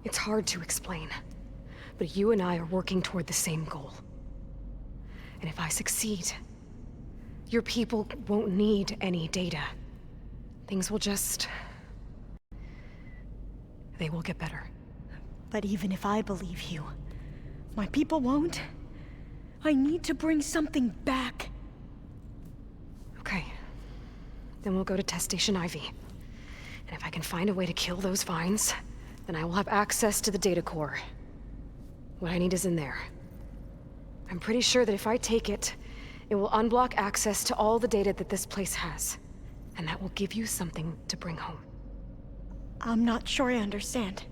It's hard to explain, but you and I are working toward the same goal. And if I succeed, your people won't need any data. Things will just... they will get better. But even if I believe you, my people won't. I need to bring something back. Okay. Then we'll go to Test Station Ivy. And if I can find a way to kill those vines, then I will have access to the data core. What I need is in there. I'm pretty sure that if I take it, it will unblock access to all the data that this place has. And that will give you something to bring home. I'm not sure I understand.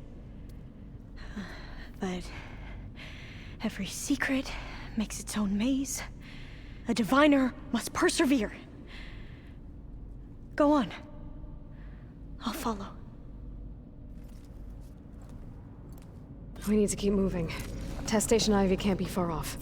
But every secret makes its own maze. A diviner must persevere. Go on. I'll follow. We need to keep moving. Test Station Ivy can't be far off.